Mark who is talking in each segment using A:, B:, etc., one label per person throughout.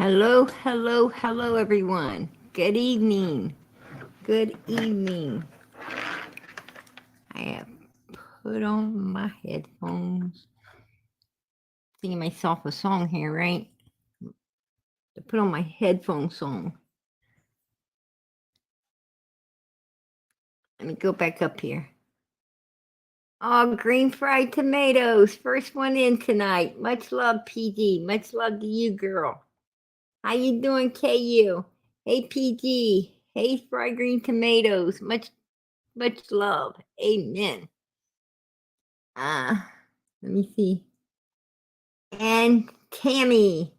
A: Hello, hello, hello, everyone. Good evening. Good evening. I have put on my headphones. Singing myself a song here, right? To put on my headphone song. Let me go back up here. Oh, green fried tomatoes. First one in tonight. Much love, PG. Much love to you, girl. How you doing, KU? Hey, PG. Hey, fried green tomatoes. Much love. Amen. Let me see. And Tammy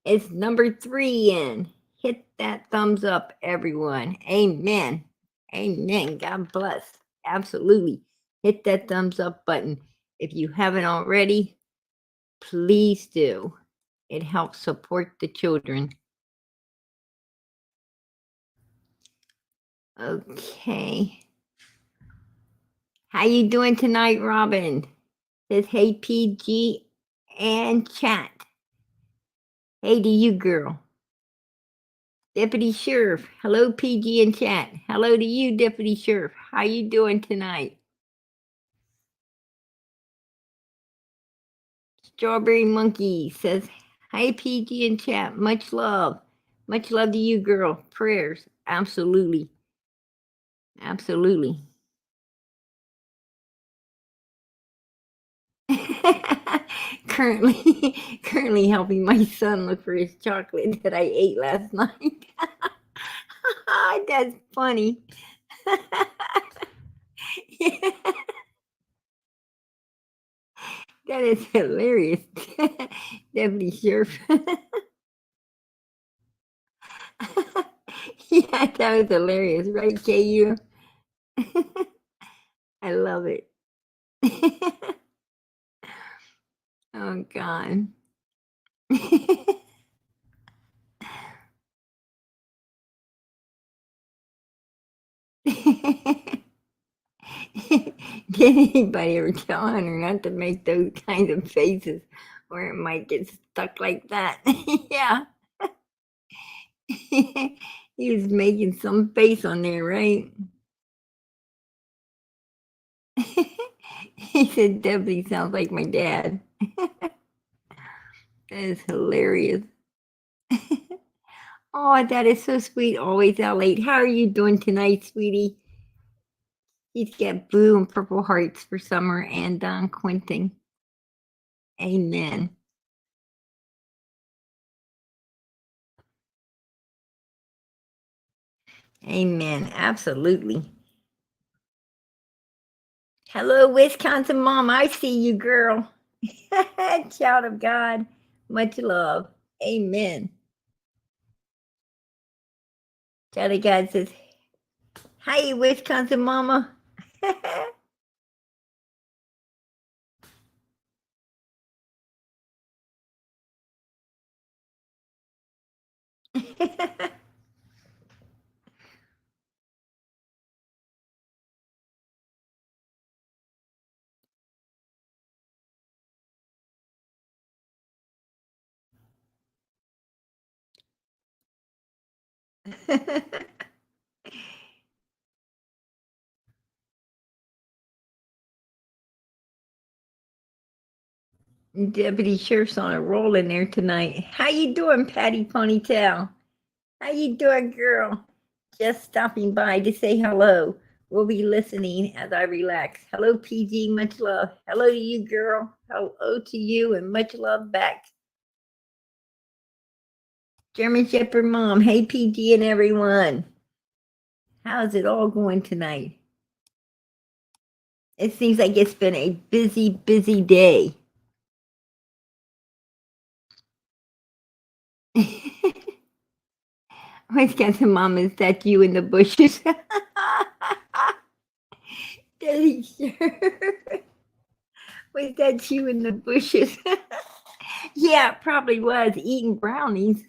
A: is number 3 in. Hit that thumbs up, everyone. Amen. Amen. God bless. Absolutely. Hit that thumbs up button. If you haven't already, please do. It helps support the children. Okay. How you doing tonight, Robin? Says, hey, PG and chat. Hey to you, girl. Deputy Sheriff. Hello, PG and chat. Hello to you, Deputy Sheriff. How you doing tonight? Strawberry Monkey says, hi, PG and chat. Much love. Much love to you, girl. Prayers. Absolutely. Absolutely. currently helping my son look for his chocolate that I ate last night. That's funny. That is hilarious. Deputy Sheriff. Yeah, that was hilarious, right, KU? I love it. Oh, God. Did anybody ever tell Hunter not to make those kinds of faces or it might get stuck like that? Yeah. He was making some face on there, right? He said, definitely sounds like my dad. That is hilarious. Oh, that is so sweet. Always out late. How are you doing tonight, sweetie? He's got blue and purple hearts for Summer and Don Quentin. Amen. Amen. Absolutely. Hello, Wisconsin mom. I see you, girl. Child of God. Much love. Amen. Child of God says, hi, Wisconsin mama. Deputy Sheriff's on a roll in there tonight. How you doing, Patty Ponytail? How you doing, girl? Just stopping by to say hello. We'll be listening as I relax. Hello, PG. Much love. Hello to you, girl. Hello to you, and much love back. German Shepherd Mom. Hey, PG and everyone. How's it all going tonight? It seems like it's been a busy, busy day. Wisconsin Mom, is that you in the bushes? Daddy, sure. Was that you in the bushes? Yeah, it probably was eating brownies.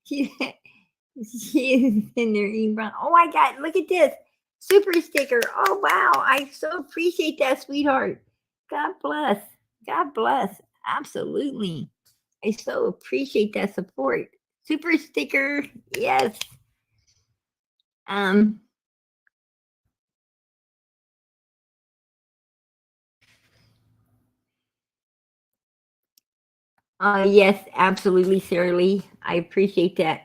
A: she, she is in there eating brownies. Oh my God, look at this. Super sticker. Oh, wow. I so appreciate that, sweetheart. God bless. God bless. Absolutely. I so appreciate that support. Super sticker, yes. Um, yes, absolutely, Sarah Lee. I appreciate that.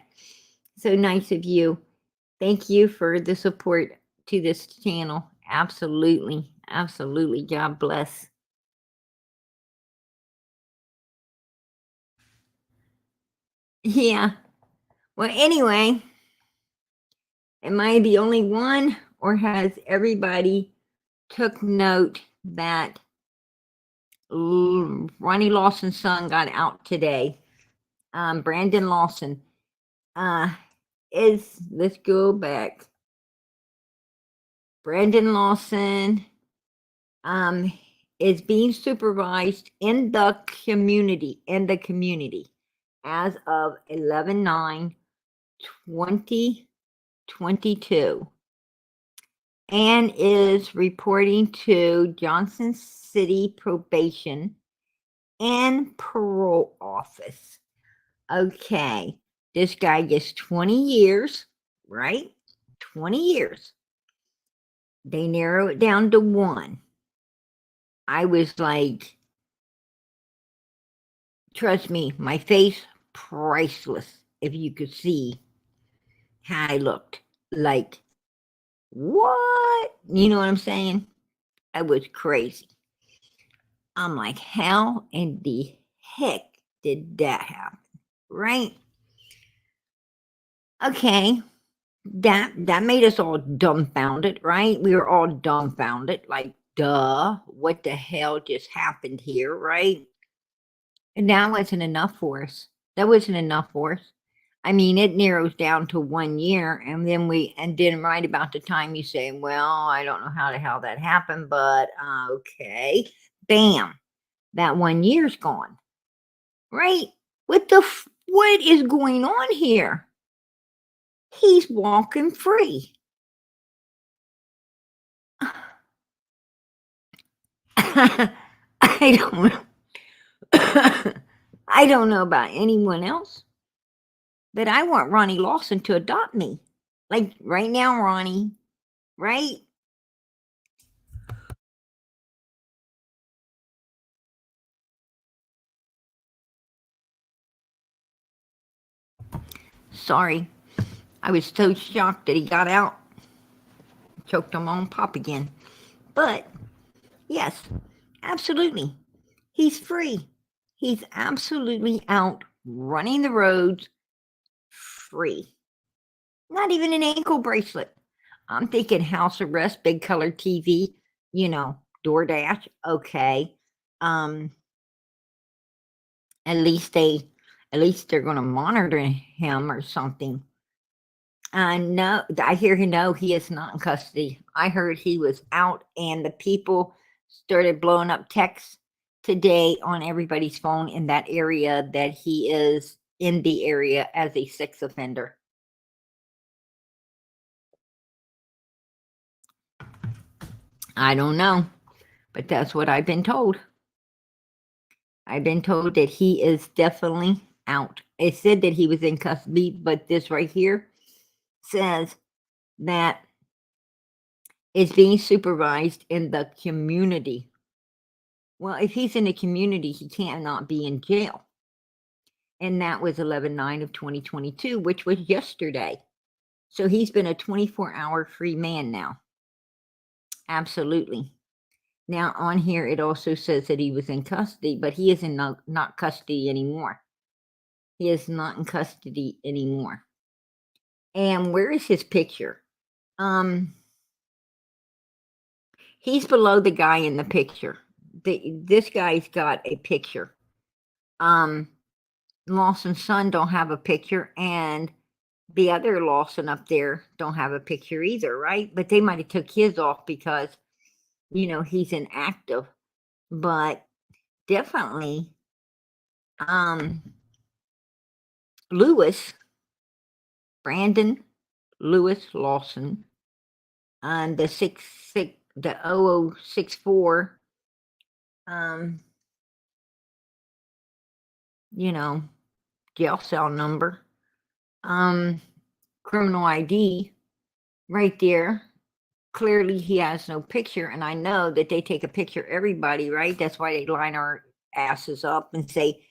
A: So nice of you. Thank you for the support to this channel. Absolutely, absolutely. God bless. Yeah. Well, anyway, am I the only one, or has everybody took note that Ronnie Lawson's son got out today? Brandon Lawson. Let's go back. Brandon Lawson is being supervised in the community as of 11/9/2022, and is reporting to Johnson City Probation and Parole Office. Okay, this guy gets 20 years, right? 20 years. They narrow it down to 1. I was like, trust me, my face priceless. If you could see how I looked, like, what? You know what I'm saying? I was crazy. I'm like, how in the heck did that happen? Right? Okay. That made us all dumbfounded, right? We were all dumbfounded, like, duh, what the hell just happened here, right? And that wasn't enough for us. That wasn't enough for us. I mean, it narrows down to 1 year, and then right about the time you say, well, I don't know how the hell that happened, but okay, bam, that 1 year's gone, right? What is going on here? He's walking free. I don't know. I don't know about anyone else, but I want Ronnie Lawson to adopt me. Like right now, Ronnie, right? Sorry. I was so shocked that he got out. Choked on my own pop again. But yes, absolutely. He's free. He's absolutely out running the roads free. Not even an ankle bracelet. I'm thinking house arrest, big color TV, DoorDash. Okay. Um, at least they're gonna monitor him or something. No, I hear no, he is not in custody. I heard he was out, and the people started blowing up texts today on everybody's phone in that area that he is in the area as a sex offender. I don't know, but that's what I've been told. I've been told that he is definitely out. It said that he was in custody, but this right here says that is being supervised in the community. Well, if he's in the community, he cannot be in jail. And that was 11/9/2022, which was yesterday. So he's been a 24-hour free man now. Absolutely. Now, on here, it also says that he was in custody, but he is in not custody anymore. He is not in custody anymore. And where is his picture? He's below the guy in the picture. This guy's got a picture. Lawson's son don't have a picture, and the other Lawson up there don't have a picture either, right? But they might have took his off because, he's inactive. But definitely, Lewis, Brandon Lewis Lawson, on the 0064, jail cell number, criminal ID right there. Clearly he has no picture, and I know that they take a picture of everybody, right? That's why they line our asses up and say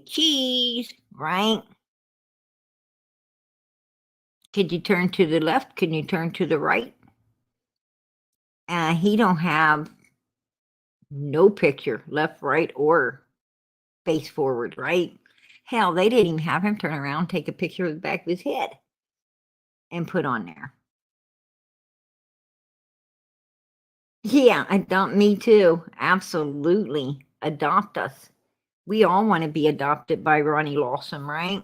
A: cheese, right? Could you turn to the left? Can you turn to the right? He don't have no picture, left, right, or face forward, right? Hell, they didn't even have him turn around, take a picture of the back of his head and put on there. Yeah, adopt me too. Absolutely. Adopt us. We all want to be adopted by Ronnie Lawson, right?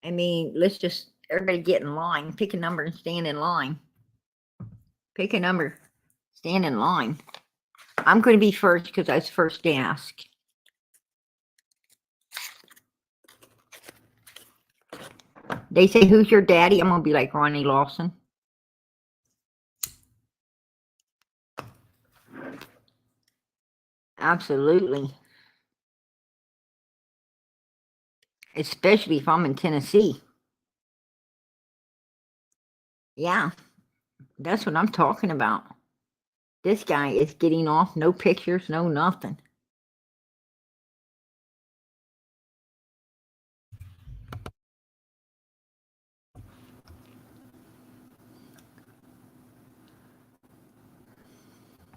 A: I mean, let's just everybody get in line, pick a number and stand in line. Pick a number, stand in line. I'm going to be first because I was first to ask. They say, who's your daddy? I'm going to be like Ronnie Lawson. Absolutely. Especially if I'm in Tennessee. Yeah, that's what I'm talking about. This guy is getting off, no pictures, no nothing.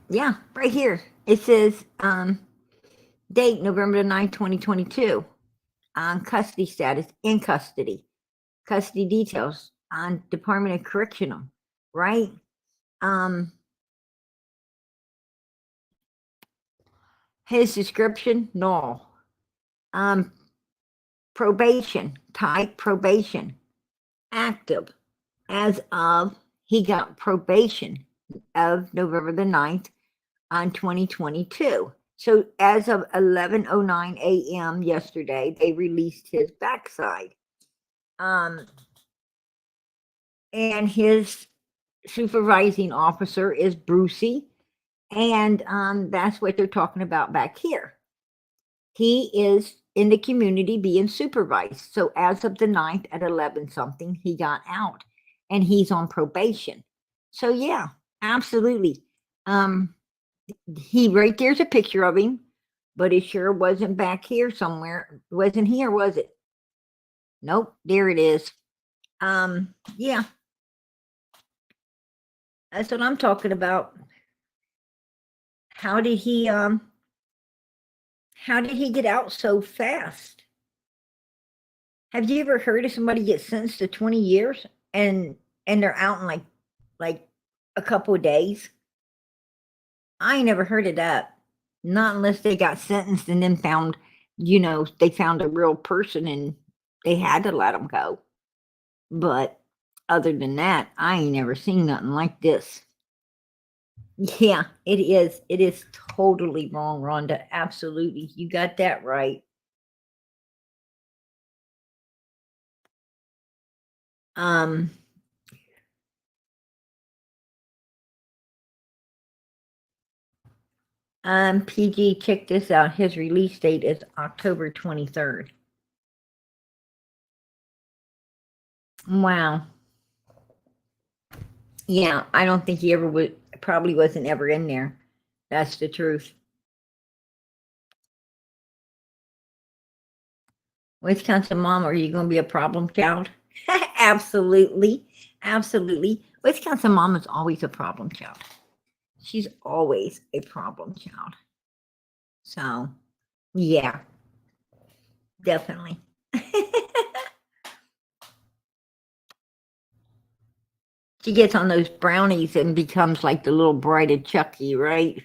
A: Yeah, right here. It says date November the 9th, 2022. On custody status, in custody. Custody details on Department of Correctional, right? His description, null. Probation, type probation, active. As of, he got probation of November the 9th on 2022. So as of 11:09 a.m. yesterday, they released his backside. And his supervising officer is Brucey. And that's what they're talking about back here. He is in the community being supervised. So as of the 9th at 11 something, he got out and he's on probation. So yeah, absolutely. He right there's a picture of him, but it sure wasn't back here somewhere. It wasn't here, was it? Nope, there it is. Yeah. That's what I'm talking about. How did he get out so fast? Have you ever heard of somebody get sentenced to 20 years and they're out in like a couple of days? I ain't never heard of that. Not unless they got sentenced and then found, they found a real person and they had to let them go. But other than that, I ain't never seen nothing like this. Yeah, it is. It is totally wrong, Rhonda. Absolutely. You got that right. PG, check this out. His release date is October 23rd. Wow. Yeah, I don't think he ever would, probably wasn't ever in there. That's the truth. Wisconsin mom, are you going to be a problem child? Absolutely. Absolutely. Wisconsin mom is always a problem child. She's always a problem child. So, yeah, definitely. She gets on those brownies and becomes like the little bride of Chucky, right?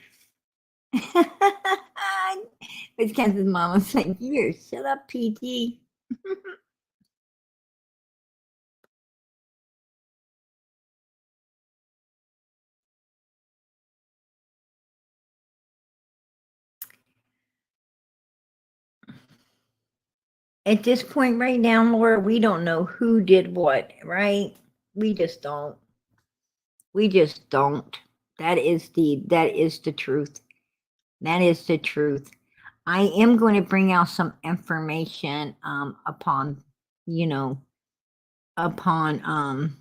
A: Wisconsin's mom was like, "Here, shut up, PG." At this point right now, Laura, we don't know who did what, right? We just don't. We just don't. That is the truth. That is the truth. I am going to bring out some information upon, you know, upon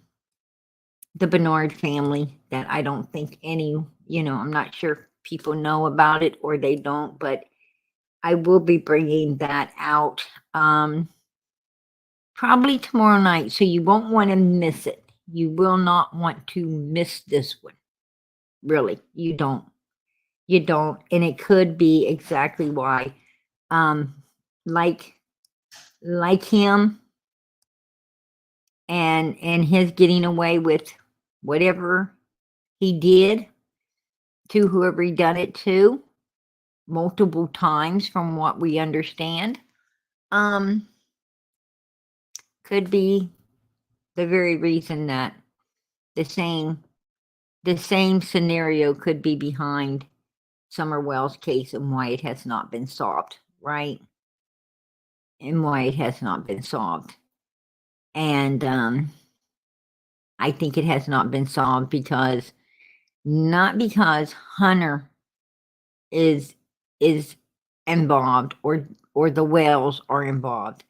A: the Bernard family that I don't think I'm not sure if people know about it or they don't, but I will be bringing that out probably tomorrow night. So you won't want to miss it. You will not want to miss this one. Really, you don't. You don't. And it could be exactly why. Um, like him and his getting away with whatever he did to whoever he done it to multiple times from what we understand. Um, could be the very reason that the same scenario could be behind Summer Wells' case and why it has not been solved, right? And why it has not been solved. And I think it has not been solved because not because Hunter is involved or the Wells are involved.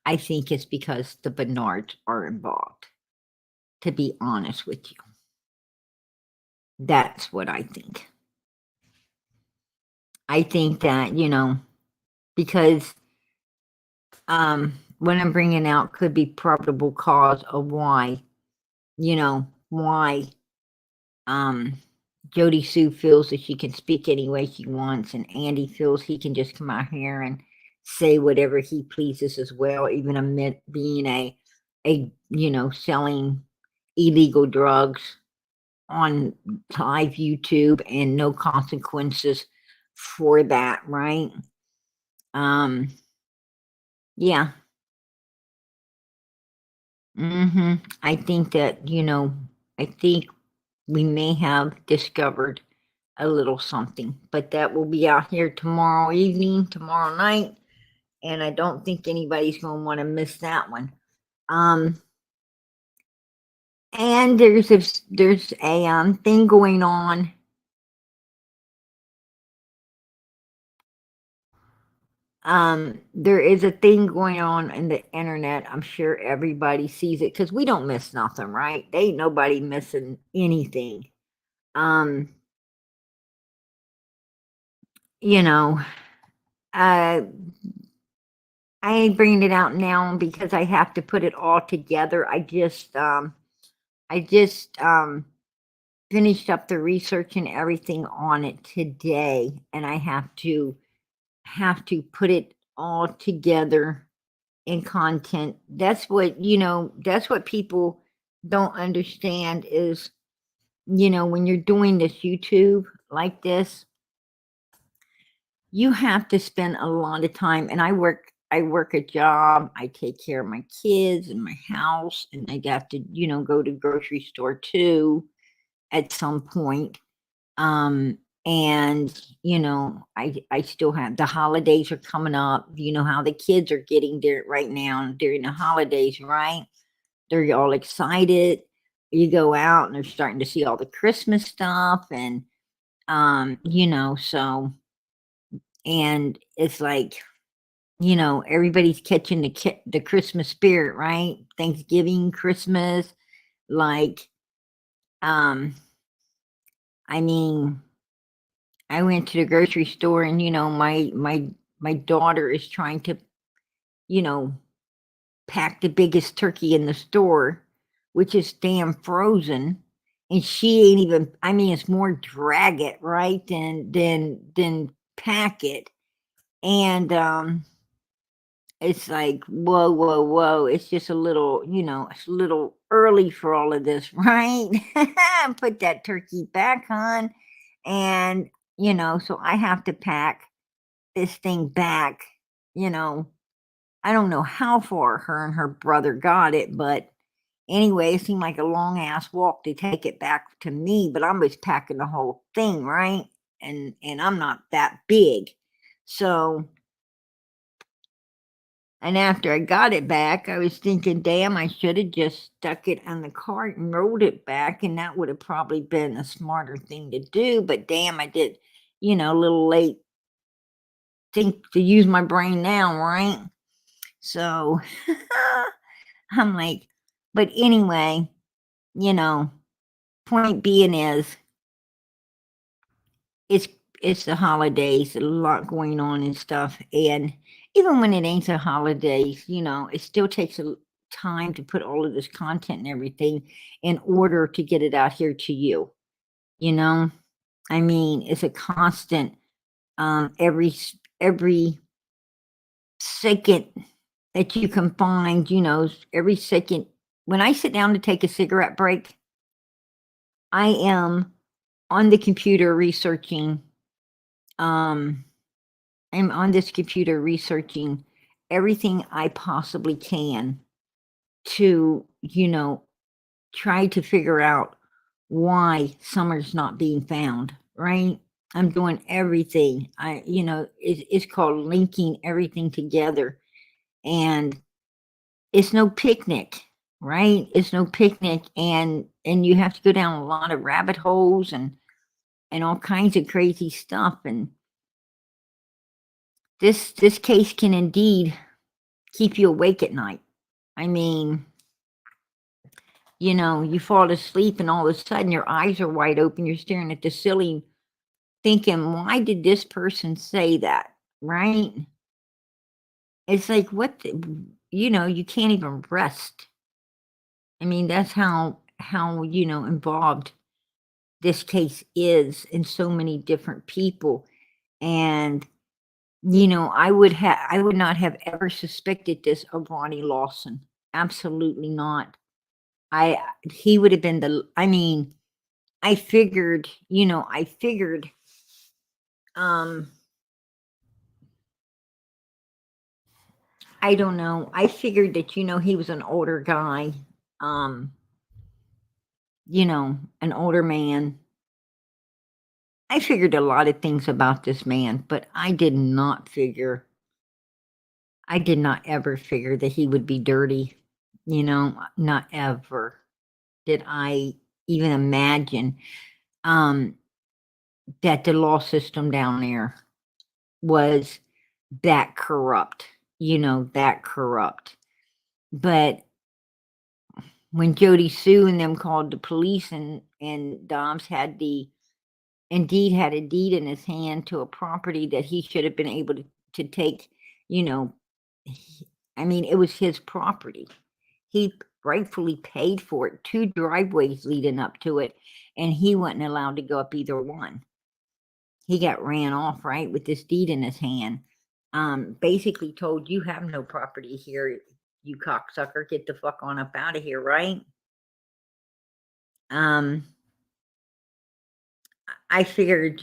A: I think it's because the Bernards are involved, to be honest with you. That's what I think. I think that, because what I'm bringing out could be probable cause of why, why Jody Sue feels that she can speak any way she wants, and Andy feels he can just come out here and say whatever he pleases as well, even amid being a selling illegal drugs on live YouTube and no consequences for that, right? Yeah. I think that, I think we may have discovered a little something, but that will be out here tomorrow evening, tomorrow night, and I don't think anybody's going to want to miss that one. And there's a thing going on. There is a thing going on in the internet. I'm sure everybody sees it because we don't miss nothing, right? They ain't nobody missing anything. You know, uh, I ain't bringing it out now because I have to put it all together. I just finished up the research and everything on it today, and I have to put it all together in content. That's what that's what people don't understand is, when you're doing this YouTube like this, you have to spend a lot of time. And I work a job, I take care of my kids and my house, and I have to, go to grocery store too at some point. And I still have the holidays are coming up. You know how the kids are getting there right now during the holidays, right? They're all excited. You go out and they're starting to see all the Christmas stuff, and so, and it's like, everybody's catching the Christmas spirit, right? Thanksgiving, Christmas, like, I mean, I went to the grocery store, and my daughter is trying to, you know, pack the biggest turkey in the store, which is damn frozen, and she ain't even. I mean, it's more drag it right than pack it, and it's like, whoa, whoa, whoa. It's just a little, it's a little early for all of this, right? Put that turkey back on. And, so I have to pack this thing back. You know, I don't know how far her and her brother got it, but anyway, it seemed like a long ass walk to take it back to me, but I was packing the whole thing, right? And I'm not that big. So, and after I got it back, I was thinking, damn, I should have just stuck it on the cart and rolled it back, and that would have probably been a smarter thing to do. But damn, I did, a little late think to use my brain now, right? So I'm like, but anyway, you know, point being is it's it's the holidays, a lot going on and stuff. And even when it ain't the holidays, it still takes a time to put all of this content and everything in order to get it out here to you. I mean, it's a constant every second that you can find, every second. When I sit down to take a cigarette break, I am on the computer researching. I'm on this computer researching everything I possibly can to, try to figure out why Summer's not being found, right? I'm doing everything. It's called linking everything together. And it's no picnic, right? It's no picnic. And you have to go down a lot of rabbit holes and all kinds of crazy stuff. And this case can indeed keep you awake at night. I mean, you fall asleep and all of a sudden your eyes are wide open. You're staring at the ceiling thinking, why did this person say that? Right? It's like, what, you can't even rest. I mean, that's how, involved this case is in so many different people. And, I would not have ever suspected this of Ronnie Lawson. Absolutely not. He would have been I figured, I don't know. I figured that, he was an older guy, an older man. I figured a lot of things about this man, but I did not ever figure that he would be dirty, not ever did I even imagine, that the law system down there was that corrupt, that corrupt. But when Jody Sue and them called the police and Dobbs indeed had a deed in his hand to a property that he should have been able to take, I mean, it was his property. He rightfully paid for it, 2 driveways leading up to it, and he wasn't allowed to go up either one. He got ran off, right, with this deed in his hand. Basically told, you have no property here, you cocksucker, get the fuck on up out of here, right? I figured,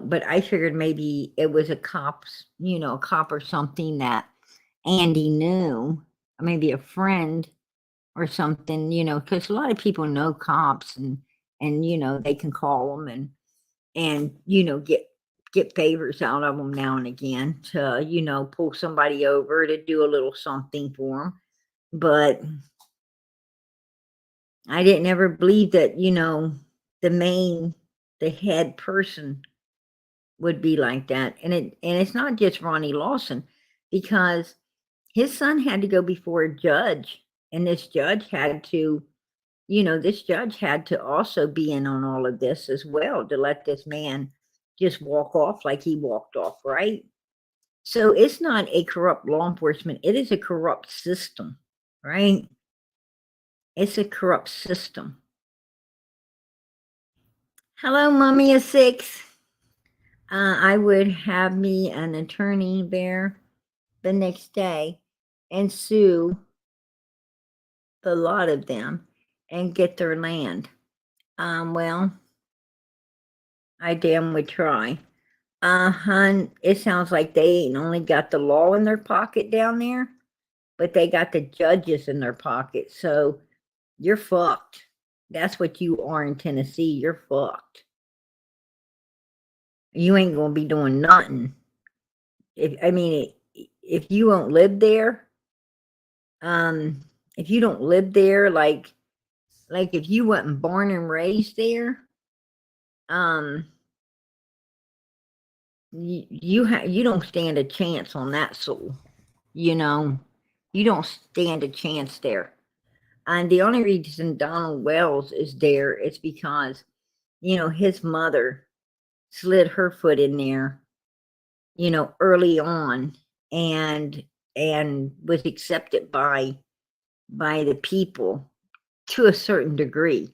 A: but I figured maybe it was a cop or something that Andy knew, maybe a friend or something, because a lot of people know cops and they can call them and get favors out of them now and again to, pull somebody over to do a little something for them. But I didn't ever believe that, the head person would be like that. And it's not just Ronnie Lawson, because his son had to go before a judge, and this judge had to also be in on all of this as well, to let this man just walk off like he walked off, right? So it's not a corrupt law enforcement, it is a corrupt system, right? It's a corrupt system. Hello, Mummy of 6. I would have me an attorney there the next day and sue the lot of them and get their land. Well, I damn would try. Hun, it sounds like they ain't only got the law in their pocket down there, but they got the judges in their pocket. So you're fucked. That's what you are in Tennessee. You're fucked. You ain't gonna be doing nothing. If you won't live there, if you don't live there, like if you wasn't born and raised there, you don't stand a chance on that soul. You know, you don't stand a chance there. And the only reason Donald Wells is there is because, his mother slid her foot in there, early on, and was accepted by the people to a certain degree.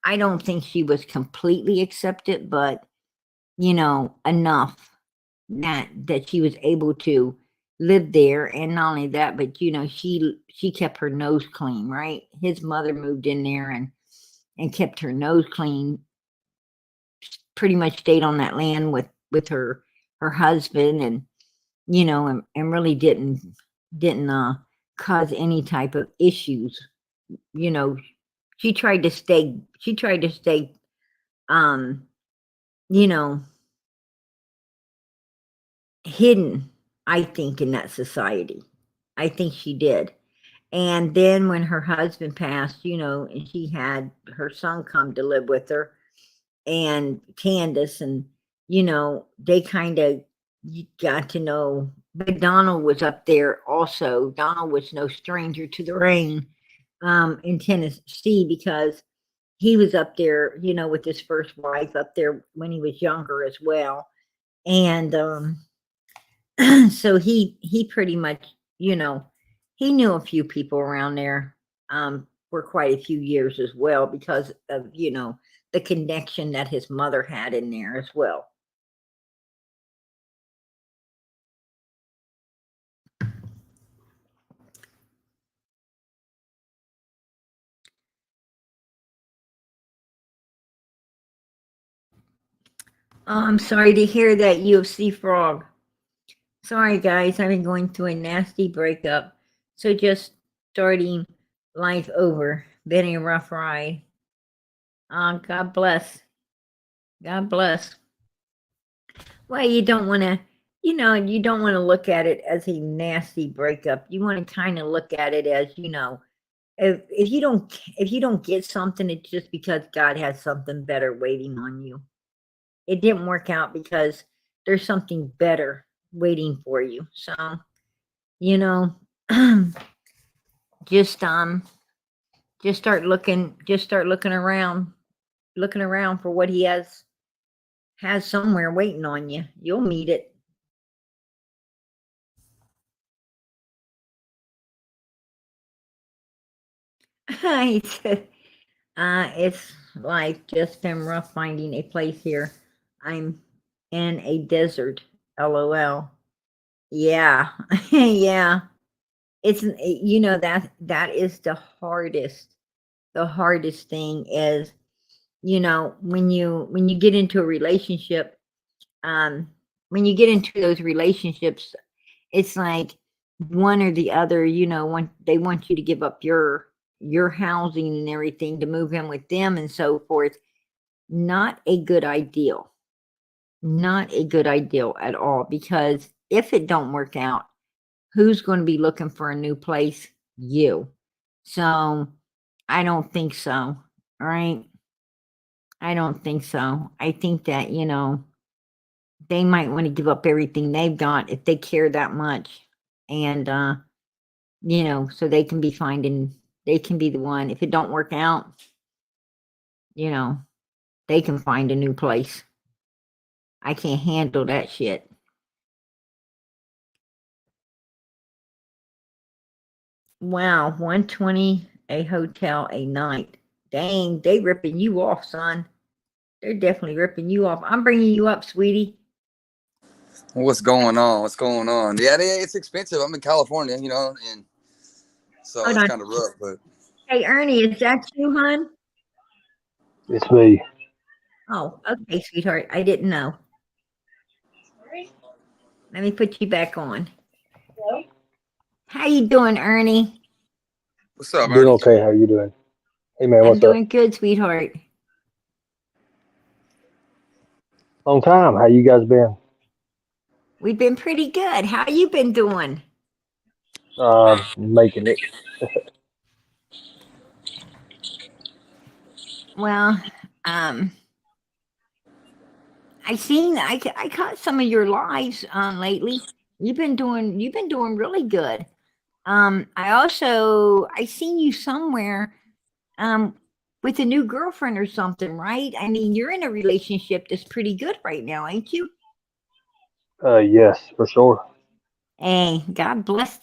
A: I don't think she was completely accepted, but enough that she was able to live there. And not only that, but she kept her nose clean, right? His mother moved in there and kept her nose clean, pretty much stayed on that land with her husband, and and really didn't cause any type of issues. you know she tried to stay um you know hidden, I think, in that society. I think she did. And then when her husband passed, and she had her son come to live with her, and Candace, and they kind of got to know. But Donald was up there also. Donald was no stranger to the rain in Tennessee, because he was up there, with his first wife up there when he was younger as well. And so he pretty much, he knew a few people around there for quite a few years as well, because of the connection that his mother had in there as well. Oh, I'm sorry to hear that, UFC Frog. Sorry, guys, I've been going through a nasty breakup. So just starting life over. Been a rough ride. God bless. God bless. Well, you don't want to, you don't want to look at it as a nasty breakup. You want to kind of look at it as, if you don't get something, it's just because God has something better waiting on you. It didn't work out because there's something better waiting for you. So, you know, just start looking around for what he has somewhere waiting on you. You'll meet it. It's like just been rough finding a place here. I'm in a desert. LOL. Yeah. Yeah. It's that is the hardest. The hardest thing is, when you get into a relationship, when you get into those relationships, it's like one or the other, when they want you to give up your housing and everything to move in with them and so forth. Not a good ideal. Not a good ideal at all, because if it don't work out, who's going to be looking for a new place? You. So I don't think so. Right? I don't think so. I think that, they might want to give up everything they've got if they care that much. And so they can be the one. If it don't work out, they can find a new place. I can't handle that shit. Wow, 120 a hotel a night. Dang, they ripping you off, son. They're definitely ripping you off. I'm bringing you up, sweetie.
B: What's going on? What's going on? Yeah, it's expensive. I'm in California, and so
A: Hold
B: it's
A: on.
B: kind of rough. But
A: Hey, Ernie, is that you, hon?
C: It's me.
A: Oh, okay, sweetheart. I didn't know. Let me put you back on.
C: Hello?
A: How you doing, Ernie?
B: what's up,
C: Doing
B: Ernie?
C: okay. How you doing? Hey man,
A: I'm
C: what's up?
A: doing good, sweetheart.
C: Long time. How you guys been?
A: We've been pretty good. How you been doing?
C: Making it.
A: Well, um, I caught some of your lives lately. You've been doing really good. I seen you somewhere um with a new girlfriend or something, right? I mean, you're in a relationship that's pretty good right now, ain't you?
C: Yes, for sure.
A: Hey, God bless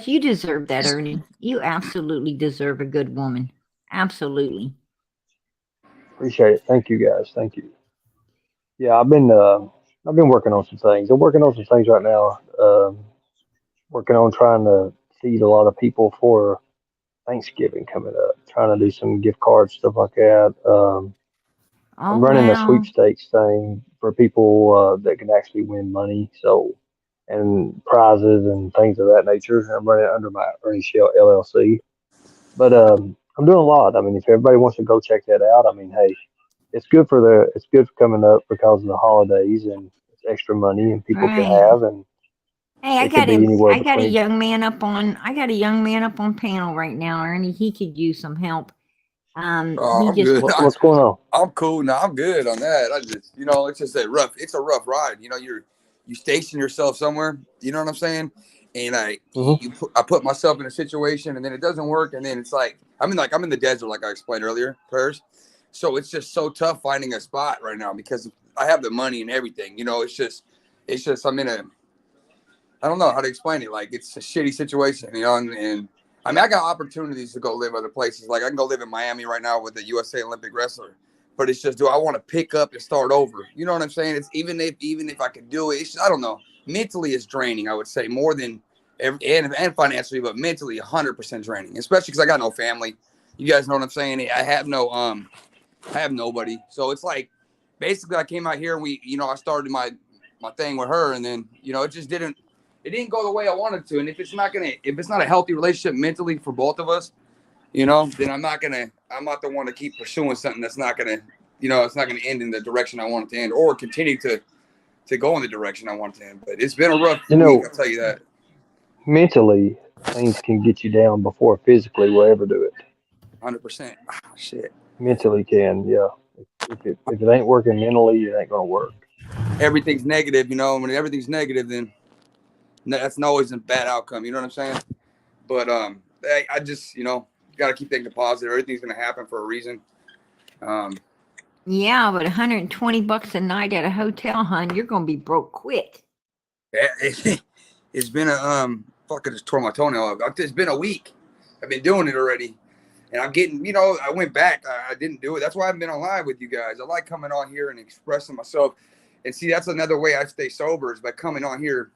A: you. Deserve that, Ernie. You absolutely deserve a good woman. Absolutely.
C: Appreciate it. Thank you guys. Thank you. Yeah, I've been working on some things. I'm working on some things right now. Working on trying to feed a lot of people for Thanksgiving coming up. Trying to do some gift cards, stuff like that.
A: Oh
C: I'm running a
A: wow.
C: sweepstakes thing for people that can actually win money. So and prizes and things of that nature. I'm running it under my Ernie Shell LLC. But I'm doing a lot. I mean, if everybody wants to go check that out, I mean, hey, it's good for coming up because of the holidays and it's extra money and people can
A: Right.
C: have and
A: Hey,
C: it could be anywhere
A: I got a
C: between.
A: young man up on I got a young man up on panel right now, Ernie. He could use some help.
B: Oh,
A: He
B: I'm
A: just
B: good.
C: What's going on?
B: I'm cool. No, I'm good on that. I just, it's just it's a rough ride. You station yourself somewhere. You know what I'm saying? And
C: Hmm.
B: I put myself in a situation, and then it doesn't work, and then it's like I'm in the desert, like I explained earlier, prayers. So it's just so tough finding a spot right now because I have the money and everything. It's just I don't know how to explain it. Like it's a shitty situation, and I mean I got opportunities to go live other places. Like I can go live in Miami right now with the USA Olympic wrestler. But it's just, do I want to pick up and start over? You know what I'm saying? It's even if I could do it, I don't know. Mentally, it's draining. I would say more than and financially, but mentally, 100% draining. Especially because I got no family. You guys know what I'm saying? I have nobody. So it's like basically I came out here and I started my thing with her, and then it didn't go the way I wanted to. And if it's not a healthy relationship mentally for both of us, then I'm not the one to keep pursuing something that's not gonna, it's not gonna end in the direction I want it to end, or continue to go in the direction I want it to end. But it's been a rough
C: You
B: week,
C: know,
B: I'll tell you that.
C: mentally, things can get you down before physically will ever do it.
B: 100%. Ah, shit.
C: Mentally can, yeah. If it ain't working mentally, it ain't gonna work.
B: Everything's negative, when everything's negative, then that's not always a bad outcome. You know what I'm saying? But I just, got to keep thinking positive. Everything's gonna happen for a reason. Um,
A: yeah, but $120 a night at a hotel, hun, you're gonna be broke quick.
B: it's been fuck, I just tore my toenail up. It's been a week. I've been doing it already. And I'm getting, I went back. I didn't do it. That's why I've been on live with you guys. I like coming on here and expressing myself. And see, that's another way I stay sober is by coming on here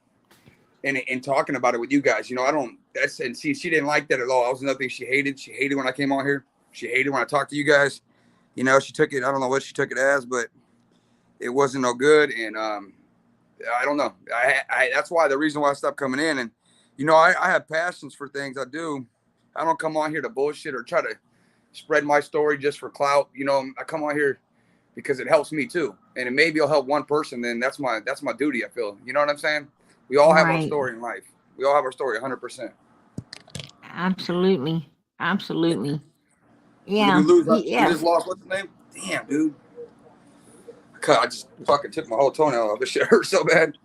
B: and talking about it with you guys. And see, she didn't like that at all. That was another thing she hated. She hated when I came on here. She hated when I talked to you guys. She took it, I don't know what she took it as, but it wasn't no good. And I don't know. That's why the reason why I stopped coming in. And, I have passions for things I do. I don't come on here to bullshit or try to spread my story just for clout. I come on here because it helps me too, and maybe it'll help one person. Then that's my duty. I feel. You know what I'm saying? We all have our
A: Right.
B: story in life. We all have our story, 100%.
A: Absolutely. Absolutely.
B: Did we
A: Yeah.
B: lose? We just
A: Yes.
B: lost. What's the name? Damn, dude. God, I just fucking took my whole toenail off. This shit hurt so bad.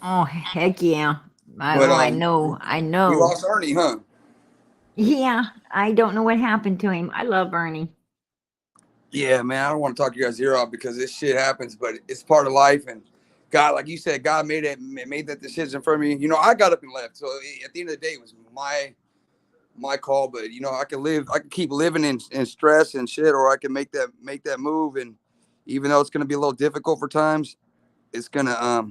A: Oh heck yeah.
B: But
A: I know. I
B: we
A: know.
B: lost Ernie, huh?
A: Yeah. I don't know what happened to him. I love Ernie.
B: Yeah, man. I don't want to talk you guys' ear off because this shit happens, but it's part of life. And God, like you said, God made that decision for me. I got up and left. So at the end of the day, it was my call. But I can keep living in stress and shit, or I can make that move. And even though it's gonna be a little difficult for times, it's gonna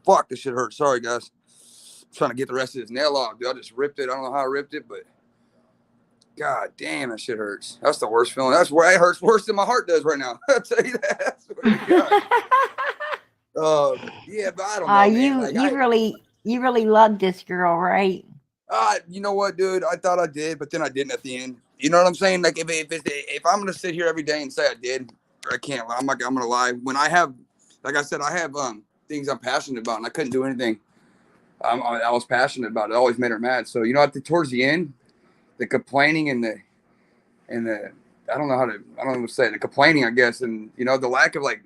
B: fuck, this shit hurts. Sorry guys. I'm trying to get the rest of this nail off, dude. I just ripped it. I don't know how I ripped it, but God damn, that shit hurts. That's the worst feeling. That's where it hurts worse than my heart does right now. I'll tell you that. I swear to God. Yeah, but I don't know, man. Like
A: you really love this girl, right?
B: you know what, dude? I thought I did, but then I didn't at the end. You know what I'm saying? Like if I'm gonna sit here every day and say I did, I can't. I'm gonna lie. When I have, like I said, I have things I'm passionate about, and I couldn't do anything I was passionate about. It always made her mad. So towards the end, the complaining and the I don't know what to say, the complaining, I guess, and the lack of like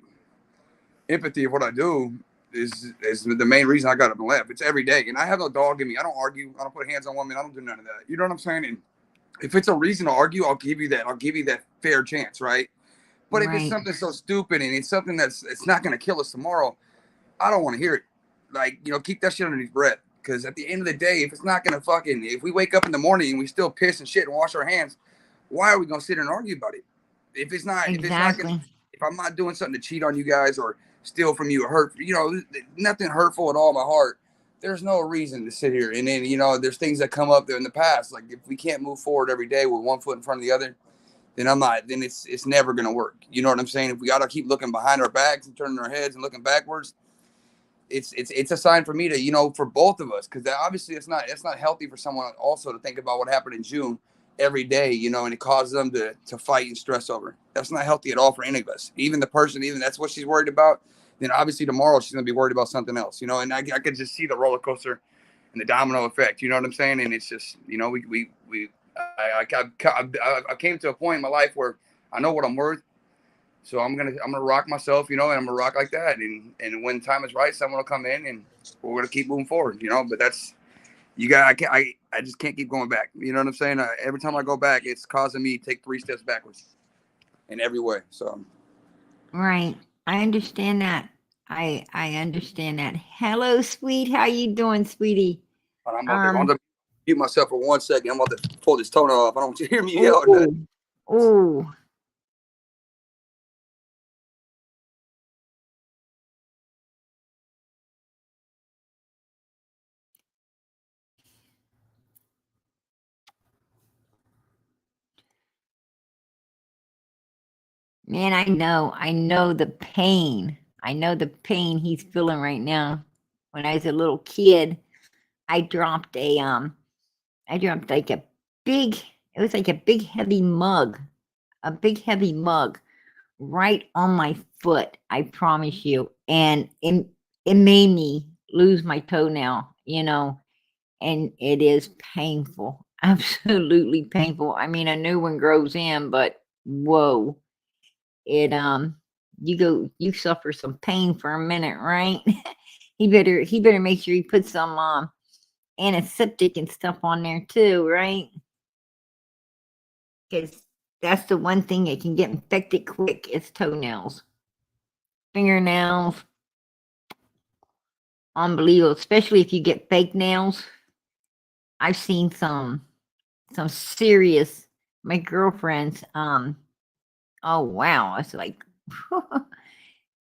B: empathy of what I do is the main reason I got up and left. It's every day, and I have no dog in me. I don't argue. I don't put hands on women. I don't do none of that. You know what I'm saying? And if it's a reason to argue, I'll give you that. I'll give you that fair chance, right? But if it's
A: Right.
B: something so stupid and it's something it's not going to kill us tomorrow, I don't want to hear it. Like, keep that shit underneath breath. Because at the end of the day, if it's not going to if we wake up in the morning and we still piss and shit and wash our hands, why are we going to sit here and argue about it? If
A: Exactly.
B: if I'm not doing something to cheat on you guys or steal from you or hurt, nothing hurtful at all in my heart, there's no reason to sit here. And then, there's things that come up there in the past. Like if we can't move forward every day with one foot in front of the other, then it's never going to work. You know what I'm saying? If we got to keep looking behind our backs and turning our heads and looking backwards, it's a sign for me to, for both of us. Cause obviously it's not healthy for someone also to think about what happened in June every day, and it causes them to fight and stress over. That's not healthy at all for any of us. Even the person, even that's what she's worried about. Then obviously tomorrow she's going to be worried about something else, and I could just see the roller coaster and the domino effect, you know what I'm saying? And it's just, I came to a point in my life where I know what I'm worth. So I'm gonna rock myself, and I'm gonna rock like that. And when time is right, someone will come in and we're gonna keep moving forward, But that's I just can't keep going back. You know what I'm saying? Every time I go back, it's causing me to take 3 steps backwards in every way. So
A: Right. I understand that. I understand that. Hello, sweet. How you doing, sweetie?
B: I'm about to mute myself for 1 second. I'm about to pull this toner off. I don't want you to hear me yell.
A: Oh. Man, I know the pain. I know the pain he's feeling right now. When I was a little kid, I dropped like a big, it was like a big heavy mug right on my foot. I promise you. And it made me lose my toenail, and it is painful. Absolutely painful. I mean, a new one grows in, but whoa. It you suffer some pain for a minute, right? he better make sure he puts some antiseptic and stuff on there too, right? Because that's the one thing that can get infected quick is toenails, fingernails. Unbelievable, especially if you get fake nails. I've seen some serious, my girlfriend's oh wow, it's like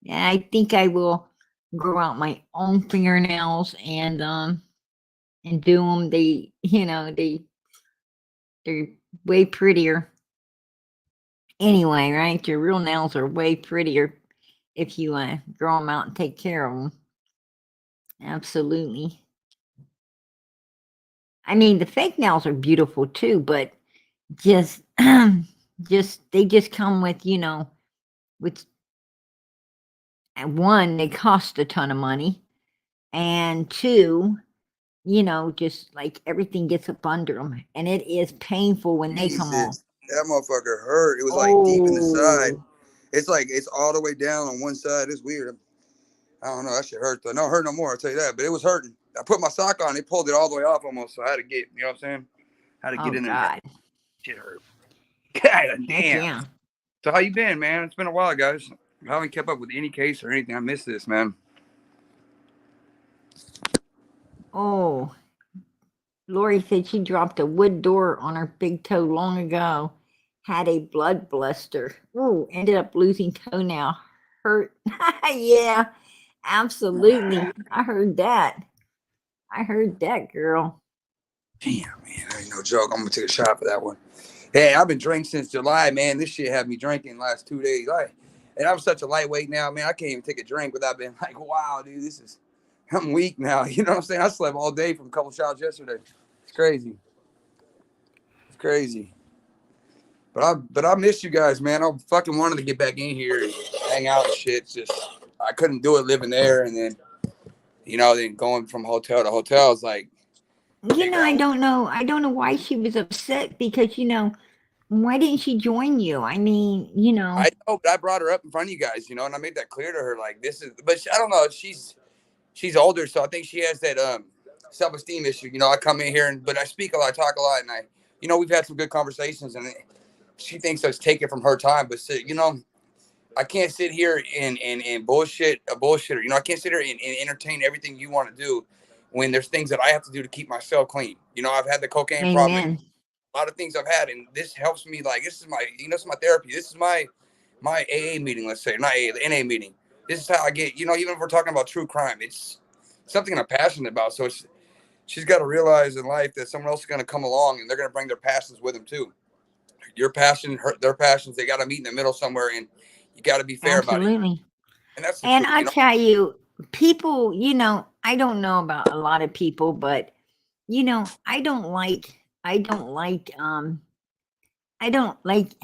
A: yeah, I think I will grow out my own fingernails and do them. They're way prettier anyway, right? Your real nails are way prettier if you grow them out and take care of them. Absolutely. I mean, the fake nails are beautiful too, but just they just come with with one, they cost a ton of money, and two, just like everything gets up under them, and it is painful when they come off.
B: Jesus, that motherfucker hurt. It was like deep in the side. It's like it's all the way down on one side. It's weird. I don't know. That shit hurt though. No hurt no more. I'll tell you that. But it was hurting. I put my sock on. It pulled it all the way off almost. So I had to get. You know what I'm saying? I had to get in there.
A: God.
B: Shit hurt. God damn.
A: Yeah.
B: So how you been, man? It's been a while, guys. I haven't kept up with any case or anything. I missed this, man.
A: Oh, Lori said she dropped a wood door on her big toe long ago. Had a blood blister. Ooh, ended up losing toenail. Hurt. Yeah, absolutely. I heard that. Girl.
B: Damn, man. That ain't no joke. I'm going to take a shot for that one. Hey, I've been drinking since July, man. This shit had me drinking the last 2 days. And I'm such a lightweight now, man. I can't even take a drink without being like, wow, dude, I'm weak now. You know what I'm saying? I slept all day from a couple shots yesterday. It's crazy. But I miss you guys, man. I fucking wanted to get back in here and hang out and shit. It's just I couldn't do it living there, and then then going from hotel to hotel is like.
A: I don't know. I don't know why she was upset because why didn't she join you? I mean,
B: I know, but I brought her up in front of you guys, and I made that clear to her. Like, this is, but I don't know. She's older, so I think she has that self-esteem issue. I come in here but I speak a lot, I talk a lot, and we've had some good conversations, and she thinks I was taken from her time. But I can't sit here and bullshit a bullshitter. I can't sit here and entertain everything you want to do when there's things that I have to do to keep myself clean. I've had the cocaine problem,
A: amen.
B: a lot of things I've had, and this helps me. Like, this is my, this is my therapy. This is my AA meeting, let's say, not AA, the NA meeting. This is how I get, even if we're talking about true crime, it's something I'm passionate about. So she's got to realize in life that someone else is going to come along and they're going to bring their passions with them too. Your passion, their passions, they got to meet in the middle somewhere, and you got to be fair about it.
A: Absolutely.
B: And that's the
A: And
B: truth.
A: I tell you, people, I don't know about a lot of people, but I don't like, I don't like, I don't like,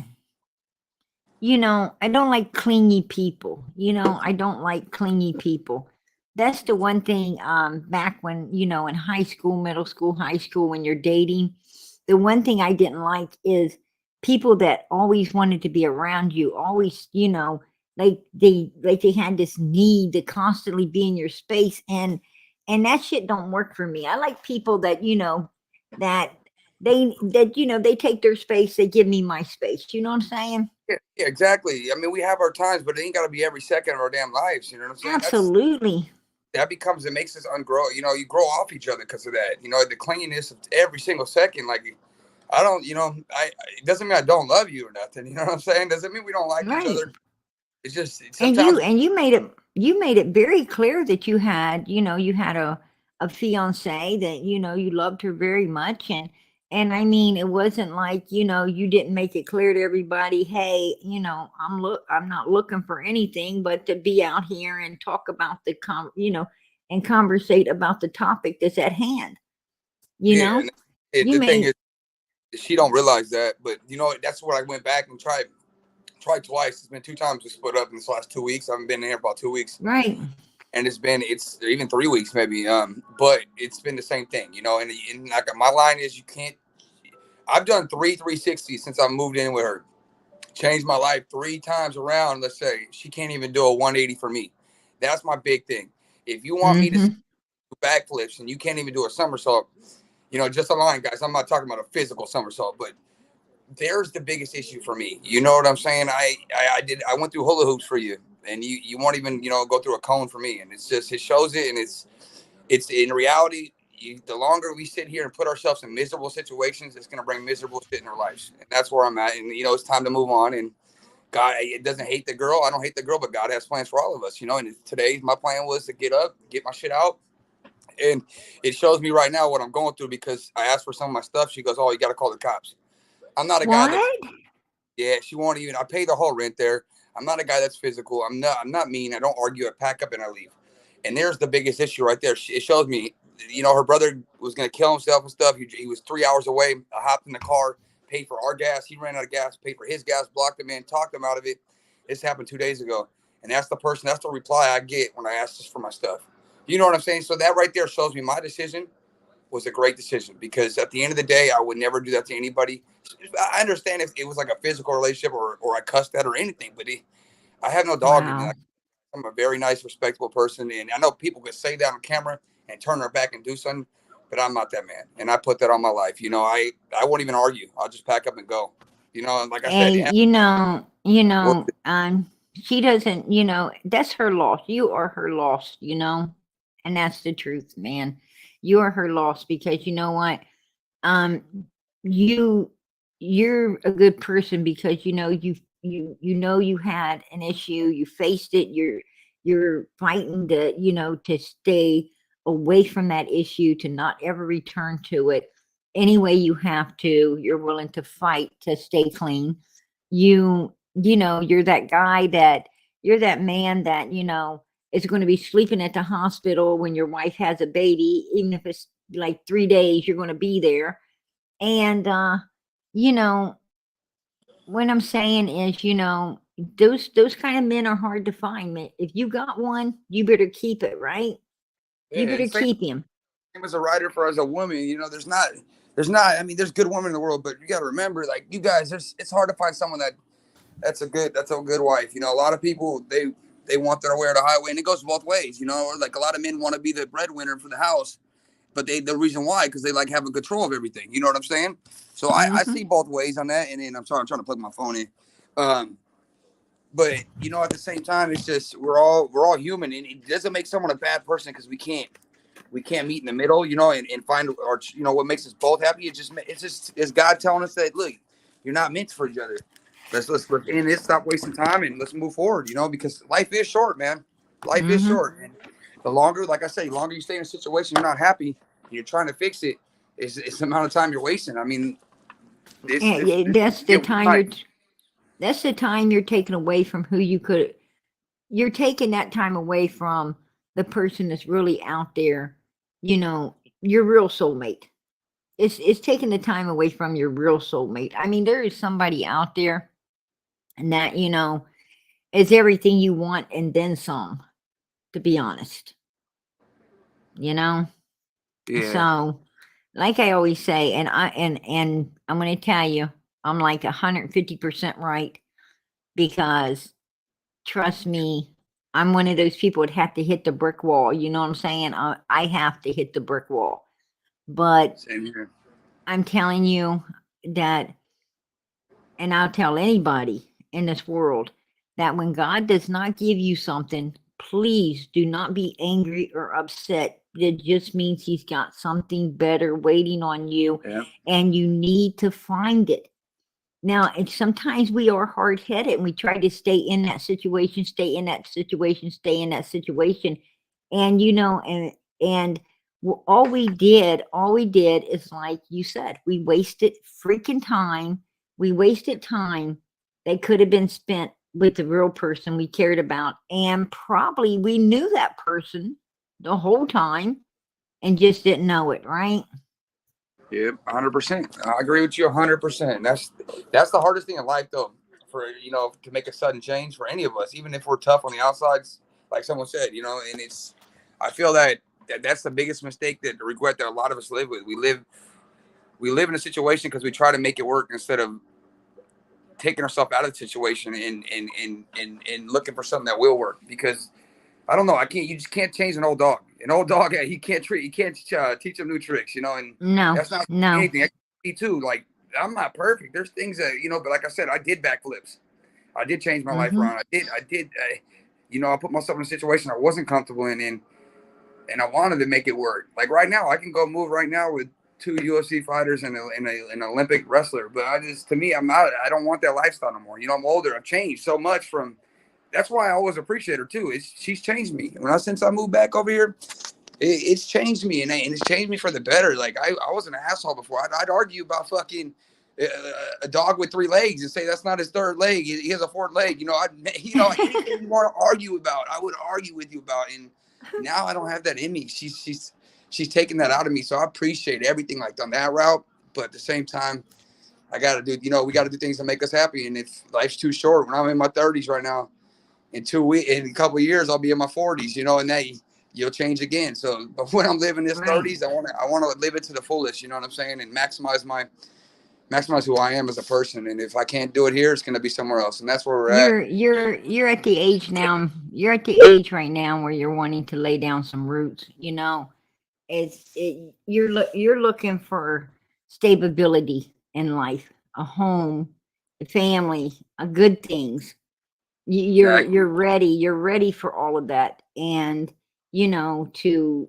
A: I don't like clingy people. I don't like clingy people. That's the one thing, back when, in high school, middle school, high school, when you're dating, the one thing I didn't like is people that always wanted to be around you, always, like they had this need to constantly be in your space, and that shit don't work for me. I like people that, that they take their space, they give me my space. You know what I'm saying?
B: Yeah, exactly. I mean, we have our times, but it ain't got to be every second of our damn lives. You know what I'm saying?
A: Absolutely.
B: It makes us ungrow. You grow off each other because of that. The cleanliness of every single second. Like, I don't, it doesn't mean I don't love you or nothing. You know what I'm saying? Doesn't mean we don't like each
A: Right.
B: other. It's just
A: And
B: sometimes.
A: you made it very clear that you had a fiance that you loved her very much, and I mean, it wasn't like you didn't make it clear to everybody, hey, I'm not looking for anything but to be out here and talk about and conversate about the topic that's at hand.
B: Yeah, and
A: You
B: the thing
A: made
B: is, she don't realize that, but that's what I went back and tried twice. It's been 2 times we split up in this last 2 weeks. I haven't been in here about 2 weeks,
A: right.
B: and it's even 3 weeks maybe. But it's been the same thing, and like my line is, you can't. I've done 360 since I moved in with her. Changed my life 3 times around. Let's say she can't even do a 180 for me. That's my big thing. If you want me to do
A: Mm-hmm.
B: backflips and you can't even do a somersault, just a line, guys. I'm not talking about a physical somersault, but there's the biggest issue for me. You know what I'm saying? I went through hula hoops for you, and you won't even go through a cone for me, and it shows it, and it's in reality. The longer we sit here and put ourselves in miserable situations, it's going to bring miserable shit in our lives, and that's where I'm at. And it's time to move on. And God, it doesn't hate the girl. I don't hate the girl, but God has plans for all of us. And today my plan was to get up, get my shit out. And it shows me right now what I'm going through, because I asked for some of my stuff. She goes, "Oh, you got to call the cops." I'm not a guy that's,
A: What?
B: yeah, she won't even, I pay the whole rent there. I'm not a guy that's physical. I'm not mean. I don't argue. I pack up and I leave. And there's the biggest issue right there. It shows me, her brother was going to kill himself and stuff. He was 3 hours away. I hopped in the car, paid for our gas. He ran out of gas, paid for his gas, blocked him in, talked him out of it. This happened 2 days ago. And that's the reply I get when I ask just for my stuff. You know what I'm saying? So that right there shows me my decision was a great decision, because at the end of the day, I would never do that to anybody. I understand if it was like a physical relationship or I cussed at or anything, but I have no dog in
A: Wow.
B: it. I'm a very nice, respectable person, and I know people could say that on camera and turn their back and do something, but I'm not that man, and I put that on my life. I won't even argue. I'll just pack up and go. And like I said,
A: And she doesn't, that's her loss. You are her loss, and that's the truth, man. You are her loss, because you know what? Um, you you're a good person, because you had an issue, you faced it, you're fighting to stay away from that issue, to not ever return to it. Any way you have to, you're willing to fight to stay clean. You're that guy, you're that man that is going to be sleeping at the hospital when your wife has a baby, even if it's like 3 days, you're going to be there. And you know what I'm saying is, those kind of men are hard to find, man. If you got one, you better keep it, right? You
B: yeah,
A: better
B: and same
A: keep him.
B: as a writer for as a woman. There's not. there's not. I mean, there's good women in the world, but you got to remember, like you guys, it's hard to find someone that's a good wife. You know, a lot of people they want their way to the highway, and it goes both ways. You know, like a lot of men want to be the breadwinner for the house, but the reason why, because they like having control of everything. You know what I'm saying? So I see both ways on that. And then I'm sorry, I'm trying to plug my phone in. But you know, at the same time, it's just we're all human, and it doesn't make someone a bad person because we can't meet in the middle, you know, and find, or you know, what makes us both happy. It's God telling us that, look, you're not meant for each other. Let's end this, stop wasting time, and let's move forward. You know, because life is short, man. Life is short, and the longer, like I say, the longer you stay in a situation you're not happy, and you're trying to fix it, it's the amount of time you're wasting. I mean,
A: that's the time you're taking away from who you could. You're taking that time away from the person that's really out there. You know, your real soulmate. It's taking the time away from your real soulmate. I mean, there is somebody out there, and that, you know, is everything you want and then some. To be honest, you know.
B: yeah.
A: So, like I always say, and I'm going to tell you, I'm like 150% right, because trust me, I'm one of those people that have to hit the brick wall. You know what I'm saying? I have to hit the brick wall. But
B: Same here.
A: I'm telling you that, and I'll tell anybody in this world, that when God does not give you something, please do not be angry or upset. It just means he's got something better waiting on you, and you need to find it. Now, and sometimes we are hard-headed, and we try to stay in that situation, and you know, and all we did is, like you said, we wasted freaking time. We wasted time that could have been spent with the real person we cared about, and probably we knew that person the whole time and just didn't know it, right?
B: Yep, 100%. I agree with you 100%. That's the hardest thing in life, though, for, you know, to make a sudden change for any of us, even if we're tough on the outsides, like someone said, you know. And I feel that's the biggest mistake, that the regret that a lot of us live with. We live in a situation because we try to make it work instead of taking ourselves out of the situation and looking for something that will work. Because I don't know, you just can't change an old dog. An old dog, you can't teach them new tricks, you know. And that's not anything. Me too. Like, I'm not perfect. There's things that, you know, but like I said, I did backflips. I did change my life around. I did. You know, I put myself in a situation I wasn't comfortable in, and I wanted to make it work. Like right now, I can go move right now with 2 UFC fighters and an Olympic wrestler. But to me, I don't want that lifestyle no more. You know, I'm older. I've changed so much from. That's why I always appreciate her too. She's changed me. Since I moved back over here, it's changed me, and it's changed me for the better. Like I was an asshole before. I'd argue about fucking a dog with 3 legs and say that's not his 3rd leg. He has a 4th leg. You know, anything you want to argue about, I would argue with you about. And now I don't have that in me. She's taken that out of me. So I appreciate everything like on that route. But at the same time, I got to do. You know, we got to do things that make us happy. And if life's too short, when I'm in my 30s right now. In a couple of years, I'll be in my 40s, you know, and you'll change again. So, but when I'm living this 30s, I want to live it to the fullest, you know what I'm saying, and maximize who I am as a person. And if I can't do it here, it's going to be somewhere else, and that's where we're at.
A: You're at the age now. You're at the age right now where you're wanting to lay down some roots. You know, you're looking for stability in life, a home, a family, good things. You're ready for all of that, and you know, to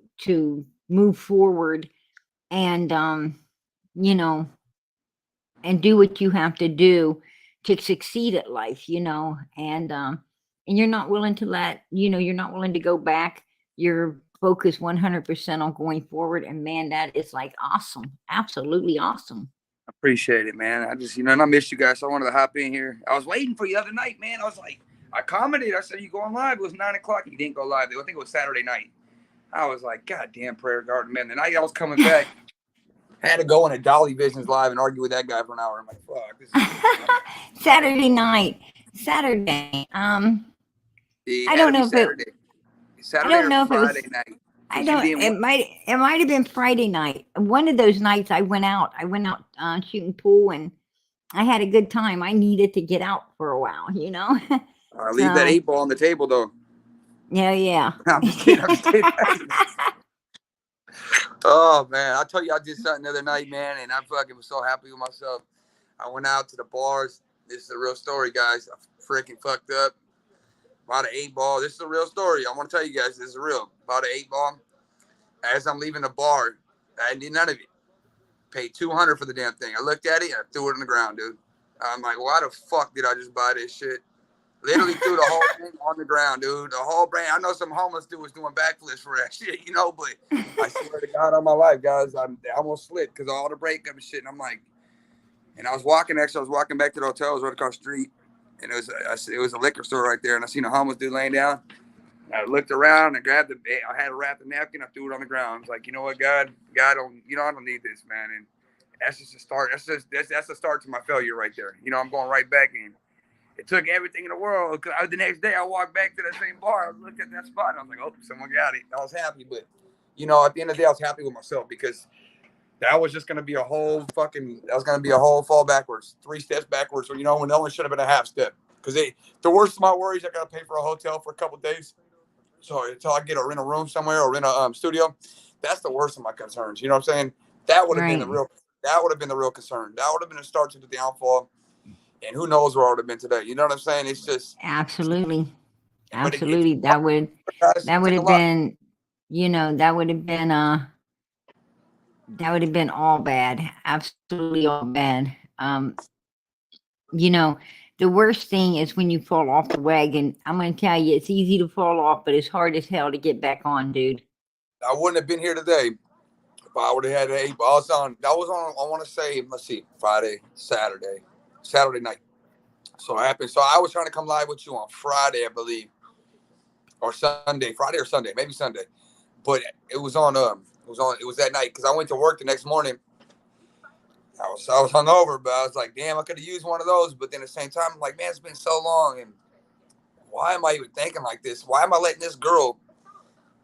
A: move forward, and you know, and do what you have to do to succeed at life, you know. And you're not willing to you're not willing to go back. You're focused 100% on going forward, and man, that is like awesome, absolutely awesome.
B: Appreciate it, man. I just, and I missed you guys, so I wanted to hop in here. I was waiting for you the other night, man. I was like, I commented. I said, you going live? It was 9 o'clock. You didn't go live. I think it was Saturday night. I was like, God damn, Prayer Garden, man. The night I was coming back, I had to go in a Dolly Visions live and argue with that guy for an hour. I'm like, fuck. This is
A: Saturday. I don't know if
B: Saturday. Saturday or Friday night.
A: I
B: Because you
A: don't.
B: didn't.
A: It might have been Friday night. One of those nights I went out. Shooting pool, and I had a good time. I needed to get out for a while, you know.
B: Leave that
A: So
B: 8 ball on the table, though.
A: yeah.
B: I'm just kidding. I'm just kidding. Oh man, I tell you, I did something the other night, man, and I fucking was so happy with myself. I went out to the bars. This is a real story, guys. I freaking fucked up. Bought an 8 ball. This is a real story. I want to tell you guys, this is real. Bought an 8 ball. As I'm leaving the bar, I didn't do none of it. Paid $200 for the damn thing. I looked at it, I threw it on the ground, dude. I'm like, why the fuck did I just buy this shit? Literally threw the whole thing on the ground, dude. The whole brand. I know some homeless dude was doing backflips for that shit, you know, but I swear to God on my life, guys, I almost slid because of all the breakup and shit. And I'm like, and I was walking back to the hotel. It was right across the street, and it was a liquor store right there. And I seen a homeless dude laying down. I looked around and grabbed I had to wrap the napkin. I threw it on the ground. I was like, you know what, God, I don't need this, man. And that's just a start. That's the start to my failure right there. You know, I'm going right back in. It took everything in the world. Cause the next day I walked back to that same bar. I looked at that spot and I was like, oh, someone got it. I was happy, but you know, at the end of the day, I was happy with myself because that was just gonna be a whole fall backwards, 3 steps backwards. When when no one should have been a half step. Because the worst of my worries, I gotta pay for a hotel for a couple of days. So until I get rent a room somewhere or rent a studio, that's the worst of my concerns. You know what I'm saying? That would have been the real concern. That would have been the start to the downfall. And who knows where I would have been today? You know what I'm saying? It's just
A: Absolutely.
B: but
A: That would have been, that would have been all bad. Absolutely all bad. The worst thing is when you fall off the wagon. I'm going to tell you, it's easy to fall off, but it's hard as hell to get back on, dude.
B: I wouldn't have been here today if I would have had 8 balls on. That was on, I want to say, let's see, Saturday night. So it happened. So I was trying to come live with you on Friday, I believe, or Sunday, maybe Sunday. But it was that night because I went to work the next morning. I was hungover, but I was like, damn, I could have used one of those. But then at the same time, I'm like, man, it's been so long, and why am I even thinking like this? Why am I letting this girl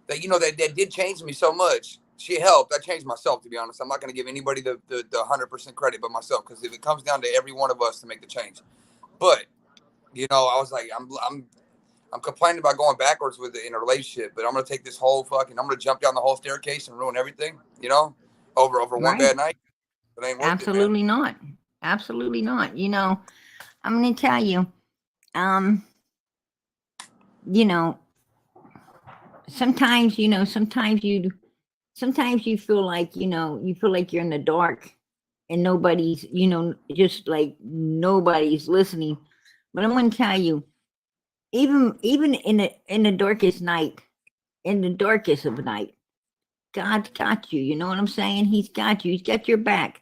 B: that did change me so much? She helped. I changed myself, to be honest. I'm not going to give anybody the 100% credit but myself, because if it comes down to every one of us to make the change. But I was like, I'm complaining about going backwards in a relationship, but I'm going to take this whole I'm going to jump down the whole staircase and ruin everything, over one bad night. It ain't worth
A: Absolutely
B: it, man.
A: not. Absolutely not. I'm going to tell you, sometimes you feel like, you're in the dark and nobody's, just like nobody's listening. But I'm going to tell you, even in the darkest night, in the darkest of night, God's got you. You know what I'm saying? He's got you. He's got your back.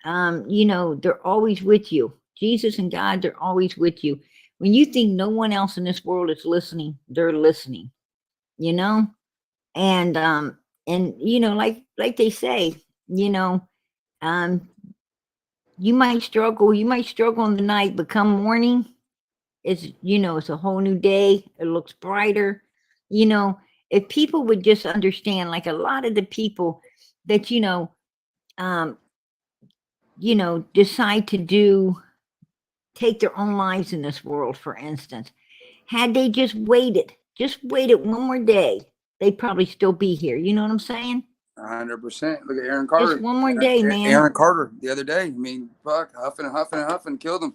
A: They're always with you. Jesus and God, they're always with you. When you think no one else in this world is listening, they're listening. And like they say, you might struggle in the night, but come morning, it's a whole new day. It looks brighter. If people would just understand, like a lot of the people that decide to take their own lives in this world, for instance, had they just waited one more day, they'd probably still be here. You know what I'm saying?
B: 100%. Look at Aaron Carter.
A: Just one more day, man.
B: Aaron Carter the other day. I mean, fuck, huffing, killed him.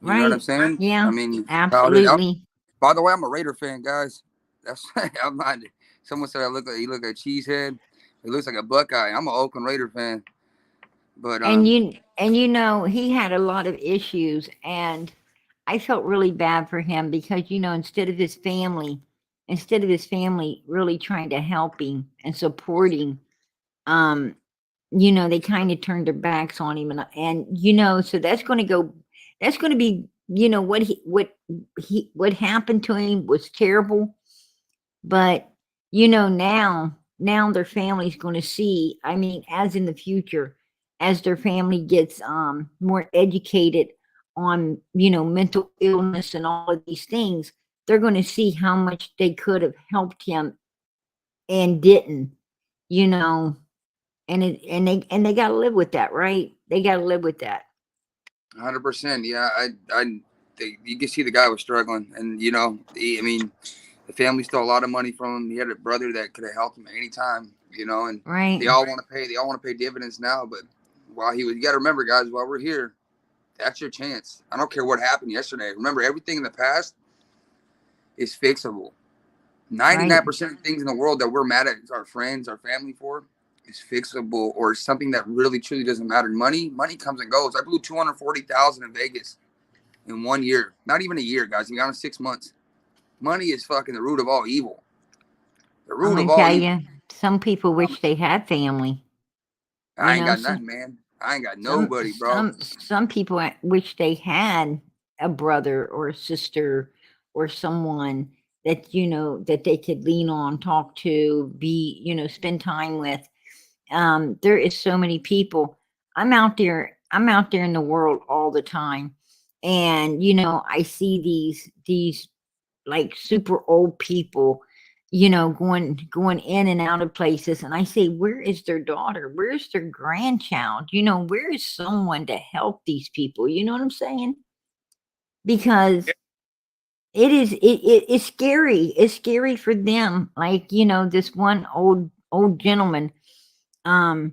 B: You know what I'm saying?
A: Yeah.
B: I mean,
A: absolutely.
B: By the way, I'm a Raider fan, guys. That's I'm not. Someone said he look like a cheesehead. He looks like a Buckeye. I'm an Oakland Raider fan. But
A: and he had a lot of issues, and I felt really bad for him because instead of his family really trying to help him and supporting, they kind of turned their backs on him, and so that's going to be what happened to him was terrible, but now their family's going to see, I mean, as in the future, as their family gets more educated on mental illness and all of these things, they're going to see how much they could have helped him and didn't, you know, and they got to live with that, right? They got to live with that.
B: 100%. Yeah, you can see the guy was struggling, and you know, I mean, the family stole a lot of money from him. He had a brother that could have helped him at any time, you know, and
A: Right.
B: they all want to pay dividends now. But while you got to remember, guys, while we're here, that's your chance. I don't care what happened yesterday. Remember, everything in the past is fixable. 99% of things in the world that we're mad at our friends, our family for, is fixable, or something that really truly doesn't matter. Money comes and goes. I blew 240,000 in Vegas in 1 year. Not even a year, guys. We got in 6 months. Money is fucking the root of all evil. The
A: I'm
B: root
A: gonna
B: of all
A: tell
B: evil.
A: you, some people wish they had family.
B: I
A: You
B: ain't
A: know,
B: got nothing, man. I ain't got
A: some
B: nobody, bro.
A: some people wish they had a brother or a sister or someone that, you know, that they could lean on, talk to, be, you know, spend time with. There is so many people. I'm out there in the world all the time, and you know, I see these like super old people, you know, going in and out of places, and I say, where is their daughter? Where's their grandchild? You know, where is someone to help these people? You know what I'm saying? Because it's scary. It's scary for them. Like, you know, this one old gentleman, um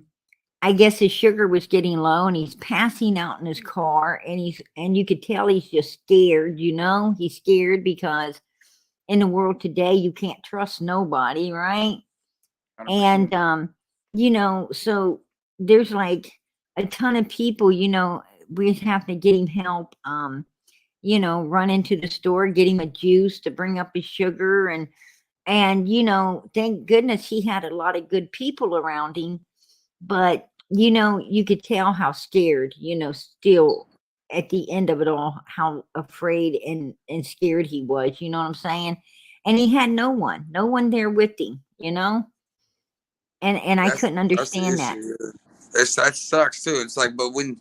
A: I guess his sugar was getting low and he's passing out in his car, and you could tell he's just scared, you know? He's scared because in the world today you can't trust nobody, right?
B: 100%.
A: And you know, so there's like a ton of people, you know, we have to get him help, you know, run into the store, get him a juice to bring up his sugar, and you know, thank goodness he had a lot of good people around him, but you know, you could tell how scared, you know, still at the end of it all, how afraid and scared he was, you know what I'm saying? And he had no one there with him, you know? And I couldn't
B: That's the
A: understand that.
B: issue. Yeah. That sucks too. It's like, but when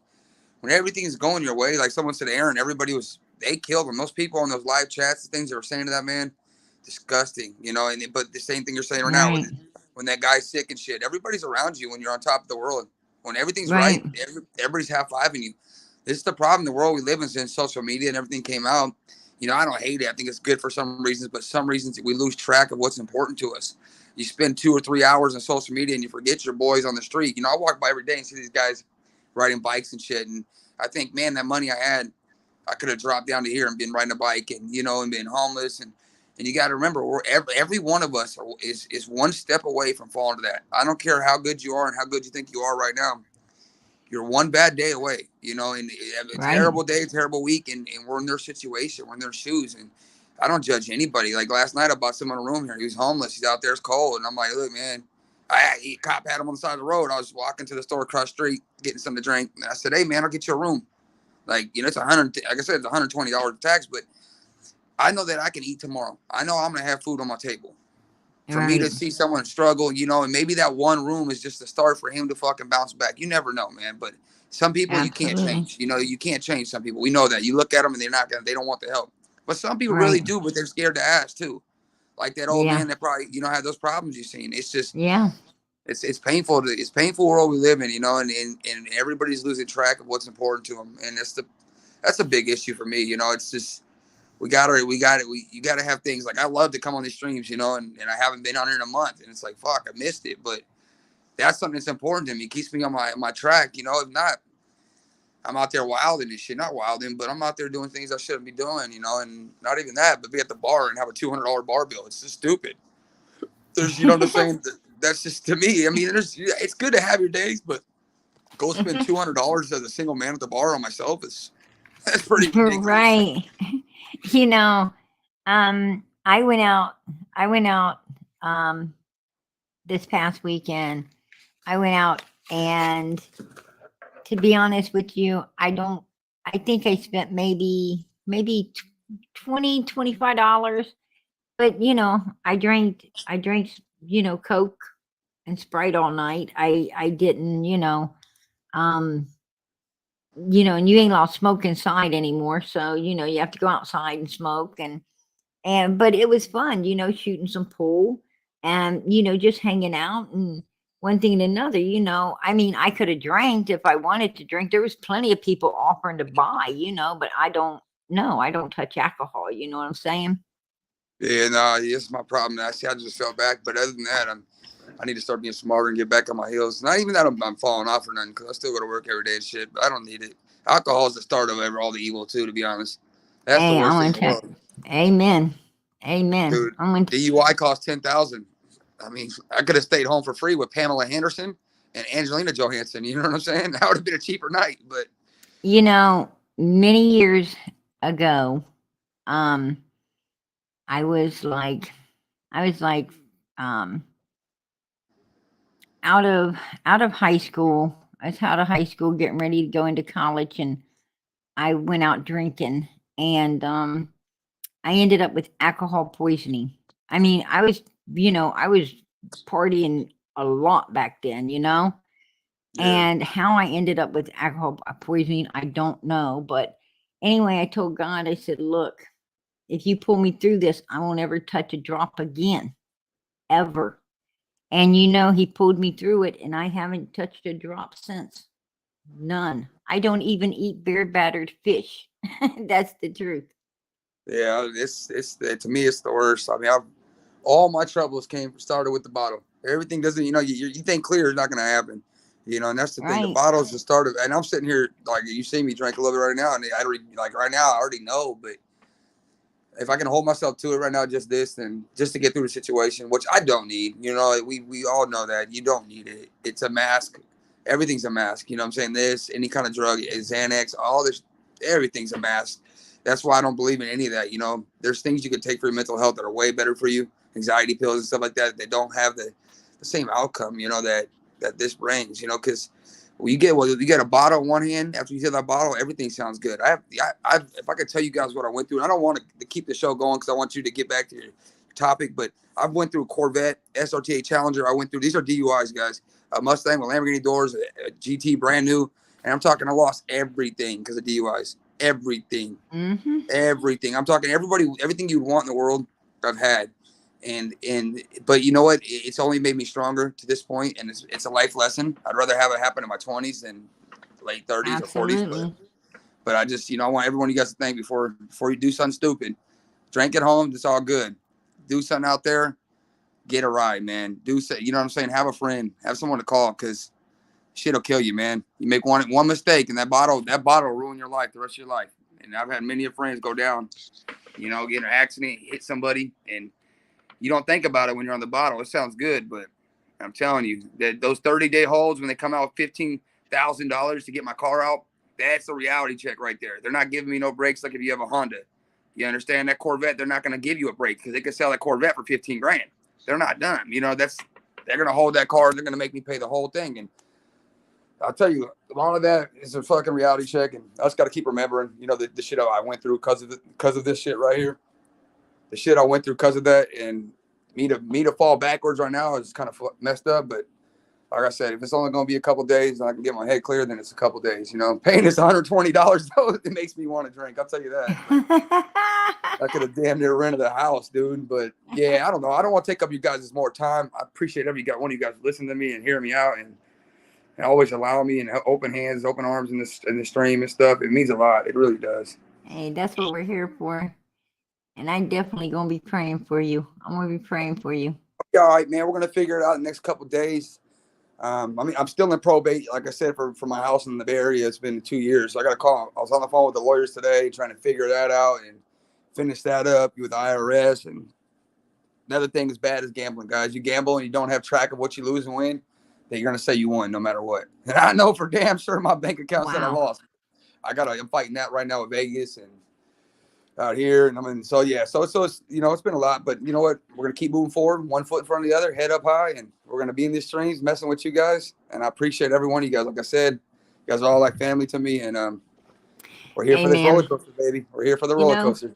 B: everything's going your way, like someone said, Aaron, they killed him. Those people on those live chats, the things they were saying to that man, disgusting, you know. And but the same thing you're saying right now,
A: Right.
B: when that guy's sick and shit, everybody's around you when you're on top of the world. When everything's right,
A: Right.
B: everybody's half fiving you. This is the problem. The world we live in, since social media and everything came out. You know, I don't hate it. I think it's good for some reasons, but some reasons we lose track of what's important to us. You spend 2 or 3 hours on social media and you forget your boys on the street. You know, I walk by every day and see these guys riding bikes and shit, and I think, man, that money I had, I could have dropped down to here and been riding a bike, and you know, and been homeless, and you got to remember, every one of us is one step away from falling to that. I don't care how good you are and how good you think you are right now. You're one bad day away, you know, and a
A: Right.
B: terrible day, a terrible week, and we're in their situation, we're in their shoes, and I don't judge anybody. Like last night, I bought someone a room here. He was homeless. He's out there. It's cold, and I'm like, look, man. Cop had him on the side of the road. I was walking to the store across the street, getting something to drink, and I said, hey, man, I'll get you a room. Like, you know, it's like I said, it's $120 tax, but I know that I can eat tomorrow. I know I'm going to have food on my table. For me to
A: Right.
B: see someone struggle, you know, and maybe that one room is just a start for him to fucking bounce back. You never know, man. But some people you can't
A: Absolutely.
B: change. You know, you can't change some people. We know that. You look at them and they don't want the help. But some people really
A: Right.
B: do, but they're scared to ask too. Like that old
A: Yeah.
B: man that probably, you know, had those problems you've seen. It's just,
A: Yeah.
B: it's painful. It's painful world we live in, you know, and everybody's losing track of what's important to them. And that's a big issue for me. You know, it's just, you gotta have things like, I love to come on these streams, you know, and I haven't been on it in a month, and it's like, fuck, I missed it. But that's something that's important to me. It keeps me on my track, you know. If not, I'm out there wilding and shit. Not wilding, but I'm out there doing things I shouldn't be doing, you know. And not even that, but be at the bar and have a $200 bar bill. It's just stupid. You know what I'm saying? That's just, to me, I mean, it's good to have your days, but go spend $200 as a single man at the bar on myself that's pretty ridiculous.
A: Right. You know, I went out, I went out, um, this past weekend. I went out, and to be honest with you, I think I spent maybe 25 dollars, but you know, I drank, you know, Coke and Sprite all night. I didn't, um, you know, and you ain't allowed to smoke inside anymore, so you know, you have to go outside and smoke, and but it was fun, you know, shooting some pool. and, you know, just hanging out and one thing and another, you know. I mean, I could have drank if I wanted to drink. There was plenty of people offering to buy, you know, but I don't, no, I don't touch alcohol. You know what I'm saying?
B: Yeah, no, it's my problem. I see, I just fell back, but other than that, I need to start being smarter and get back on my heels. Not even that I'm falling off or nothing, because I still go to work every day and shit, but I don't need it. Alcohol is the start of all the evil, too, to be honest. That's the
A: Hey, I
B: worst thing
A: want
B: in
A: to
B: the
A: tell.
B: world.
A: Amen. Amen.
B: Dude,
A: I want.
B: DUI cost 10,000. I mean, I could have stayed home for free with Pamela Henderson and Angelina Johansson. You know what I'm saying? That would have been a cheaper night, but
A: You know, many years ago, um, I was like, I was like, um, out of out of high school. I was out of high school, getting ready to go into college, and I went out drinking, and I ended up with alcohol poisoning. I mean, I was, you know, I was partying a lot back then, you know,
B: yeah.
A: and how I ended up with alcohol poisoning, I don't know. But anyway, I told God, I said, look, if you pull me through this, I won't ever touch a drop again, ever. And you know, he pulled me through it, and I haven't touched a drop since. None. I don't even eat beer battered fish. That's the truth.
B: Yeah, it's to me, it's the worst. I mean, all my troubles started with the bottle. Everything doesn't, you think clear is not going to happen, and that's the thing. The
A: Right.
B: bottle's the start of, and I'm sitting here like you see me drink a little bit right now, and I already like right now I already know, but if I can hold myself to it right now, just this, and just to get through the situation, which I don't need. We all know that you don't need it. It's a mask. Everything's a mask. You know what I'm saying? This, any kind of drug, Xanax, all this, everything's a mask. That's why I don't believe in any of that. There's things you could take for your mental health that are way better for you, anxiety pills and stuff like that. They don't have the same outcome, that this brings, because you get a bottle in one hand. After you hit that bottle, everything sounds good. If I could tell you guys what I went through, and I don't want to keep the show going because I want you to get back to your topic, but I went through a Corvette, SRT Challenger. I went through, these are DUIs, guys. A Mustang with Lamborghini doors, a GT brand new, and I'm talking I lost everything because of DUIs. Everything,
A: Mm-hmm.
B: everything. I'm talking everything you'd want in the world, I've had. But you know what? It's only made me stronger to this point, and it's a life lesson. I'd rather have it happen in my 20s than late 30s or 40s.
A: Absolutely.
B: But I just, I want everyone you guys to think before you do something stupid. Drink at home, it's all good. Do something out there, get a ride, man. You know what I'm saying? Have a friend, have someone to call, because shit'll kill you, man. You make one mistake, and that bottle will ruin your life the rest of your life. And I've had many of friends go down, get in an accident, hit somebody, and you don't think about it when you're on the bottle. It sounds good, but I'm telling you that those 30-day holds when they come out with $15,000 to get my car out, that's a reality check right there. They're not giving me no breaks like if you have a Honda. You understand? That Corvette, they're not going to give you a break because they could sell that Corvette for 15 grand. They're not done. They're going to hold that car and they're going to make me pay the whole thing. And I'll tell you, a lot of that is a fucking reality check. And I just got to keep remembering, the shit I went through because of this shit right here. The shit I went through because of that, and me to fall backwards right now is kind of messed up. But like I said, if it's only going to be a couple days and I can get my head clear, then it's a couple days. Paying this $120 though, it makes me want to drink. I'll tell you that. I could have damn near rented a house, dude. But yeah, I don't know. I don't want to take up you guys' more time. I appreciate every one of you guys listening to me and hearing me out and always allowing me and open hands, open arms in the stream and stuff. It means a lot. It really does.
A: Hey, that's what we're here for. And I'm definitely going to be praying for you. I'm going to be praying for you.
B: All right, man. We're going to figure it out in the next couple of days. I'm still in probate, like I said, for my house in the Bay Area. It's been 2 years. So I got to call. I was on the phone with the lawyers today trying to figure that out and finish that up with the IRS. And another thing as bad as gambling, guys. You gamble and you don't have track of what you lose and win, then you're going to say you won no matter what. And I know for damn sure my bank account said I lost. I'm fighting that right now with Vegas and out here. And so it's it's been a lot, but you know what? We're going to keep moving forward, one foot in front of the other, head up high, and we're going to be in these streams messing with you guys. And I appreciate every one of you guys. Like I said, you guys are all like family to me, and we're here for this roller coaster, baby. We're here for the roller coaster.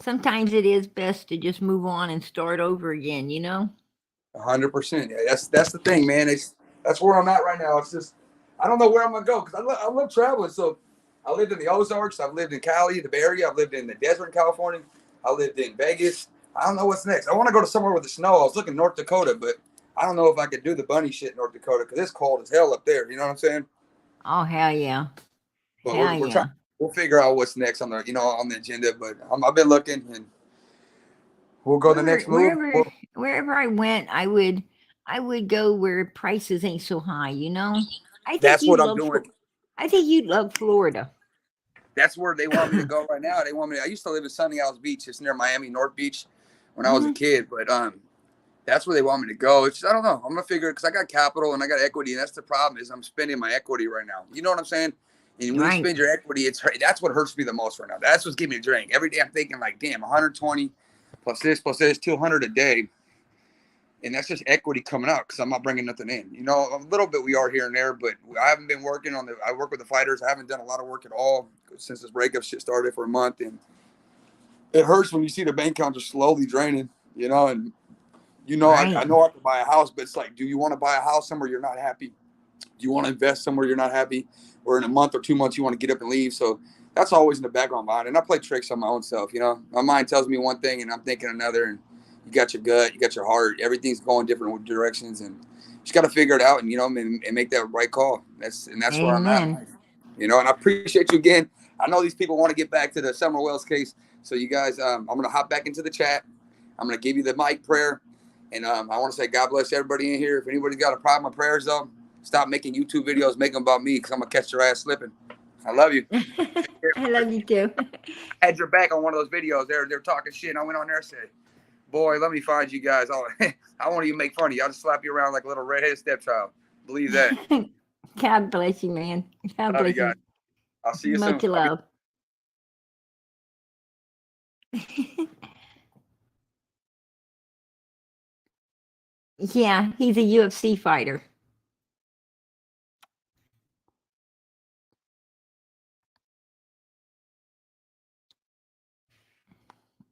A: Sometimes it is best to just move on and start over again,
B: 100%. Yeah, that's the thing, man. That's where I'm at right now. It's just, I don't know where I'm going to go because I love traveling. So I lived in the Ozarks. I've lived in Cali, the Bay Area. I've lived in the desert in California. I lived in Vegas. I don't know what's next. I want to go to somewhere with the snow. I was looking North Dakota, but I don't know if I could do the bunny shit in North Dakota because it's cold as hell up there. You know what I'm saying?
A: Oh, hell yeah.
B: But
A: Hell
B: we're
A: yeah.
B: trying. We'll figure out what's next on the on the agenda. But I've been looking, and we'll go the next move.
A: Wherever I went, I would go where prices ain't so high, I think
B: That's what
A: you'd
B: I'm
A: love
B: doing.
A: I think you'd love Florida.
B: That's where they want me to go right now. They want me. I used to live in Sunny Isles Beach. It's near Miami North Beach when I was a kid. But that's where they want me to go. It's just, I don't know. I'm gonna figure it because I got capital and I got equity, and that's the problem is I'm spending my equity right now. You know what I'm saying? And when you
A: Right.
B: spend your equity, that's what hurts me the most right now. That's what's giving me a drink. Every day I'm thinking like, damn, 120 plus this 200 a day, and that's just equity coming out because I'm not bringing nothing in. A little bit we are here and there, but I haven't been working on I work with the fighters. I haven't done a lot of work at all since this breakup shit started for a month, and it hurts when you see the bank accounts are slowly draining. And
A: Right.
B: I know I can buy a house, but it's like, do you want to buy a house somewhere you're not happy? Do you want to invest somewhere you're not happy? Or in a month or 2 months, you want to get up and leave? So that's always in the background of my mind. And I play tricks on my own self, My mind tells me one thing and I'm thinking another. And you got your gut, you got your heart. Everything's going different directions. And you just got to figure it out and, and make that right call. That's where I'm at.
A: Amen.
B: And I appreciate you again. I know these people want to get back to the Summer Wells case. So you guys, I'm going to hop back into the chat. I'm going to give you the mic prayer. And I want to say God bless everybody in here. If anybody's got a problem with prayers, though, stop making YouTube videos, make them about me because I'm going to catch your ass slipping. I love you.
A: I love you too.
B: I had your back on one of those videos. They're talking shit. And I went on there and said, boy, let me find you guys. I won't even make fun of you. I'll just slap you around like a little redheaded stepchild. Believe that.
A: God bless you, man. God
B: Love you
A: bless you.
B: guys. I'll see you
A: Much
B: soon.
A: love. Yeah, he's a UFC fighter.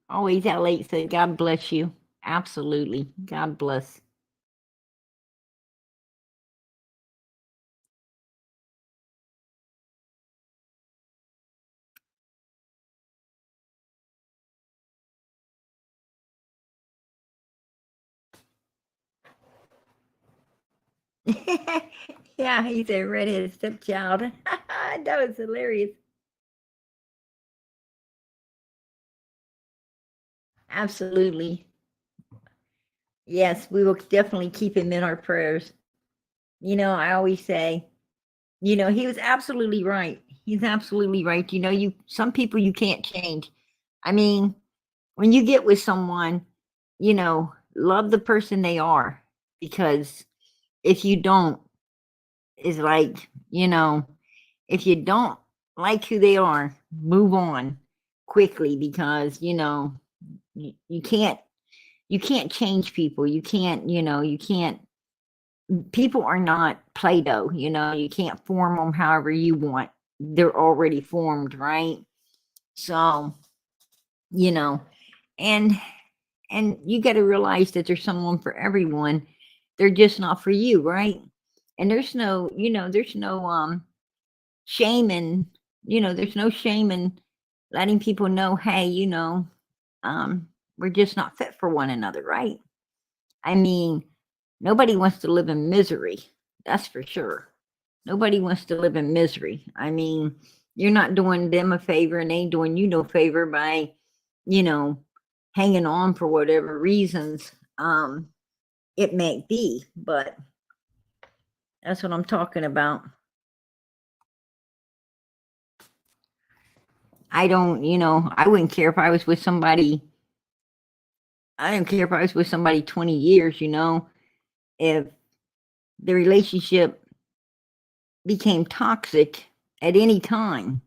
A: Always out late, so God bless you. Absolutely. God bless. Yeah, he's a redheaded stepchild. That was hilarious. Absolutely. Yes, we will definitely keep him in our prayers. I always say, he was absolutely right. He's absolutely right. Some people you can't change. I mean, when you get with someone, love the person they are, because if you don't, it's like, if you don't like who they are, move on quickly, because you can't change people. You can't. People are not Play-Doh. You can't form them however you want. They're already formed, right? So, and you got to realize that there's someone for everyone. They're just not for you, right? And there's no shame in, there's no shame in letting people know, hey, we're just not fit for one another, right? I mean, nobody wants to live in misery. That's for sure. Nobody wants to live in misery. I mean, you're not doing them a favor and they ain't doing you no favor by, hanging on for whatever reasons it may be. But that's what I'm talking about. I don't, I wouldn't care if I was with somebody. I don't care if I was with somebody 20 years, if the relationship became toxic at any time.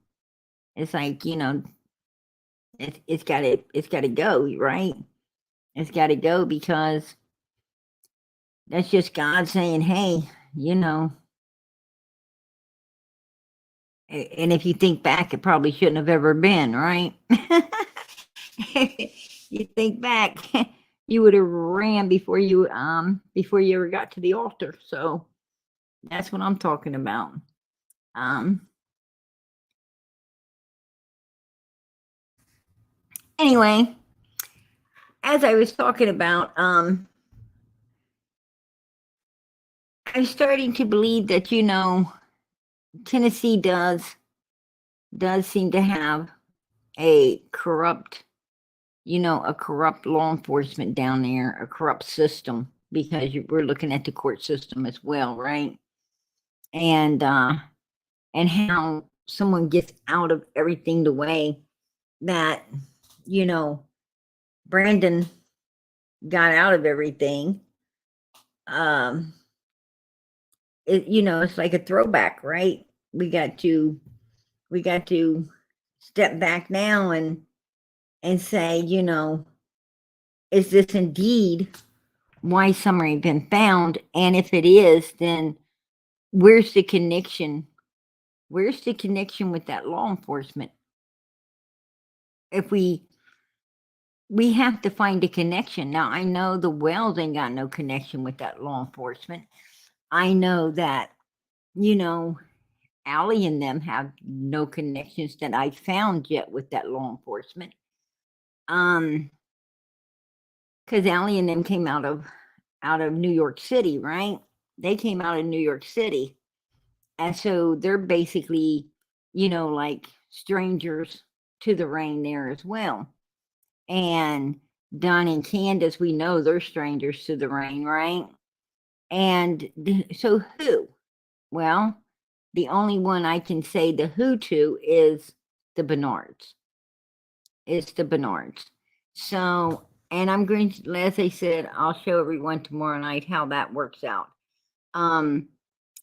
A: It's like, it's gotta go, right? It's gotta go, because that's just God saying, hey, and if you think back, it probably shouldn't have ever been, right? You think back, you would have ran before you ever got to the altar. So that's what I'm talking about. Anyway, as I was talking about, I'm starting to believe that, you know, Tennessee does seem to have a corrupt, you know, a corrupt law enforcement down there, a corrupt system, because we're looking at the court system as well, right? And how someone gets out of everything the way that, you know, Brandon got out of everything. You know, it's like a throwback, right? We got to step back now and say, you know, is this indeed why somebody been found? And if it is, then where's the connection? Where's the connection with that law enforcement? If we have to find a connection. Now, I know the Wells ain't got no connection with that law enforcement. I know that, you know, Allie and them have no connections that I found yet with that law enforcement. Because Allie and them came out of New York City, right? They came out of New York City. And so they're basically, you know, like strangers to the rain there as well. And Don and Candace, we know they're strangers to the rain, right? And so who? Well, the only one I can say the who to is the Bernards. It's the Bernards. So, and I'm going to, as I said, I'll show everyone tomorrow night how that works out.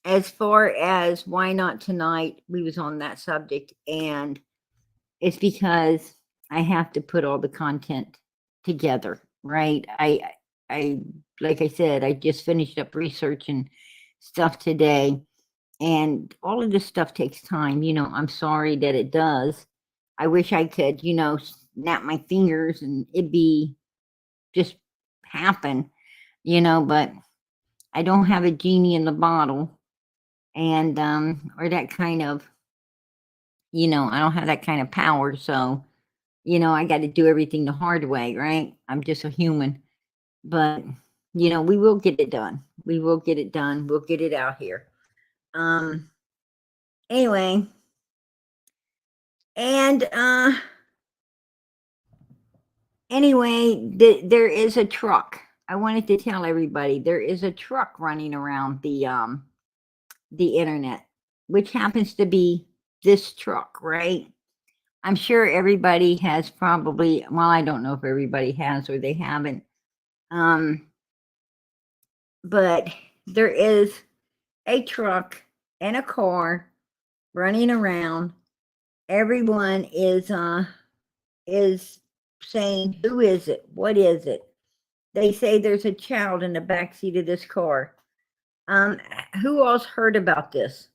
A: As far as why not tonight, we was on that subject, and it's because I have to put all the content together, right? I like I said, I just finished up researching stuff today, and all of this stuff takes time. You know, I'm sorry that it does. I wish I could, you know, snap my fingers and it'd be just happen, you know, but I don't have a genie in the bottle, and or that kind of, you know, I don't have that kind of power. So, you know, I got to do everything the hard way, right? I'm just a human. But, you know, we will get it done. We will get it done. We'll get it out here. Anyway, and anyway, there is a truck. I wanted to tell everybody there is a truck running around the internet, which happens to be this truck, right? I'm sure everybody has probably, well, I don't know if everybody has or they haven't. But there is a truck and a car running around. Everyone is saying, who is it? What is it? They say there's a child in the back seat of this car. Who else heard about this?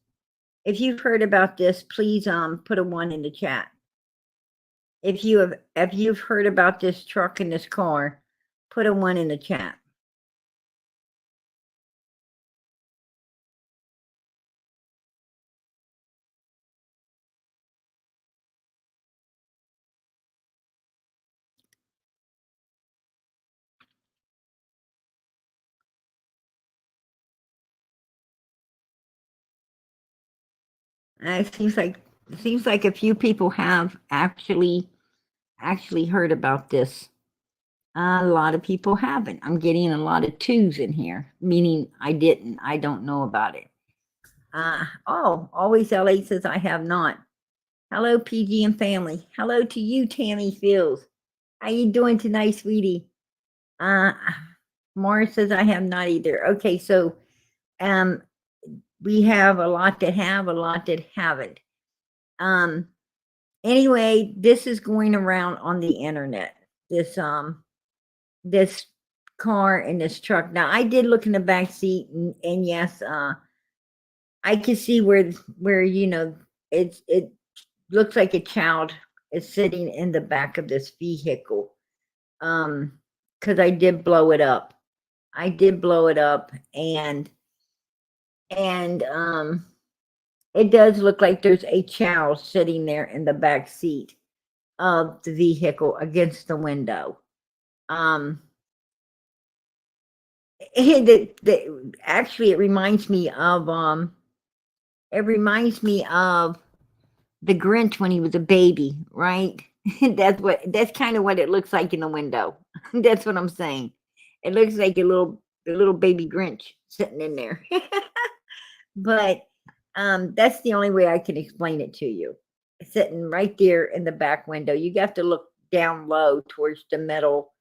A: If you've heard about this, please put a 1 in the chat. If you've heard about this truck and this car, put a 1 in the chat. It seems like a few people have actually heard about this. A lot of people haven't. I'm getting a lot of 2s in here, meaning I didn't. I don't know about it. Oh, always LA says I have not. Hello, PG and family. Hello to you, Tammy Fields. How you doing tonight, sweetie? Morris says I have not either. Okay, so we have a lot that have, a lot that haven't. Anyway, this is going around on the internet. This this car and this truck. Now, I did look in the back seat, and yes, I can see where you know it looks like a child is sitting in the back of this vehicle. Because I did blow it up. I did blow it up, and it does look like there's a child sitting there in the back seat of the vehicle against the window. Actually, it reminds me of the Grinch when he was a baby, right? That's kind of what it looks like in the window. That's what I'm saying. It looks like a little baby Grinch sitting in there. But that's the only way I can explain it to you. Sitting right there in the back window. You have to look down low towards the middle,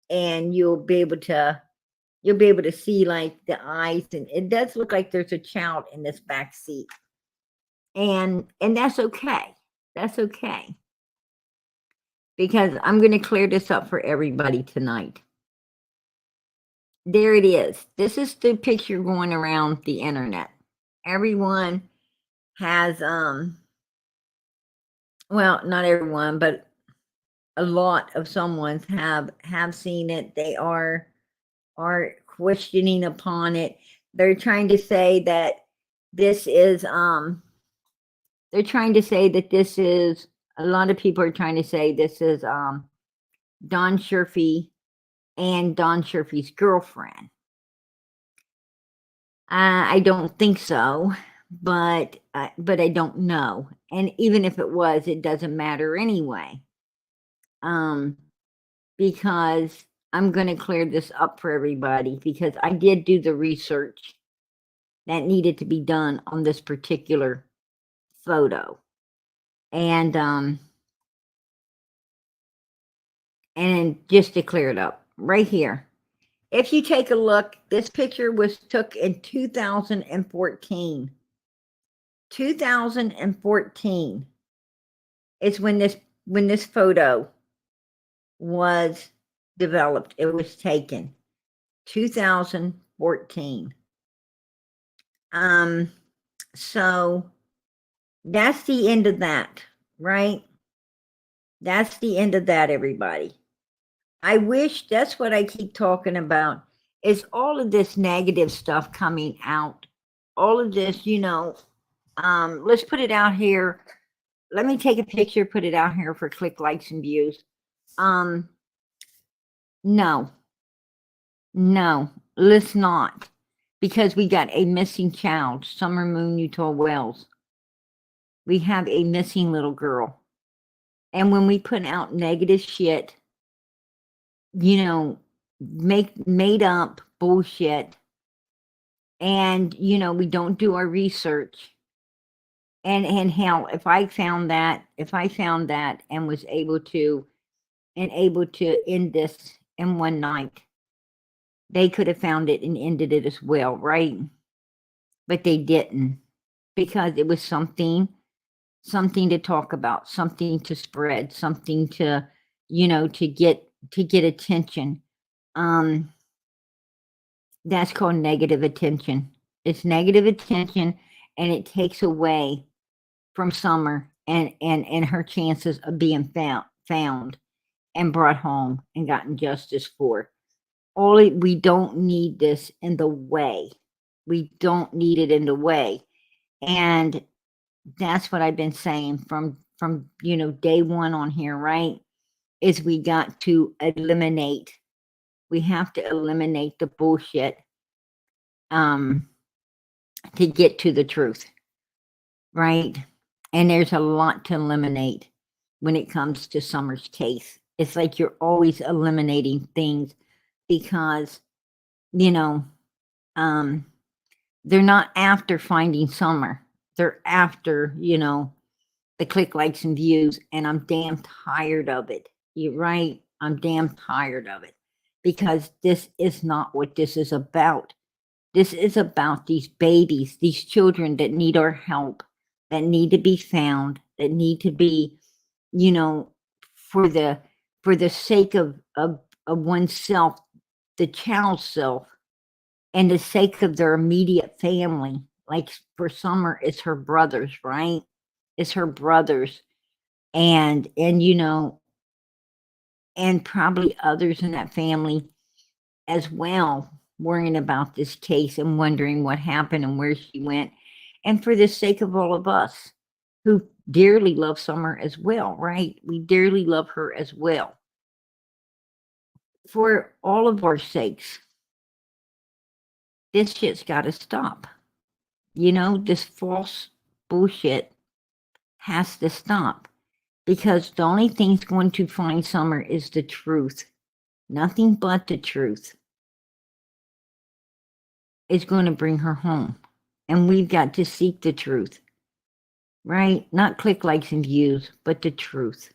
A: and you'll be able to see like the eyes, and it does look like there's a child in this back seat. And that's okay. That's okay. Because I'm going to clear this up for everybody tonight. There it is. This is the picture going around the internet. Everyone has well, not everyone, but a lot of someone's have seen it. They are questioning upon it. They're trying to say that this is they're trying to say that this is, a lot of people are trying to say this is Don Scherfy and Don Scherfy's girlfriend. I don't think so, but I don't know. And even if it was, it doesn't matter anyway. Because I'm going to clear this up for everybody, because I did do the research that needed to be done on this particular photo. And just to clear it up right here, if you take a look, this picture was took in 2014. 2014 is when this photo was developed. It was taken 2014. So that's the end of that, right? That's the end of that, everybody. I wish, that's what I keep talking about, is all of this negative stuff coming out. All of this, let's put it out here. Let me take a picture, put it out here for click, likes, and views. No, let's not. Because we got a missing child, Summer Moon Utah Wells. We have a missing little girl. And when we put out negative shit, made up bullshit, and we don't do our research, and hell, if I found that and was able to end this in one night, they could have found it and ended it as well, right? But they didn't, because it was something to talk about, something to spread, something to get attention. That's called negative attention. It's negative attention, and it takes away from Summer and her chances of being found and brought home and gotten justice for. We don't need this in the way. We don't need it in the way. And that's what I've been saying from day one on here, right? Is we got to eliminate. We have to eliminate the bullshit to get to the truth, right? And there's a lot to eliminate when it comes to Summer's case. It's like you're always eliminating things, because they're not after finding Summer. They're after, the click, likes, and views, and I'm damn tired of it. You're right. I'm damn tired of it, because this is not what this is about. This is about these babies, these children that need our help, that need to be found, that need to be, for the sake of oneself, the child's self, and the sake of their immediate family. Like for Summer, it's her brothers, right? It's her brothers, and and probably others in that family as well, worrying about this case and wondering what happened and where she went. And for the sake of all of us who dearly love Summer as well, right? We dearly love her as well. for all of our sakes, this shit's got to stop. You know, this false bullshit has to stop, because the only thing's going to find Summer is the truth. Nothing but the truth is going to bring her home. And we've got to seek the truth, right? Not click likes and views, but the truth.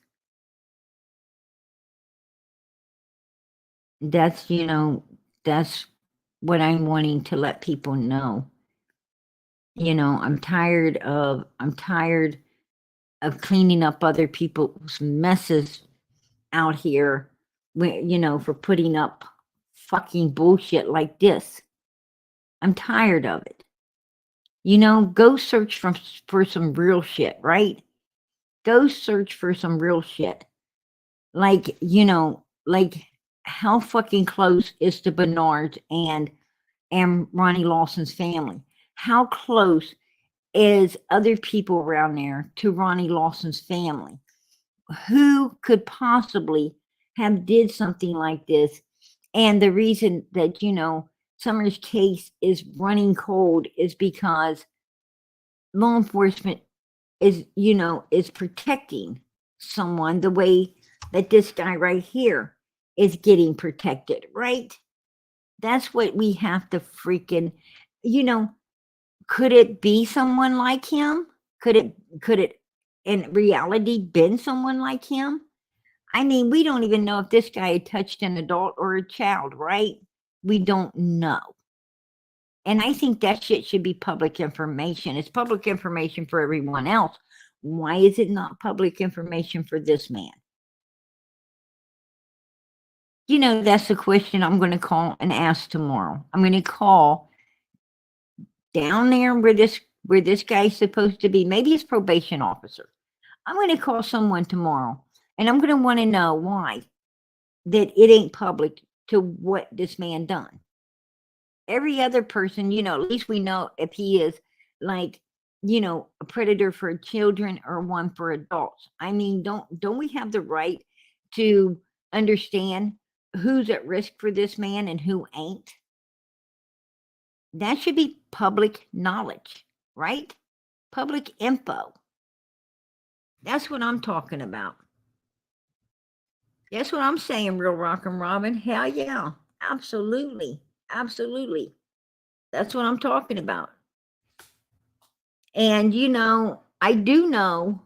A: That's, you know, that's what I'm wanting to let people know. You know, I'm tired of cleaning up other people's messes out here, you know, for putting up fucking bullshit like this. I'm tired of it. You know, go search for some real shit, right? Go search for some real shit. Like, you know, like how fucking close is to Bernard and Ronnie Lawson's family? How close is other people around there to Ronnie Lawson's family? Who could possibly have did something like this? And the reason that, you know, Summer's case is running cold is because law enforcement is, you know, is protecting someone the way that this guy right here is getting protected, right? That's what we have to freaking, you know, could it be someone like him? Could it in reality been someone like him? I mean, we don't even know if this guy had touched an adult or a child, right? We don't know. And I think that shit should be public information. It's public information for everyone else. Why is it not public information for this man? You know, that's the question I'm going to call and ask tomorrow. I'm going to call down there where this guy's supposed to be. Maybe it's probation officer. I'm going to call someone tomorrow, and I'm going to want to know why that it ain't public to what this man done. Every other person, you know, at least we know if he is like, you know, a predator for children or one for adults. I mean, don't we have the right to understand who's at risk for this man and who ain't? That should be public knowledge, right? Public info. That's what I'm talking about. That's what I'm saying, Real Rock and Robin. Hell yeah. Absolutely. Absolutely. That's what I'm talking about. And, you know, I do know,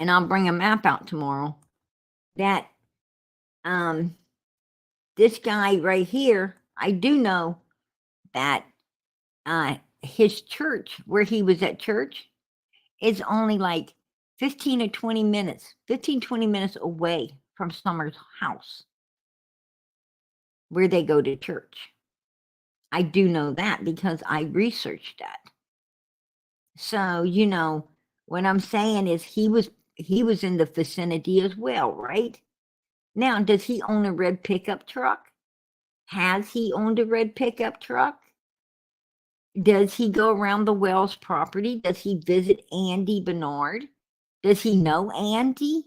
A: and I'll bring a map out tomorrow, that this guy right here, I do know that his church, where he was at church, is only like 15 or 20 minutes, 15, 20 minutes away from Summer's house, where they go to church. I do know that because I researched that. So, you know, what I'm saying is he was in the vicinity as well, right? Now, does he own a red pickup truck? Has he owned a red pickup truck? Does he go around the Wells property? Does he visit Andy Bernard? Does he know Andy?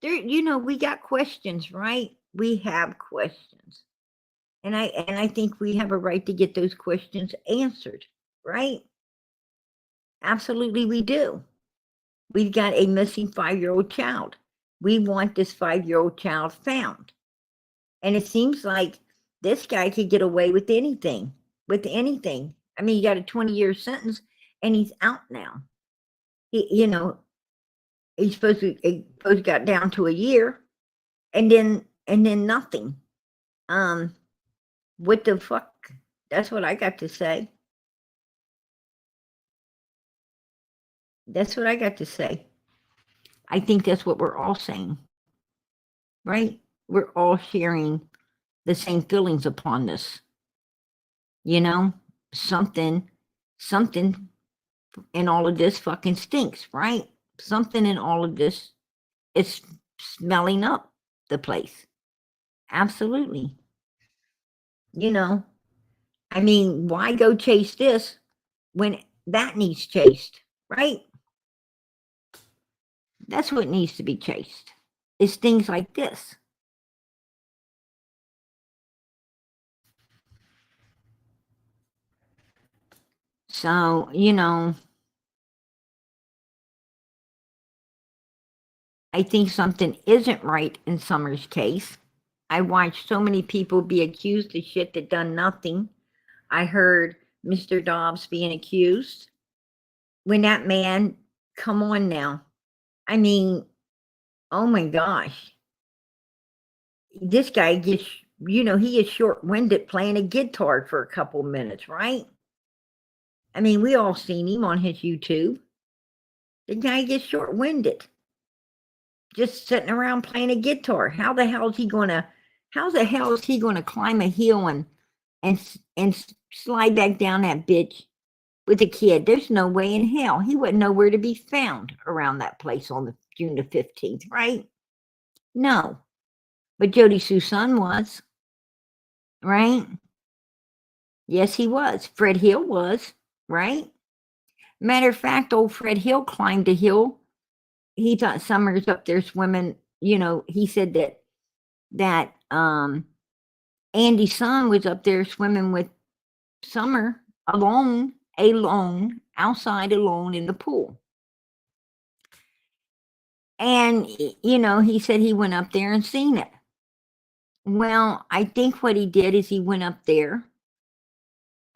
A: There, you know, we got questions, right? We have questions. And I think we have a right to get those questions answered, right? Absolutely, we do. We've got a missing 5-year-old child. We want this 5-year-old child found. And it seems like this guy could get away with anything, I mean, he got a 20-year sentence and he's out now. You know, he supposed to got down to a year and then nothing. What the fuck? That's what I got to say. That's what I got to say. I think that's what we're all saying, right? We're all sharing the same feelings upon this. You know, something in all of this fucking stinks, right? Something in all of this is smelling up the place. Absolutely. You know, I mean, why go chase this when that needs chased, right? That's what needs to be chased. is things like this. So, you know, I think something isn't right in Summer's case. I watched so many people be accused of shit that done nothing. I heard Mr. Dobbs being accused. When that man, come on now. I mean, oh my gosh. This guy gets, you know, he is short-winded playing a guitar for a couple minutes, right? I mean, we all seen him on his YouTube. The guy gets short-winded. Just sitting around playing a guitar. How the hell is he gonna climb a hill and slide back down that bitch with a kid? There's no way in hell. He wouldn't know where to be found around that place on the June the 15th, right? No. But Jody Sue's son was, right? Yes, he was. Fred Hill was, right? Matter of fact, old Fred Hill climbed a hill. He thought Summer's up there swimming. You know, he said that Andy's son was up there swimming with Summer alone, outside alone in the pool. And, you know, he said he went up there and seen it. Well, I think what he did is he went up there.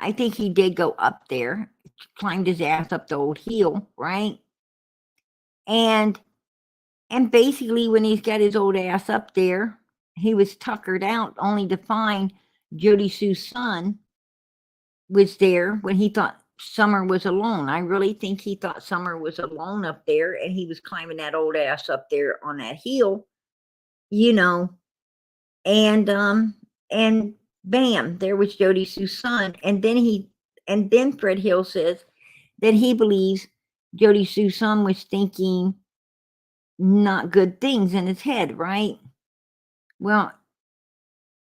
A: I think he did go up there, climbed his ass up the old hill, right? And basically when he's got his old ass up there, he was tuckered out only to find Jody Sue's son was there when he thought Summer was alone. I really think he thought Summer was alone up there and he was climbing that old ass up there on that hill, you know, and bam, there was Jody Sue's son. And then Fred Hill says that he believes Jody Sue's son was thinking not good things in his head, right? Well,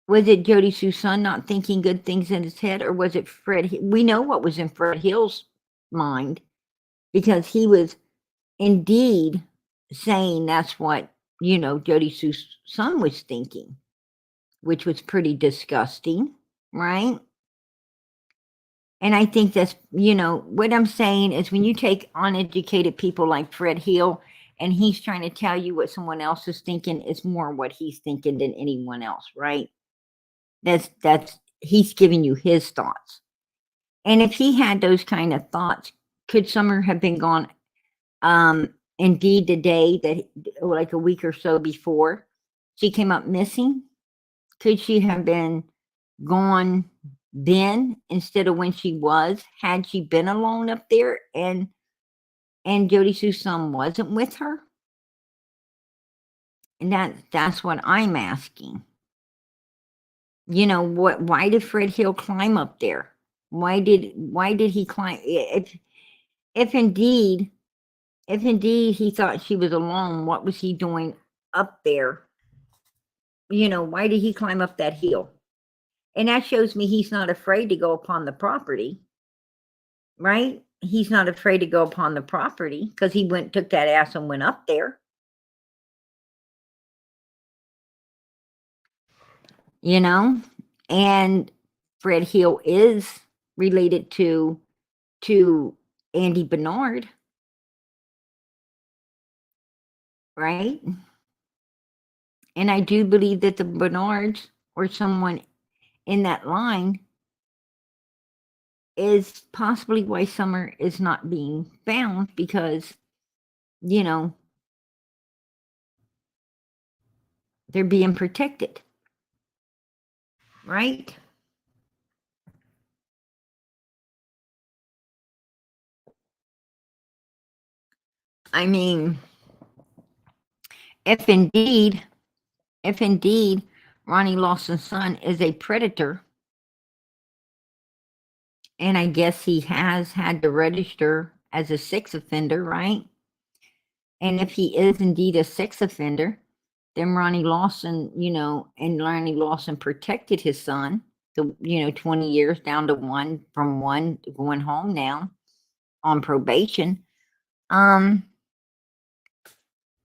A: was it Jody Sue's son not thinking good things in his head, or was it Fred? We know what was in Fred Hill's mind because he was indeed saying that's what, you know, Jody Sue's son was thinking, which was pretty disgusting, right? And I think that's, you know, what I'm saying is when you take uneducated people like Fred Hill and he's trying to tell you what someone else is thinking, it's more what he's thinking than anyone else, right? That's he's giving you his thoughts. And if he had those kind of thoughts, could Summer have been gone? Indeed, the day that, like a week or so before she came up missing, could she have been gone then instead of when she was, had she been alone up there and Jody Sue's son wasn't with her? And that's what I'm asking. You know, why did Fred Hill climb up there? Why did he climb? If indeed he thought she was alone, what was he doing up there? You know, why did he climb up that hill? And that shows me he's not afraid to go upon the property, right? He's not afraid to go upon the property because he took that ass and went up there. You know, and Fred Hill is related to Andy Bernard, right? And I do believe that the Bernards or someone in that line is possibly why Summer is not being found, because, you know, they're being protected, right? I mean, if indeed Ronnie Lawson's son is a predator, and I guess he has had to register as a sex offender, right? And if he is indeed a sex offender, then Ronnie Lawson, you know, and Ronnie Lawson protected his son, 20 years down to one, from one going home now on probation.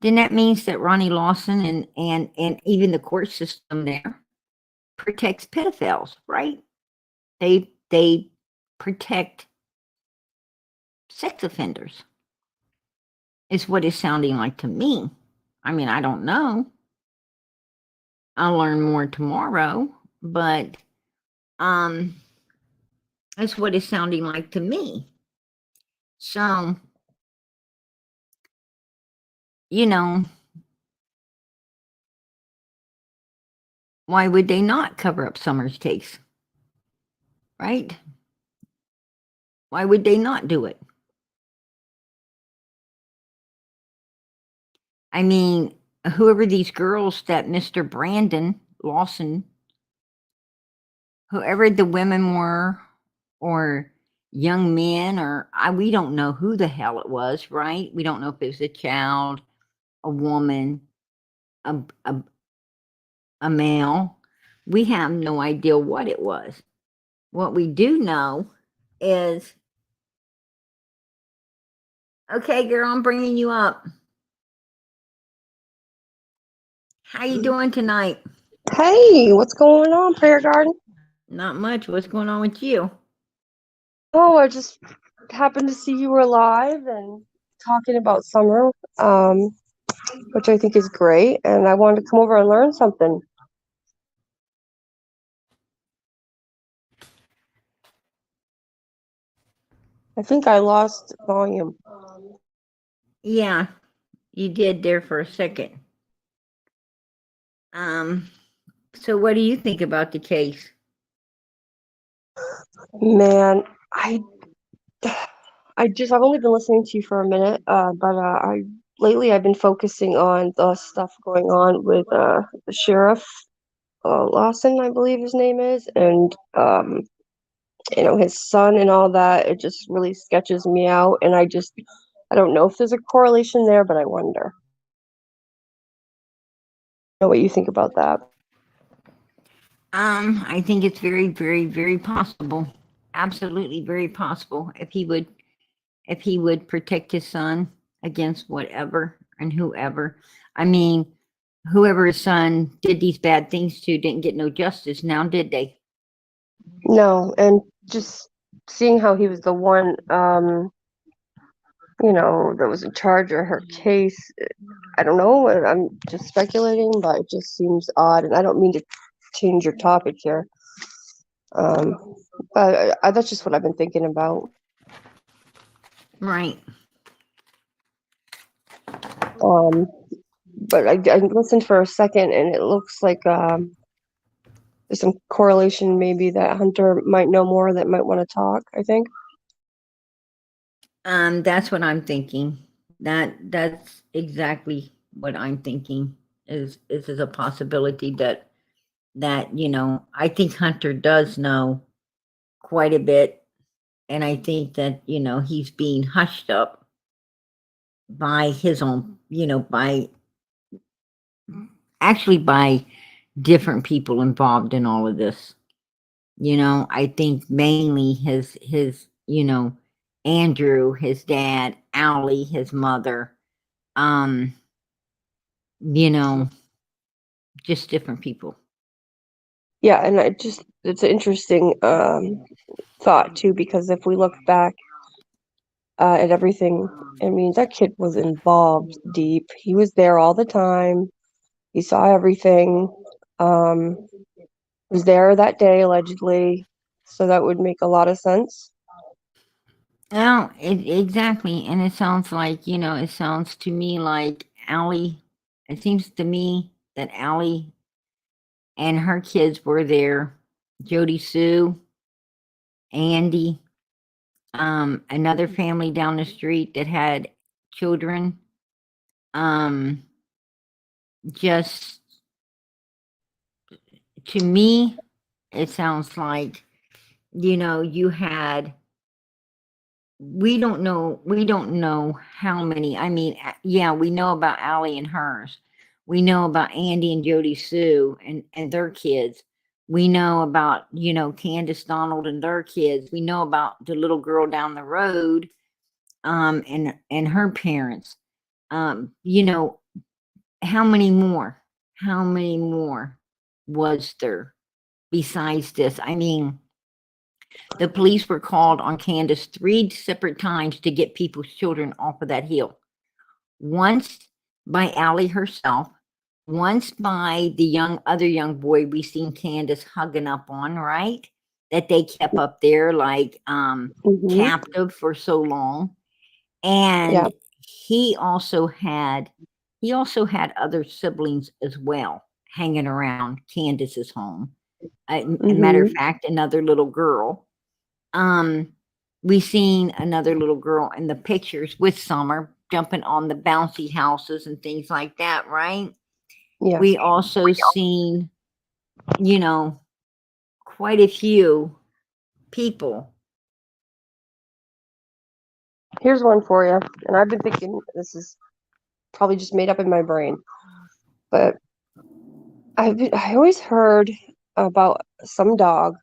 A: then that means that Ronnie Lawson and even the court system there protects pedophiles, right? They protect sex offenders. Is what it's sounding like to me. I mean, I don't know. I'll learn more tomorrow, but that's what it's sounding like to me. So, you know, why would they not cover up Summer's case? Right? Why would they not do it? I mean, whoever these girls that Mr. Brandon Lawson, whoever the women were, or young men, or we don't know who the hell it was, right? We don't know if it was a child, a woman, a male. We have no idea what it was. What we do know is, okay, girl, I'm bringing you up. How you doing tonight?
D: Hey, what's going on, Prayer Garden?
A: Not much. What's going on with you?
D: Oh, I just happened to see you were live and talking about summer, which I think is great, and I wanted to come over and learn something. I think I lost volume.
A: Yeah, you did there for a second. So what do you think about the case?
D: Man, I've only been listening to you for a minute, but lately I've been focusing on the stuff going on with the sheriff, Lawson, I believe his name is, and his son and all that. It just really sketches me out, and I don't know if there's a correlation there, but I wonder. Know what you think about that?
A: I think it's very, very, very possible. Absolutely very possible. If he would protect his son against whatever and whoever. I mean, whoever his son did these bad things to didn't get no justice now, did they?
D: No, and just seeing how he was the one, that was in charge of her case. I don't know. I'm just speculating, but it just seems odd, and I don't mean to change your topic here. But that's just what I've been thinking about.
A: Right.
D: But I listened for a second, and it looks like there's some correlation maybe that Hunter might know more that might want to talk, I think.
A: That's what I'm thinking. That's exactly what I'm thinking is a possibility that I think Hunter does know quite a bit, and I think that he's being hushed up by his own, by different people involved in all of this. I think mainly his Andrew, his dad, Allie, his mother, just different people.
D: Yeah, and it's an interesting thought too, because if we look back at everything, I mean, that kid was involved deep. He was there all the time. He saw everything. Was there that day allegedly, so that would make a lot of sense.
A: No, exactly, and it sounds like it sounds to me like Allie. It seems to me that Allie and her kids were there. Jody Sue, Andy, another family down the street that had children. Just to me, it sounds like you had. We don't know how many. I mean, yeah, we know about Allie and hers. We know about Andy and Jody Sue and their kids. We know about Candace Donald and their kids. We know about the little girl down the road, and her parents. how many more? How many more was there besides this? I mean, the police were called on Candace 3 separate times to get people's children off of that hill. Once by Allie herself, once by the other young boy we seen Candace hugging up on, right? That they kept up there like captive for so long. And he also had other siblings as well hanging around Candace's home. A matter of fact, another little girl. We seen another little girl in the pictures with Summer jumping on the bouncy houses and things like that, right?
D: Yeah.
A: We also seen, quite a few people.
D: Here's one for you, and I've been thinking this is probably just made up in my brain, but I always heard about some dog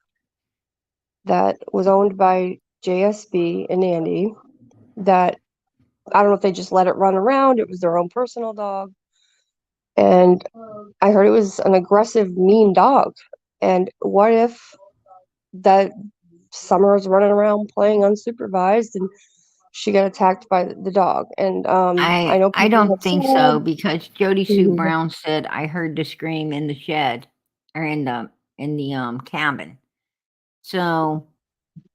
D: that was owned by JSB and Andy that I don't know if they just let it run around. It was their own personal dog. And I heard it was an aggressive, mean dog. And what if that Summer was running around playing unsupervised and she got attacked by the dog? And I know
A: I
D: people
A: don't
D: have
A: think
D: said,
A: so, because Jody Sue
D: Mhm.
A: Brown said, I heard the scream in the shed or in the cabin. So,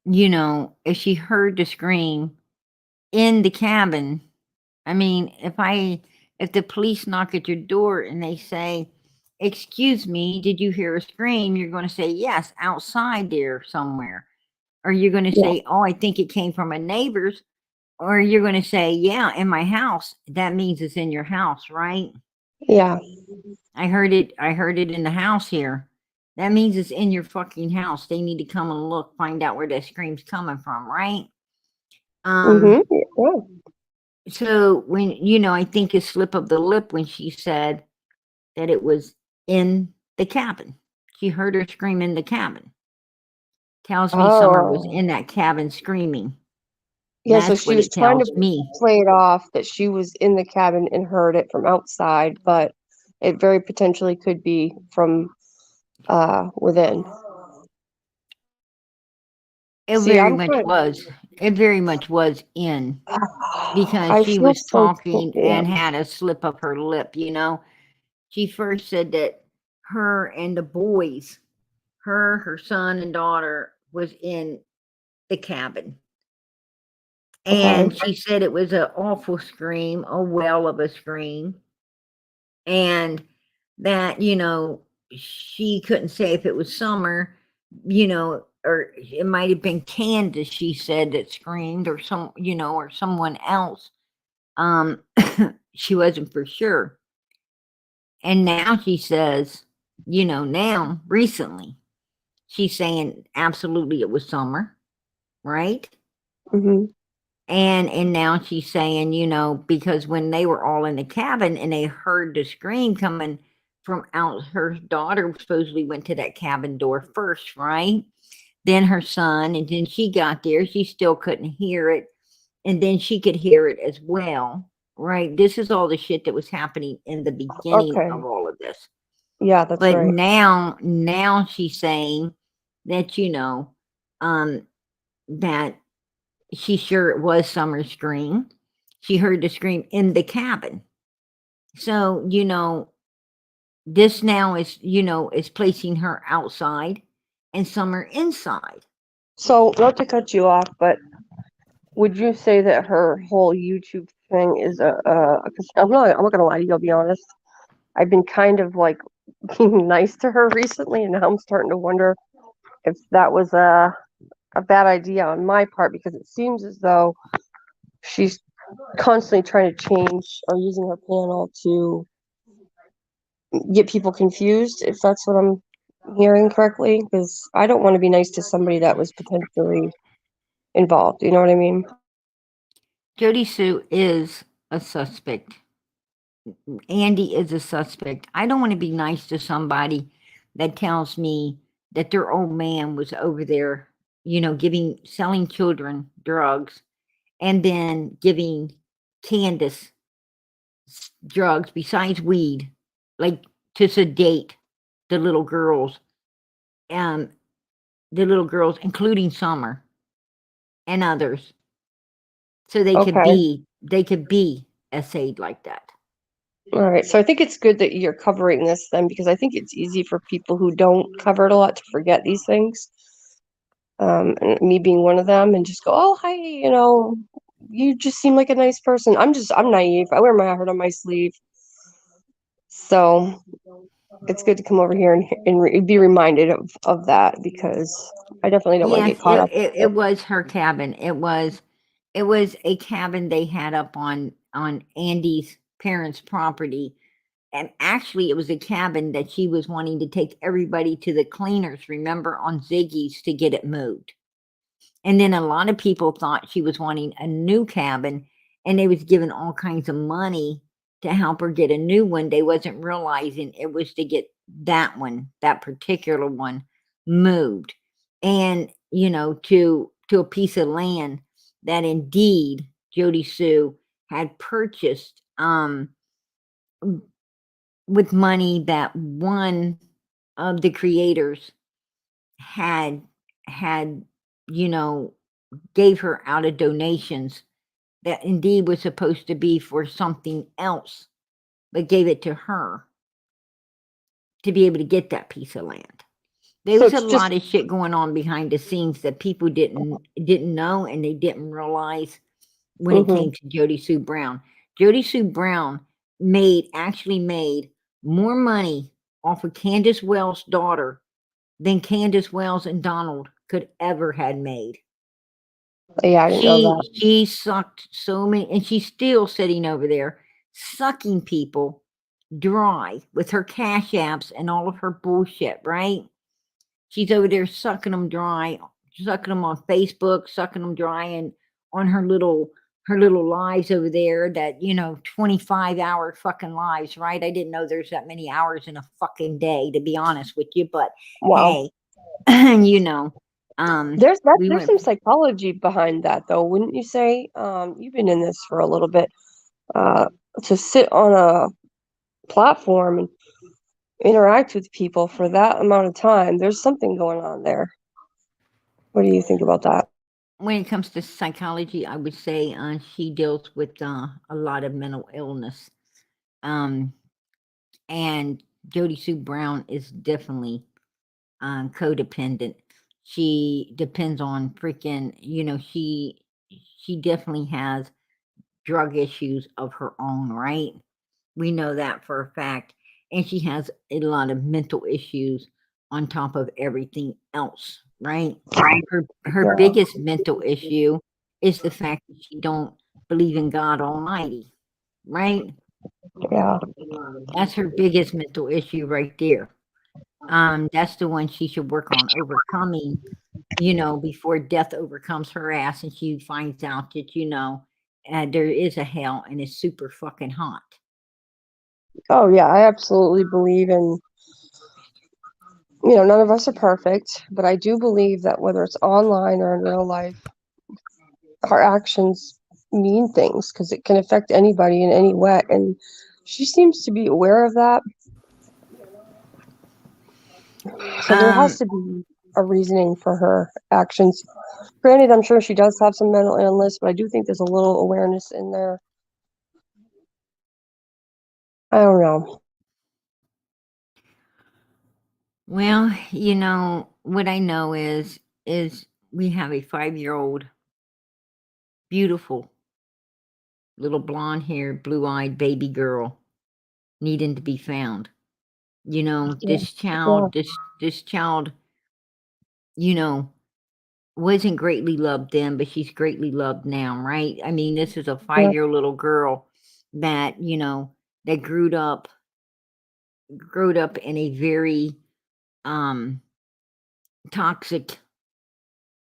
A: if she heard the scream in the cabin, I mean, if the police knock at your door and they say, "Excuse me, did you hear a scream?" You're going to say, "Yes, outside there somewhere." Or you're going to
D: Yeah.
A: say, "Oh, I think it came from a neighbor's." Or you're going to say, "Yeah, in my house." That means it's in your house, right?
D: Yeah.
A: I heard it in the house here. That means it's in your fucking house. They need to come and look, find out where that scream's coming from, right?
D: Yeah.
A: So when, I think a slip of the lip when she said that it was in the cabin. She heard her scream in the cabin. Tells me Summer was in that cabin screaming.
D: Yeah, so
A: That's
D: she
A: what
D: was
A: it
D: trying to
A: tells me.
D: play it off that she was in the cabin and heard it from outside, but it very potentially could be from within.
A: It
D: See,
A: very
D: I'm
A: much
D: kind
A: was. It very much was in,
D: of,
A: because
D: I
A: she
D: feel
A: was
D: so,
A: talking
D: yeah.
A: and had a slip of her lip, She first said that her and the boys, her son and daughter, was in the cabin. And
D: Okay.
A: she said it was an awful scream, a wail of a scream. And that, she couldn't say if it was Summer, or it might have been Candace, she said, that screamed, or or someone else. She wasn't for sure. And now she says, now recently, she's saying absolutely it was Summer, right?
D: Mm-hmm.
A: And now she's saying, because when they were all in the cabin and they heard the scream coming from out, her daughter supposedly went to that cabin door first, right? Then her son, and then she got there, she still couldn't hear it. And then she could hear it as well, right? This is all the shit that was happening in the beginning
D: Okay.
A: of all of this.
D: Yeah, that's
A: But
D: right.
A: now she's saying that, that she's sure it was Summer's scream. She heard the scream in the cabin. So, this now is placing her outside and Summer inside.
D: So, not to cut you off, but would you say that her whole YouTube thing is 'cause I'm not gonna lie to you, I'll be honest. I've been kind of like being nice to her recently, and now I'm starting to wonder if that was a bad idea on my part, because it seems as though she's constantly trying to change or using her panel to get people confused, if that's what I'm hearing correctly, because I don't want to be nice to somebody that was potentially involved. You know what I mean?
A: Jody Sue is a suspect. Andy is a suspect. I don't want to be nice to somebody that tells me that their old man was over there, selling children drugs, and then giving Candace drugs besides weed, like to sedate the little girls, including Summer and others, so they could
D: Okay.
A: be essayed like that.
D: All right. So I think it's good that you're covering this then, because I think it's easy for people who don't cover it a lot to forget these things. And me being one of them, and just go, oh, hi, you just seem like a nice person. I'm naive. I wear my heart on my sleeve. So it's good to come over here and be reminded of that, because I definitely don't want to
A: Yes,
D: get caught up.
A: it was her cabin. It was a cabin they had up on Andy's parents' property. And actually, it was a cabin that she was wanting to take everybody to the cleaners, remember, on Ziggy's to get it moved. And then a lot of people thought she was wanting a new cabin, and they was giving all kinds of money to help her get a new one. They wasn't realizing it was to get that one, that particular one, moved. And, to a piece of land that indeed Jody Sue had purchased with money that one of the creators had had gave her out of donations that indeed was supposed to be for something else, but gave it to her to be able to get that piece of land. There
D: So
A: was a
D: it's just
A: lot of shit going on behind the scenes that people didn't know, and they didn't realize when it came to Jody Sue Brown. Jody Sue Brown actually made more money off of Candace Wells' daughter than Candace Wells and Donald could ever had made.
D: yeah, I didn't know that.
A: She sucked so many, and she's still sitting over there sucking people dry with her cash apps and all of her bullshit, right? She's over there sucking them dry, sucking them on Facebook, sucking them dry, and on her little lives over there that 25-hour fucking lives, right? I didn't know there's that many hours in a fucking day, to be honest with you, but
D: Wow.
A: hey,
D: There's
A: we went.
D: some psychology behind that, though, wouldn't you say? You've been in this for a little bit. To sit on a platform and interact with people for that amount of time, there's something going on there. What do you think about that?
A: When it comes to psychology, I would say she deals with a lot of mental illness. And Jody Sue Brown is definitely codependent. She depends on freaking, she definitely has drug issues of her own, right? We know that for a fact. And she has a lot of mental issues on top of everything else, right? Her
D: Yeah.
A: biggest mental issue is the fact that she don't believe in God Almighty, right?
D: Yeah.
A: That's her biggest mental issue right there. That's the one she should work on overcoming, before death overcomes her ass and she finds out that, there is a hell and it's super fucking hot.
D: Oh, yeah, I absolutely believe in, none of us are perfect, but I do believe that whether it's online or in real life, our actions mean things, because it can affect anybody in any way. And she seems to be aware of that. So there has to be a reasoning for her actions. Granted, I'm sure she does have some mental illness, but I do think there's a little awareness in there. I don't know.
A: Well, what I know is we have a 5-year-old, beautiful little blonde haired, blue eyed baby girl needing to be found. This
D: Yeah.
A: child, wasn't greatly loved then, but she's greatly loved now, right? I mean, this is a 5-year little girl that, that grew up in a very toxic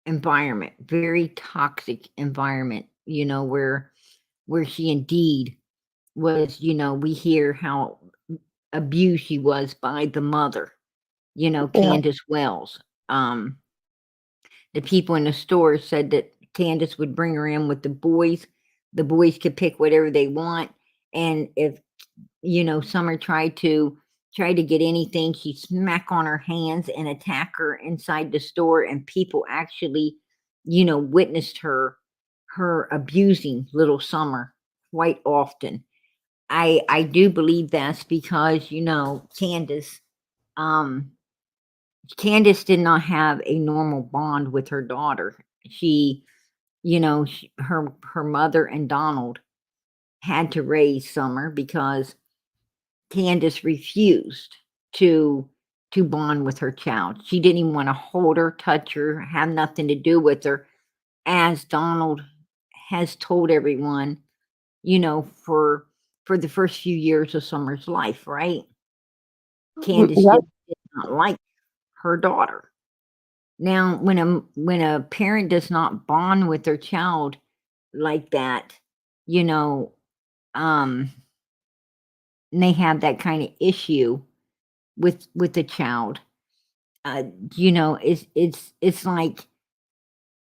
A: environment, very toxic environment, where she indeed was, we hear how abused she was by the mother, Candace Wells. The people in the store said that Candace would bring her in with the boys. The boys could pick whatever they want, And if, Summer tried to get anything, she'd smack on her hands and attack her inside the store. And people actually, witnessed her abusing little Summer quite often. I do believe that's because, um Candace did not have a normal bond with her daughter. She, her mother and Donald had to raise Summer because Candace refused to bond with her child. She didn't even want to hold her, touch her, have nothing to do with her, as Donald has told everyone, for the first few years of Summer's life, right? Candace
D: Yep.
A: did not like her daughter. Now, when a parent does not bond with their child like that, um, they have that kind of issue with the child. It's like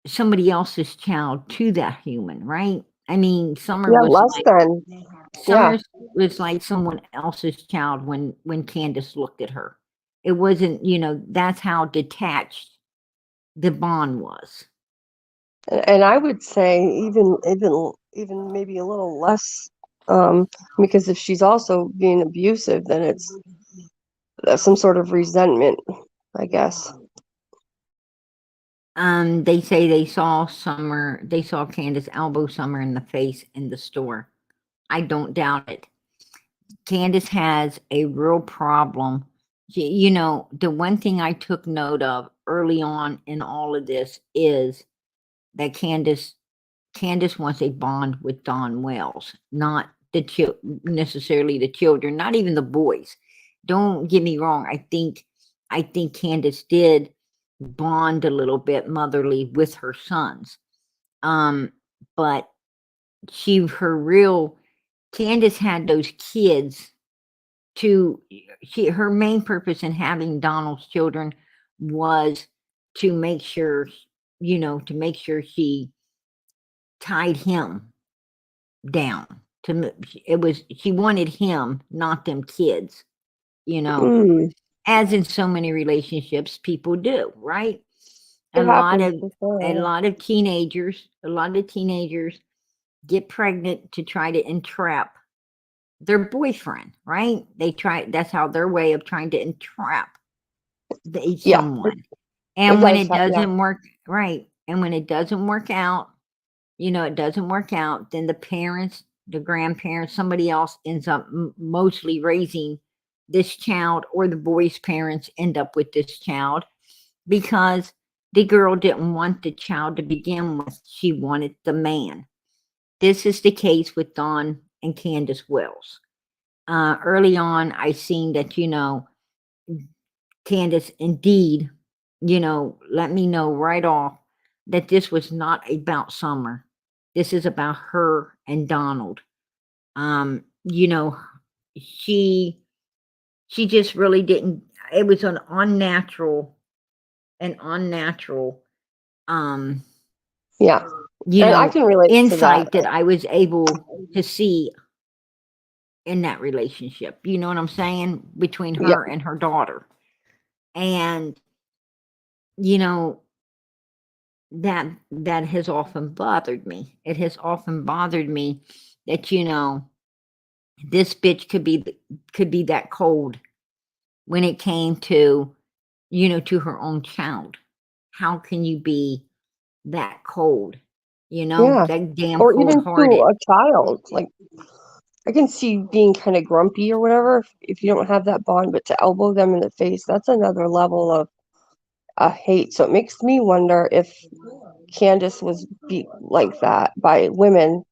A: somebody else's child to that human, right? I mean, Summer
D: Yeah,
A: was
D: less
A: like
D: than. Yeah.
A: Summer was like someone else's child when Candace looked at her. It wasn't, that's how detached the bond was.
D: And I would say even maybe a little less, because if she's also being abusive, then it's some sort of resentment, I guess.
A: They say they saw Candace elbow Summer in the face in the store. I don't doubt it. Candace has a real problem. The one thing I took note of early on in all of this is that Candace wants a bond with Don Wells, not necessarily the children, not even the boys. Don't get me wrong. I think Candace did bond a little bit motherly with her sons. But Candace had those kids her main purpose in having Donald's children was to make sure, she tied him down. She wanted him, not them kids,
D: Mm,
A: as in so many relationships people do, right?
D: it happens for
A: A
D: sure.
A: lot of teenagers get pregnant to try to entrap their boyfriend, right? That's how their way of trying to entrap
D: Yeah,
A: someone.
D: it
A: And when
D: does.
A: it
D: Yeah,
A: doesn't work, right? And when it doesn't work out, then the parents, the grandparents, somebody else ends up mostly raising this child, or the boy's parents end up with this child because the girl didn't want the child to begin with. She wanted the man. This is the case with Don and Candace Wells. Early on, I seen that, Candace indeed, let me know right off that this was not about Summer. This is about her and Donald. Um, you know, she just really didn't. It was an unnatural, um,
D: yeah. And I can relate to that.
A: insight that I was able to see in that relationship. You know what I'm saying? Between
D: Yeah,
A: her and her daughter. And, you know, that has often bothered me. It has often bothered me that, this bitch could be that cold when it came to, to her own child. How can you be that cold?
D: yeah.
A: That damn
D: Or
A: cold
D: even to
A: hearted.
D: a child. Like, I can see being kind of grumpy or whatever if you don't have that bond, but to elbow them in the face, that's another level of hate. So it makes me wonder if Candace was beat like that by women,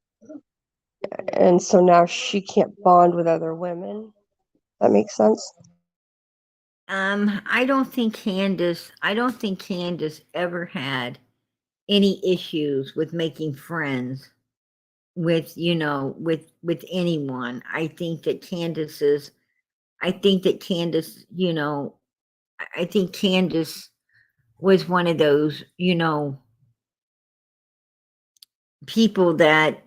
D: and so now she can't bond with other women. That makes sense.
A: I don't think Candace ever had any issues with making friends with, with anyone. I think that Candace, I think Candace was one of those, people that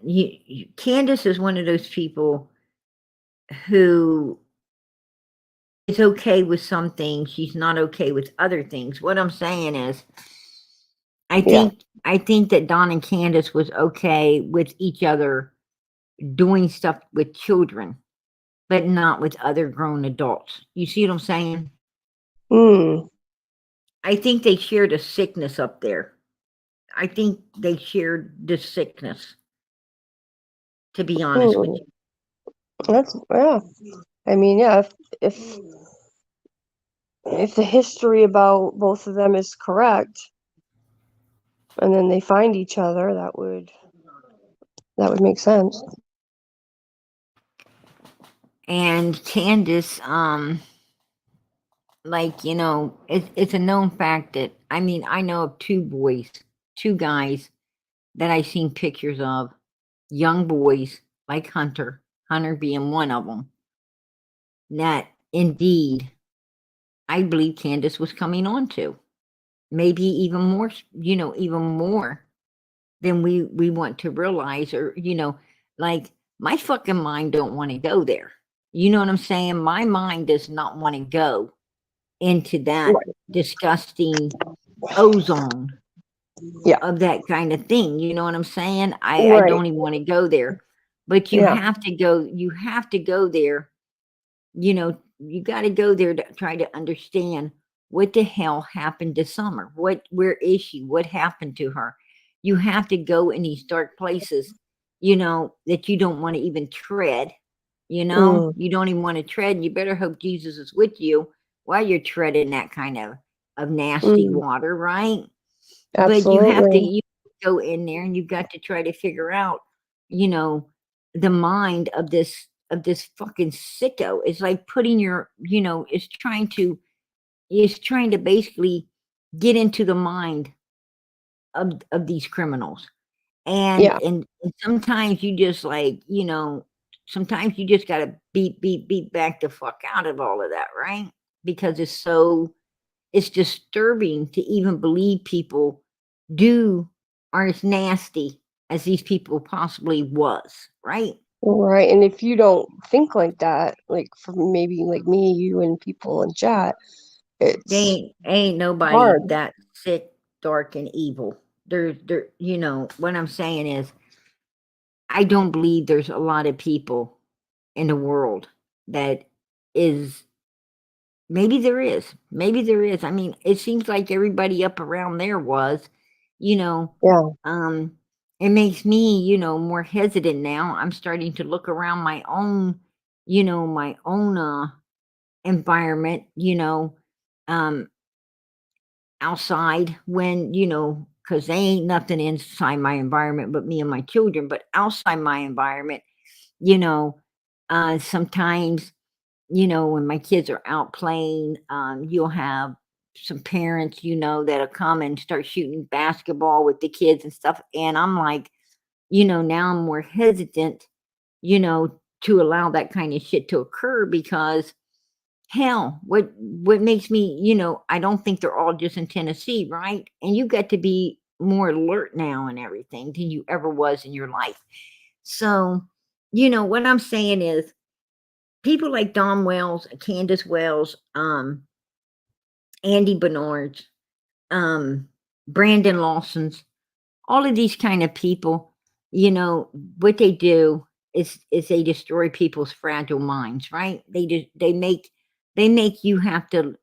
A: Candace is one of those people who is okay with some things, she's not okay with other things. What I'm saying is, I think that Don and Candace was okay with each other doing stuff with children, but not with other grown adults. You see what I'm saying?
D: Mm.
A: I think they shared a sickness up there. I think they shared this sickness, to be honest with you.
D: That's I mean, if the history about both of them is correct, and then they find each other, that would make sense.
A: And Candace, like, you know, it's a known fact that, I mean, I know of two guys that I've seen pictures of, young boys like Hunter being one of them, that indeed I believe Candace was coming on to. Maybe even more, you know, even more than we want to realize, or, you know, like, my fucking mind don't want to go there. You know what I'm saying? My mind does not want to go into that disgusting ozone of that kind of thing. You know what I'm saying? I don't even want to go there. But you have to go there. You know, you got to go there to try to understand what the hell happened to Summer. Where is she? What happened to her? You have to go in these dark places, you know, that you don't want to even tread. You know, you don't even want to tread. You better hope Jesus is with you while you're treading that kind of nasty water, right? But you have to go in there, and you've got to try to figure out, you know, the mind of this fucking sicko. It's like putting your, you know, it's trying to basically get into the mind of these criminals. And sometimes you just, like, you know, sometimes you just gotta beat back the fuck out of all of that, right? Because it's disturbing to even believe people are as nasty as these people possibly was, right?
D: Right. And if you don't think like that, like for maybe like me, you and people in chat, it's
A: ain't nobody
D: hard.
A: that sick, dark, and evil. They're you know, what I'm saying is, I don't believe there's a lot of people in the world that is. Maybe there is. Maybe there is. I mean, it seems like everybody up around there was, you know. It makes me, you know, more hesitant now. I'm starting to look around my own, you know, environment, you know, outside, when, you know, because they ain't nothing inside my environment but me and my children. But outside my environment, you know, sometimes, you know, when my kids are out playing, you'll have some parents, you know, that'll come and start shooting basketball with the kids and stuff. And I'm like, you know, now I'm more hesitant, you know, to allow that kind of shit to occur, because hell, what makes me, you know, I don't think they're all just in Tennessee, right? And you got to be more alert now and everything than you ever was in your life. So, you know, what I'm saying is, people like Don Wells, Candace Wells, Andy Bernard's, Brandon Lawson's, all of these kind of people, you know, what they do is they destroy people's fragile minds, right? They make you have to,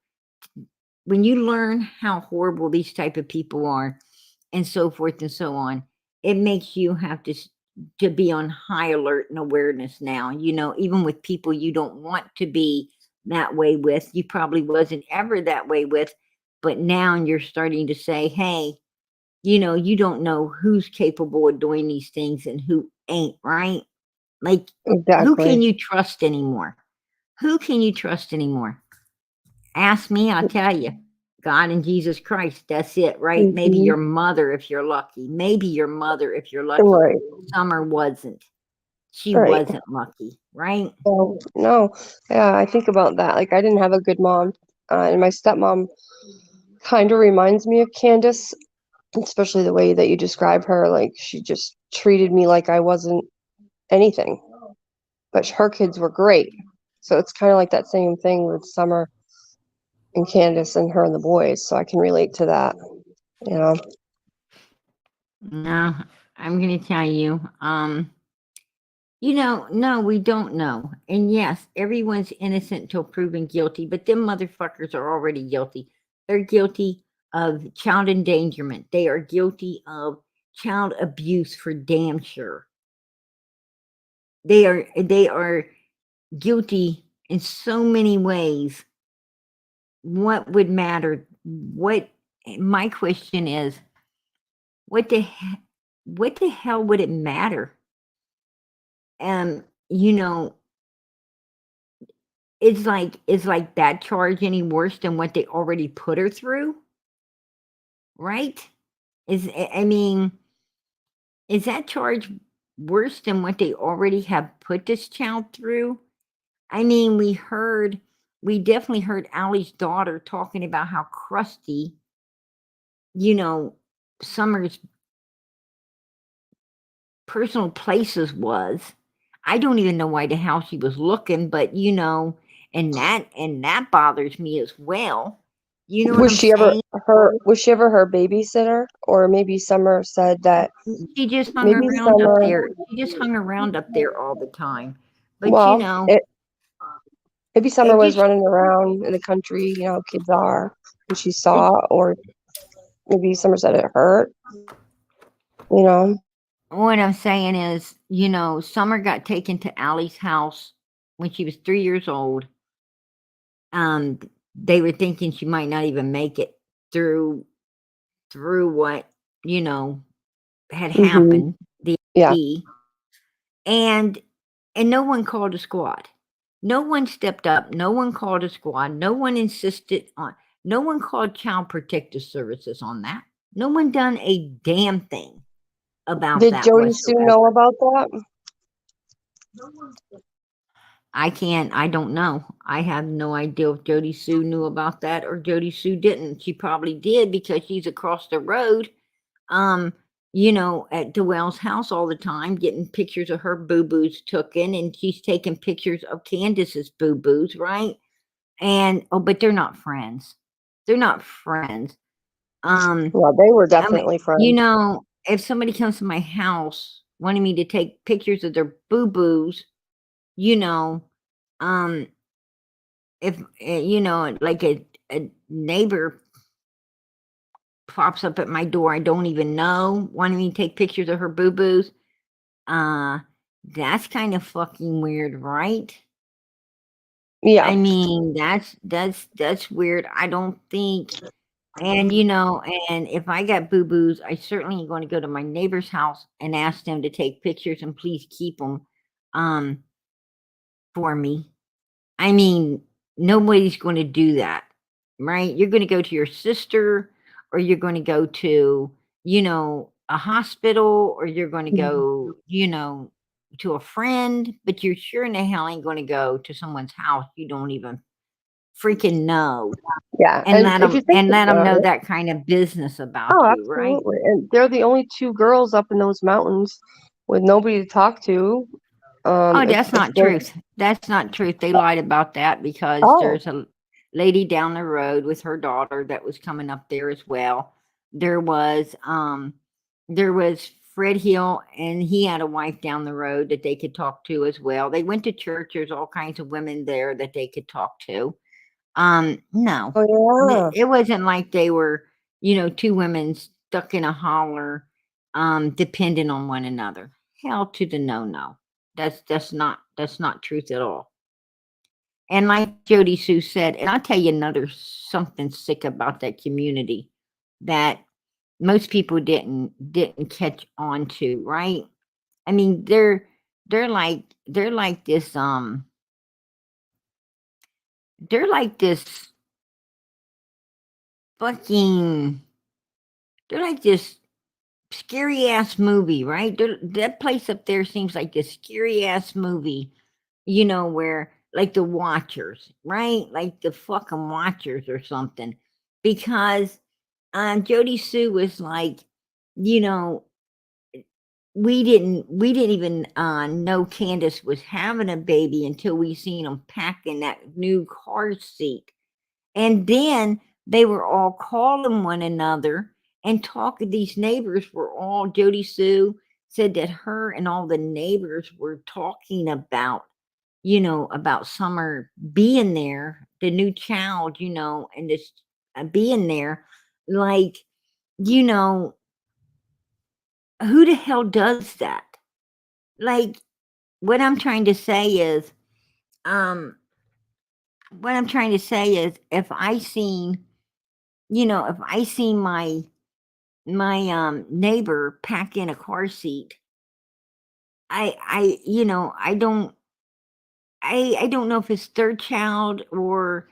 A: when you learn how horrible these type of people are, and so forth and so on, it makes you have to be on high alert and awareness now, you know, even with people you don't want to be that way with. You probably wasn't ever that way with, but now you're starting to say, hey, you know, you don't know who's capable of doing these things and who ain't, right? Like, who can you trust anymore? Who can you trust anymore? Ask me, I'll tell you. God and Jesus Christ, that's it, right? Maybe your mother if you're lucky. Maybe your mother if you're lucky.
D: Right.
A: Summer wasn't. She wasn't lucky, right?
D: Oh, no. Yeah, I think about that. Like, I didn't have a good mom. And my stepmom kind of reminds me of Candace, especially the way that you describe her. Like, she just treated me like I wasn't anything. but her kids were great. So it's kind of like that same thing with Summer and Candace and her and the boys. So I can relate to that, you know.
A: No, I'm going to tell you. No, we don't know. And yes, everyone's innocent until proven guilty, but them motherfuckers are already guilty. They're guilty of child endangerment. They are guilty of child abuse for damn sure. They are guilty in so many ways. What would matter? What my question is, what the hell would it matter? You know, is like that charge any worse than what they already put her through? Right? I mean, is that charge worse than what they already have put this child through? I mean, we definitely heard Allie's daughter talking about how crusty, Summer's personal places was. I don't even know why the hell she was looking, but and that bothers me as well. You know what
D: Was
A: I'm
D: she ever
A: saying?
D: her babysitter? Or maybe Summer said that
A: She just hung
D: maybe
A: around up
D: Summer,
A: there. She just hung around up there all the time. But
D: well, maybe Summer
A: it
D: was
A: just
D: running around in the country, you know how kids are, and she saw, or maybe Summer said it hurt, you know.
A: what I'm saying is, Summer got taken to Allie's house when she was 3 years old. They were thinking she might not even make it through what, had happened, the
D: Yeah.
A: and no one called a squad. No one stepped up. No one called a squad. No one no one called Child Protective Services on that. No one done a damn thing about
D: Did
A: that
D: Jody Sue
A: whatsoever.
D: know about that?
A: I don't know. I have no idea if Jody Sue knew about that or Jody Sue didn't. She probably did because she's across the road, at Dwell's house all the time, getting pictures of her boo-boos taken, and she's taking pictures of Candace's boo-boos, right? And but they're not friends. They're not friends.
D: Well, they were definitely friends.
A: If somebody comes to my house wanting me to take pictures of their boo-boos, if like a neighbor pops up at my door I don't even know, wanting me to take pictures of her boo-boos, that's kind of fucking weird, right?
D: Yeah.
A: I mean, that's weird. I don't think, and and if I got boo-boos, I certainly going to go to my neighbor's house and ask them to take pictures and please keep them for me. I mean, nobody's going to do that, right? You're going to go to your sister, or you're going to go to, a hospital, or you're going to go, to a friend, but you're sure in the hell ain't going to go to someone's house you don't even freaking know.
D: Yeah.
A: And
D: if you think
A: let them
D: about
A: know
D: it,
A: that kind of business about
D: oh,
A: you, right?
D: absolutely. And they're the only two girls up in those mountains with nobody to talk to.
A: Oh,
D: If,
A: that's
D: if
A: not
D: they're,
A: truth. That's not truth. They lied about that because
D: oh,
A: there's a lady down the road with her daughter that was coming up there as well. There was Fred Hill, and he had a wife down the road that they could talk to as well. They went to church. There's all kinds of women there that they could talk to. No,
D: oh yeah.
A: it wasn't like they were, two women stuck in a holler, dependent on one another. Hell to the no. That's not truth at all. And like Jody Sue said, and I'll tell you another something sick about that community that most people didn't catch on to, right? I mean, they're like this they're like this fucking they're like this scary ass movie, right? That place up there seems like this scary ass movie, where like the Watchers, right? Like the fucking Watchers or something. Because Jody Sue was like, you know, we didn't even know Candace was having a baby until we seen them packing that new car seat. And then they were all calling one another and talking. These neighbors were all, Jody Sue said that her and all the neighbors were talking about, about Summer being there, the new child, and this being there. Like, who the hell does that? Like, what I'm trying to say is, if I seen, if I seen my neighbor pack in a car seat, I don't know if it's their child or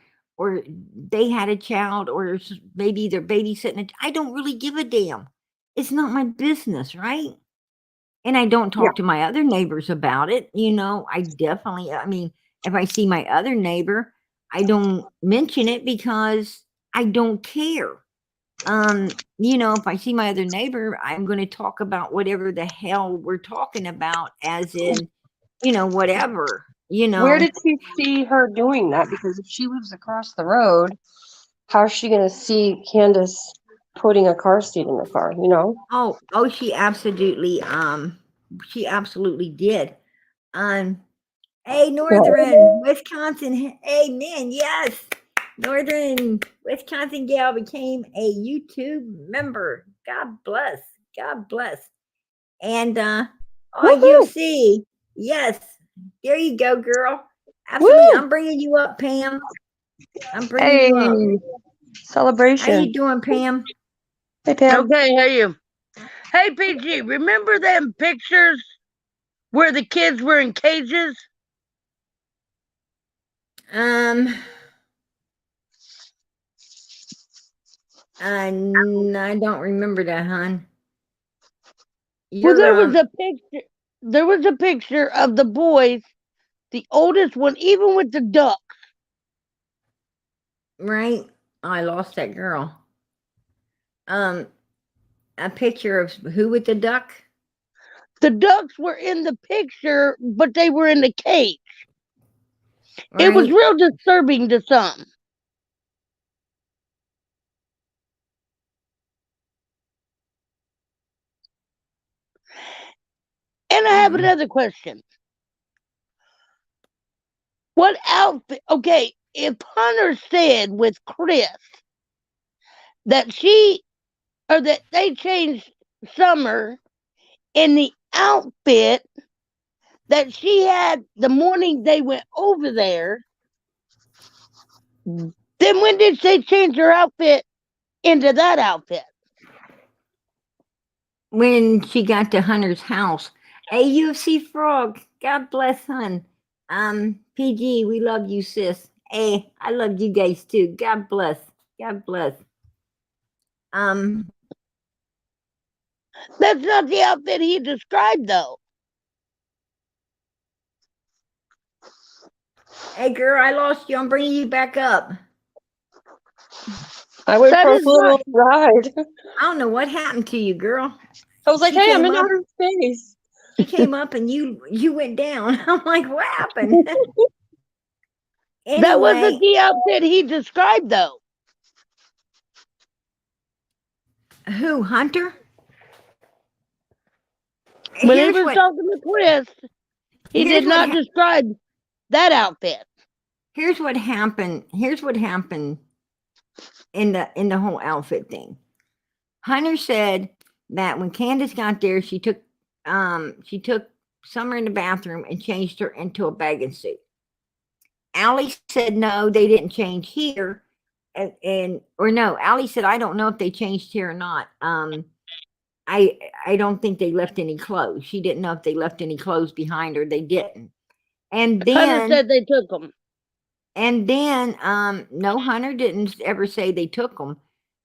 A: they had a child or maybe they're babysitting. I don't really give a damn. It's not my business, right? And I don't
D: Yeah.
A: talk to my other neighbors about it. I definitely, if I see my other neighbor, I don't mention it because I don't care. If I see my other neighbor, I'm going to talk about whatever the hell we're talking about, as in, whatever,
D: Where did she see her doing that? Because if she lives across the road, how's she going to see Candace putting a car seat in the car,
A: Oh, she absolutely did. Hey, Northern Wisconsin, amen. Yes, Northern Wisconsin gal became a YouTube member. God bless. God bless. And
D: Woohoo!
A: UFC, yes. There you go, girl. Absolutely.
D: Woo!
A: I'm bringing you up, Pam. I'm bringing you up.
D: Hey,
A: How
D: celebration.
A: you doing, Pam?
D: Hey, Pam.
E: Okay, how you? Hey, PG, remember them pictures where the kids were in cages?
A: I don't remember that, hon.
E: Well,
A: You're
E: there was a picture. There was a picture of the boys, the oldest one, even with the duck.
A: right. I lost that girl. A picture of who with the duck?
E: The ducks were in the picture, but they were in the cage.
A: Right?
E: It was real disturbing to some. And I have another question. What outfit? Okay, if Hunter said with Chris that that they changed Summer in the outfit that she had the morning they went over there, then when did she change her outfit into that outfit?
A: When she got to Hunter's house. Hey, UFC Frog, God bless, hun. PG, we love you, sis. Hey, I love you guys too. God bless. God bless.
E: That's not the outfit he described, though.
A: Hey, girl, I lost you. I'm bringing you back up.
D: I went
E: That
D: for a
E: is
D: little ride.
A: I don't know what happened to you, girl.
D: I was like,
A: She
D: hey, I'm
A: came
D: in
A: up.
D: outer space.
A: She came up and you went down. I'm like, what happened?
E: That wasn't
A: Anyway,
E: the outfit he described, though.
A: who, Hunter?
E: When he
A: Here's
E: was
A: what
E: talking to Chris, he
A: here's
E: did
A: what
E: not describe that outfit.
A: here's what happened. Here's what happened in the whole outfit thing. Hunter said that when Candace got there, she took Summer in the bathroom and changed her into a bathing suit. Allie said no, they didn't change here, or no, Allie said I don't know if they changed here or not. I don't think they left any clothes. She didn't know if they left any clothes behind her. They didn't. And
E: Hunter
A: then
E: said they took them.
A: No, Hunter didn't ever say they took them.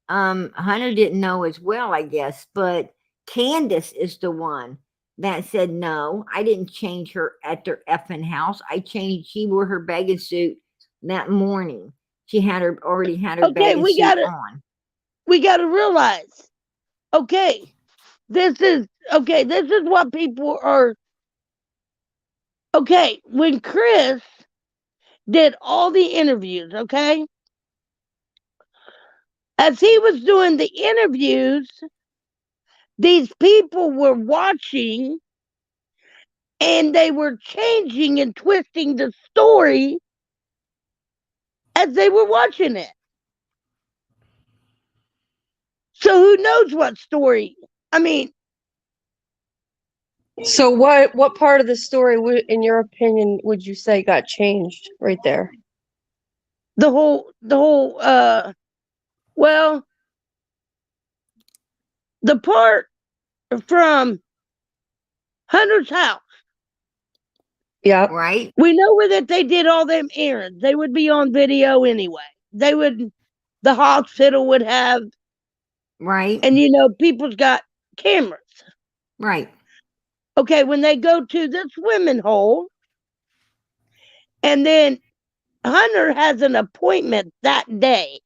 A: Hunter didn't know as well, I guess, but Candace is the one that said no. I didn't change her at their effing house. She wore her bathing suit that morning. She already had her
E: Okay,
A: bathing suit on.
E: we gotta realize. Okay, this is okay, this is what people are. Okay, when Chris did all the interviews, okay, as he was doing the interviews, these people were watching and they were changing and twisting the story as they were watching it. So who knows what story? I mean,
D: So what part of the story, in your opinion, would you say got changed right there?
E: the whole, well, the part from Hunter's house.
D: Yeah.
A: Right?
E: We know that they did all them errands. They would be on video anyway. The hospital would have,
A: Right?
E: and people's got cameras.
A: Right.
E: Okay, when they go to the swimming hole, and then Hunter has an appointment that day.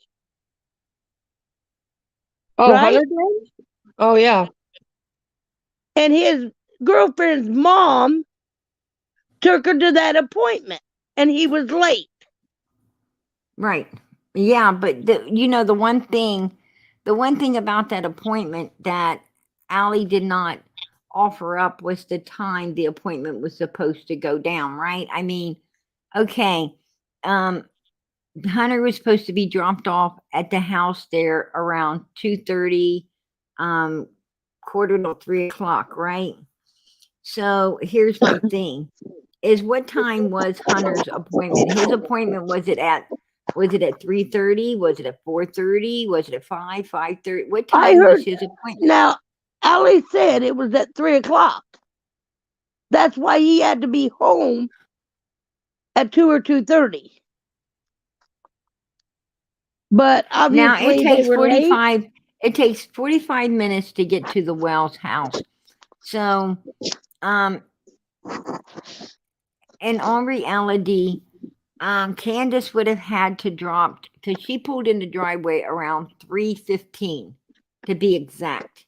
D: Oh,
E: right?
D: Hunter did? Oh, yeah.
E: And his girlfriend's mom took her to that appointment, and he was late.
A: Right. Yeah, but the one thing about that appointment that Allie did not offer up was the time the appointment was supposed to go down, right? I mean, okay, Hunter was supposed to be dropped off at the house there around 2:30, 2:45, right? So here's my thing: is what time was Hunter's appointment? His appointment was it at 3:30? Was it at 4:30? Was it at 5:30? What
E: I
A: time
E: heard
A: was his appointment?
E: now. Allie said it was at 3:00. That's why he had to be home at 2 or 2:30. But
A: Now
E: obviously they were late.
A: it takes 45 minutes to get to the Wells house. So in all reality, Candace would have had to drop because she pulled in the driveway around 3:15 to be exact.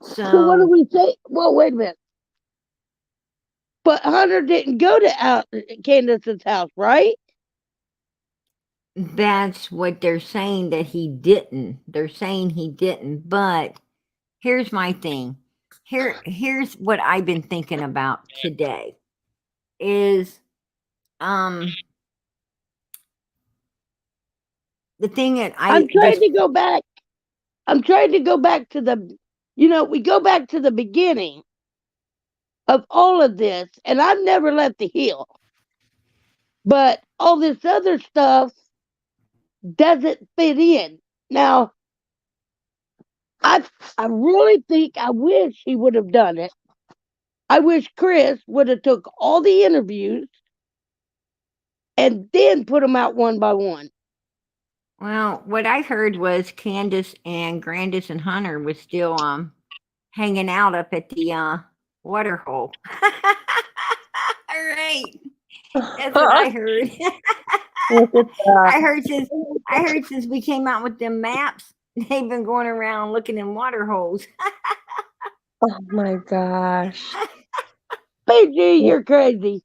E: So what do
A: So
E: we say? Well, wait a minute. But Hunter didn't go to Candace's house, right?
A: that's what they're saying, that he didn't. They're saying he didn't. But here's my thing. Here's what I've been thinking about today is the thing that
E: I'm trying to go back. I'm trying to go back to we go back to the beginning of all of this, and I've never left the hill. But all this other stuff doesn't fit in. Now, I really think I wish he would have done it. I wish Chris would have took all the interviews and then put them out one by one.
A: Well, what I heard was Candace and Grandis and Hunter was still hanging out up at the water hole. All right. That's what I heard. I heard since we came out with them maps, they've been going around looking in water holes.
D: Oh my gosh.
E: PG, you're crazy.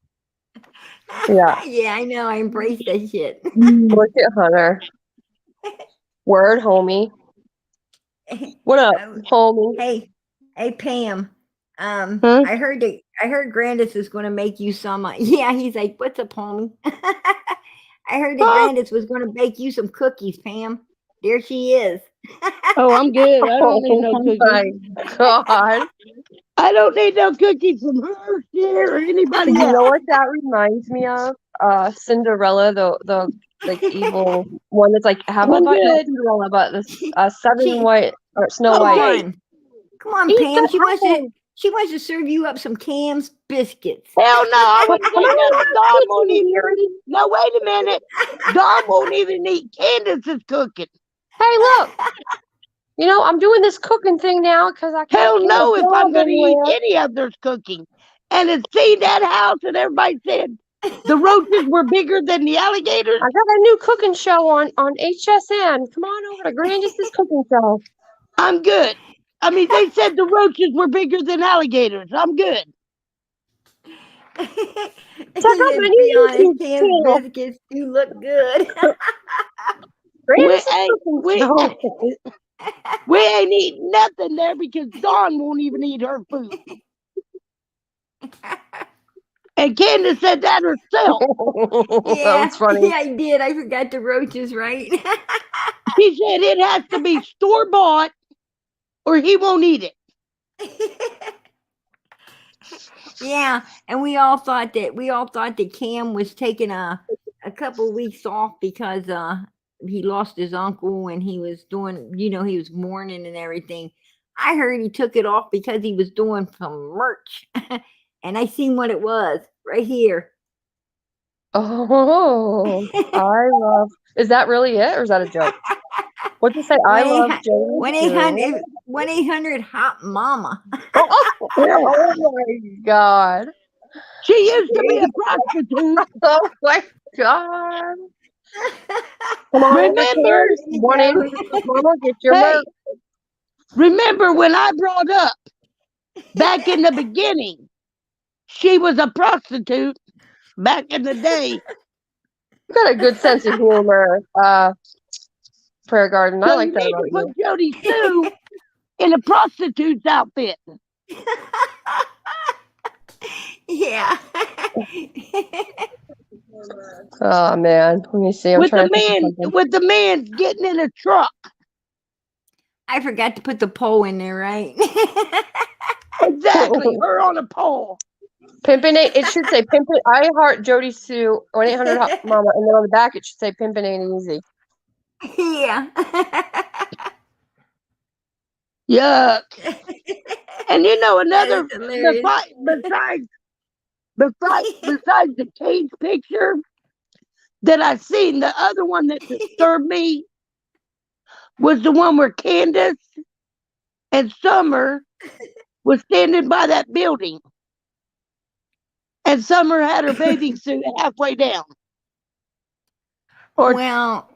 D: Yeah.
A: Yeah, I know. I embrace that shit.
D: Look at Hunter. Word, homie. What up, homie?
A: Hey, Pam.
E: Huh?
A: I heard Grandis is going to make you some. Yeah, he's like, "What's up, homie?" I heard that Grandis was going to bake you some cookies, Pam. There she is.
E: Oh, I'm good. I don't need no cookies.
D: My God.
E: I don't need no cookies from her or anybody
D: You
E: else.
D: know what that reminds me of? Cinderella, the like evil one that's like have a
E: I'm
D: bite.
E: good.
D: Cinderella, but the seven white or Snow
E: Okay.
D: White.
A: Come on,
D: Eat
A: Pam.
D: the
A: She wants to serve you up some Cam's biscuits.
E: Hell no, I wouldn't
D: Come
E: take
D: on,
E: that. Dom won't
D: cookies.
E: even. No, wait a minute. Dom won't even eat Candace's cooking.
D: Hey, look. You know, I'm doing this cooking thing now because I can't
E: Hell
D: get
E: no,
D: a
E: if I'm
D: job
E: going to eat
D: anywhere.
E: any others cooking. And it's seen that house, and everybody said the roaches were bigger than the alligators.
D: I got a new cooking show on HSN. Come on over to Grandis's cooking show.
E: I'm good. I mean, they said the roaches were bigger than alligators. I'm good.
D: Check out my
A: Let's be
D: new
A: honest,
D: YouTube
A: Cam's
D: channel.
A: biscuits do look good.
E: We
D: Grandson.
E: ain't eating nothing there because Dawn won't even eat her food. And Candace said that herself.
D: That was funny.
A: Yeah, I did. I forgot the roaches, right?
E: She said it has to be store-bought or he won't eat it.
A: Yeah, and we all thought that Cam was taking a couple weeks off because he lost his uncle and he was doing, he was mourning and everything. I heard he took it off because he was doing some merch. And I seen what it was right here.
D: Oh, I love. Is that really it, or is that a joke? What'd you say? I love Jody Sue.
A: 1-800 Hot Mama.
D: Oh my God.
E: She used to be a prostitute.
D: Oh my God. Come on,
E: Remember?
D: 1-800 Mama, get your
E: Hey,
D: merch.
E: remember when I brought up back in the beginning, she was a prostitute back in the day.
D: You got a good sense of humor, Prayer Garden. I
E: So
D: like
E: you
D: that
E: need
D: about
E: to put
D: you.
E: Jody Sue in a prostitute's outfit.
A: Yeah.
D: Oh man, let me see. I'm
E: With
D: trying
E: the
D: to think of
E: man,
D: something.
E: with the man getting in a truck.
A: I forgot to put the poll in there, right?
E: Exactly, her on a pole.
D: Pimpin' it should say Pimpin'. I heart Jody Sue 1-800 Mama, and then on the back it should say Pimpin' ain't easy.
A: Yeah.
E: Yuck. And another
A: That is hilarious.
E: besides the cage picture that I seen, the other one that disturbed me was the one where Candace and Summer was standing by that building. And Summer had her bathing suit halfway down. Or
A: Well,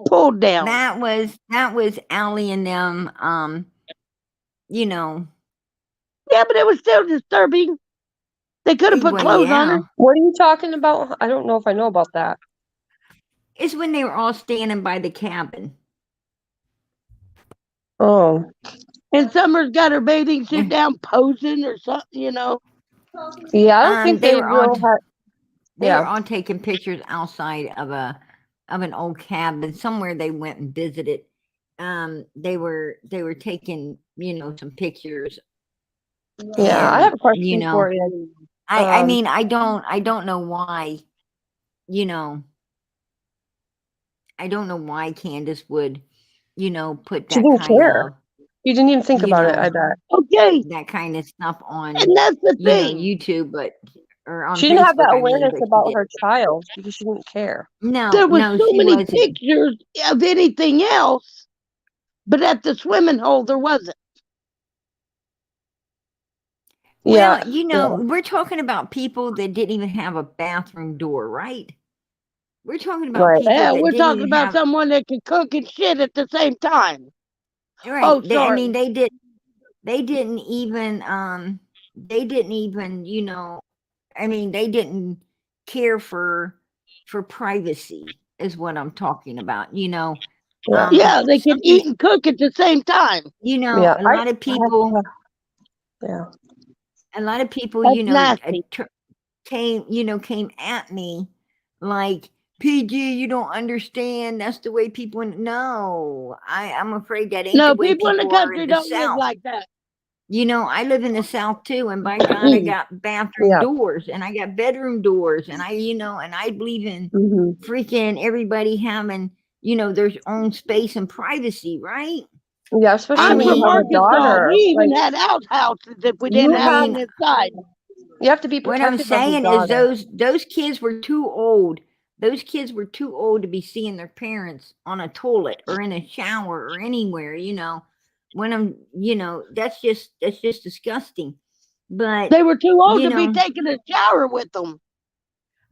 E: pulled down.
A: that was Allie and them.
E: Yeah, but it was still disturbing. They could have put
A: Well,
E: clothes on
A: yeah.
E: her.
D: What are you talking about? I don't know if I know about that.
A: It's when they were all standing by the cabin.
D: Oh,
E: And Summer's got her bathing suit down posing or something,
D: yeah. I don't think
A: They
D: they
A: were all
D: will have.
A: They were
D: Yeah,
A: all taking pictures outside of an old cabin somewhere they went and visited. They were taking, some pictures.
D: yeah. I
A: And,
D: have a question for you.
A: I mean, I don't know why, I don't know why Candace would, put
D: She
A: that
D: didn't
A: kind
D: care.
A: of,
D: You didn't even think
A: you
D: about it.
A: know,
D: I bet
E: Okay,
A: that kind of stuff on,
E: and that's the thing.
A: YouTube, or on
D: she didn't have
A: Facebook.
D: that
A: I mean,
D: awareness
A: but she
D: about
A: did.
D: her child because she didn't care.
E: There was
A: No,
E: so
A: she
E: many
A: wasn't.
E: pictures of anything else, but at the swimming hole there wasn't.
D: Yeah,
A: Well, we're talking about people that didn't even have a bathroom door, right? We're talking about
D: right.
A: people
E: Yeah,
A: that
E: we're
A: didn't
E: talking
A: even
E: about
A: have,
E: someone that can cook and shit at the same time.
A: right.
E: Oh,
A: I
E: sorry.
A: mean, they didn't even, I mean, they didn't care for privacy is what I'm talking about,
D: Yeah.
E: Yeah, they can
A: some
E: eat and cook at the same time.
D: Yeah,
A: a lot of people,
D: yeah.
A: a lot of people,
E: That's nasty.
A: came at me like, PG, you don't understand. That's the way people. No, I'm afraid that ain't the
E: No,
A: way
E: people in the
A: people are
E: country
A: in the
E: don't live
A: South.
E: like that.
A: I live in the South too, and by God, I got bathroom
D: Yeah.
A: doors and I got bedroom doors, and I believe in
D: Mhm.
A: freaking everybody having, their own space and privacy, right?
D: Yeah, especially
E: I'm
D: when
E: from
D: you have a
E: Arkansas.
D: daughter.
E: We even
D: Like,
E: had outhouses if we
D: you
E: didn't have
D: have
E: one inside.
D: you have to be
A: What I'm
D: protective of your
A: saying is
D: daughter.
A: those kids were too old. Those kids were too old to be seeing their parents on a toilet or in a shower or anywhere, When that's just disgusting. But
E: They were too old
A: you
E: to be
A: know,
E: taking a shower with them.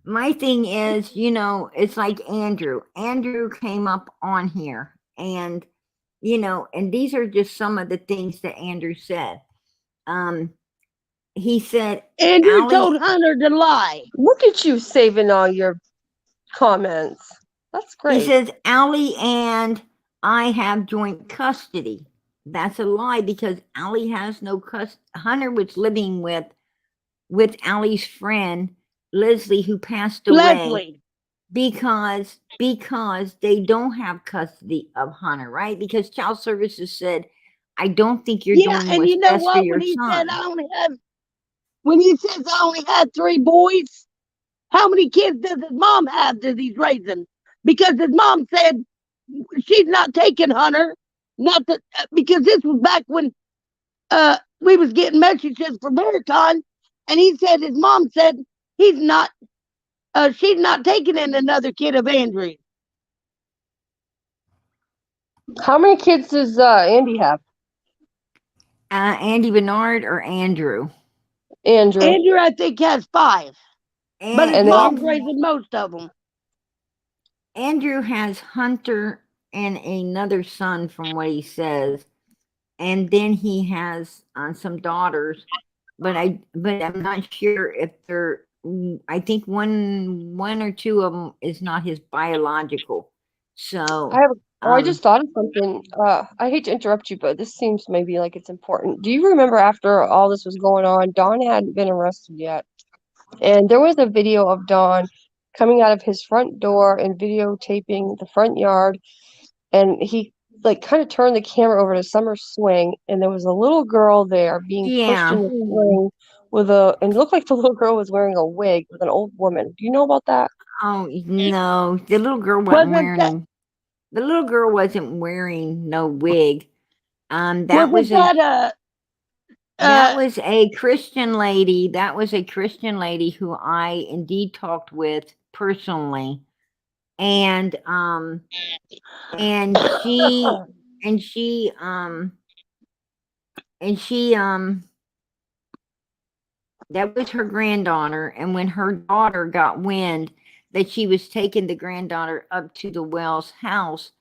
A: my thing is, it's like Andrew. Andrew came up on here and you know, and these are just some of the things that Andrew said. He said,
E: Andrew
A: Allie,
E: told Hunter to lie.
D: Look at you saving all your comments. That's
A: he
D: great.
A: says, Allie and I have joint custody. That's a lie because Allie has no custody. Hunter was living with Allie's friend, Leslie, who passed away.
E: Leslie.
A: Because they don't have custody of Hunter, right? Because child services said, I don't think you're
E: Yeah,
A: doing
E: and
A: what's
E: you know
A: best for
E: what?
A: your son.
E: When he says I only had 3 boys, how many kids does his mom have that he's raising? Because his mom said she's not taking Hunter, not that because this was back when we was getting messages from Marathon, and he said his mom said he's not she's not taking in another kid of Andrew.
D: How many kids does Andy have?
A: Andy Bernard or Andrew?
D: Andrew.
E: Andrew, I think, has 5, but his
D: And
E: mom's
D: then-
E: raising most of them.
A: Andrew has Hunter and another son, from what he says, and then he has some daughters. But I'm not sure if they're. I think one or two of them is not his biological. So
D: I just thought of something. I hate to interrupt you, but this seems maybe like it's important. Do you remember after all this was going on, Don hadn't been arrested yet, and there was a video of Don coming out of his front door and videotaping the front yard, and he like kind of turned the camera over to Summer's swing, and there was a little girl there being pushed in the swing and it looked like the little girl was wearing a wig with an old woman. Do you know about that?
A: Oh no, the little girl the little girl wasn't wearing no wig. That was a Christian lady. That was a Christian lady who I indeed talked with personally, and she that was her granddaughter. And when her daughter got wind that she was taking the granddaughter up to the Wells house,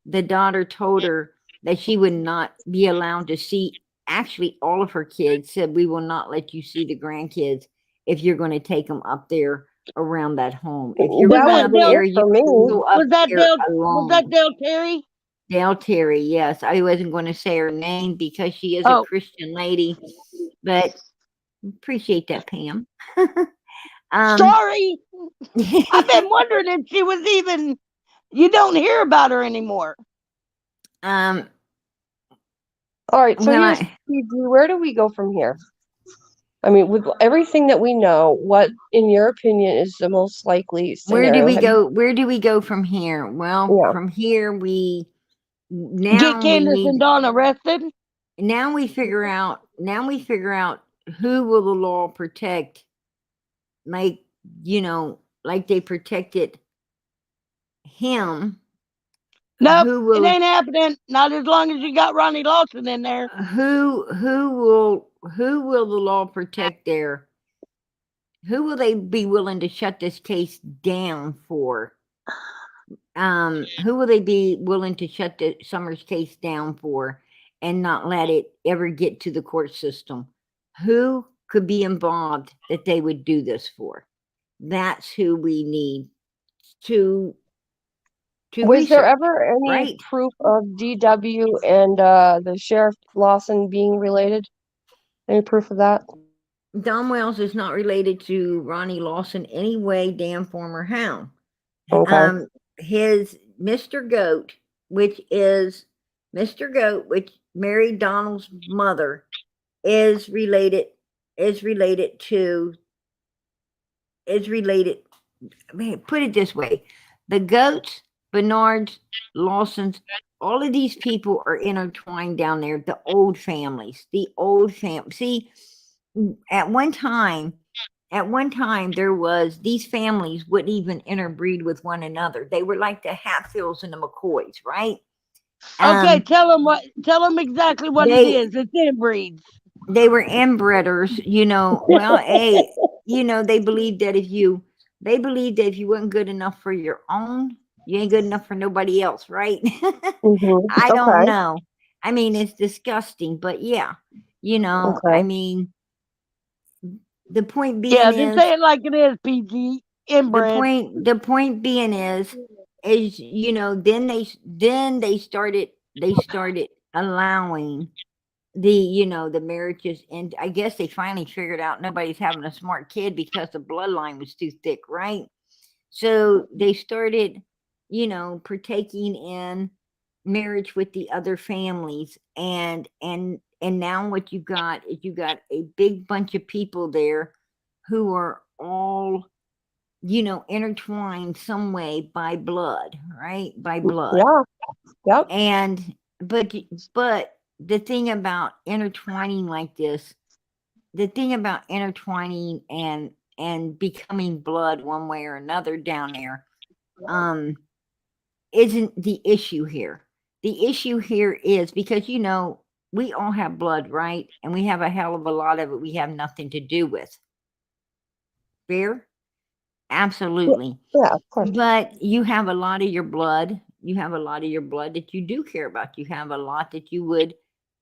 A: the daughter told her that she would not be allowed to see. Actually, all of her kids said, we will not let you see the grandkids if you're going to take them up there around that home. If you're
D: That
A: going
D: was
A: up
D: Dale
A: there, you
D: for me.
A: go up
E: Was that
A: there
E: Dale?
A: alone.
E: Was that Dale Terry?
A: Dale Terry, yes. I wasn't going to say her name because she is a Christian lady, but appreciate that, Pam.
E: Sorry. I've been wondering if she was even. You don't hear about her anymore.
D: All right, so where do we go from here? I mean, with everything that we know, what, in your opinion, is the most likely scenario?
A: Where do we go from here? Well, from here we
E: get Candace and Dawn arrested.
A: Now we figure out who will the law protect, like, you know, like they protected him.
E: Nope, it ain't happening. Not as long as you got Ronnie Lawson in there.
A: Who will the law protect there? Who will they be willing to shut this case down for? Who will they be willing to shut the Summers case down for and not let it ever get to the court system? Who could be involved that they would do this for? That's who we need to
D: Was there ever any proof of DW and the Sheriff Lawson being related? Any proof of that?
A: Don Wells is not related to Ronnie Lawson any way, damn form, or how.
D: Okay.
A: His Mr. Goat, which married Donald's mother, is related. Put it this way: the Goats, Bernards, Lawsons, all of these people are intertwined down there. The old families, See, at one time, there was, these families wouldn't even interbreed with one another. They were like the Hatfields and the McCoys, right?
E: Okay, tell them exactly what it is. It's inbreeds.
A: They were inbreeders, you know. Well, they believed that if you weren't good enough for your own You ain't good enough for nobody else, right?
D: Mhm.
A: I don't
D: Okay.
A: know. I mean, it's disgusting, but yeah, you know, I
D: Okay.
A: mean, the point
E: Yeah,
A: being
E: just
A: is,
E: say it like it is, PG. Inbred.
A: the point being is, you know, then they started allowing the, you know, the marriages, and I guess they finally figured out nobody's having a smart kid because the bloodline was too thick, right? So they started, you know, partaking in marriage with the other families, and now what you got is you got a big bunch of people there who are all, you know, intertwined some way by blood, right? By blood.
D: Yeah. Yep.
A: And but the thing about intertwining like this, the thing about intertwining and becoming blood one way or another down there, um, isn't the issue here. The issue here is because, you know, we all have blood, right? And we have a hell of a lot of it we have nothing to do with. Fair? Absolutely.
D: Yeah. Of course.
A: But you have a lot of your blood. You have a lot of your blood that you do care about. You have a lot that you would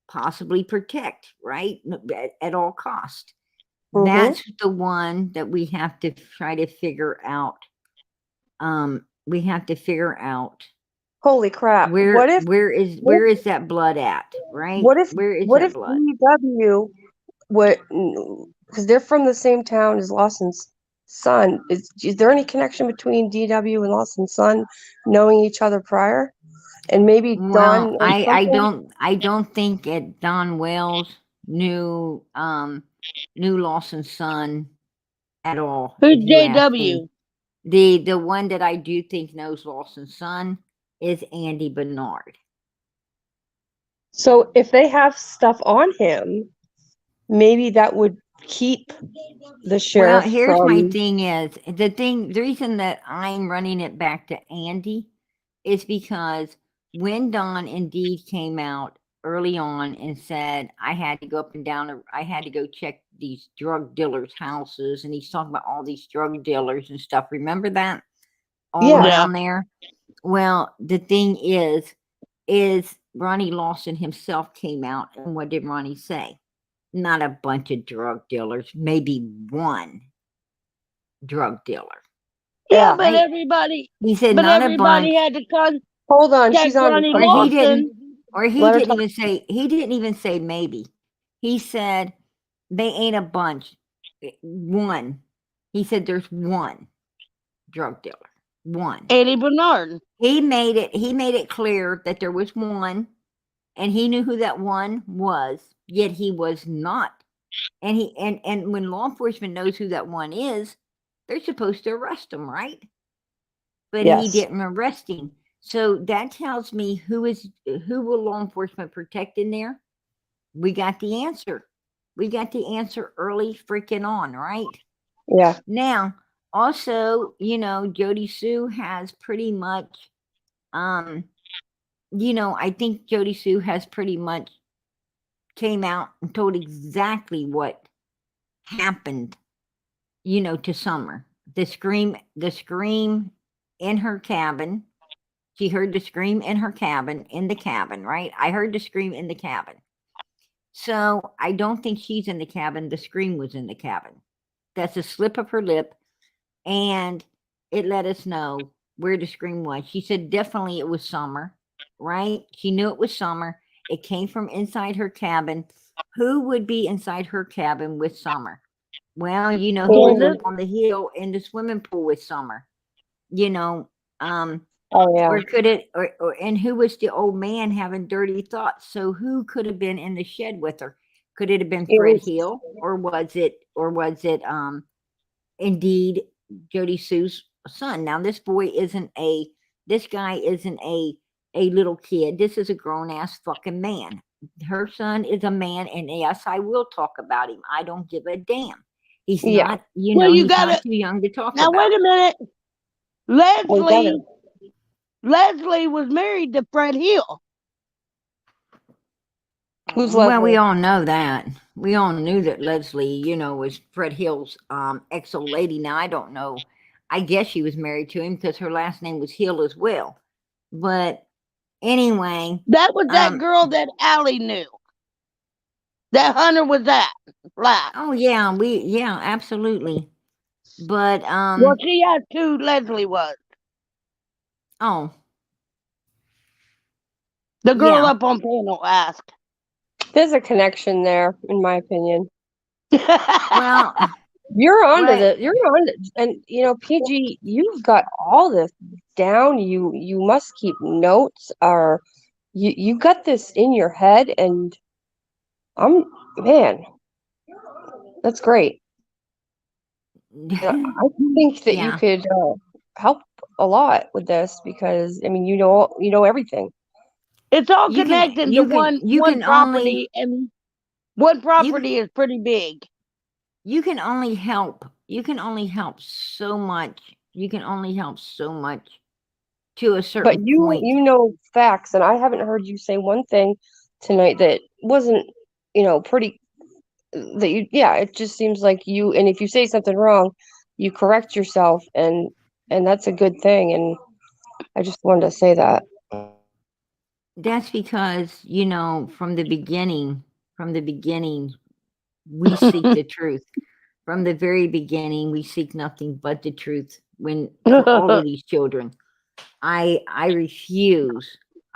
A: possibly protect, right? At all cost.
D: Mhm.
A: That's the one that we have to try to figure out. We have to figure out
D: Holy crap!
A: where is that blood at, right?
D: What if
A: Where is
D: what
A: that
D: if
A: blood?
D: DW would, because they're from the same town as Lawson's son? Is there any connection between DW and Lawson's son knowing each other prior? And maybe Don
A: Well,
D: or something?
A: I don't think it Don Wells knew Lawson's son at all,
E: Who's
A: if you ask me.
E: JW?
A: The one that I do think knows Lawson's son is Andy Bernard.
D: So if they have stuff on him, maybe that would keep the
A: Well,
D: sheriff
A: here's my
D: from.
A: thing is the reason that I'm running it back to Andy is because when Don indeed came out early on and said I had to go up and down, I had to go check these drug dealers' houses, and he's talking about all these drug dealers and stuff. Remember that all
D: Yeah.
E: Yeah.
A: around there? Well, the thing is Ronnie Lawson himself came out, and what did Ronnie say? Not a bunch of drug dealers, maybe one drug dealer.
E: Yeah,
D: Yeah.
E: but
A: Right?
E: everybody,
A: He said
E: but
A: not a
E: everybody
A: bunch,
E: had to contact
D: Hold on, she's on the
E: Ronnie
A: or he
D: phone.
A: didn't,
E: Lawson.
A: or he
D: Let her
A: didn't
D: talk.
A: even say maybe. He said they ain't a bunch. One. He said there's one drug dealer. One.
E: Andy Bernard.
A: He made it clear that there was one, and he knew who that one was, yet he was not. And he and when law enforcement knows who that one is, they're supposed to arrest him, right? But he
D: Yes.
A: didn't arrest him. So that tells me who will law enforcement protect in there? We got the answer. We got the answer early freaking on, right?
D: Yeah.
A: Now, also, you know, Jody Sue has pretty much you know, I think Jody Sue has pretty much came out and told exactly what happened, you know, to Summer. The scream in her cabin. She heard the scream in her cabin, in the cabin, right? I heard the scream in the cabin. So I don't think she's in the cabin. The scream was in the cabin. That's a slip of her lip. And it let us know where the scream was. She said definitely it was Summer, right? She knew it was Summer. It came from inside her cabin. Who would be inside her cabin with Summer? Well, you know who was
E: Candace.
A: up on the hill in the swimming pool with Summer. You know,
D: Oh yeah.
A: or could it or and who was the old man having dirty thoughts? So who could have been in the shed with her? Could it have been
D: It
A: Fred
D: was.
A: Hill, or was it indeed Jody Sue's son? Now this guy isn't a little kid. This is a grown ass fucking man. Her son is a man, and yes, I will talk about him. I don't give a damn. He's
D: Yeah.
A: not, you
E: Well,
A: know,
E: you
A: he's not
E: gotta
A: too young to talk
E: now.
A: about.
E: Wait a minute.
D: We got it.
E: Leslie was married to Fred Hill.
D: Who's
A: Well, we
D: Leslie?
A: all know that. We all knew that Leslie, you know, was Fred Hill's ex old lady. Now I don't know. I guess she was married to him because her last name was Hill as well. But anyway,
E: That was that girl that Allie knew. That Hunter was at. Black.
A: oh yeah, absolutely. But
E: Well, she had two. Leslie was
A: oh
E: the girl
A: yeah,
E: up on panel asked.
D: There's a connection there, in my opinion.
A: well,
D: You're onto
A: what
D: you're on and PG, you've got all this down. You must keep notes, or you got this in your head, and man, that's great. I think that you
A: yeah,
D: could help a lot with this because I mean you know everything.
E: It's all
A: you can
E: connected to
A: you can you
E: one
A: can only
E: property, and one
A: you
E: property is pretty big.
A: you can only help so much. You can only help so much to a
D: But
A: certain point.
D: you know facts, and I haven't heard you say one thing tonight that wasn't pretty that you yeah, it just seems like you, and if you say something wrong, you correct yourself, and that's a good thing, and I just wanted to say that.
A: That's because, from the beginning, we seek the truth. From the very beginning, we seek nothing but the truth. When for all of these children, I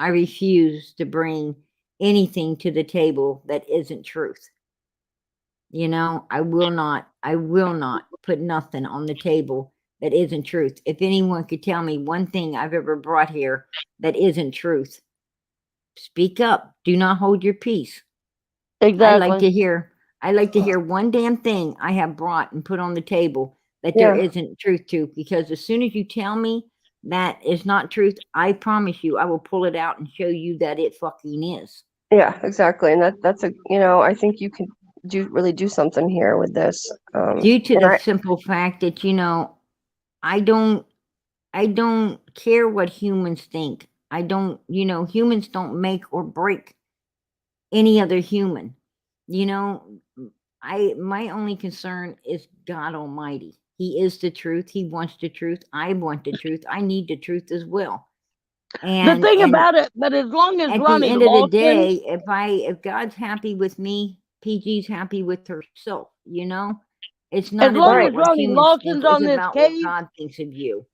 A: refuse to bring anything to the table that isn't truth. I will not put nothing on the table that isn't truth. If anyone could tell me one thing I've ever brought here that isn't truth, speak up. Do not hold your peace. I like to
E: Exactly.
A: hear one damn thing I have brought and put on the table that there
D: Yeah,
A: isn't truth to, because as soon as you tell me that is not truth, I promise you I will pull it out and show you that it fucking is.
D: yeah, exactly, and that's a I think you could really do something here with this.
A: Due to
D: And
A: the
D: I
A: simple fact that I don't I don't care what humans think. I don't, humans don't make or break any other human. You know, my only concern is God Almighty. He is the truth. He wants the truth. I want the truth. I need the truth as well.
E: The
A: And
E: thing about it, but as long as
A: at the
E: Ronnie
A: end of the
E: Lawson,
A: day, if God's happy with me, PG's happy with herself, It's
E: as
A: not
E: long
A: about
D: right.
E: as
A: what
E: Ronnie
A: humans think,
E: Lawson's
A: it's
E: on this
A: about what
E: case,
A: God thinks of you.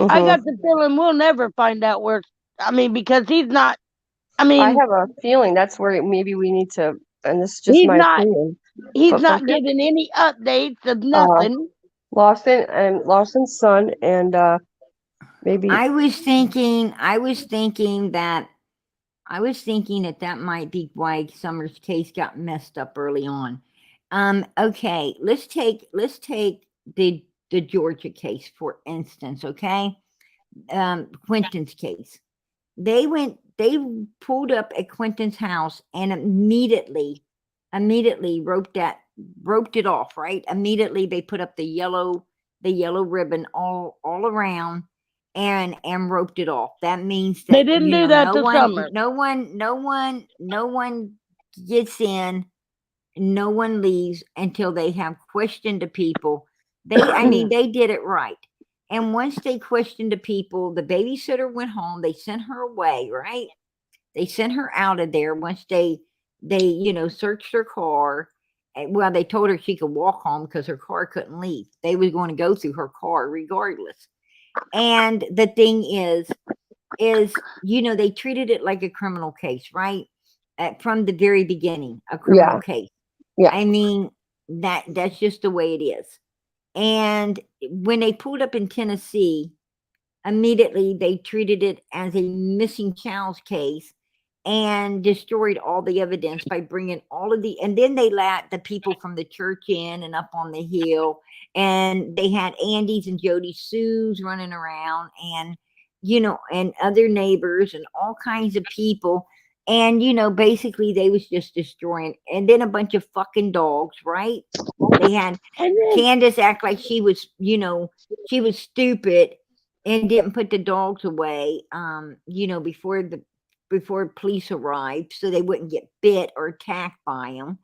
E: I
D: Hmm.
E: got the feeling we'll never find out where. I mean, because he's not. I
D: I
E: mean,
D: have a feeling that's where maybe we need to, and this is just
E: he's
D: my
E: not.
D: opinion,
E: He's
D: but for
E: not giving any updates of
D: uh
E: nothing.
D: Lawson and Lawson's son, and maybe
A: I was thinking that might be why Summer's case got messed up early on. Okay, let's take the Georgia case for instance. Okay, Quentin's case. They pulled up at Quentin's house and immediately roped it off. Right, immediately they put up the yellow ribbon all around and roped it off. That means
E: They
A: that
E: didn't do that to Summer.
A: no one gets in, no one leaves until they have questioned the people. They did it right. And once they questioned the people, the babysitter went home. They sent her away, right? They sent her out of there once they searched her car. Well, they told her she could walk home because her car couldn't leave. They was going to go through her car regardless. And the thing is they treated it like a criminal case, right? From the very beginning, a criminal
D: yeah,
A: case.
D: yeah,
A: I mean, that's just the way it is. And when they pulled up in Tennessee, immediately they treated it as a missing child's case and destroyed all the evidence by bringing and then they let the people from the church in and up on the hill, and they had Andy's and Jody Sue's running around, and and other neighbors and all kinds of people, and basically they was just destroying. And then a bunch of fucking dogs, right? They had
E: And then
A: Candace act like she was stupid and didn't put the dogs away before police arrived so they wouldn't get bit or attacked by them.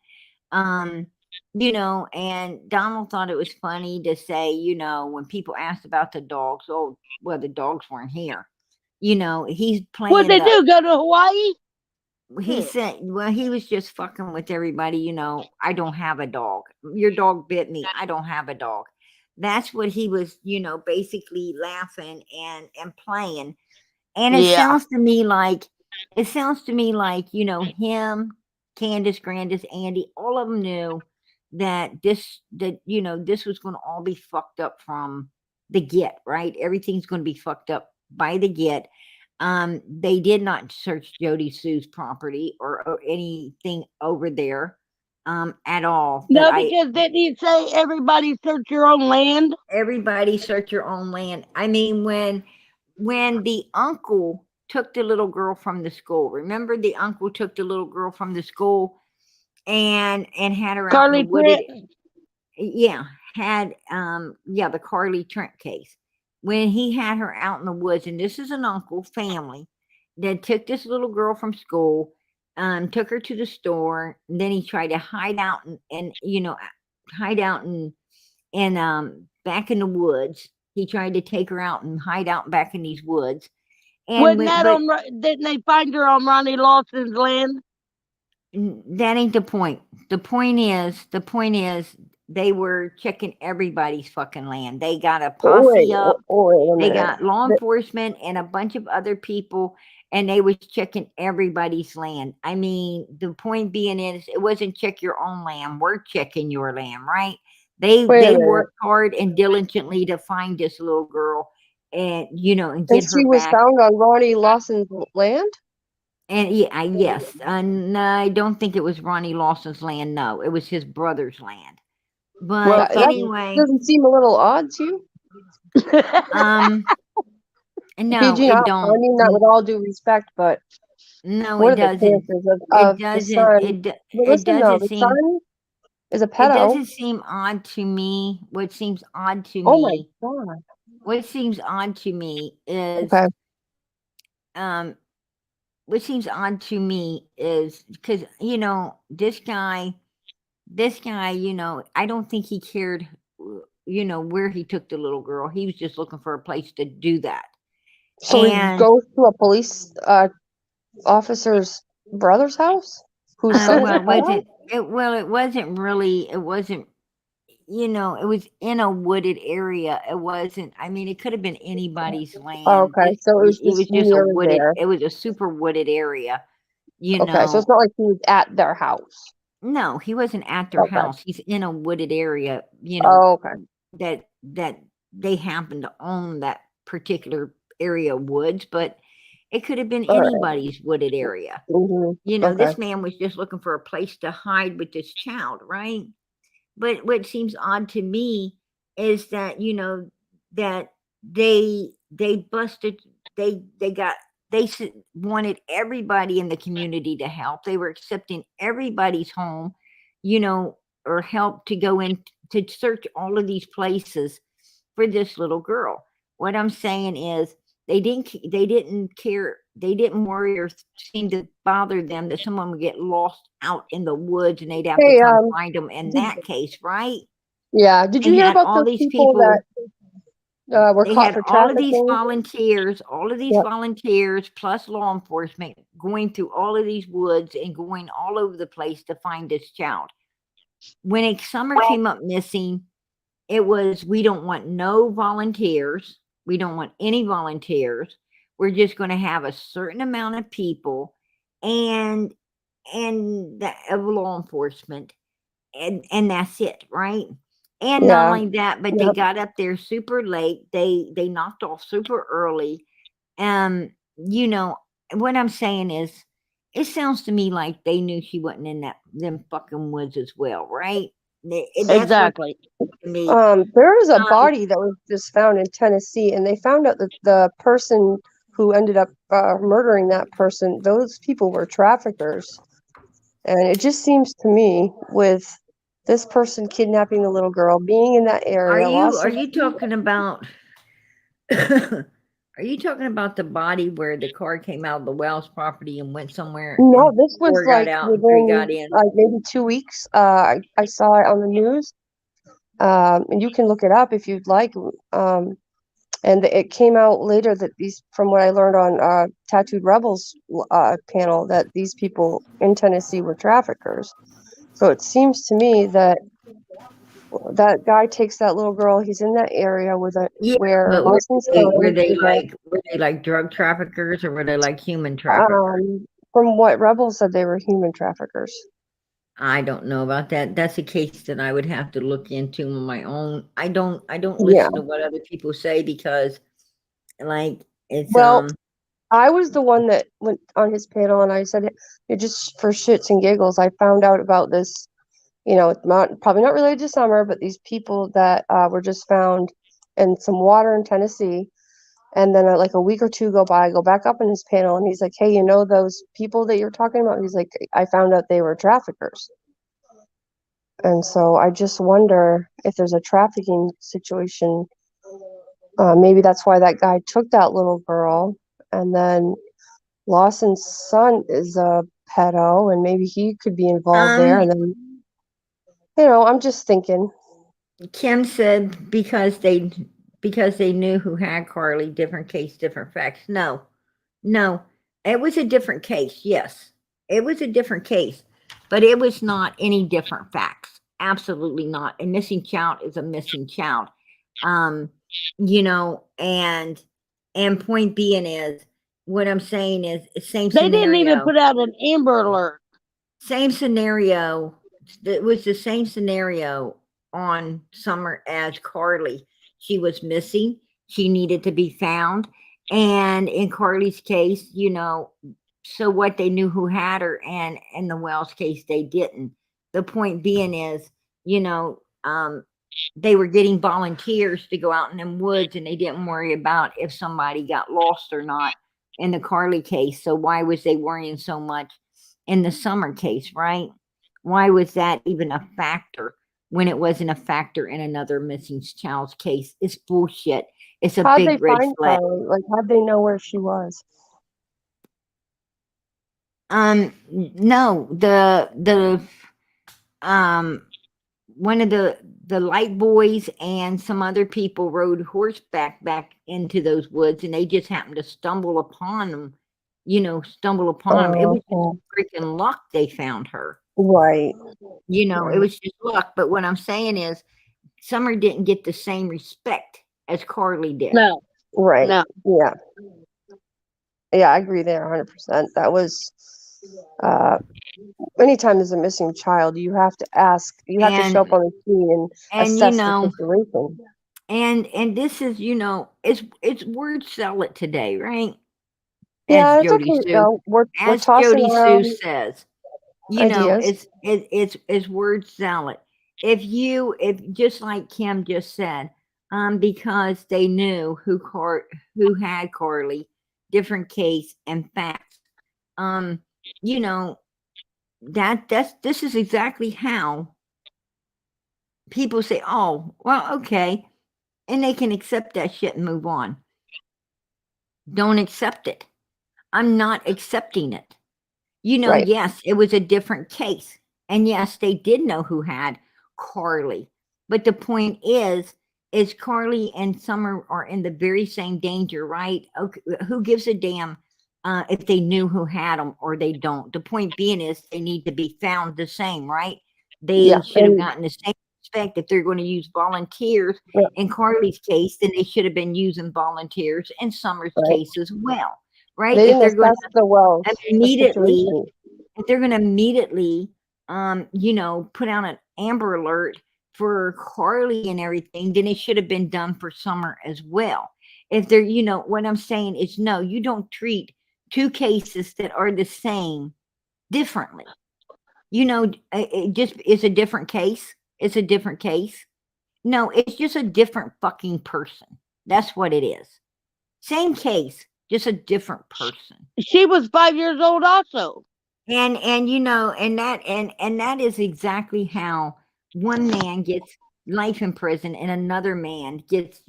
A: And Donald thought it was funny to say, when people asked about the dogs, oh, well, the dogs weren't here. He's playing.
E: What'd they do? Go to Hawaii?
A: He said, well, he was just fucking with everybody. I don't have a dog. Your dog bit me. I don't have a dog. That's what he was, basically laughing and playing. And it sounds to me like, him, Candace, Grandis, Andy, all of them knew that this was going to all be fucked up from the get, right? Everything's going to be fucked up by the get. They did not search Jody Sue's property or anything over there at all.
E: No, because didn't he say everybody search your own land?
A: Everybody search your own land. I mean, when the uncle took the little girl from the school, remember the uncle took the little girl from the school and had her out in the wooded. The Carly Trent case. When he had her out in the woods, and this is an uncle family that took this little girl from school, took her to the store, and then he tried to hide out and back in the woods. He tried to take her out and hide out back in these woods. And
E: didn't they find her on Ronnie Lawson's land?
A: That ain't the point. The point is they were checking everybody's fucking land. They got a posse up. They got law enforcement and a bunch of other people, and they was checking everybody's land. I mean, the point being is, it wasn't check your own land. We're checking your land, right? They worked hard and diligently to find this little girl and get her
D: she was
A: back.
D: found on Ronnie Lawson's land?
A: And yes. And I don't think it was Ronnie Lawson's land. No, it was his brother's land. But anyway,
D: doesn't seem a little odd to you?
A: No,
D: it don't. I mean that with all due respect, but
A: no,
D: what
A: it
D: are
A: doesn't.
D: The chances the son is a pedo.
A: It doesn't seem odd to me. What seems odd to
D: oh
A: me?
D: Oh my god!
A: What seems odd to me is what seems odd to me is because this guy, I don't think he cared, where he took the little girl. He was just looking for a place to do that.
D: So he goes to a police officer's brother's house? Whose son?
A: It wasn't really. It wasn't. It was in a wooded area. It wasn't. I mean, it could have been anybody's land.
D: Oh, okay, so it was just
A: a wooded. It was a super wooded area.
D: Okay, so it's not like he was at their house.
A: No, he wasn't at their house. He's in a wooded area. That they happen to own that particular area of woods, but it could have been anybody's wooded area. This man was just looking for a place to hide with this child, right? But what seems odd to me is that that they busted. They wanted everybody in the community to help. They were accepting everybody's home, or help to go in to search all of these places for this little girl. What I'm saying is, they didn't care. They didn't worry or seem to bother them that someone would get lost out in the woods and they'd have to come find them in that case, right?
D: Yeah. Did you hear about all these people that were caught for trafficking?
A: All of these volunteers plus law enforcement going through all of these woods and going all over the place to find this child. When Summer came up missing, it was, we don't want no volunteers. We don't want any volunteers. We're just going to have a certain amount of people and of law enforcement, and that's it, right? And not only that, but they got up there super late. They knocked off super early. What I'm saying is, it sounds to me like they knew she wasn't in them fucking woods as well, right?
E: Exactly.
D: There is a body that was just found in Tennessee, and they found out that the person who ended up murdering that person, those people were traffickers. And it just seems to me, with this person kidnapping the little girl, being in that area.
A: Are you talking about? Are Are you talking about the body where the car came out of the Wells property and went somewhere?
D: No,
A: and
D: this was
A: 4 got
D: like
A: out and 3 got
D: within
A: in?
D: like maybe 2 weeks. I saw it on the news. And you can look it up if you'd like. And it came out later that these, from what I learned on Tattooed Rebels panel, that these people in Tennessee were traffickers. So it seems to me that that guy takes that little girl. He's in that area
A: Yeah,
D: where
A: but
D: Lawson's
A: were
D: son
A: they
D: is at.
A: like drug traffickers or were they like human traffickers?
D: From what Rebels said, they were human traffickers.
A: I don't know about that. That's a case that I would have to look into on my own. I don't
D: Yeah.
A: listen to what other people say because like it's
D: Well, I was the one that went on his panel, and I said, just for shits and giggles, I found out about this. It's probably not related to summer, but these people that were just found in some water in Tennessee. And then like a week or two go by, I go back up in his panel, and he's like, "Hey, those people that you're talking about?" He's like, "I found out they were traffickers." And so I just wonder if there's a trafficking situation. Maybe that's why that guy took that little girl. And then Lawson's son is a pedo, and maybe he could be involved there. And then, I'm just thinking.
A: Kim said because they knew who had Carly, different case, different facts. No, it was a different case. Yes, it was a different case, but it was not any different facts. Absolutely not. A missing child is a missing child. And point being is what I'm saying is same
E: They
A: scenario.
E: didn't even put out an Amber Alert.
A: Same scenario. It was the same scenario on Summer as Carly. She was missing. She needed to be found. And in Carly's case, so what, they knew who had her, and in the Wells case, they didn't. The point being is, they were getting volunteers to go out in them woods, and they didn't worry about if somebody got lost or not in the Carly case. So why was they worrying so much in the Summer case, right? Why was that even a factor when it wasn't a factor in another missing child's case? It's bullshit. It's a
D: How'd they
A: big red
D: find
A: flag.
D: Carly? Like, how'd they know where she was?
A: No, one of the light boys and some other people rode horseback back into those woods, and they just happened to stumble upon them. It was just freaking luck they found her.
D: Right.
A: It was just luck. But what I'm saying is, Summer didn't get the same respect as Carly did.
E: No.
D: Right.
E: No.
D: Yeah. Yeah, I agree there 100%. That was anytime there's a missing child, you have to ask, you have to show up on the scene and assess the situation.
A: And this is, it's word salad today, right?
D: Yeah,
A: As
D: it's
A: Jody
D: okay.
A: Sue,
D: We're
A: as
D: tossing
A: Jody
D: around
A: Sue says,
D: ideas.
A: it's word salad. If just like Kim just said, because they knew who had Carly, different case and facts. This is exactly how people say, "Oh, well, okay," and they can accept that shit and move on. Don't accept it. I'm not accepting it.
D: Right.
A: Yes, it was a different case. And yes, they did know who had Carly. But the point is Carly and Summer are in the very same danger, right? Okay, who gives a damn if they knew who had them or they don't? The point being is they need to be found the same, right? They should have gotten the same respect. If they're going to use volunteers in Carly's case, then they should have been using volunteers in Summer's case as well. Right?
D: They didn't assess the Wells
A: immediately,
D: situation.
A: if they're going to immediately, put out an Amber Alert for Carly and everything, then it should have been done for Summer as well. If they're, what I'm saying is, no, you don't treat two cases that are the same differently. It just is a different case. It's a different case. No, it's just a different fucking person. That's what it is. Same case, just a different person.
E: She was 5 years old also.
A: And that is exactly how one man gets life in prison and another man gets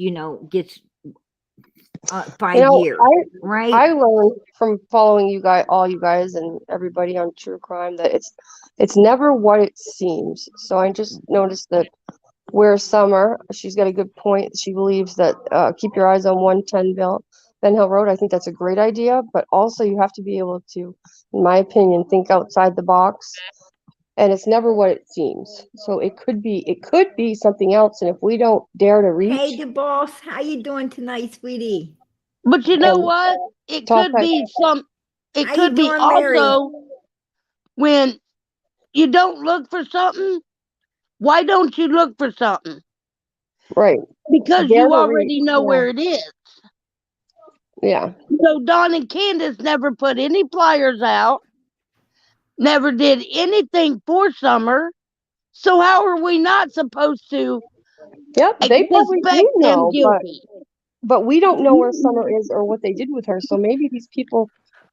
A: by
D: You know,
A: year, right?
D: I learned from following you guys, all you guys, and everybody on true crime that it's never what it seems. So I just noticed that where Summer, she's got a good point. She believes that keep your eyes on 110 Ben Hill Road. I think that's a great idea, but also you have to be able to, in my opinion, think outside the box. And it's never what it seems. So it could be something else. And if we don't dare to
A: Hey,
D: reach
A: the boss, how you doing tonight, sweetie?
E: But you know
D: and
E: what? It
D: talk,
E: could be some. It
A: How you
E: could be
A: doing, Larry?
E: also when you don't look for something. Why don't you look for something?
D: right,
E: Because
D: dare
E: you
D: to reach.
E: already know where it is.
D: Yeah.
E: So Don and Candace never put any flyers out, never did anything for Summer. So how are we not supposed to
D: Yep, they probably
E: suspect
D: do
E: them
D: know,
E: guilty?
D: but we don't know where Summer is or what they did with her. So maybe these people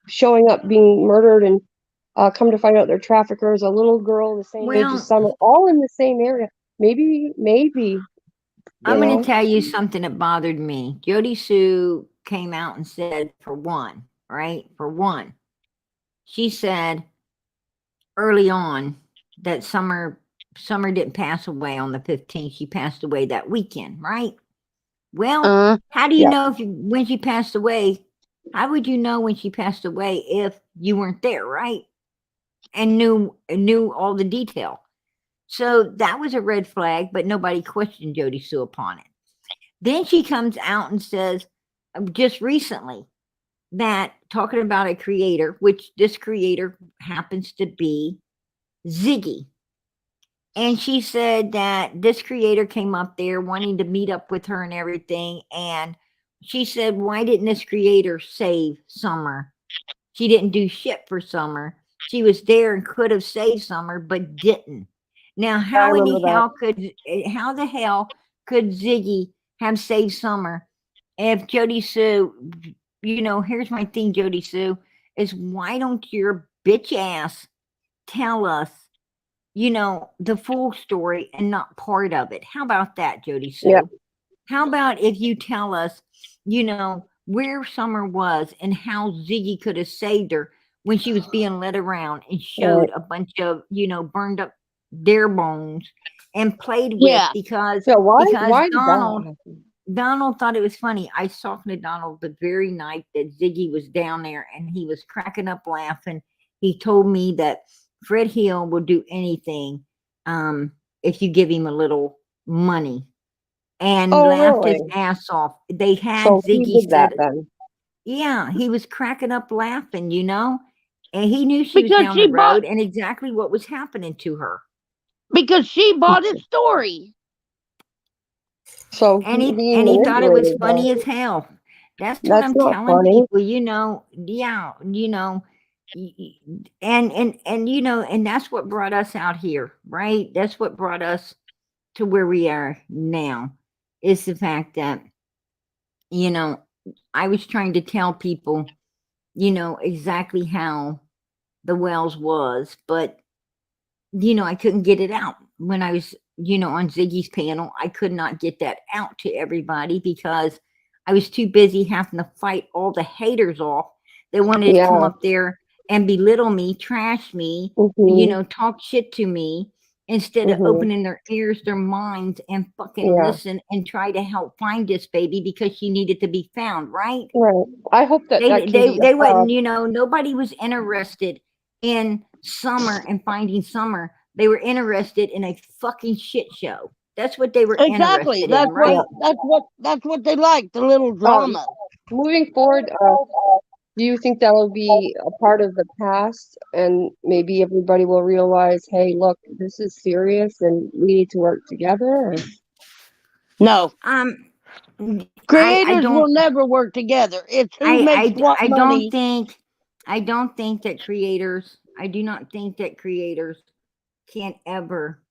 D: showing up being murdered and come to find out they're traffickers, a little girl the same age as
A: Well,
D: Summer, all in the same area. Maybe, you
A: I'm going
D: know.
A: to tell you something that bothered me. Jody Sue came out and said, for one, right? For one, she said early on that Summer didn't pass away on the 15th. She passed away that weekend, right? Well, how do you
D: Yeah.
A: know when she passed away? How would you know when she passed away if you weren't there, right? And knew all the detail. So that was a red flag, but nobody questioned Jody Sue upon it. Then she comes out and says, just recently, that talking about a creator, which this creator happens to be Ziggy. And she said that this creator came up there wanting to meet up with her and everything. And she said, why didn't this creator save Summer? She didn't do shit for Summer. She was there and could have saved Summer, but didn't. Now,
D: I
A: how in
D: remember
A: the hell how the hell could Ziggy have saved Summer if Jody Sue, here's my thing, Jody Sue, is why don't your bitch ass tell us, the full story and not part of it? How about that, Jody Sue?
D: Yeah.
A: How about if you tell us, where Summer was and how Ziggy could have saved her when she was being led around and showed a bunch of, burned up their bones and played with
E: Yeah.
A: because
D: Why did
A: Donald
D: that happen?
A: Donald thought it was funny. I was talking to Donald the very night that Ziggy was down there and he was cracking up laughing. He told me that Fred Hill will do anything if you give him a little money, and
D: Oh,
A: laughed his
D: really?
A: ass off. They had
D: So he
A: Ziggy
D: did that
A: said,
D: then.
A: yeah, he was cracking up laughing, and he knew she was
E: Because
A: down
E: she
A: the
E: bought
A: road and exactly what was happening to her.
E: because she bought his story.
D: So
A: And he
D: he
A: and he thought it was
D: manipulated her.
A: funny as hell. That's what
D: That's
A: I'm
D: not
A: telling
D: funny.
A: people, yeah, and that's what brought us out here, right? That's what brought us to where we are now, is the fact that, I was trying to tell people, exactly how the Wells was, but I couldn't get it out when I was, on Ziggy's panel. I could not get that out to everybody because I was too busy having to fight all the haters off that wanted to come
D: Yeah.
A: up there and belittle me, trash me,
D: Mm-hmm.
A: talk shit to me instead of
D: Mm-hmm.
A: opening their ears, their minds, and fucking
D: Yeah.
A: listen and try to help find this baby because she needed to be found, right?
D: Right. I hope that can be
A: They wouldn't, nobody was interested in Summer and finding Summer. They were interested in a fucking shit show. That's what they were
E: Exactly.
A: interested in, right?
E: That's what they like, the little drama.
D: moving forward, do you think that'll be a part of the past and maybe everybody will realize, hey, look, this is serious and we need to work together? Or-
E: No.
A: I
E: Creators will
A: don't
E: never work together. It's who makes what
A: I
E: money.
A: don't think that creators, I do not think that creators can ever,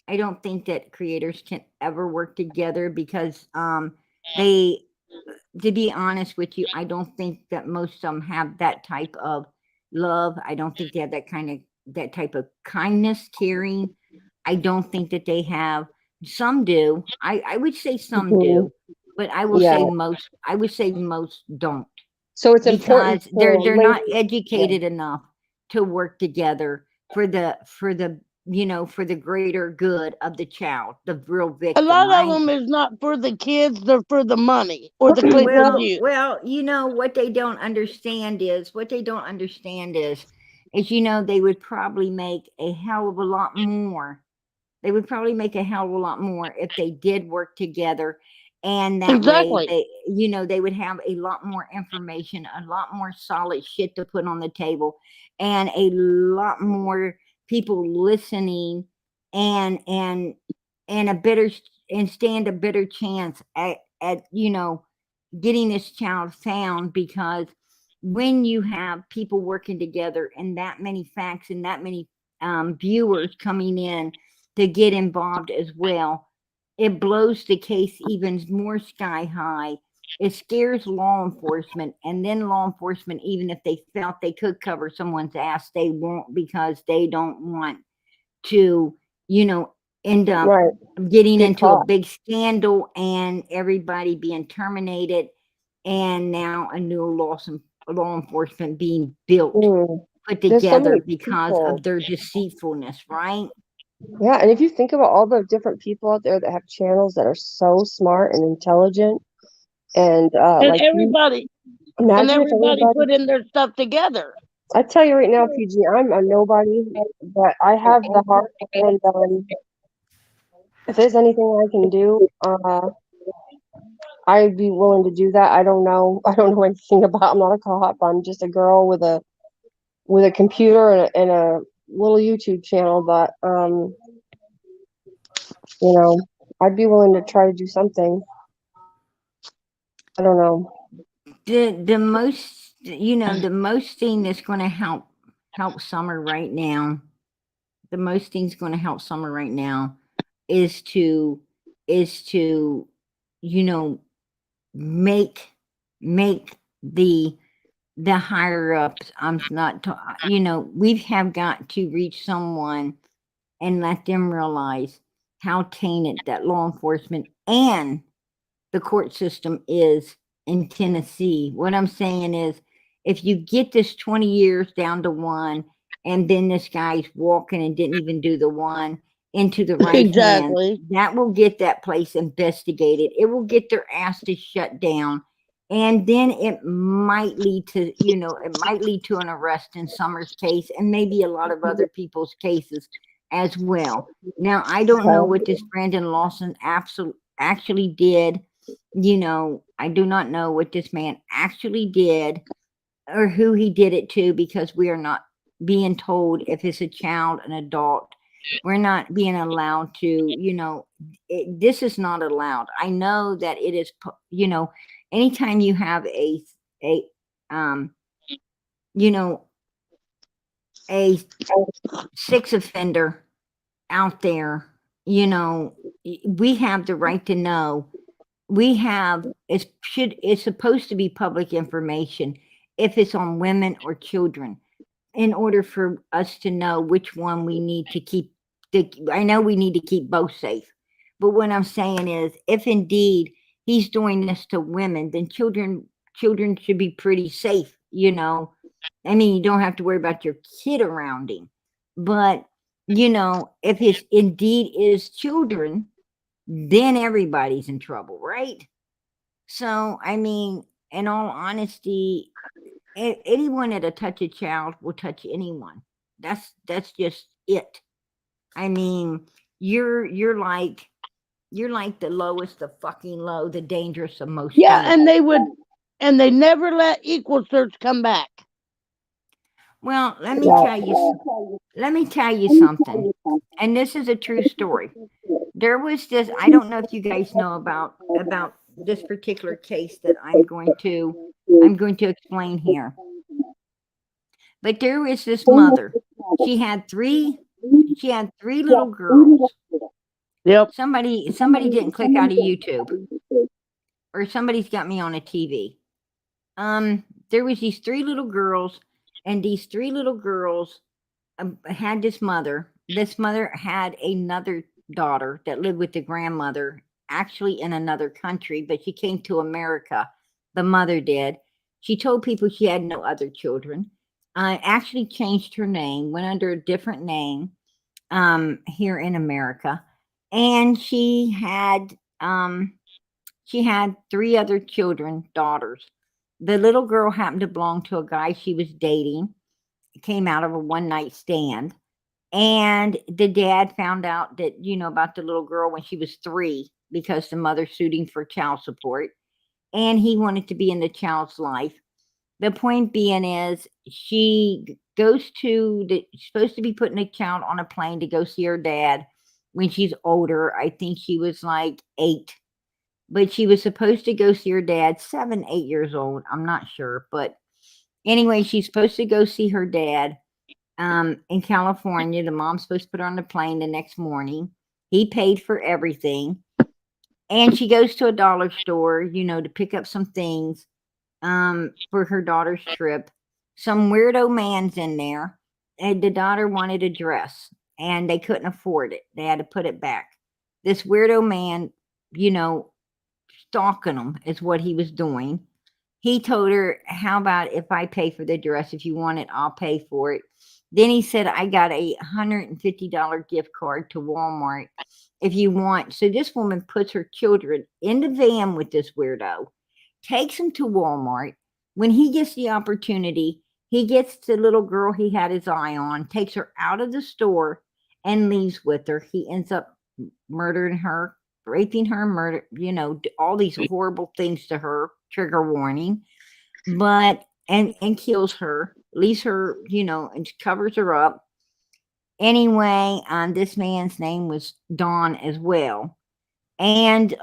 A: I don't think that creators can ever work together because they, to be honest with you, I don't think that most of them have that type of love. I don't think they have that type of kindness, caring. I don't think that they have. Some do. I would say some
D: Mhm.
A: do, but I will
D: Yeah.
A: say most. I would say most don't,
D: So it's important
A: because
D: for
A: they're not
D: ladies.
A: educated enough to work together for the for the greater good of the child, the real
E: A
A: victim,
E: lot of
A: right?
E: them is not for the kids; they're for the money or the quick view.
A: Well, what they don't understand is they would probably make a hell of a lot more. They would probably make a hell of a lot more if they did work together, and that way
E: Exactly.
A: they would have a lot more information, a lot more solid shit to put on the table, and a lot more people listening, and and a better and stand a better chance at getting this child found, because when you have people working together and that many facts and that many viewers coming in to get involved as well, it blows the case even more sky high. It scares law enforcement, and then law enforcement, even if they felt they could cover someone's ass, they won't, because they don't want to, end up
D: Right.
A: getting
D: Get
A: into a
D: caught.
A: big scandal and everybody being terminated, and now a new law enforcement being built, put
D: There's so
A: together
D: many
A: because
D: people.
A: of their deceitfulness, right?
D: Yeah, and if you think about all the different people out there that have channels that are so smart and intelligent, and
E: And
D: like
E: everybody
D: imagine if everybody.
E: putting their stuff together.
D: I tell you right now, PG, I'm a nobody, but I have the heart, and if there's anything I can do, I'd be willing to do that. I don't know. I don't know anything about. I'm not a cop. I'm just a girl with a computer and a little YouTube channel. But I'd be willing to try to do something. I don't know.
A: The most the most thing that's going to help Summer right now, the most thing's going to help Summer right now is to make the higher ups. I'm not we have got to reach someone and let them realize how tainted that law enforcement and the court system is in Tennessee. What I'm saying is, if you get this 20 years down to one, and then this guy's walking and didn't even do the one into the right hands,
E: Exactly.
A: that will get that place investigated. It will get their ass to shut down. And then it might lead to, an arrest in Summer's case, and maybe a lot of other people's cases as well. Now, I don't know what this Brandon Lawson actually did. I do not know what this man actually did or who he did it to, because we are not being told if it's a child, an adult. We're not being allowed to, this is not allowed. I know that it is, anytime you have a a sex offender out there, we have the right to know. It's supposed to be public information if it's on women or children, in order for us to know which one we need to keep. I know we need to keep both safe, but what I'm saying is, if indeed he's doing this to women, then children should be pretty safe. I mean, you don't have to worry about your kid around him, but if it's indeed is children, then everybody's in trouble, right? So, I mean, in all honesty, anyone that'll touch a child will touch anyone. That's just it. I mean, you're like the lowest of fucking low, the dangerous of most
E: Yeah,
A: dangerous.
E: and they never let equal search come back.
A: Well, let me tell you something, and this is a true story. There was this. I don't know if you guys know about this particular case that I'm going to explain here. But there was this mother. She had three little girls.
E: Yep.
A: Somebody didn't click out of YouTube, or somebody's got me on a TV. There was these three little girls, and these three little girls had this mother. This mother had another daughter that lived with the grandmother, actually in another country, but she came to America. The mother did. She told people she had no other children. Actually changed her name, went under a different name here in America, and she had three other children, daughters. The little girl happened to belong to a guy she was dating. It came out of a one night stand. And the dad found out that, about the little girl when she was 3 because the mother sued him for child support. And he wanted to be in the child's life. The point being is she's supposed to be putting a child on a plane to go see her dad when she's older. I think she was like 8, but she was supposed to go see her dad 7, 8 years old. I'm not sure, but anyway, she's supposed to go see her dad in California. The mom's supposed to put her on the plane the next morning. He paid for everything. And she goes to a dollar store, to pick up some things for her daughter's trip. Some weirdo man's in there. And the daughter wanted a dress and they couldn't afford it. They had to put it back. This weirdo man, stalking them is what he was doing. He told her, how about if I pay for the dress? If you want it, I'll pay for it. Then he said, I got a $150 gift card to Walmart if you want. So this woman puts her children in the van with this weirdo, takes them to Walmart. When he gets the opportunity, he gets the little girl he had his eye on, takes her out of the store and leaves with her. He ends up murdering her, raping her, all these horrible things to her, trigger warning, but and kills her, leaves her, and covers her up. Anyway, this man's name was Don as well. And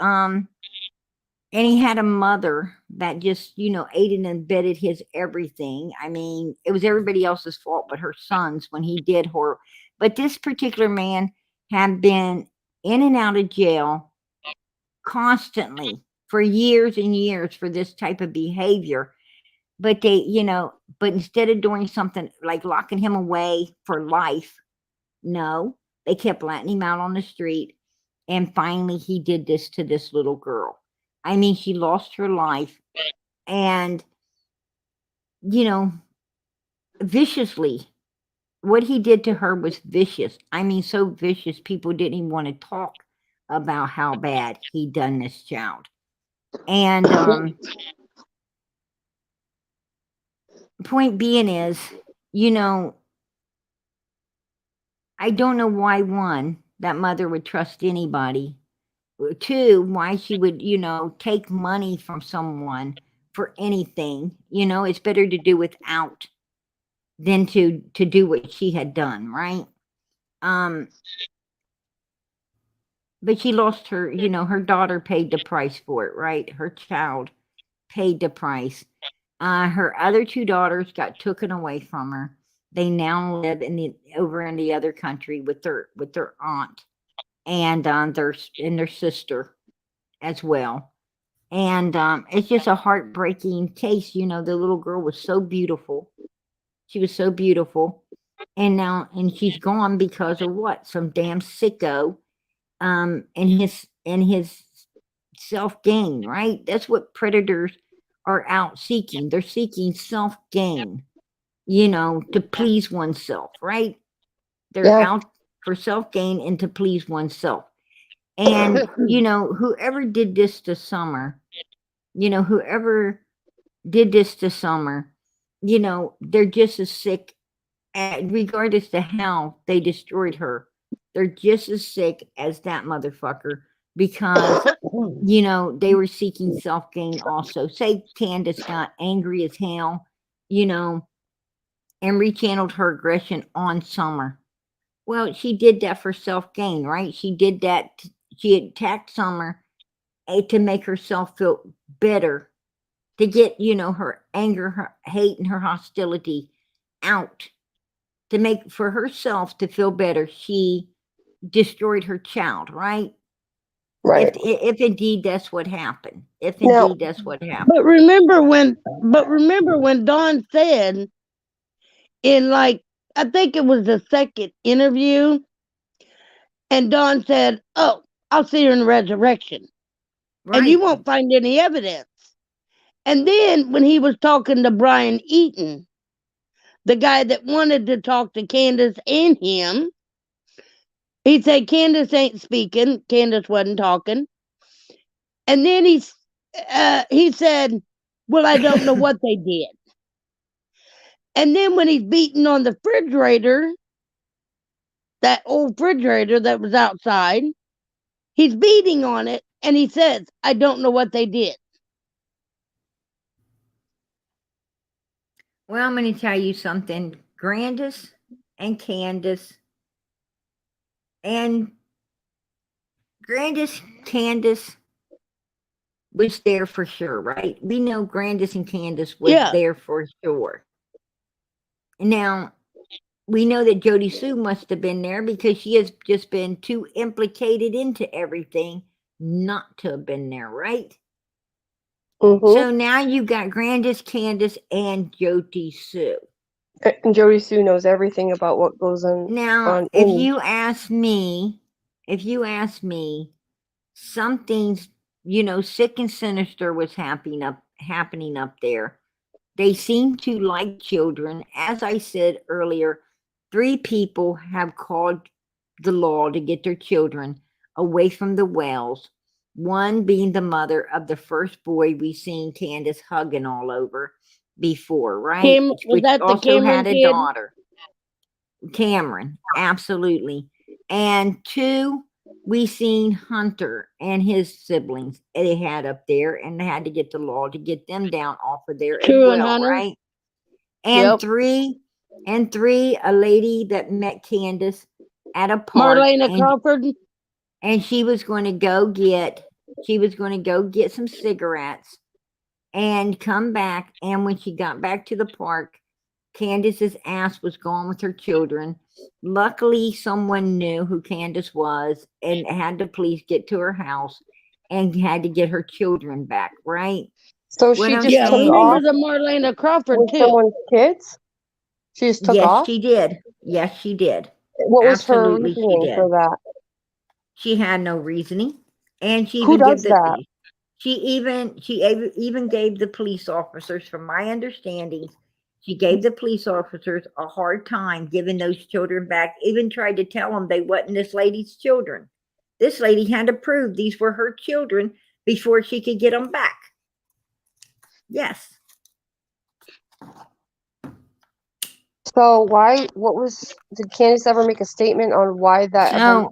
A: he had a mother that just, aided and abetted his everything. I mean, it was everybody else's fault but her son's when he did her. But this particular man had been in and out of jail constantly for years and years for this type of behavior. But but instead of doing something like locking him away for life, no, they kept letting him out on the street. And finally, he did this to this little girl. I mean, she lost her life and, viciously. What he did to her was vicious. I mean, so vicious, people didn't even want to talk about how bad he done this child. And point being is, I don't know why, one, that mother would trust anybody. 2, why she would, take money from someone for anything. It's better to do without than to do what she had done, right? But she lost her, her daughter paid the price for it, right? Her child paid the price. Her other 2 daughters got taken away from her. They now live over in the other country with their aunt and their sister as well. And it's just a heartbreaking case. The little girl was so beautiful. She was so beautiful. And she's gone because of what? Some damn sicko and his self-gain, right? That's what predators are out seeking. They're seeking self-gain, to please oneself, right? They're out for self-gain and to please oneself. And, whoever did this to Summer, they're just as sick, regardless to how they destroyed her. They're just as sick as that motherfucker because, they were seeking self-gain also. Say Candace got angry as hell, and rechanneled her aggression on Summer. Well, she did that for self-gain, right? She did that. She attacked Summer to make herself feel better, to get, her anger, her hate, and her hostility out, to make for herself to feel better. She destroyed her child, right?
D: Right.
A: If indeed that's what happened. If indeed that's what happened.
E: But remember when Dawn said in I think it was the second interview, and Dawn said, "Oh, I'll see her in the resurrection." and you won't find any evidence. And then when he was talking to Brian Eaton, the guy that wanted to talk to Candace and him, he said Candace ain't speaking. Candace wasn't talking. And then he said, well, I don't know what they did. And then when he's beating on the refrigerator, that old refrigerator that was outside, he's beating on it, and he says, I don't know what they did.
A: Well, I'm going to tell you something. Candace and Candace was there for sure, right? We know Candace and Candace was there for sure. Now, we know that Jody Sue must have been there because she has just been too implicated into everything not to have been there, right?
D: Mm-hmm.
A: So now you got Candace, and Jody Sue.
D: And Jody Sue knows everything about what goes on.
A: Now, if you ask me, something's, sick and sinister was happening up there. They seem to like children. As I said earlier, 3 people have called the law to get their children away from the wells. One being the mother of the first boy we seen Candace hugging all over before, right?
E: Was that the
A: also
E: Cameron
A: had a
E: kid?
A: daughter. Cameron, absolutely. And 2, we seen Hunter and his siblings they had up there, and they had to get the law to get them down off of there as well, right? And 3, a lady that met Candace at a park,
E: Marlena Crawford,
A: and she was going to go get some cigarettes and come back. And when she got back to the park, Candace's ass was gone with her children. Luckily, someone knew who Candace was and had the police get to her house and had to get her children back, right?
D: So she just took off
E: the Marlena Crawford
D: with
E: too.
D: someone's kids? She just took off?
A: Yes, she did.
D: What was her reasoning for that?
A: She had no reasoning. And she
D: Who
A: even
D: does that?
A: She even gave the police officers, from my understanding, she gave the police officers a hard time giving those children back, even tried to tell them they wasn't this lady's children. This lady had to prove these were her children before she could get them back. Yes.
D: So did Candace ever make a statement on why that event?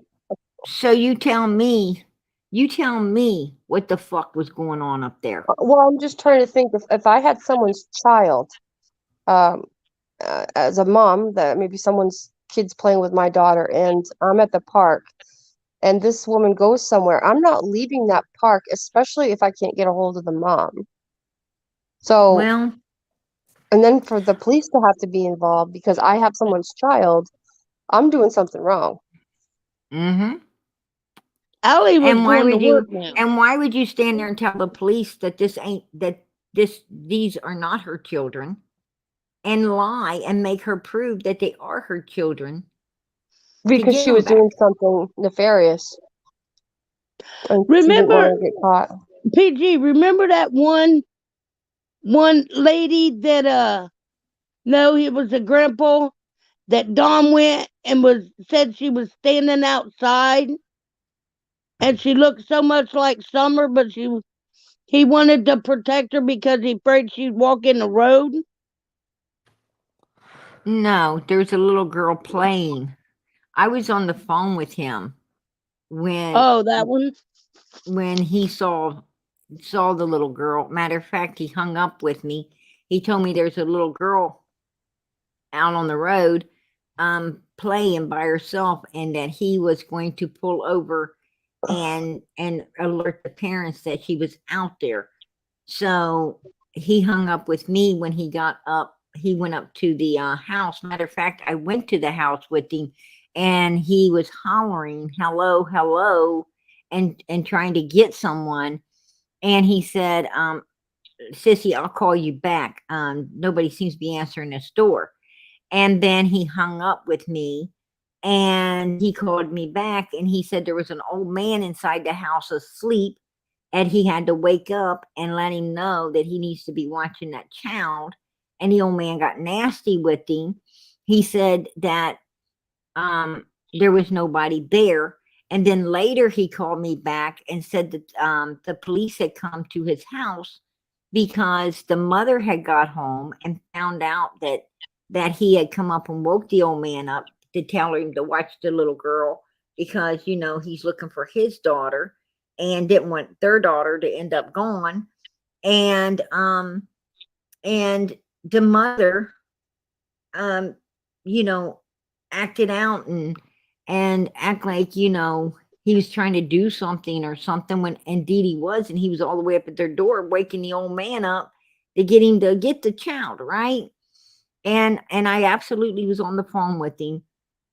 A: So you tell me what the fuck was going on up there.
D: Well, I'm just trying to think if I had someone's child, as a mom, that maybe someone's kids playing with my daughter, and I'm at the park, and this woman goes somewhere, I'm not leaving that park, especially if I can't get a hold of the mom. So, and then for the police to have to be involved because I have someone's child, I'm doing something wrong.
A: Mm-hmm.
E: Allie was
A: and why
E: going
A: would
E: to
A: you
E: work now.
A: And why would you stand there and tell the police that these are not her children, and lie and make her prove that they are her children?
D: Because she was doing something nefarious. And she didn't want to get caught.
E: PG, remember that one lady that no, he was a grandpa that Dom went and said she was standing outside and she looked so much like Summer, but he wanted to protect her because he afraid she'd walk in the road?
A: No, there's a little girl playing. I was on the phone with him when
E: that one?
A: When he saw the little girl. Matter of fact, he hung up with me. He told me there's a little girl out on the road playing by herself, and that he was going to pull over and alert the parents that she was out there. So he hung up with me. When he got up, he went up to the house. Matter of fact, I went to the house with him, and he was hollering, hello, hello, and trying to get someone. And he said, Sissy, I'll call you back. Nobody seems to be answering this door. And then he hung up with me, and he called me back, and he said there was an old man inside the house asleep, and he had to wake up and let him know that he needs to be watching that child. And the old man got nasty with him. He said that there was nobody there. And then later he called me back and said that the police had come to his house because the mother had got home and found out that he had come up and woke the old man up to tell him to watch the little girl because, you know, he's looking for his daughter and didn't want their daughter to end up gone. And the mother, you know, acted out and act like, you know, he was trying to do something or something when indeed he was, and he was all the way up at their door waking the old man up to get him to get the child, right? And I absolutely was on the phone with him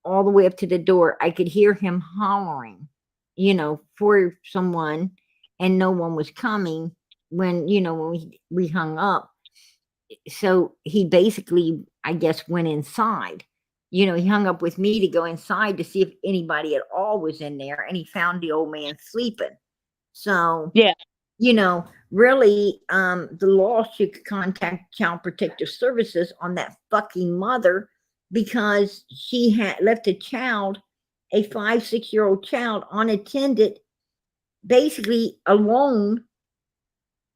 A: all the way up to the door. I could hear him hollering, you know, for someone, and no one was coming when, you know, when we hung up. So he basically, I guess, went inside. You know, he hung up with me to go inside to see if anybody at all was in there, and he found the old man sleeping. So,
E: Yeah.
A: you know, really, the law should contact Child Protective Services on that fucking mother because she had left a child, a 5-6-year-old child, unattended, basically alone.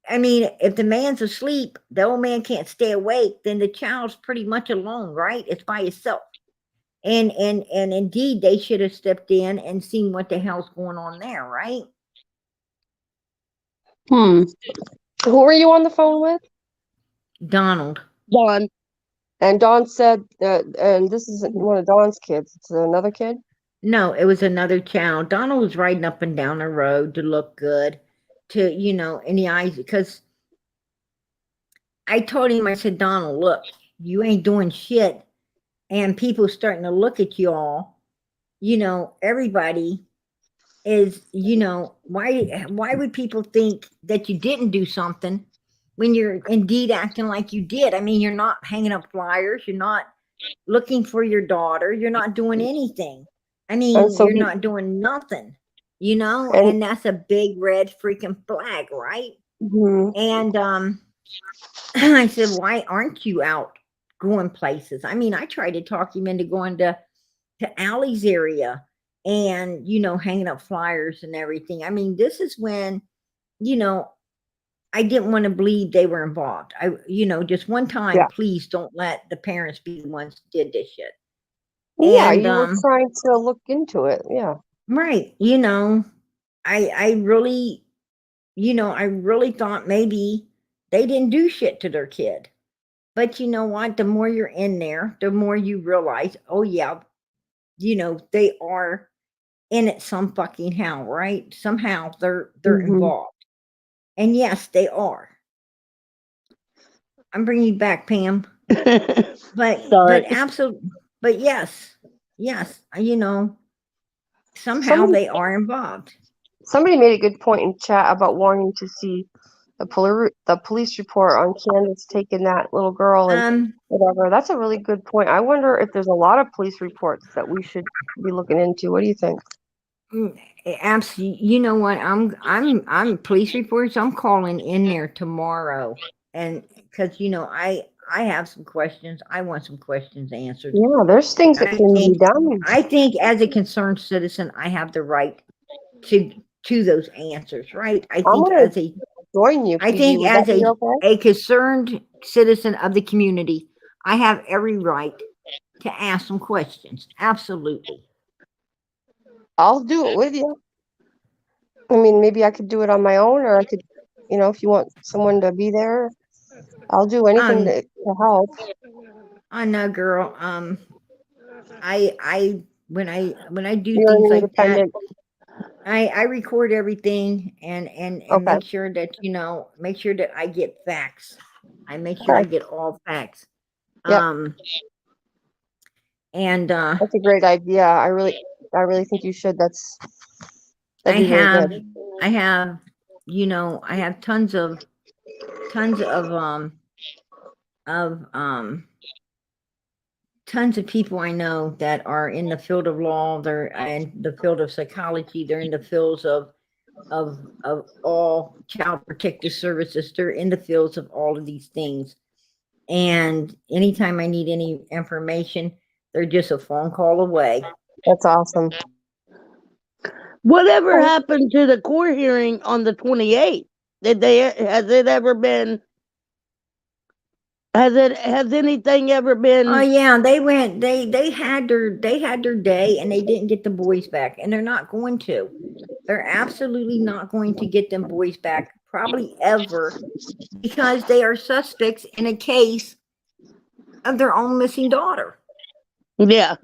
A: I mean, if the man's asleep, the old man can't stay awake, then the child's pretty much alone, right? It's by itself. And indeed, they should have stepped in and seen what the hell's going on there, right?
D: Who were you on the phone with?
A: Donald.
E: Don.
D: And Don said that, and this isn't one of Don's kids, it's another kid.
A: No, it was another child. Donald was riding up and down the road to look good, to, you know, in the eyes, because I told him, I said, Donald, look, you ain't doing shit, and people starting to look at you all, you know, everybody is, you know, why would people think that you didn't do something when you're indeed acting like you did? I mean, you're not hanging up flyers, you're not looking for your daughter, you're not doing anything. I mean,
D: And so
A: you're
D: he,
A: not doing nothing, you know,
D: and
A: and that's a big red freaking flag, right?
D: mhm.
A: And I said, why aren't you out going places? I mean, I tried to talk him into going to Allie's area and, you know, hanging up flyers and everything. I mean, this is when, you know, I didn't want to believe they were involved. You know, just one time,
D: Yeah.
A: please don't let the parents be the ones who did this shit.
D: Yeah,
A: And
D: you were trying to look into it. Yeah.
A: right, you know, I really, you know, I really thought maybe they didn't do shit to their kid. But you know what? The more you're in there, the more you realize, oh yeah, you know, they are in it some fucking how, right? Somehow they're
D: Mhm.
A: involved. And yes, they are. I'm bringing you back, Pam. But
E: Sorry.
A: absolutely, but yes, you know, somehow
D: Somebody,
A: they are involved.
D: somebody made a good point in chat about wanting to see the police report on Candace taking that little girl and whatever. That's a really good point. I wonder if there's a lot of police reports that we should be looking into. What do you think?
A: Absolutely. You know what? I'm police reports. I'm calling in there tomorrow, and because you know I have some questions. I want some questions answered.
D: Yeah, there's things that can be done.
A: I think as a concerned citizen, I have the right to those answers, right? I
D: I'm
A: think
D: gonna
A: as a
D: join you,
A: I
D: Phoebe.
A: think
D: Would
A: as
D: that be okay?
A: a concerned citizen of the community, I have every right to ask some questions. Absolutely.
D: I'll do it with you. I mean, maybe I could do it on my own, or I could, you know, if you want someone to be there, I'll do anything to help.
A: I know, girl. I when I do
D: You're
A: things
D: an
A: like that,
D: independent.
A: I record everything and
D: Okay.
A: make sure that, you know, make sure that I get facts. I make sure I
D: Okay.
A: get all facts.
D: Yep.
A: And
D: That's a great idea. I really think you should. That'd
A: I
D: be really
A: have
D: good.
A: I have, you know, I have tons of of tons of people I know that are in the field of law, they're in the field of psychology, they're in the fields of of all child protective services. They're in the fields of all of these things. And anytime I need any information, they're just a phone call away.
D: That's awesome.
E: Whatever happened to the court hearing on the 28th? Has it ever been? Has anything ever been?
A: Oh yeah, they had their day and they didn't get the boys back, and they're not going to. They're absolutely not going to get them boys back, probably ever, because they are suspects in a case of their own missing daughter.
E: Yeah.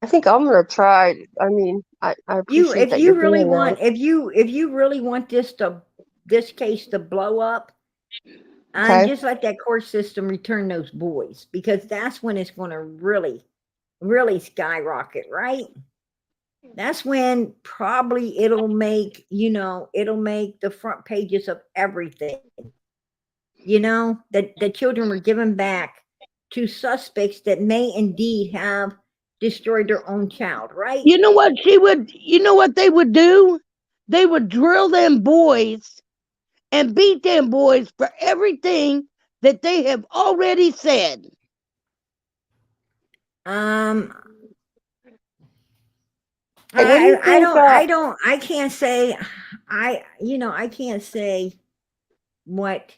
D: I think I'm gonna try. I mean, I appreciate
A: If
D: that
A: you
D: you're
A: really
D: doing
A: want,
D: that.
A: if you really want this case to blow up,
D: Okay.
A: just let that court system return those boys, because that's when it's going to really skyrocket, right? That's when probably it'll make the front pages of everything. That the children were given back to suspects that may indeed have destroyed their own child, right?
E: You know what they would do? They would drill them boys and beat them boys for everything that they have already said.
A: Um,
D: And what do you think?
A: I can't say, I can't say what,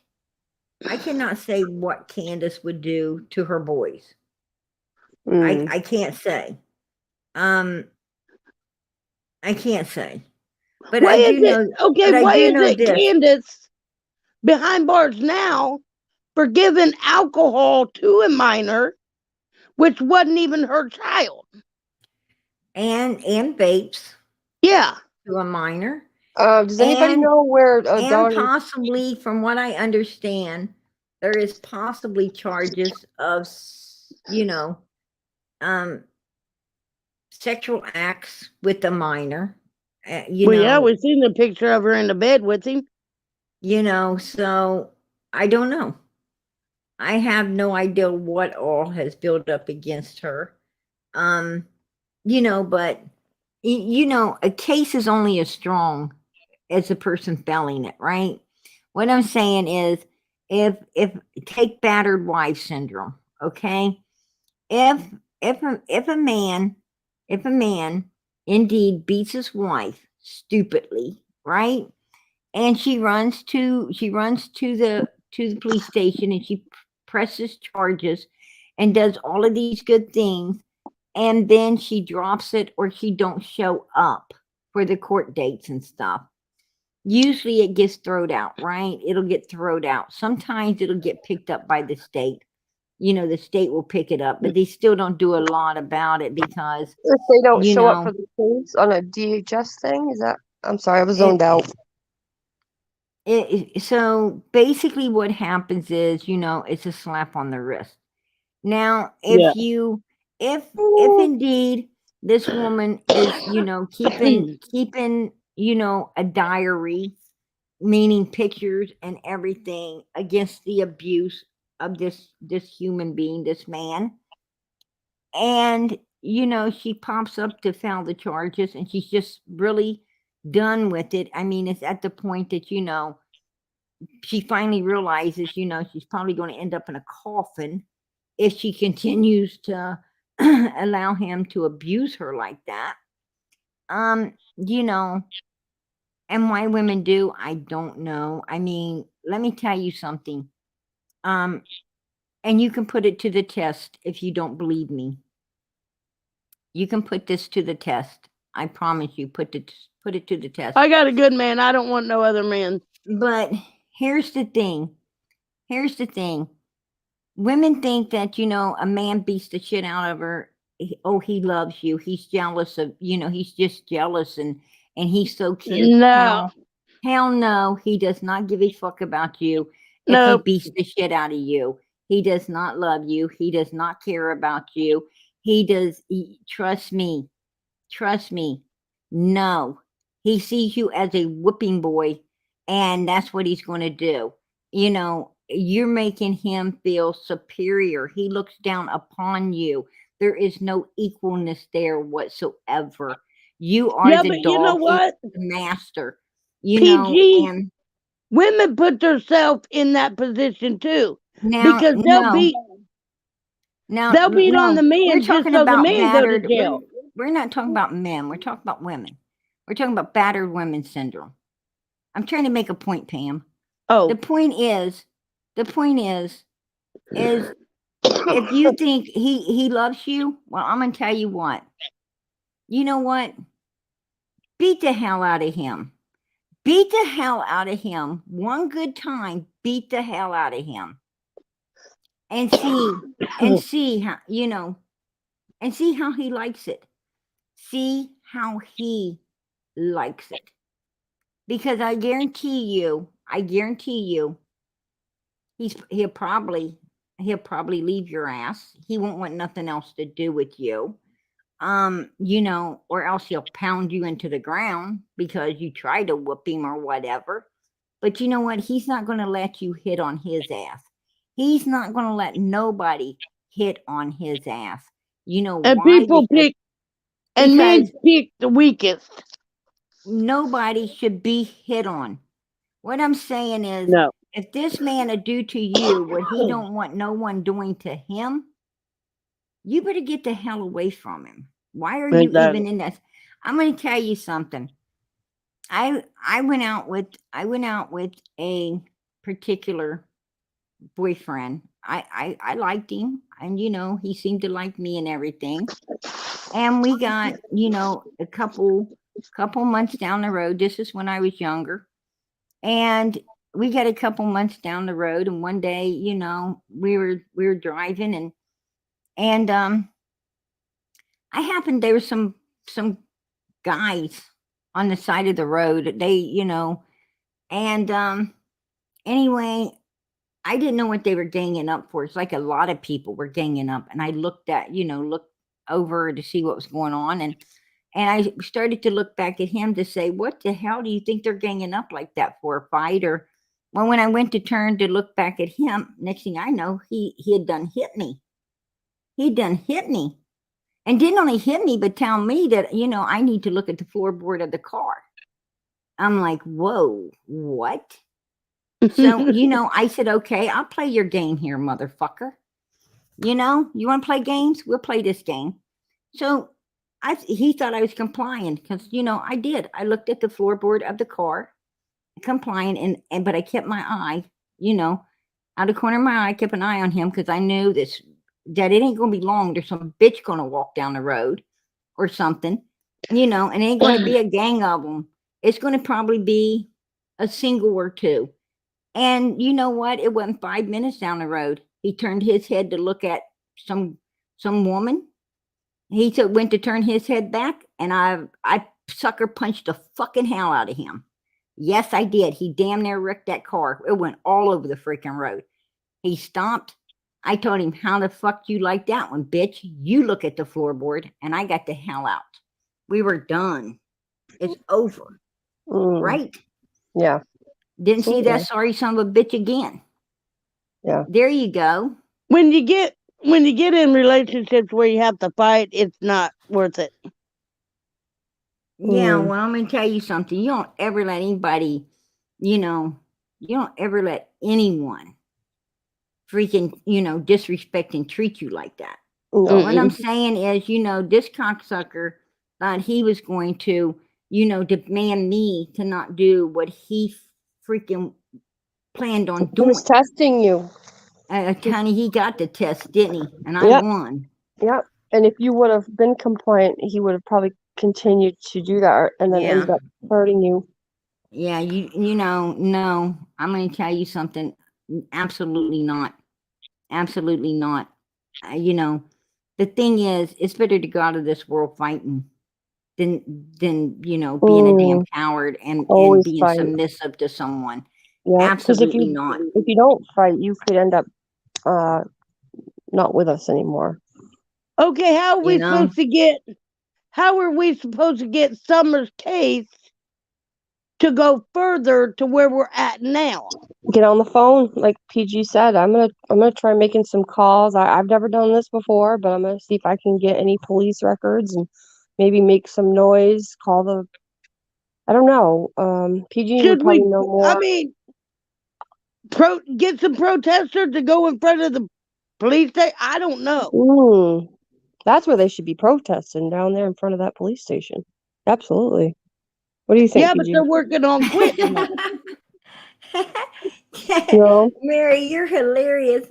A: I cannot say what Candace would do to her boys. I can't say. I can't say. But
E: Why
A: I do
E: is
A: know,
E: it okay?
A: but I
E: Why
A: do
E: is
A: know
E: it
A: this.
E: Candace behind bars now for giving alcohol to a minor, which wasn't even her child?
A: And vapes
E: Yeah.
A: to a minor.
D: Does anybody
A: And
D: know where a
A: and
D: daughter?
A: possibly, from what I understand, there is possibly charges of, sexual acts with a minor.
E: Yeah, we've seen the picture of her in the bed with him.
A: So I don't know. I have no idea what all has built up against her. But a case is only as strong as the person felling it, right? What I'm saying is, if take battered wife syndrome, okay? If a man indeed beats his wife stupidly, right? And she runs to the police station and she presses charges and does all of these good things, and then she drops it or she don't show up for the court dates and stuff. Usually it gets thrown out, right? It'll get thrown out. Sometimes it'll get picked up by the state. The state will pick it up, but they still don't do a lot about it because
D: If they don't show up for the case on a DHS thing, is that? I'm sorry, I was zoned out.
A: So basically what happens is, it's a slap on the wrist. Now, if indeed this woman is, keeping, a diary, meaning pictures and everything against the abuse of this human being, this man, and she pops up to file the charges and she's just really done with it. I mean, it's at the point that she finally realizes she's probably going to end up in a coffin if she continues to allow him to abuse her like that. And why women do, I don't know. I mean, let me tell you something. And you can put it to the test if you don't believe me. You can put this to the test. I promise you, put it to the test.
E: I got a good man. I don't want no other man.
A: But here's the thing. Women think that, a man beats the shit out of her. Oh, he loves you. He's jealous of, he's just jealous and he so cares.
E: No.
A: Hell no, he does not give a fuck about you if
E: Nope.
A: he beats the shit out of you. He does not love you. He does not care about you. Trust me. No, he sees you as a whipping boy, and that's what he's going to do. You're making him feel superior. He looks down upon you. There is no equalness there whatsoever. You are
E: Yeah,
A: the
E: but you know
A: dog. He's
E: what?
A: the master. You know,
E: PG,
A: and
E: women put themselves in that position too.
A: now,
E: Because they'll beat
A: now,
E: on the
A: we're
E: man just
A: talking
E: so the
A: about
E: man go to
A: battered.
E: jail.
A: We're not talking about men. We're talking about women. We're talking about battered women syndrome. I'm trying to make a point, Pam.
E: Oh,
A: The point is, if you think he loves you, well, I'm gonna tell you what. You know what? Beat the hell out of him. Beat the hell out of him. One good time, beat the hell out of him. And see how, and see how he likes it. See how he likes it. Because I guarantee you, he'll probably leave your ass. He won't want nothing else to do with you. Or else he'll pound you into the ground because you try to whoop him or whatever. But you know what? He's not going to let you hit on his ass. He's not going to let nobody hit on his ass. You know
E: and
A: why?
E: people pick, and men
A: because
E: pick the weakest.
A: nobody should be hit on. What I'm saying is,
E: No.
A: if this man would do to you what he don't want no one doing to him, you better get the hell away from him. Why are you
E: Exactly.
A: even in this? I'm going to tell you something. I went out with a particular boyfriend. I liked him, and he seemed to like me and everything. And we got a couple months down the road. This is when I was younger, and we got a couple months down the road. And one day, we were driving, and I happened there was some guys on the side of the road. They and anyway, I didn't know what they were ganging up for. It's like a lot of people were ganging up, and I looked over to see what was going on, and I started to look back at him to say, what the hell do you think they're ganging up like that for, a fight? Or well, when I went to turn to look back at him, next thing I know, he had done hit me. He'd done hit me. And didn't only hit me, but tell me that, I need to look at the floorboard of the car. I'm like, whoa, what? So, I said, okay, I'll play your game here, motherfucker. You want to play games? We'll play this game. So he thought I was complying because, I did. I looked at the floorboard of the car, complying, but I kept my eye, out of the corner of my eye, I kept an eye on him because I knew that it ain't going to be long. There's some bitch going to walk down the road or something, and it ain't going to be a gang of them. It's going to probably be a single or two. And you know what? It wasn't 5 minutes down the road. He turned his head to look at some woman. He went to turn his head back, and I sucker punched the fucking hell out of him. Yes, I did. He damn near wrecked that car. It went all over the freaking road. He stopped. I told him, how the fuck you like that one, bitch? You look at the floorboard, and I got the hell out. We were done. It's over. Right?
D: Yeah.
A: Didn't see that sorry son of a bitch again.
D: Yeah.
A: There you go.
E: When you get in relationships where you have to fight, it's not worth it.
A: Yeah, well, I'm going to tell you something. You don't ever let anybody, you don't ever let anyone freaking, disrespect and treat you like that.
D: No.
A: What I'm saying is, this cocksucker thought he was going to, demand me to not do what he freaking planned on
D: He
A: doing.
D: was testing you.
A: Honey, he got the test, didn't he? And I won.
D: Yep. And if you would have been compliant, he would have probably continued to do that and then ended up hurting you.
A: Yeah, no, I'm going to tell you something. Absolutely not. Absolutely not. The thing is, it's better to go out of this world fighting than being a damn coward and being submissive to someone. Yeah, absolutely not.
D: If you don't fight, you could end up not with us anymore.
E: Okay, how are we supposed to get Summer's case to go further to where we're at now?
D: Get on the phone, like PG said. I'm gonna try making some calls. I've never done this before, but I'm gonna see if I can get any police records and maybe make some noise, call the, I don't know. PG would
E: Should
D: probably
E: we?
D: know more.
E: I mean, get some protesters to go in front of the police station. I don't know.
D: That's where they should be protesting, down there in front of that police station. Absolutely. What do you think,
E: Yeah, but
D: PG?
E: they're working on quitting that.
D: No?
A: Mary, you're hilarious.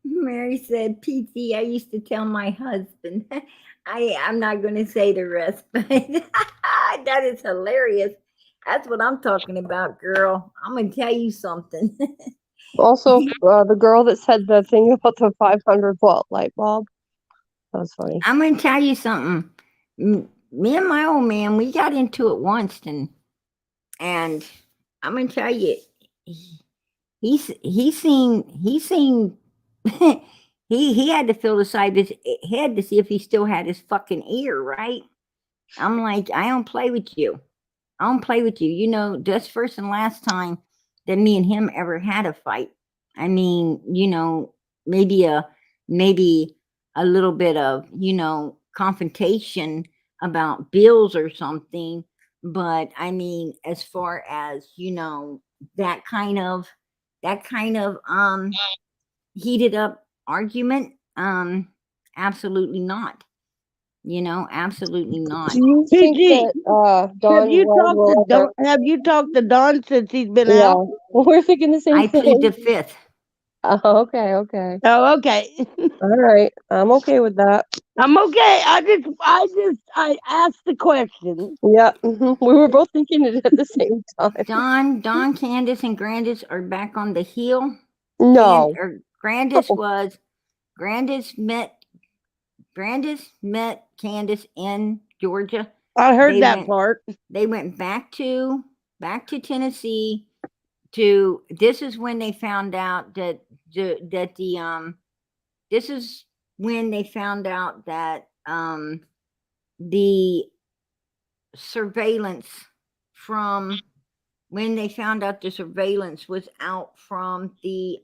A: Mary said, PT, I used to tell my husband. I'm not going to say the rest, but that is hilarious. That's what I'm talking about, girl. I'm going to tell you something.
D: Also, the girl that said the thing about the 500-watt light bulb. That was funny.
A: I'm going to tell you something. Me and my old man, we got into it once, and I'm going to tell you, he seen he had to feel the side of his head to see if he still had his fucking ear, right? I'm like, I don't play with you. I don't play with you. You know, that's first and last time that me and him ever had a fight. I mean, you know, maybe a little bit of, you know, confrontation about bills or something. But I mean, as far as, you know, that kind of heated up argument, absolutely not. You know, absolutely not.
D: Do you think
E: PG,
D: that Don
E: have you
D: Webb
E: talked
D: will
E: to
D: ever...
E: Don? Have you talked to Don since he's been
D: Yeah,
E: out?
D: we're thinking the same
A: I plead the
D: thing.
A: fifth.
D: Oh, okay.
E: Oh, okay.
D: All right, I'm okay with that.
E: I'm okay. I asked the question.
D: Yeah, we were both thinking it at the same time.
A: Don, Candace, and Grandis are back on the heel.
D: No.
A: Grandis
D: Oh.
A: was Grandis met Candace in Georgia.
E: I heard
A: They
E: that
A: went-
E: part.
A: They went back to Tennessee. This is when they found out that this is when they found out that the surveillance from when they found out the surveillance was out from the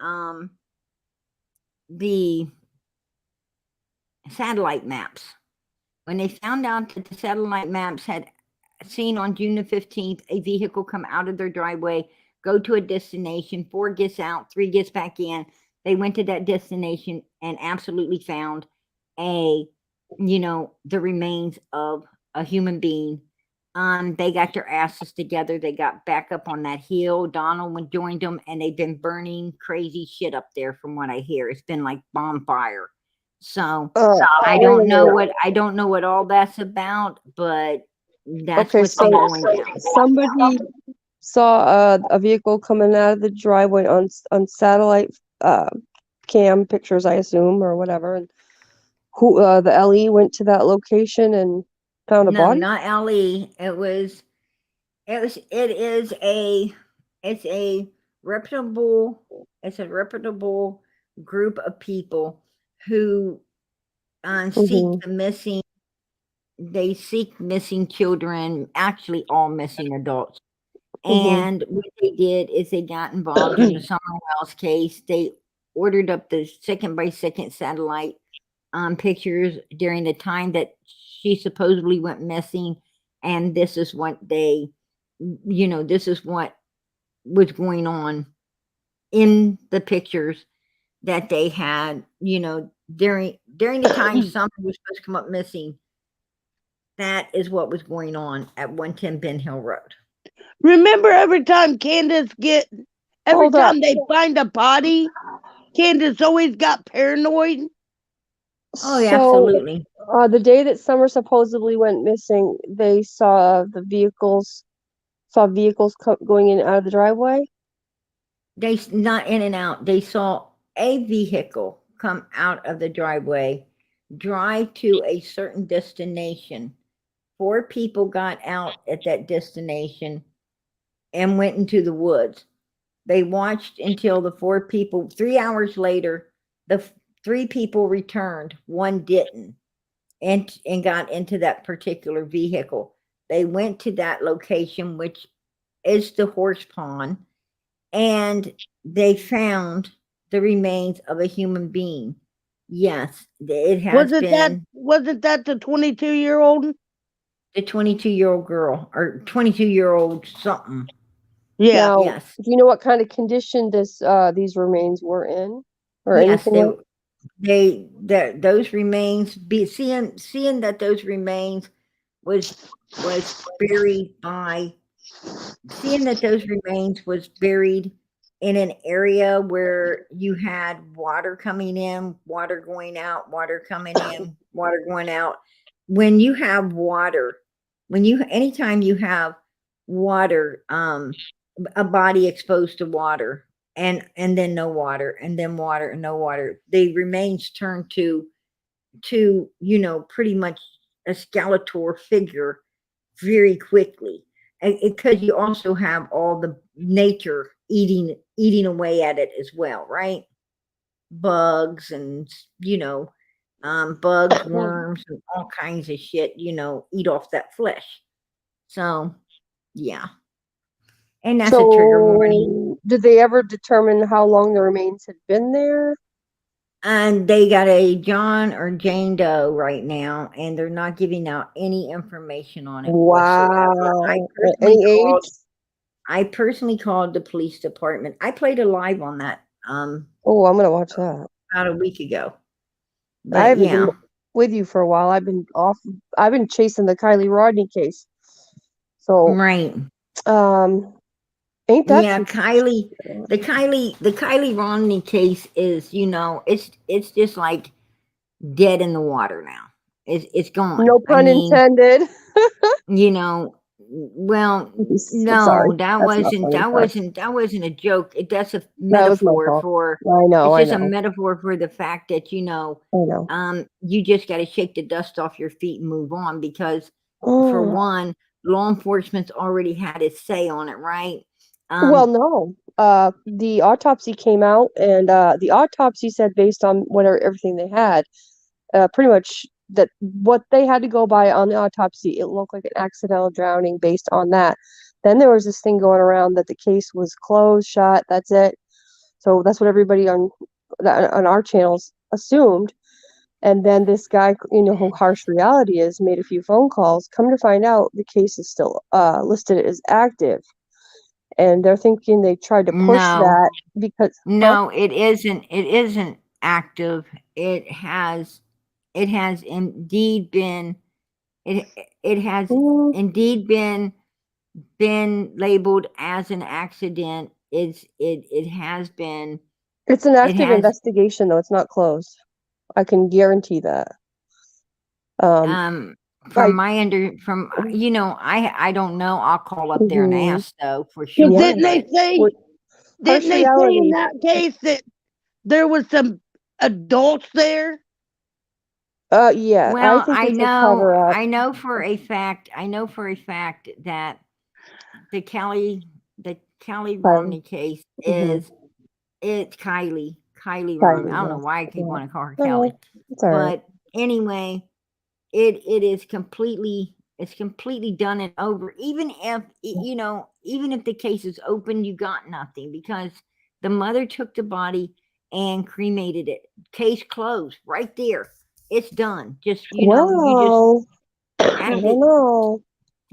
A: satellite maps. When they found out that the satellite maps had seen on June the 15th a vehicle come out of their driveway, go to a destination, 4 gets out, 3 gets back in. They went to that destination and absolutely found the remains of a human being. They got their asses together. They got back up on that hill. Donald joined them, and they've been burning crazy shit up there. From what I hear, it's been like bonfire. So I don't know what all that's about, but that's what's been going down.
D: Somebody saw a vehicle coming out of the driveway on satellite cam pictures, I assume, or whatever. And the LE went to that location and found a body?
A: Not LE. It is a reputable group of people who seek the missing. They seek missing children, actually all missing adults. And what they did is they got involved in the Summer Wells case. They ordered up the second by second satellite pictures during the time that she supposedly went missing. And this is what this is what was going on in the pictures that they had, during the time somebody was supposed to come up missing. That is what was going on at 110 Ben Hill Road.
E: Remember, every time they find a body, Candace always got paranoid.
A: Oh, yeah, absolutely.
D: The day that Summer supposedly went missing, they saw vehicles going in and out of the driveway.
A: They not in and out. They saw a vehicle come out of the driveway, drive to a certain destination. 4 people got out at that destination and went into the woods. They watched until the 4 people, 3 hours later, the 3 people returned, 1 didn't, and got into that particular vehicle. They went to that location, which is the horse pond, and they found the remains of a human being. Yes, it has been.
E: Wasn't that the 22-year-old?
A: The 22-year-old girl or 22-year-old something.
E: Yeah.
D: Now,
A: Yes.
D: do you know what kind of condition these remains were in, or
A: Yes,
D: anything
A: those remains seeing that those remains was buried by seeing that those remains was buried in an area where you had water coming in, water going out, water coming in, water going out. When you have water, anytime you have water, a body exposed to water and then no water and then water and no water, the remains turn to pretty much a skeletal figure very quickly, because you also have all the nature eating away at it as well, right? Bugs and bugs, worms, and all kinds of shit, eat off that flesh. So yeah, and that's a trigger warning.
D: So, did they ever determine how long the remains had been there?
A: And they got a John or Jane Doe right now, and they're not giving out any information on it whatsoever.
D: Wow. Any age?
A: I personally called the police department. I played a live on that
D: Oh, I'm gonna watch that.
A: about a week ago.
D: I
A: But
D: haven't
A: yeah,
D: been with you for a while. I've been chasing the Kylie Rodney case. So,
A: right.
D: ain't that
A: Yeah,
D: some
A: the Kylie Romney case is, it's just like dead in the water now. It's gone.
D: no
A: I
D: pun
A: mean,
D: intended.
A: well,
D: I'm
A: no,
D: sorry.
A: that
D: That's not
A: wasn't
D: funny.
A: that
D: Sorry.
A: wasn't that wasn't a joke. That's a
D: That was my
A: metaphor
D: fault.
A: for
D: I know.
A: it's just
D: I
A: a
D: know.
A: metaphor for the fact that,
D: I know.
A: you just got to shake the dust off your feet and move on, because for
D: Oh.
A: one, law enforcement's already had its say on it, right?
D: Well, no. The autopsy came out, and the autopsy said, based on everything they had, pretty much that what they had to go by on the autopsy, it looked like an accidental drowning based on that. Then there was this thing going around that the case was closed, shut, that's it. So that's what everybody on our channels assumed. And then this guy, who Harsh Reality is, made a few phone calls. Come to find out, the case is still listed as active. And they're thinking they tried to push
A: No,
D: that because
A: no, it isn't. It isn't active. It has indeed been. It has
D: Mm,
A: indeed been labeled as an accident. It has been.
D: it's an
A: It
D: active
A: has
D: investigation, though. It's not closed. I can guarantee that.
A: from
D: Like,
A: I don't know. I'll call up there and
D: mhm.
A: ask though for
E: So
A: sure.
E: didn't they
A: But
E: say
D: Harsh
E: didn't they say in
D: Reality.
E: that case that there was some adults there?
D: Yeah, I
A: well,
D: think it's a cover up.
A: I know for a fact that the Kelly
D: Um,
A: Romney case
D: mhm.
A: it's Kylie Romney.
D: Kylie,
A: I don't know
D: yes.
A: why I keep
D: Yeah.
A: wanting to call her
D: No,
A: Kelly,
D: it's all right.
A: but anyway, it is completely done and over. Even if even if the case is open, you got nothing, because the mother took the body and cremated it. Case closed right there. It's done. Just you just
D: Well, I
A: have
D: don't
A: to
D: know.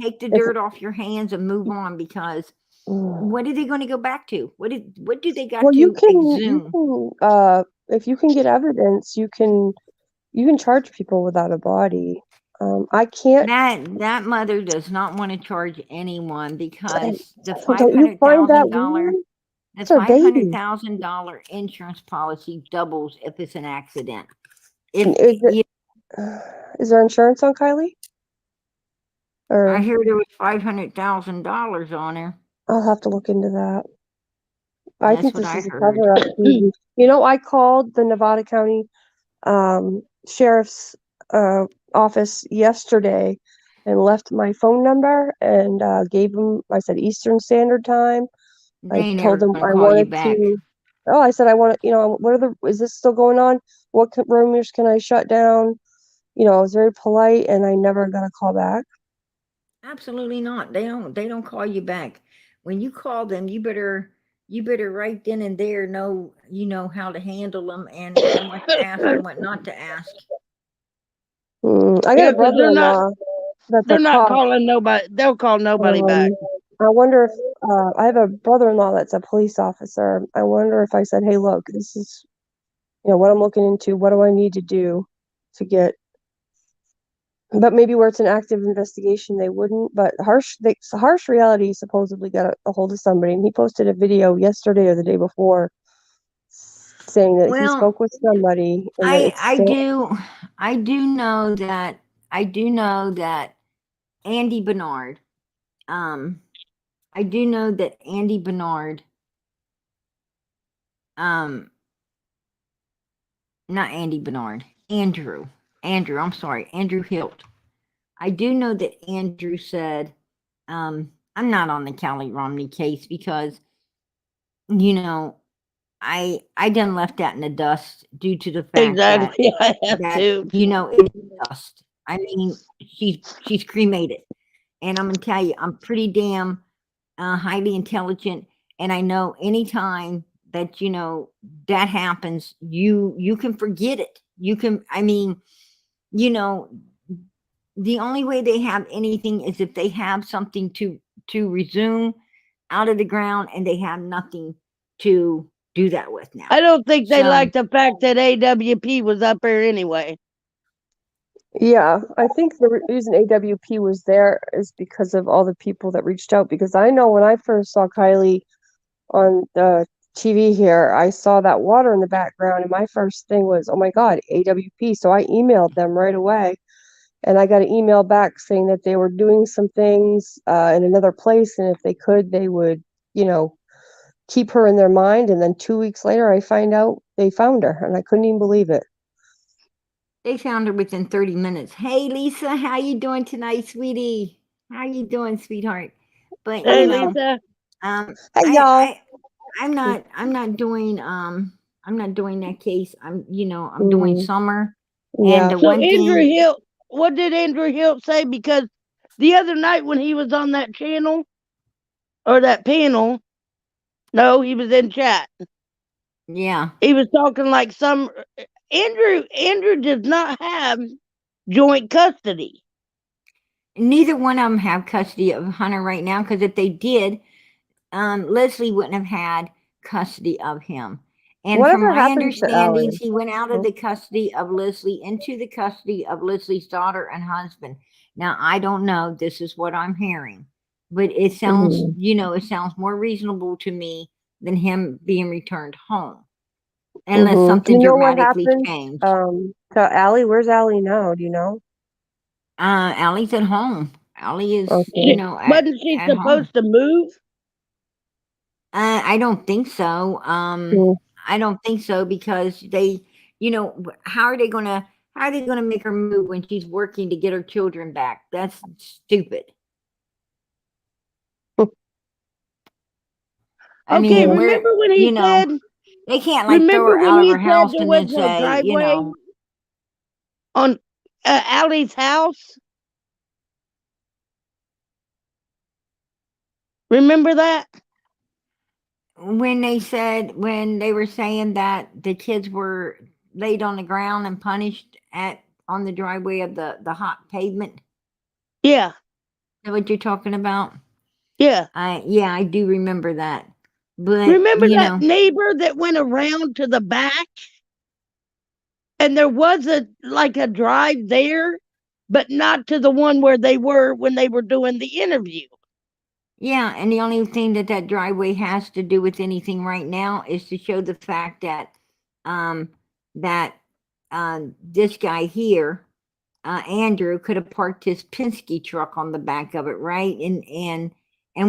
A: take the
D: If
A: dirt off your hands and move on, because
D: mm.
A: what are they going to go back to? What do they got
D: Well,
A: to exhume?
D: if you can get evidence, you can charge people without a body. I can't.
A: That mother does not want to charge anyone, because
D: Don't you find that weird?
A: the
D: It's our baby.
A: $500,000 insurance policy doubles if it's an accident. If
D: Is it? Is there insurance on Kylie?
A: I
D: Or
A: hear there was $500,000 on her.
D: I'll have to look into that. I
A: That's
D: think
A: what
D: this
A: I
D: is a
A: heard.
D: cover up. I called the Nevada County sheriff's office yesterday and left my phone number and gave them. I said Eastern Standard Time.
A: They
D: I
A: ain't
D: told
A: never
D: them
A: gonna
D: I
A: call you
D: wanted
A: back.
D: to. Oh, I said I want to. Is this still going on? What rumors can I shut down? I was very polite, and I never got a call back.
A: Absolutely not. They don't call you back. When you call them, you better right then and there know how to handle them, and what to ask and what not to ask.
D: I got
E: Yeah,
D: a
E: because they're not
D: brother-in-law. that
E: They're
D: the
E: not
D: cops.
E: calling nobody. They'll call nobody back.
D: I wonder if I have a brother-in-law that's a police officer. I wonder if I said, "Hey, look, this is what I'm looking into. What do I need to do to get?" But maybe where it's an active investigation, they wouldn't. But Harsh Reality supposedly got a hold of somebody, and he posted a video yesterday or the day before saying that he
A: Well,
D: spoke with somebody, and that it's still.
A: I do know that Andy Bernard, I do know that Andy Bernard, not Andy Bernard, Andrew, I'm sorry, Andrew Hilt. I do know that Andrew said, I'm not on the Kelly Romney case because, I done left that in the dust due to the fact
E: Exactly. I have
A: that
E: to.
A: it's dust. I mean, she's cremated, and I'm gonna tell you, I'm pretty damn highly intelligent, and I know anytime that that happens, you can forget it. You can, I mean, the only way they have anything is if they have something to resume out of the ground, and they have nothing to do that with now.
E: I don't think they
A: So
E: like the fact that AWP was up there anyway.
D: Yeah, I think the reason AWP was there is because of all the people that reached out. Because I know when I first saw Kylie on the TV here, I saw that water in the background, and my first thing was, "Oh my God, AWP!" So I emailed them right away, and I got an email back saying that they were doing some things in another place, and if they could, they would, keep her in their mind. And then 2 weeks later, I find out they found her, and I couldn't even believe it.
A: they found her within 30 minutes. Hey Lisa, how you doing tonight, sweetie? How you doing, sweetheart? But
E: Hey, Lisa.
D: Hey, y'all.
A: I'm not doing that case. I'm doing
D: Mm,
A: Summer. And
D: yeah.
A: the
E: So
A: one
E: Andrew
A: thing,
E: Hilt, what did Andrew Hilt say? Because the other night when he was on that channel or that panel, no, he was in chat.
A: yeah,
E: He was talking like some Andrew does not have joint custody.
A: neither one of them have custody of Hunter right now, because if they did, Leslie wouldn't have had custody of him. And from
D: Whatever
A: my
D: happened to
A: understandings,
D: Allie?
A: he went out of the custody of Leslie into the custody of Leslie's daughter and husband. Now, I don't know. This is what I'm hearing, but it sounds,
D: Mhm.
A: it sounds more reasonable to me than him being returned home, unless
D: Mhm. Do
A: something
D: you know what
A: dramatically
D: happened
A: changed.
D: to Allie? Where's Allie now? Do you know?
A: Allie's at home. Allie is,
D: Okay.
E: Wasn't she
A: at home.
E: supposed to move?
A: I don't think so.
D: Mm.
A: I don't think so, because they, how are they gonna make her move when she's working to get her children back? That's stupid. I
E: Okay,
A: mean, where
E: remember when he said
A: they can't like throw
E: remember
A: her
E: when
A: out of
E: he
A: her
E: said
A: house
E: there
A: and
E: was
A: then
E: no
A: say,
E: driveway on Allie's house? Remember that?
A: when they were saying that the kids were laid on the ground and punished at on the driveway of the hot pavement. Is
E: Yeah,
A: that what you're talking about?
E: yeah.
A: I do remember that. But
E: Remember that neighbor that went around to the back and there was a drive there, but not to the one where they were when they were doing the interview.
A: yeah, and the only thing that driveway has to do with anything right now is to show the fact that um that this guy here, Andrew, could have parked his Penske truck on the back of it, right? And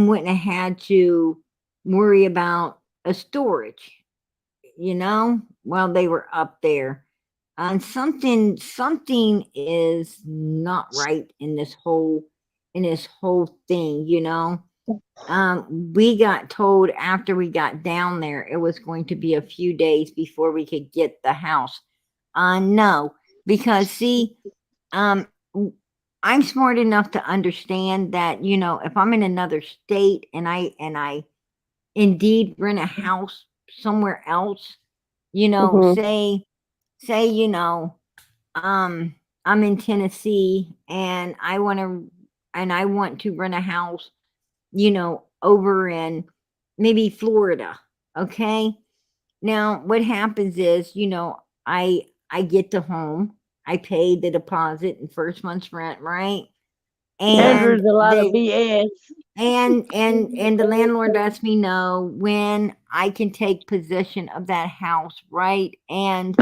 A: wouldn't have had to worry about a storage, while they were up there. And something is not right in this whole thing, we got told after we got down there it was going to be a few days before we could get the house. No, because see, I'm smart enough to understand that, if I'm in another state and I indeed rent a house somewhere else,
D: Mhm.
A: say, um, I'm in Tennessee and I want to rent a house, over in maybe Florida. Okay. Now what happens is, I get the home, I pay the deposit and first month's rent, right? And
E: Andrew's a lot of
A: they
E: BS.
A: and the landlord lets me know when I can take possession of that house, right? And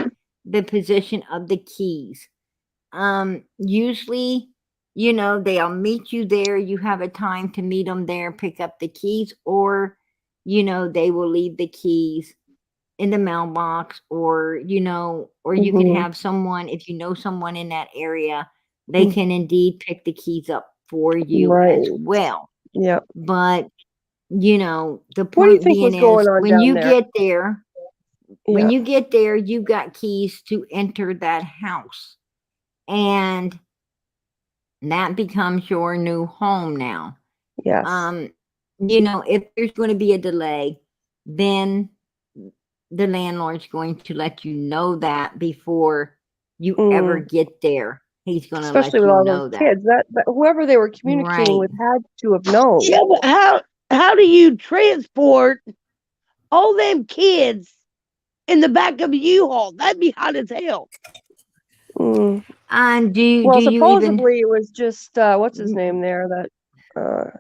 A: the possession of the keys. Usually, they'll meet you there. You have a time to meet them there, pick up the keys, or, they will leave the keys in the mailbox, or, or you can
D: Mhm.
A: have someone, if you know someone in that area, they
D: Mm.
A: can indeed pick the keys up for you as
D: Right.
A: well.
D: Yep.
A: But, the
D: What do you
A: point
D: think
A: being
D: was going
A: is
D: on
A: when
D: down
A: you
D: there?
A: get there,
D: Yeah.
A: you got keys to enter that house. And that becomes your new home now.
D: Yes.
A: If there's going to be a delay, then the landlord's going to let you know that before you ever
D: Mm.
A: get there. He's going to
D: Especially
A: let
D: with
A: you
D: all those
A: know that.
D: kids. That whoever they were communicating
A: Right.
D: with had to have known.
E: Yeah, but how do you transport all them kids in the back of a U-Haul? That'd be hot as hell.
D: Mm.
A: And do
D: Well,
A: you even
D: supposedly it was just what's his name there that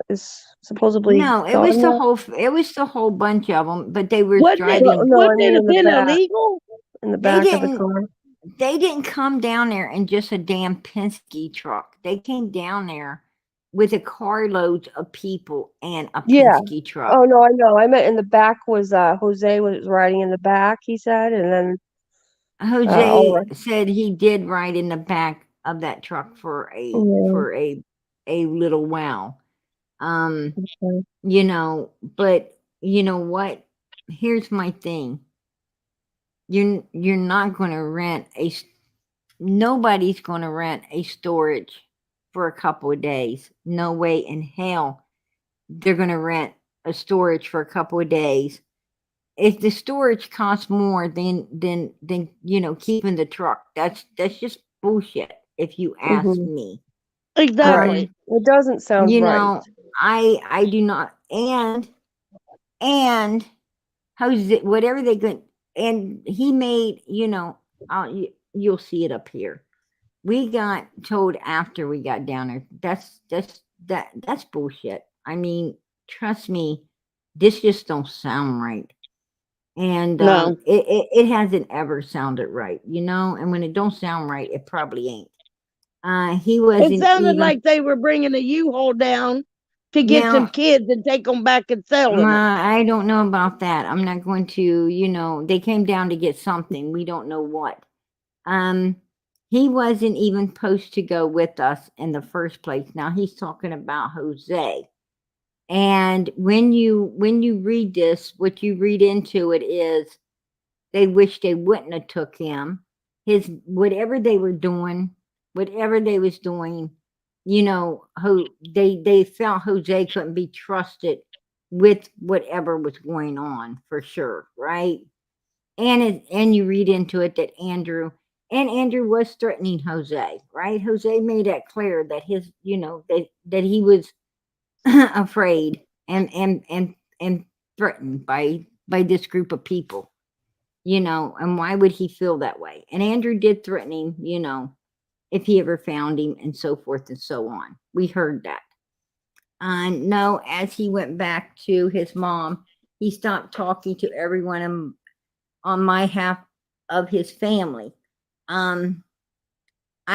D: is supposedly
A: No, it
D: gone
A: was the
D: there.
A: whole it was the whole bunch of them, but they were
E: Wouldn't it,
A: driving.
D: No, I
E: wouldn't it
D: mean
E: have been illegal?
D: in the
A: They
D: back of the
A: didn't
D: car.
A: they didn't come down there in just a damn Penske truck. They came down there with a carload of people and a
D: Yeah.
A: Penske truck.
D: Oh no, I know. I meant in the back was Jose was riding in the back. He said, and then all
A: Jose
D: right.
A: said he did ride in the back of that truck for
D: Yeah.
A: a little while.
D: Okay.
A: But you know what? Here's my thing. You're not going to rent nobody's going to rent a storage for a couple of days. No way in hell they're going to rent a storage for a couple of days. If the storage costs more than keeping the truck, that's just bullshit. If you ask
D: Mhm.
A: me,
E: Exactly.
D: It doesn't sound
A: you
D: right.
A: know, I do not, and how's it? Whatever they could, and he made you'll see it up here. We got told after we got down there. That's bullshit. I mean, trust me, this just don't sound right. And
E: No.
A: it hasn't ever sounded right, and when it don't sound right, it probably ain't. He
E: It
A: wasn't
E: sounded
A: even
E: like they were bringing a U-Haul down to get some
A: now.
E: kids and take them back and selling them.
A: I don't know about that. I'm not going to, they came down to get something. We don't know what. Um, he wasn't even supposed to go with us in the first place. Now he's talking about Jose. And when you read this, what you read into it is they wish they wouldn't have took him. His whatever they was doing, they felt Jose couldn't be trusted with whatever was going on for sure, right? And you read into it that Andrew was threatening Jose, right? Jose made that clear that that he was afraid and threatened by this group of people, and why would he feel that way? And Andrew did threaten him, if he ever found him and so forth and so on. We heard that. No, as he went back to his mom, he stopped talking to everyone on my half of his family. I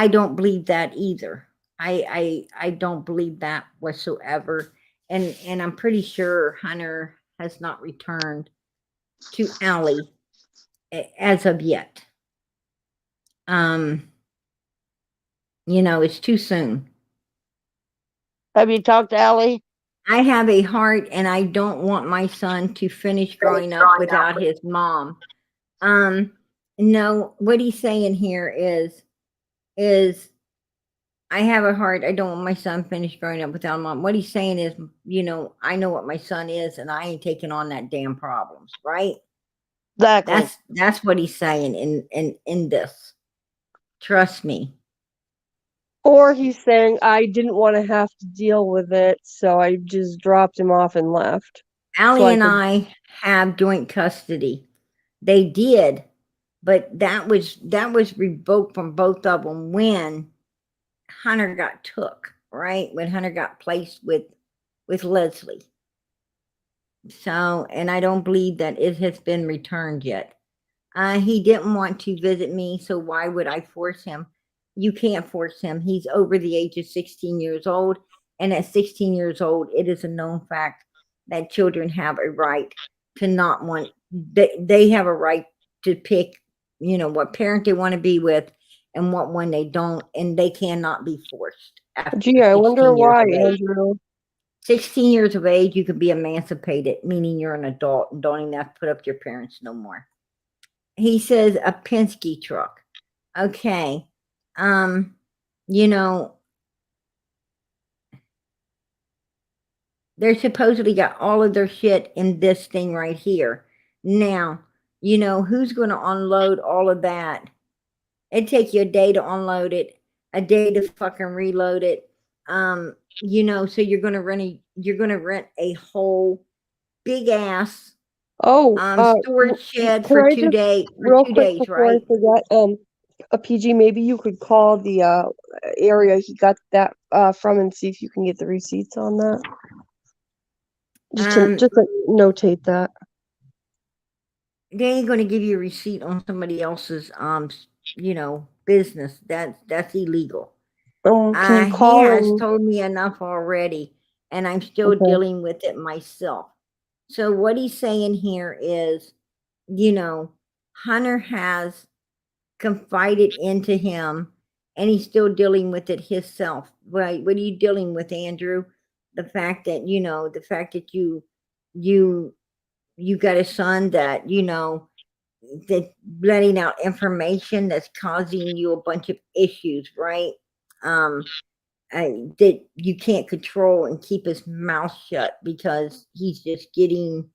A: don't believe that either. I don't believe that whatsoever. And I'm pretty sure Hunter has not returned to Allie as of yet. It's too soon.
E: Have you talked to Allie?
A: I have a heart and I don't want my son to finish growing up without his mom. No, what he's saying here is I have a heart. I don't want my son finished growing up without a mom. What he's saying is, I know what my son is, and I ain't taking on that damn problems, right?
E: Exactly.
A: That's what he's saying in this. Trust me.
D: Or he's saying, I didn't want to have to deal with it, so I just dropped him off and left.
A: Allie and
D: could-
A: I have joint custody. They did, but that was revoked from both of them when Hunter got took, right? When Hunter got placed with Leslie. So, and I don't believe that it has been returned yet. He didn't want to visit me, so why would I force him? You can't force him. He's over the age of 16 years old, and at 16 years old, it is a known fact that children have a right to not want. They have a right to pick, what parent they want to be with, and what one they don't, and they cannot be forced.
D: Gee, I wonder
A: 16 years
D: why,
A: of age.
D: Andrew.
A: 16 years of age, you can be emancipated, meaning you're an adult and don't even have to put up with your parents no more. He says a Penske truck. Okay. They're supposedly got all of their shit in this thing right here. Now, who's going to unload all of that? It'd take you a day to unload it, a day to fucking reload it. So you're going to rent a whole big ass storage shed for 2 days,
D: real quick before
A: right?
D: I forget, a PG, maybe you could call the area he got that from and see if you can get the receipts on that. Just to notate that.
A: They ain't going to give you a receipt on somebody else's business. That's illegal.
D: Can you call
A: he has
D: and...
A: told me enough already, and I'm still dealing with it myself. So what he's saying here is, Hunter has confided into him, and he's still dealing with it himself. Right? What are you dealing with, Andrew? The fact that you got a son that that letting out information that's causing you a bunch of issues, right? That you can't control and keep his mouth shut because he's just getting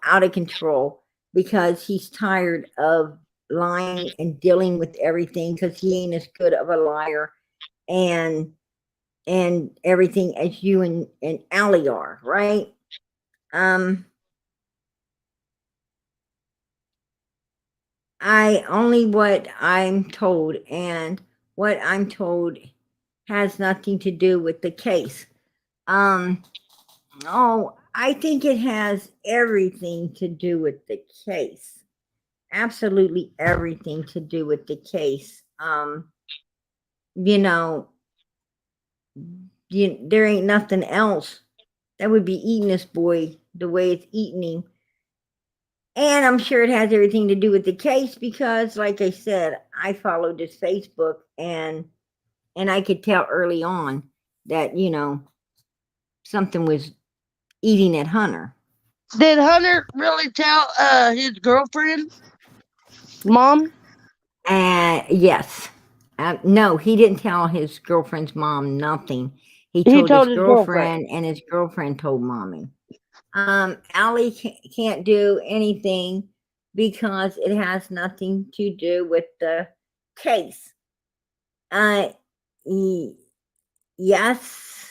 A: out of control because he's tired of lying and dealing with everything because he ain't as good of a liar and everything as you and Allie are, right? What I'm told, and what I'm told has nothing to do with the case. I think it has everything to do with the case. Absolutely everything to do with the case. There ain't nothing else that would be eating this boy the way it's eating him. And I'm sure it has everything to do with the case because, like I said, I followed his Facebook and I could tell early on that, something was eating at Hunter.
E: Did Hunter really tell his girlfriend, mom?
A: Yes. No, he didn't tell his girlfriend's mom nothing. He told his girlfriend, and his girlfriend told mommy. Allie can't do anything because it has nothing to do with the case. Yes,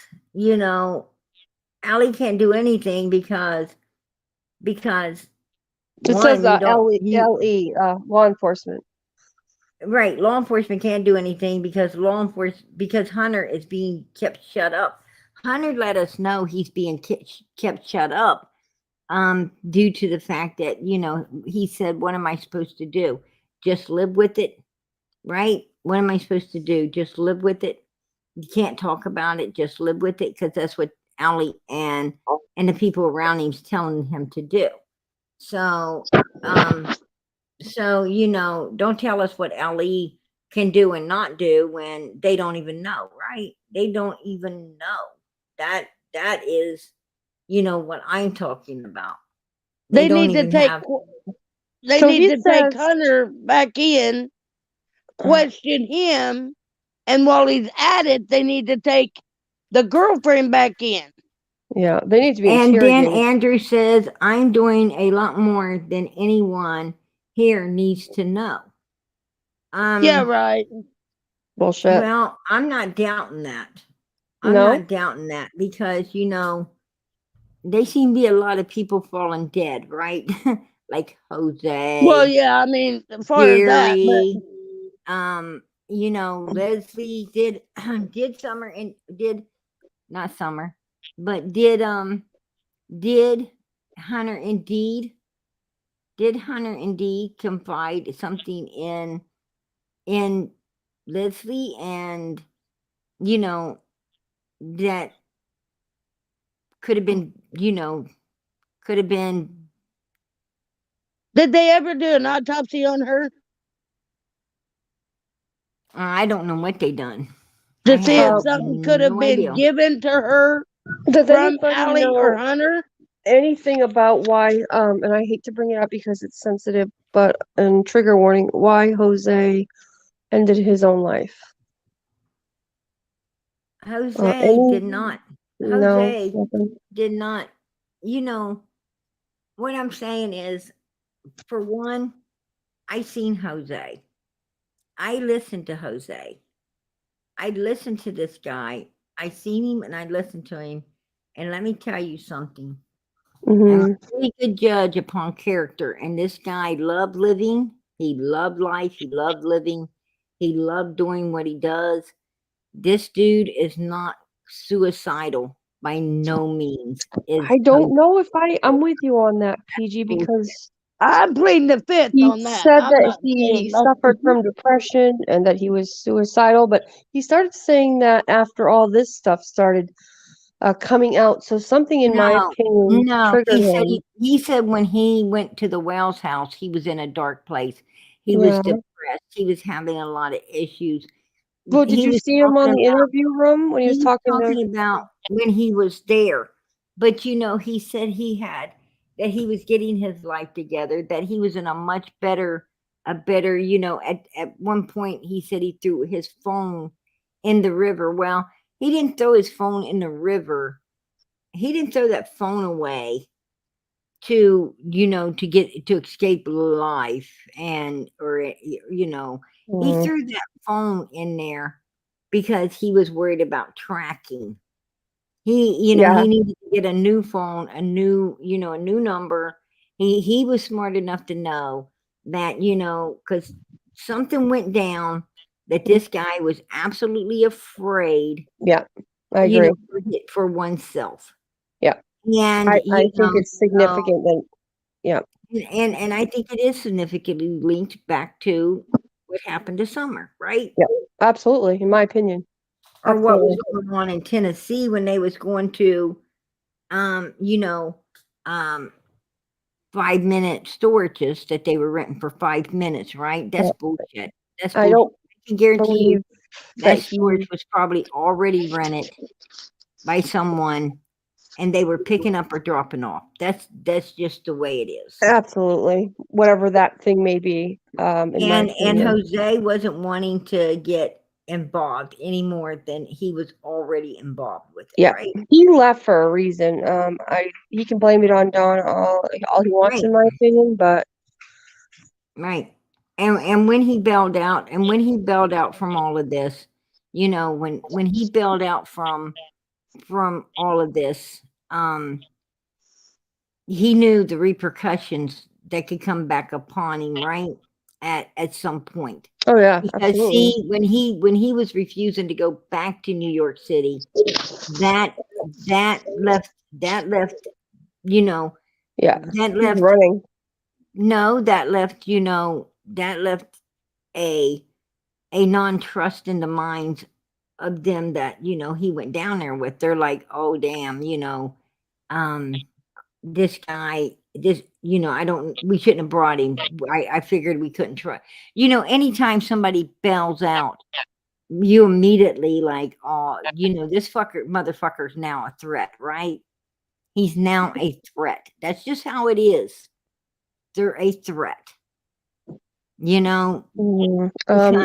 A: Allie can't do anything because
D: it says LE, law enforcement.
A: Right, law enforcement can't do anything because because Hunter is being kept shut up. Hunter let us know he's being kept shut up due to the fact that, he said, what am I supposed to do? Just live with it, right? What am I supposed to do? Just live with it? You can't talk about it, just live with it, because that's what Allie and the people around him's telling him to do. So, don't tell us what Allie can do and not do when they don't even know, right? They don't even know. That is, what I'm talking about.
E: They need to take Hunter back in, question him, and while he's at it, they need to take the girlfriend back in.
D: Yeah, they need to be
A: interrogated. And then Andrew says, I'm doing a lot more than anyone here needs to know.
E: Yeah, right.
D: bullshit.
A: Well, I'm not doubting that. I'm
D: No?
A: not doubting that because, they seem to be a lot of people falling dead, right? Like Jose.
E: Well, yeah, I mean, as far as that,
A: Gary, Leslie did did Summer and did not Summer, but did Hunter indeed confide something in Leslie, and that could have been
E: did they ever do an autopsy on her
A: I don't know what they done.
E: to
A: I
E: see if
A: have
E: something could have
A: no
E: been
A: idea.
E: given to her
D: Does
E: from
D: anybody
E: Allie or
D: know
E: Hunter?
D: anything about why, and I hate to bring it up because it's sensitive, but, and trigger warning, why Jose ended his own life?
A: Jose
D: Any?
A: did not.
D: No,
A: Jose
D: nothing.
A: did not. What I'm saying is, for one, I seen Jose. I listened to Jose. I listened to this guy. I seen him and I listened to him. And let me tell you something. I'm
D: Mm-hmm.
A: a pretty good judge upon character. And this guy loved living. He loved life. He loved living. He loved doing what he does. This dude is not suicidal by no means.
D: I don't know if I'm with you on that, PG,
A: Jose.
D: because
E: I'm pleading the fifth
D: he
E: on that.
D: said
E: I'm
D: that
E: not
D: he
E: saying nothing.
D: suffered from depression and that he was suicidal, but he started saying that after all this stuff started coming out. So something, in my opinion,
A: No,
D: triggered
A: he said
D: him.
A: he said when he went to the Wells house, he was in a dark place. He was
D: Yeah.
A: depressed. He was having a lot of issues.
D: Well, did
A: He
D: you
A: was
D: see him on
A: talking
D: the
A: about
D: interview room when he was talking to?
A: when he was there. But he said that he was getting his life together, that he was in a much better, at one point he said he threw his phone in the river. Well, he didn't throw his phone in the river. He didn't throw that phone away to escape life, he
D: Mhm.
A: threw that phone in there because he was worried about tracking.
D: Yeah.
A: He needed to get a new phone, a new number. He was smart enough to know that, because something went down, that this guy was absolutely afraid,
D: Yeah, I agree.
A: for oneself.
D: Yeah.
A: And
D: I think it's significant that, yeah,
A: and I think it is significantly linked back to what happened to Summer, right?
D: yeah, absolutely, in my opinion.
A: Or what was
D: Absolutely.
A: going on in Tennessee when they was going to, you know, 5-minute storages that they were renting for 5 minutes, right? That's
D: Yeah.
A: bullshit. That's
D: I
A: bullshit.
D: don't
A: I can guarantee you
D: believe
A: that
D: that
A: storage
D: he,
A: was probably already rented by someone, and they were picking up or dropping off. That's just the way it is.
D: absolutely, whatever that thing may be, in my
A: And
D: opinion.
A: Jose wasn't wanting to get involved any more than he was already involved with it,
D: Yeah,
A: right?
D: he left for a reason. He can blame it on Don all he wants,
A: Right,
D: in my opinion, but
A: right. And when he bailed out, from all of this, when he bailed out from all of this, he knew the repercussions that could come back upon him, right? At some point.
D: oh yeah,
A: Because
D: absolutely.
A: see, when he was refusing to go back to New York City, that left,
D: Yeah,
A: that
D: he's
A: left
D: running.
A: no, that left a non-trust in the minds of them that, he went down there with. They're like, "Oh, damn, this guy, we shouldn't have brought him. I figured we couldn't trust." Anytime somebody bails out, you immediately like, "Oh, this motherfucker's now a threat," right? He's now a threat. That's just how it is. They're a threat. Because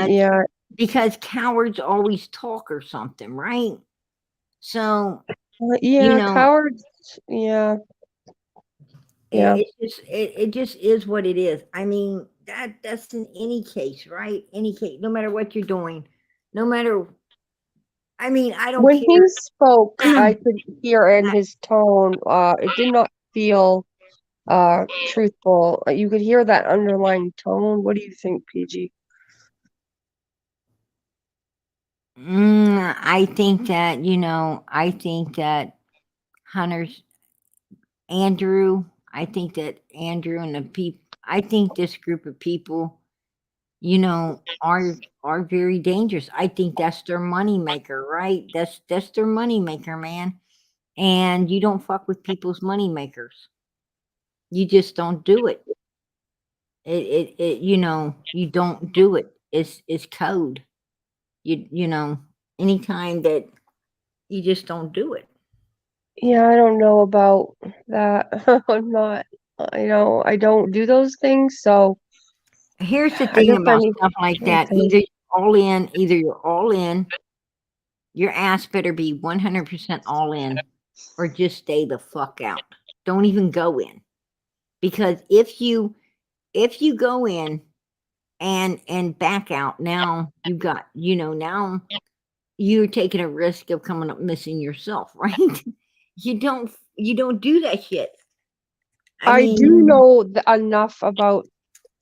D: Yeah,
A: because cowards always talk or something, right? So,
D: yeah, cowards. Yeah, yeah,
A: it just is what it is. I mean, that's in any case, right? Any case, no matter what you're doing, no matter. I mean, I don't
D: When he
A: care.
D: spoke, I could hear in his tone, it did not feel truthful. You could hear that underlying tone. What do you think, PG?
A: I think that I think that Hunter's Andrew. I think that Andrew and the people. I think this group of people, are very dangerous. I think that's their money maker, right? That's their money maker, man. And you don't fuck with people's money makers. You just don't do it. You don't do it. It's code. Anytime that you just don't do it.
D: Yeah, I don't know about that. I'm not, I don't do those things, so
A: Here's the
D: I
A: thing
D: guess I
A: about
D: need
A: stuff like that.
D: okay.
A: Either you're all in, your ass better be 100% all in, or just stay the fuck out. Don't even go in. Because if you go in and back out, now you got, now you're taking a risk of coming up missing yourself, right? You don't do that shit.
D: I do know enough about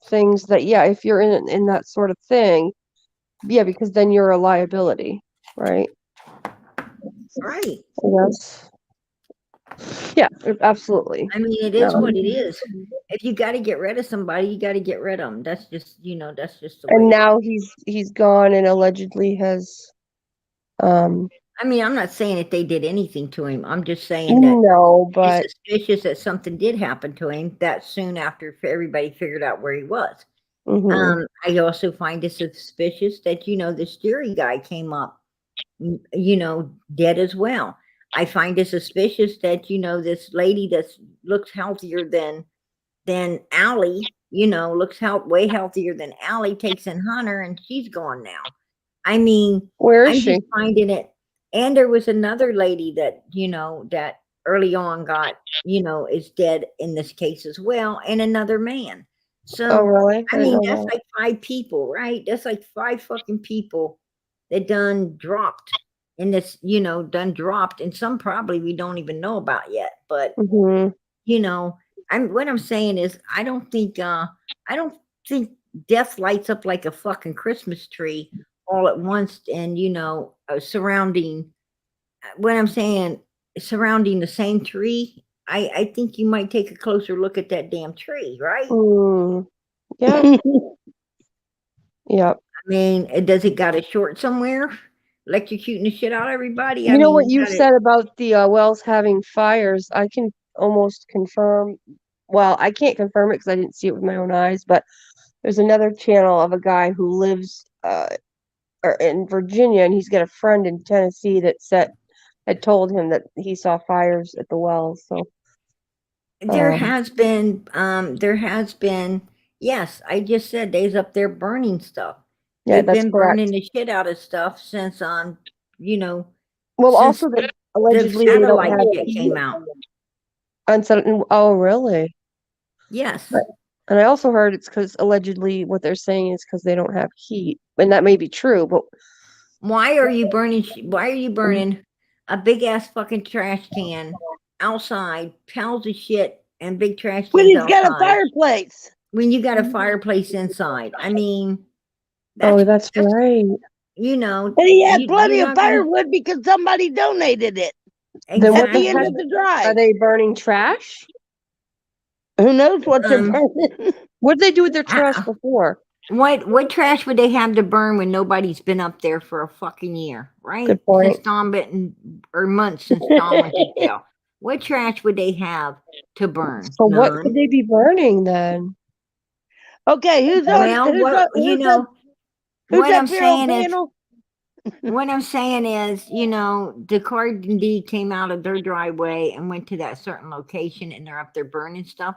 D: things that, yeah, if you're in that sort of thing, yeah, because then you're a liability, right?
A: Right.
D: Yes. Yeah, absolutely.
A: I mean, it is what it is. If you got to get rid of somebody, you got to get rid of them. That's just, that's just the way.
D: And now he's gone and allegedly has
A: I mean, I'm not saying that they did anything to him. I'm just saying that
D: no, but
A: it's suspicious that something did happen to him that soon after everybody figured out where he was. I also find it suspicious that, this jury guy came up, dead as well. I find it suspicious that, this lady that looks healthier than Allie, looks way healthier than Allie, takes in Hunter and she's gone now. I mean,
D: where is
A: I'm
D: she?
A: just finding it. And there was another lady that, that early on got, is dead in this case as well, and another man. So,
D: Oh, really?
A: I
D: I didn't
A: mean,
D: know
A: that's
D: that.
A: like 5 people, right? That's like 5 fucking people that done dropped in this, done dropped, and some probably we don't even know about yet. But, what I'm saying is I don't think death lights up like a fucking Christmas tree all at once and surrounding what I'm saying, surrounding the same tree. I think you might take a closer look at that damn tree, right?
D: Yeah. Yep.
A: I mean, does it got a short somewhere? Electrocuting the shit out of everybody?
D: You know what you said about the wells having fires? I can almost confirm. Well, I can't confirm it because I didn't see it with my own eyes, but there's another channel of a guy who lives in Virginia, and he's got a friend in Tennessee that had told him that he saw fires at the wells. So
A: there has been, yes, I just said they's up there burning stuff.
D: Yeah,
A: They've
D: that's
A: been
D: correct.
A: burning the shit out of stuff since
D: Well,
A: since
D: also that allegedly they don't have
A: shit came out.
D: Oh, really?
A: Yes.
D: And I also heard it's because allegedly what they're saying is because they don't have heat, and that may be true. But
A: why are you burning a big ass fucking trash can outside, piles of shit and big trash cans
E: when he's
A: outside,
E: got a fireplace?
A: when you got a fireplace inside? I mean,
D: that's right.
E: And he had plenty of firewood because somebody donated it at the end of the drive.
D: Are they burning trash?
E: Who knows what they're burning?
D: What did they do with their trash before?
A: What trash would they have to burn when nobody's been up there for a fucking year, right?
D: Good point.
A: Since Don been, or months since Don went to jail. What trash would they have to burn?
D: So what could they be burning then?
E: Okay, who's on?
A: What I'm saying is, the car indeed came out of their driveway and went to that certain location, and they're up there burning stuff.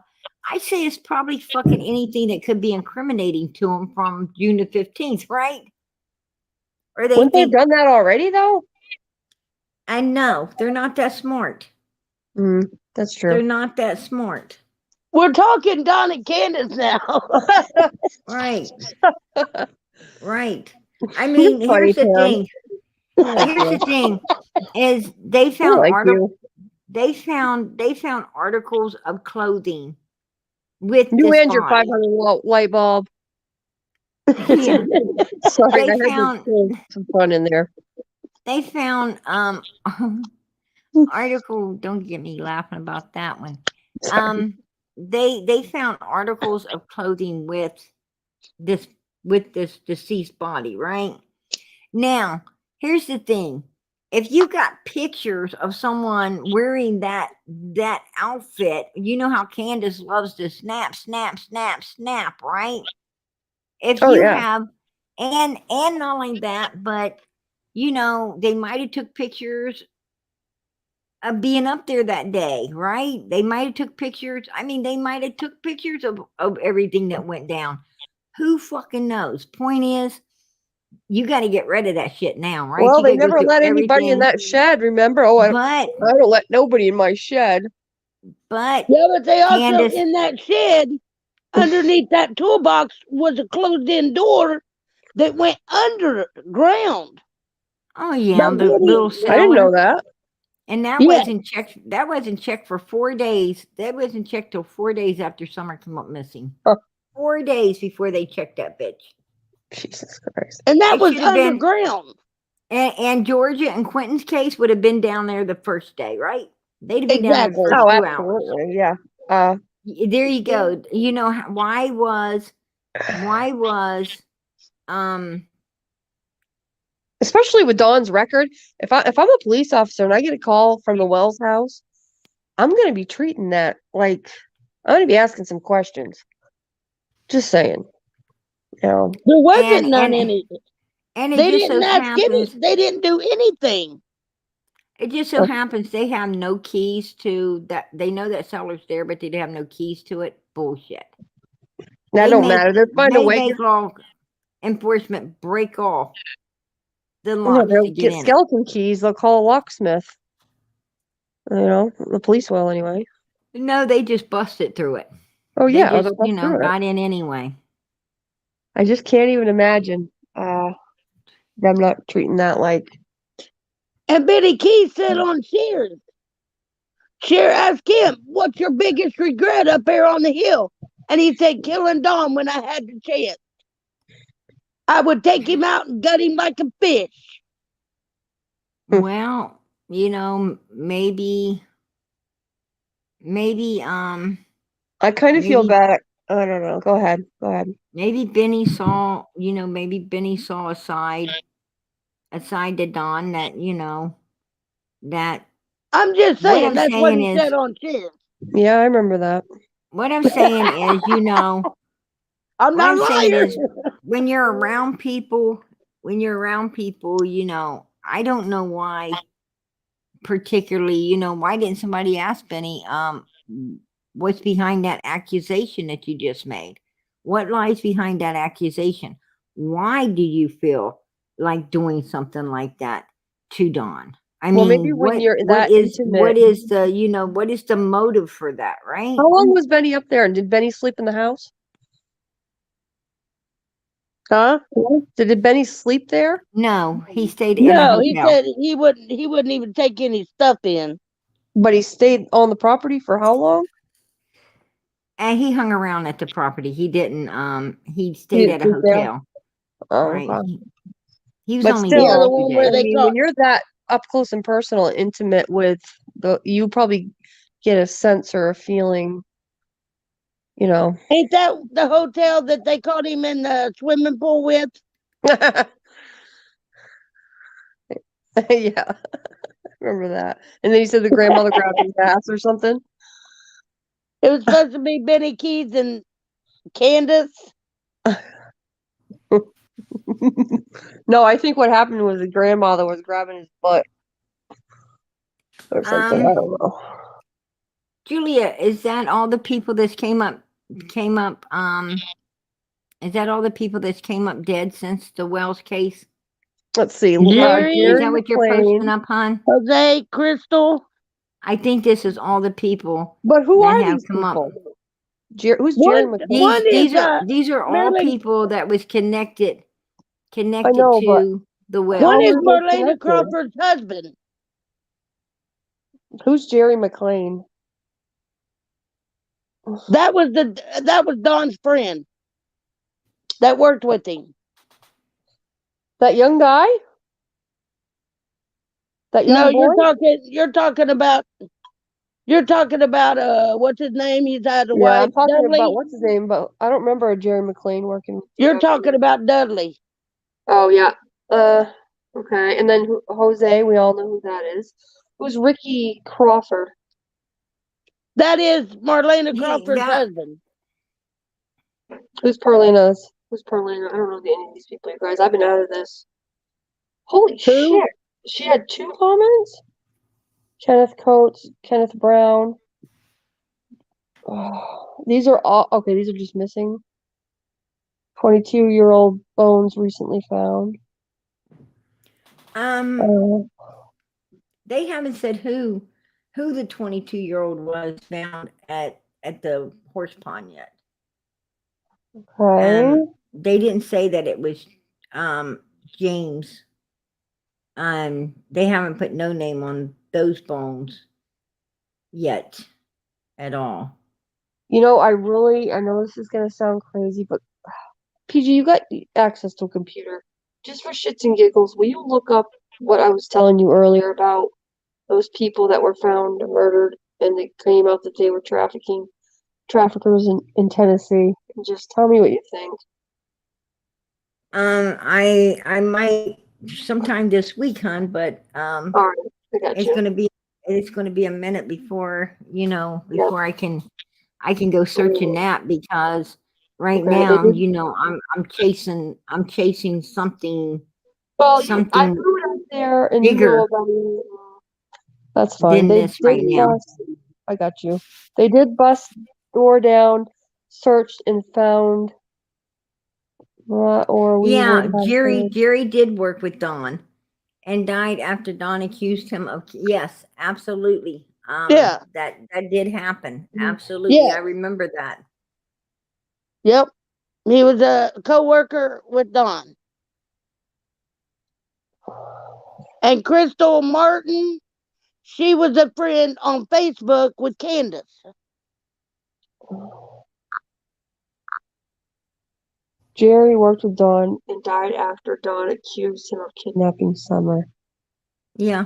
A: I say it's probably fucking anything that could be incriminating to them from June the 15th, right? Or
D: Wouldn't they have done that already, though?
A: I know they're not that smart.
D: That's true.
A: They're not that smart.
E: We're talking Don and Candace now.
A: Right. Right. I mean,
D: Funny,
A: here's the
D: Pam.
A: thing.
D: I like
A: Here's
D: you.
A: the thing is they
D: I
A: found
D: like
A: articles.
D: you.
A: They found articles of clothing with
D: You
A: this
D: and your
A: body.
D: 500-watt light bulb.
A: Yeah,
D: Sorry,
A: they
D: I had to
A: found
D: pull some fun in there.
A: they found article. Don't get me laughing about that one.
D: Sorry.
A: They found articles of clothing this this deceased body. Right now, here's the thing: if you got pictures of someone wearing that outfit, you know how Candace loves to snap, snap, snap, snap, right? If
D: Oh
A: you
D: yeah.
A: have, and not only that, but you know they might have took pictures of being up there that day, right? They might have took pictures. I mean, they might have took pictures of everything that went down. Who fucking knows? Point is, you got to get rid of that shit now, right?
D: Well,
A: You
D: they
A: got to go
D: never
A: through
D: let anybody in
A: everything.
D: that shed. Remember? Oh, I
A: But
D: don't let nobody in my shed.
A: but
E: Yeah, but they also
A: Candace,
E: in that shed underneath that toolbox was a closed-in door that went underground.
A: oh yeah,
E: But
A: the little
E: Biddy,
D: I didn't know
A: cellar,
D: that.
A: and that
E: yeah,
A: wasn't checked. That wasn't checked for 4 days. That wasn't checked till 4 days after Summer came up missing.
D: Huh.
A: 4 days before they checked that bitch.
D: Jesus Christ.
E: and that
A: It
E: was
A: should have been.
E: underground.
A: And Georgia and Quentin's case would have been down there the first day, right? They'd have been down there the
E: Exactly.
A: first
D: Oh,
A: 2 hours.
D: absolutely. Yeah.
A: There you go. You know why was
D: Especially with Dawn's record. If I'm a police officer and I get a call from the Wells house, I'm gonna be treating that like I'm gonna be asking some questions. Just saying. You know.
E: There wasn't
A: and
E: none
A: and
E: in it.
A: and it
E: They
A: just so
E: didn't ask any.
A: happens
E: They didn't do anything.
A: it just so happens they have no keys to that. They know that seller's there, but they have no keys to it. Bullshit.
D: That
A: They
D: don't
A: make
D: matter. They'll find a
A: they
D: way.
A: make law enforcement break off the
D: No,
A: locks
D: they'll
A: to get
D: get
A: in it.
D: skeleton keys. They'll call a locksmith. You know, the police will anyway.
A: No, they just busted through it.
D: Oh
A: They
D: yeah,
A: just,
D: they'll bust through it.
A: got in anyway.
D: I just can't even imagine them not treating that like.
E: And Biddy Key said on Cheers. Cher asked him, "What's your biggest regret up here on the hill?" And he said, "Killing Don when I had the chance. I would take him out and gut him like a fish."
A: Well, maybe
D: I kind of feel
A: maybe
D: bad. I don't know. Go ahead. Go ahead.
A: maybe Benny saw, maybe Benny saw a side to Don that, that
E: I'm just
A: what
E: saying,
A: I'm
E: that's what
A: saying
E: he
A: is
E: said on Cheers.
D: Yeah, I remember that.
A: what I'm saying is,
E: I'm
A: what
E: not
A: I'm
E: a
A: saying
E: liar.
A: is when you're around people, I don't know why particularly, why didn't somebody ask Benny, what's behind that accusation that you just made? What lies behind that accusation? Why do you feel like doing something like that to Dawn? I
D: Well,
A: mean,
D: maybe when you're
A: what
D: that
A: is
D: intimate.
A: what is the motive for that, right?
D: How long was Benny up there? And did Benny sleep in the house?
E: Huh?
D: Did Benny sleep there?
A: No, he stayed in a
E: No, he
A: hotel.
E: said he wouldn't even take any stuff in.
D: But he stayed on the property for how long?
A: And he hung around at the property. He didn't. He
D: He
A: stayed
D: didn't
A: at a
D: sleep there?
A: hotel.
D: Oh,
A: Right.
D: okay.
A: He was
D: But
A: only
E: Yeah,
A: there
E: the
D: still,
A: 2
E: one where
D: I
A: days.
E: they
D: mean,
E: caught.
D: when you're that up close and personal and intimate with you probably get a sense or a feeling,
E: Ain't that the hotel that they caught him in the swimming pool with?
D: Yeah, remember that. And then you said the grandmother grabbed his ass or something.
E: It was supposed to be Benny Keys and Candace.
D: No, I think what happened was the grandmother was grabbing his butt or something. I don't know.
A: Julia, is that all the people that came up? Is that all the people that came up dead since the Wells case?
D: Let's see.
E: Jerry?
A: Is
D: Jerry
A: that what you're posting
D: McLean.
A: up, hon?
E: Jose, Crystal.
A: I think this is all the people
D: But who
A: that
D: are
A: have
D: these
A: come up.
D: people? Who's Jerry
E: One
D: McLean?
E: is
A: These are all
E: Marilyn.
A: people that was connected connected
D: know, but
A: to the
E: What
D: How
A: well.
E: is
D: are they
E: Marlena
D: connected?
E: Crawford's husband?
D: Who's Jerry McLean?
E: That was Don's friend that worked with him.
D: That young guy? That young
E: No,
D: boy?
E: you're talking about what's his name? He's had a
D: Yeah, I'm
E: wife,
D: talking about
E: Dudley.
D: what's his name, but I don't remember a Jerry McLean working.
E: You're talking about Dudley.
D: Oh yeah. Okay. And then Jose, we all know who that is. Who's Ricky Crawford?
E: That is Marlena
A: He
E: Crawford's
A: that
E: husband.
D: Who's Perlina's? Who's Perlina? I don't know any of these people, you guys. I've been out of this. Holy
E: Who?
D: shit. She had 2 comments? Kenneth Coates, Kenneth Brown. Oh, these are all okay, these are just missing. 22-year-old bones recently found. Uh,
A: they haven't said who the 22-year-old was found at the horse pond yet.
D: okay.
A: They didn't say that it was James. They haven't put no name on those bones yet at all.
D: You know, I know this is gonna sound crazy, but PG, you got access to a computer. Just for shits and giggles, will you look up what I was telling you earlier about those people that were found murdered and it came out that they were traffickers in Tennessee? And just tell me what you think.
A: I might sometime this week, hon, but
D: All right, I got
A: it's
D: you.
A: gonna be a minute before
D: Yeah.
A: before I can go searching that, because right
D: Okay, they
A: now,
D: did.
A: I'm chasing something
D: Well, I
A: something
D: threw it out there, and you know
A: bigger
D: about it. That's fine.
A: than
D: They
A: this
D: did
A: right now.
D: bust. I got you. They did bust door down, searched and found. Or we
A: Yeah,
D: would have heard.
A: Jerry did work with Don and died after Don accused him of, yes, absolutely.
E: Yeah.
A: That did happen.
D: Mhm.
A: Absolutely.
E: Yeah.
A: I remember that.
E: Yep. He was a co-worker with Don. And Crystal Martin, she was a friend on Facebook with Candace.
D: Jerry worked with Don and died after Don accused him of kidnapping Summer.
A: Yeah.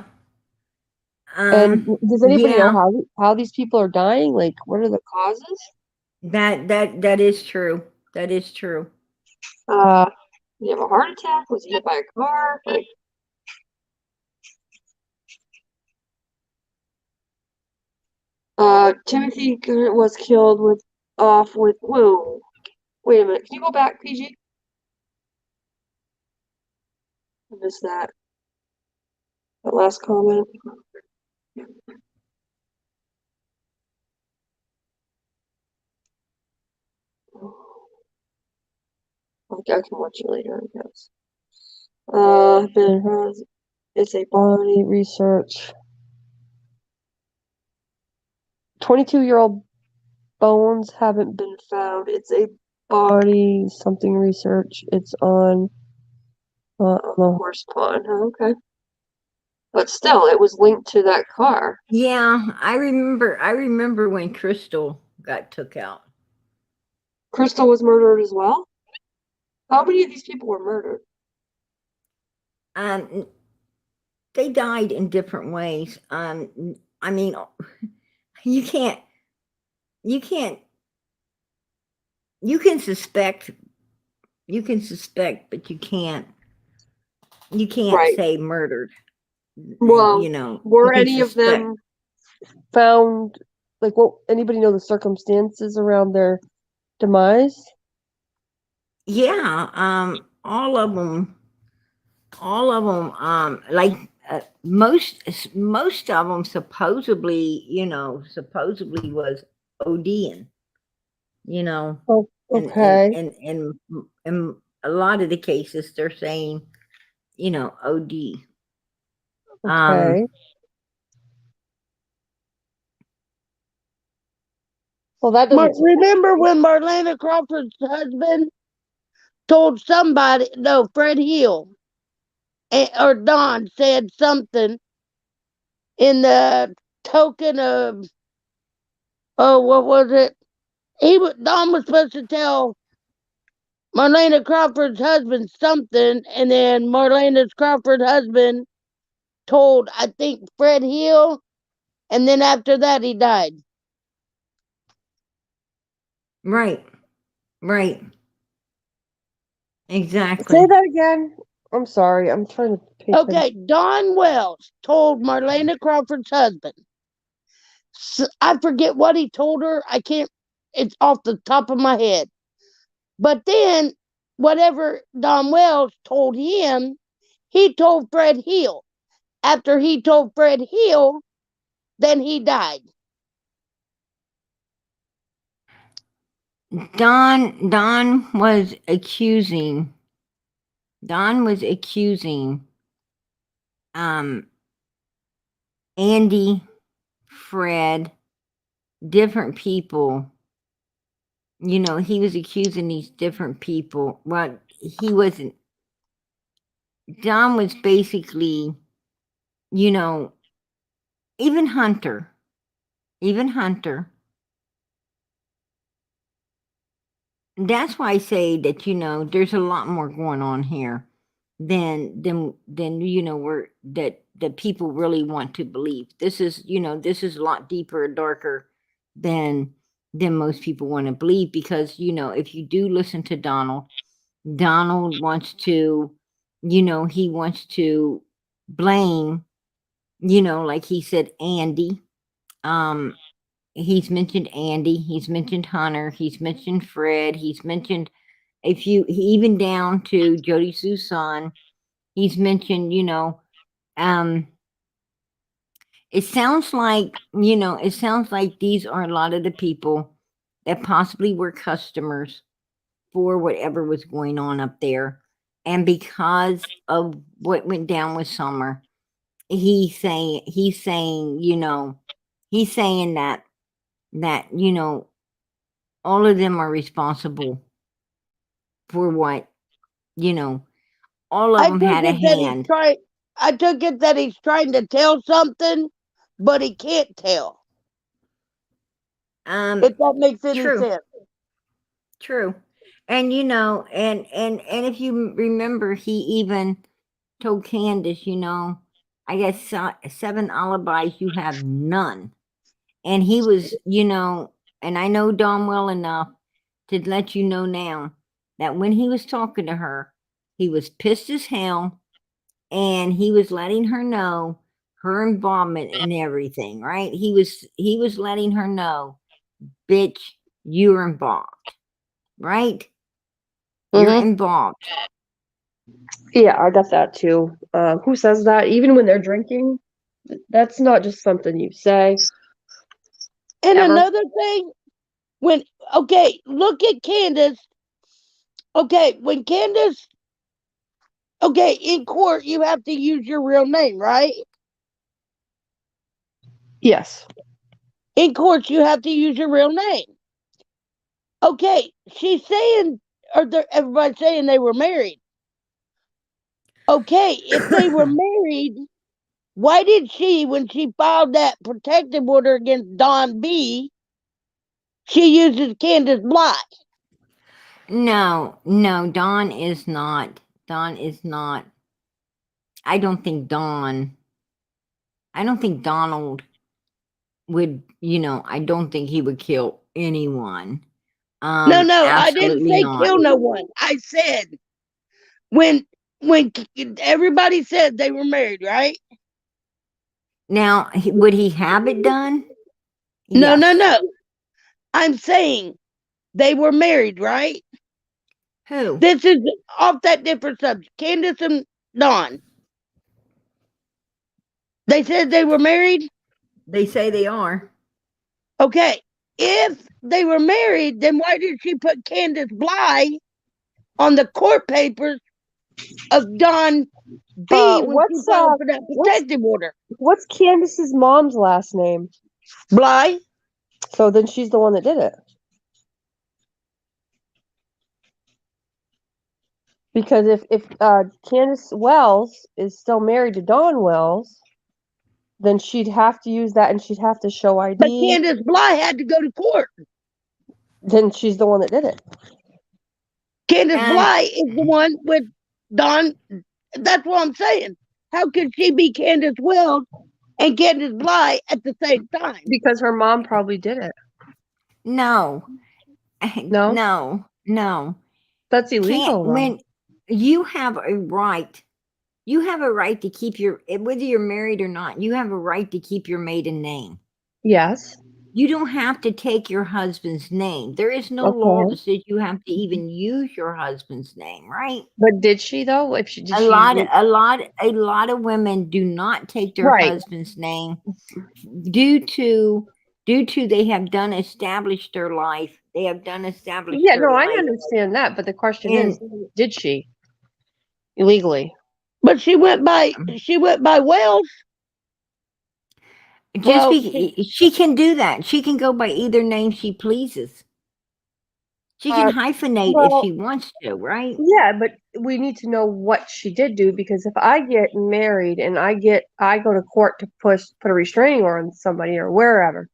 D: And does anybody know
A: Yeah,
D: how these people are dying? Like, what are the causes?
A: that is true. That is true.
D: Did he have a heart attack? Was he hit by a car? Like, Timothy was killed with. Whoa, wait a minute. Can you go back, PG? I missed that last comment. Okay, I can watch it later, I guess. It's a body research. 22-year-old bones haven't been found. It's a body something research. It's on the horse pond. Oh, okay. But still, it was linked to that car.
A: Yeah, I remember when Crystal got took out.
D: Crystal was murdered as well? How many of these people were murdered?
A: They died in different ways. I mean, you can't you can't you can suspect, but you can't
D: Right.
A: say murdered.
D: Well,
A: You
D: were
A: can
D: any of
A: suspect.
D: them found, like, what, anybody know the circumstances around their demise?
A: Yeah, all of them, like most of them supposedly, was ODing,
D: Oh,
A: and
D: okay.
A: in a lot of the cases they're saying, OD.
D: Okay. Well, that doesn't.
E: Remember when Marlena Crawford's husband told somebody, no, Fred Hill or Don said something in the token of, oh, what was it? Don was supposed to tell Marlena Crawford's husband something, and then Marlena Crawford's husband told, I think, Fred Hill, and then after that he died.
A: Right. Right. Exactly.
D: Say that again. I'm sorry. I'm trying to pay attention.
E: Okay, Don Wells told Marlena Crawford's husband. I forget what he told her. I can't, it's off the top of my head. But then, whatever Don Wells told him, he told Fred Hill. After he told Fred Hill, then he died.
A: Don was accusing Andy, Fred, different people. You know, he was accusing these different people. Well, he wasn't. Don was basically, you know, even Hunter. That's why I say that, you know, there's a lot more going on here than you know, that people really want to believe. This is, you know, this is a lot deeper and darker than most people want to believe, because, you know, if you do listen to Donald wants to, you know, he wants to blame, you know, like he said, Andy. He's mentioned Andy, he's mentioned Hunter, he's mentioned Fred, he's mentioned a few, even down to Jody Sue's son. He's mentioned, you know, it sounds like, you know, it sounds like these are a lot of the people that possibly were customers for whatever was going on up there. And because of what went down with Summer, he's saying, you know, he's saying that, you know, all of them are responsible for what, you know, all of them had a hand.
E: I took it that he's trying to tell something, but he can't tell. If that makes any sense.
A: True. And, you know, and if you remember, he even told Candace, you know, I guess 7 alibis, you have none. And he was, you know, and I know Don well enough to let you know now that when he was talking to her, he was pissed as hell, and he was letting her know her involvement in everything, right? He was letting her know, bitch, you're involved, right? You're involved.
D: Yeah, I got that too. Who says that? Even when they're drinking, that's not just something you say.
E: And
D: Ever.
E: another thing, look at Candace. Okay, when Candace, in court, you have to use your real name, right?
D: Yes.
E: In court, you have to use your real name. Okay, she's saying, everybody's saying they were married. Okay, if they were married, why did she, when she filed that protective order against Don B, she uses Candace Bly?
A: No, Don is not. I don't think Donald would, you know, I don't think he would kill anyone.
E: No, I didn't say
A: not.
E: kill no one. I said when everybody said they were married, right?
A: Now, would he have it done?
E: No,
A: Yes.
E: no. I'm saying they were married, right?
A: Who?
E: This is off that different subject. Candace and Don. They said they were married?
A: They say they are.
E: Okay. If they were married, then why did she put Candace Bly on the court papers of Don B when she filed for that protective order?
D: What's Candace's mom's last name?
E: Bly?
D: So then she's the one that did it. Because if Candace Wells is still married to Don Wells, then she'd have to use that, and she'd have to show
E: But
D: ID.
E: Candace Bly had to go to court.
D: Then she's the one that did it.
E: Candace
A: And
E: Bly is the one with Don. That's what I'm saying. How could she be Candace Wells and Candace Bly at the same time?
D: Because her mom probably did it.
A: no,
D: No?
A: no.
D: That's illegal, though.
A: When you have a right, to keep your, whether you're married or not, you have a right to keep your maiden name.
D: Yes.
A: You don't have to take your husband's name. There is no law
D: Okay.
A: that says you have to even use your husband's name, right?
D: But did she, though? If she did,
A: A lot of women do not take their
D: Right.
A: husband's name due to they have done established their life. They have done established
D: Yeah,
A: their
D: no, I
A: life.
D: understand that, but the question
A: And
D: is, did she illegally?
E: But she went by Wells.
A: just
E: Well,
A: she can do that. She can go by either name she pleases. She can hyphenate if
D: well,
A: she wants to, right?
D: Yeah, but we need to know what she did do, because if I get married and I go to court to put a restraining order on somebody or wherever,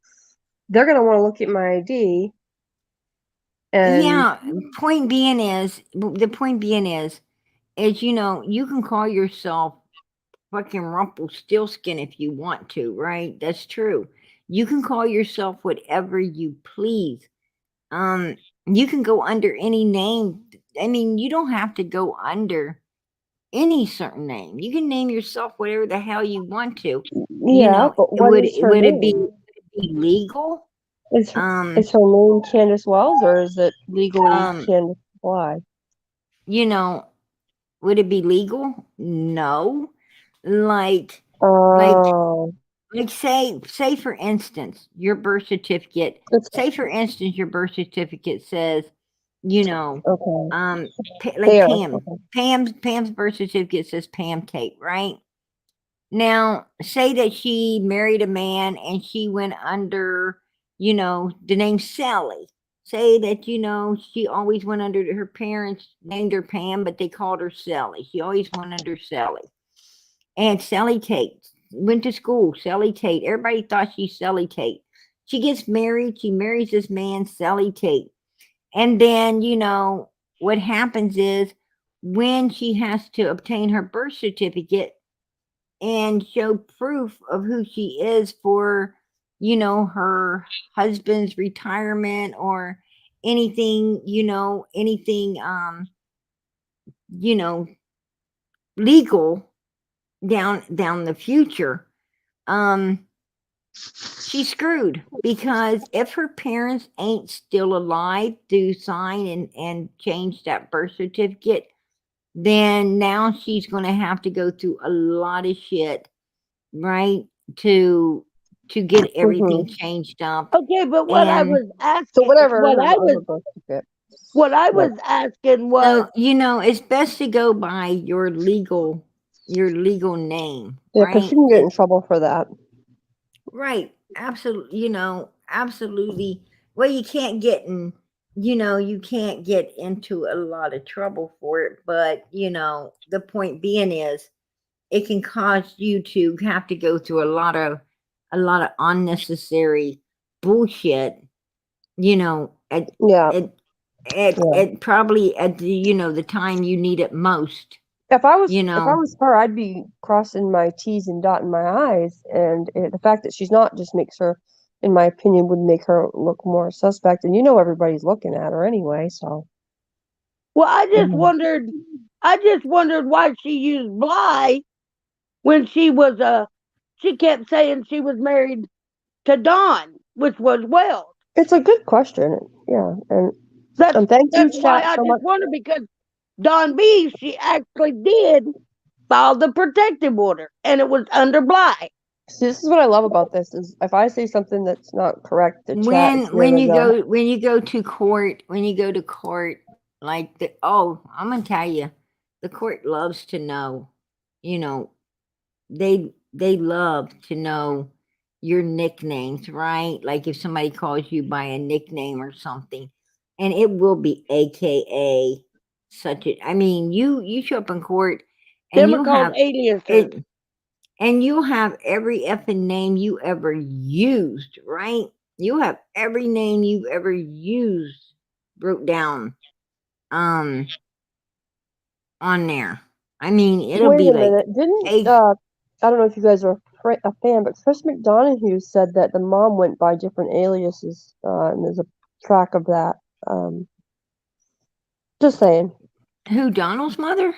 D: they're gonna want to look at my ID. And
A: Yeah. The point being is, you know, you can call yourself fucking Rumpelstiltskin if you want to, right? That's true. You can call yourself whatever you please. You can go under any name. I mean, you don't have to go under any certain name. You can name yourself whatever the hell you want to. You
D: yeah,
A: know,
D: but what is her
A: would it be
D: name?
A: legal?
D: Is her name Candace Wells, or is it legally
A: Um,
D: Candace Bly?
A: you know, would it be legal? No. Like
D: Oh,
A: say for instance, your birth certificate. Say for instance, your birth certificate says, you know,
D: okay.
A: like
D: There.
A: Pam.
D: Okay.
A: Pam's birth certificate says Pam Tate, right? Now, say that she married a man and she went under, you know, the name Sally. Say that, you know, she always went under, her parents named her Pam, but they called her Sally. She always went under Sally. And Sally Tate went to school, Sally Tate. Everybody thought she's Sally Tate. She gets married, she marries this man, Sally Tate. And then, you know, what happens is when she has to obtain her birth certificate and show proof of who she is for, you know, her husband's retirement or anything, you know, legal down the future, she's screwed, because if her parents ain't still alive to sign and change that birth certificate, then now she's going to have to go through a lot of shit, right, to get everything changed up.
E: okay, but what I
A: And
E: was asking,
D: So whatever.
E: what I was asking was,
A: so, you know, it's best to go by your legal name,
D: Yeah, because
A: right?
D: she can get in trouble for that.
A: Right. Absolutely. You know, absolutely. Well, you can't get in, you know, you can't get into a lot of trouble for it. But, you know, the point being is it can cause you to have to go through a lot of unnecessary bullshit, you know,
D: Yeah.
A: at probably at the, you know, the time you need it most.
D: If I was
A: You know,
D: her, I'd be crossing my T's and dotting my I's, and the fact that she's not just makes her, in my opinion, would make her look more suspect. And you know, everybody's looking at her anyway. So,
E: well, I just wondered why she used Bly when she was she kept saying she was married to Don, which was Wells.
D: it's a good question. Yeah, and thank you,
E: That's why
D: chat,
E: I
D: so
E: just
D: much.
E: wondered, because Don B, she actually did file the protective order, and it was under Bly.
D: See, this is what I love about this: is if I say something that's not correct, the chat is
A: when
D: here to
A: you go to court, like I'm gonna tell you, the court loves to know, you know, they love to know your nicknames, right? Like if somebody calls you by a nickname or something, and it will be AKA, such a. I mean, you show up in court,
E: Them
A: and
E: are
A: you
E: called
A: have
E: aliases.
A: it, and you have every effing name you ever used, right? You have every name you've ever used wrote down, on there. I mean, it'll
D: Wait
A: be
D: a
A: like
D: minute. Didn't
A: a.
D: I don't know if you guys are a fan, but Chris McDonough said that the mom went by different aliases, and there's a track of that. Just saying.
A: Who, Donald's mother?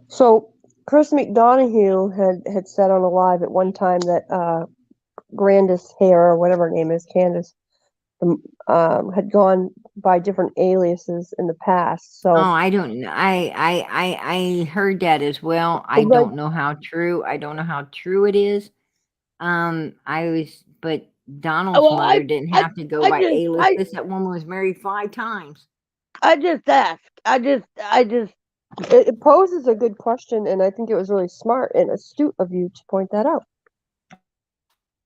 D: So Chris McDonough had said on a live at one time that Grandis Hare, or whatever her name is, Candace, had gone by different aliases in the past. So
A: Oh, I don't know. I heard that as well. I
D: like,
A: don't know how true. I don't know how true it is. But Donald's
E: Well,
A: mother didn't
E: I,
A: have to go
E: I
A: by
E: just,
A: alias. That woman was married 5 times.
E: I just asked. I just,
D: it poses a good question, and I think it was really smart and astute of you to point that out.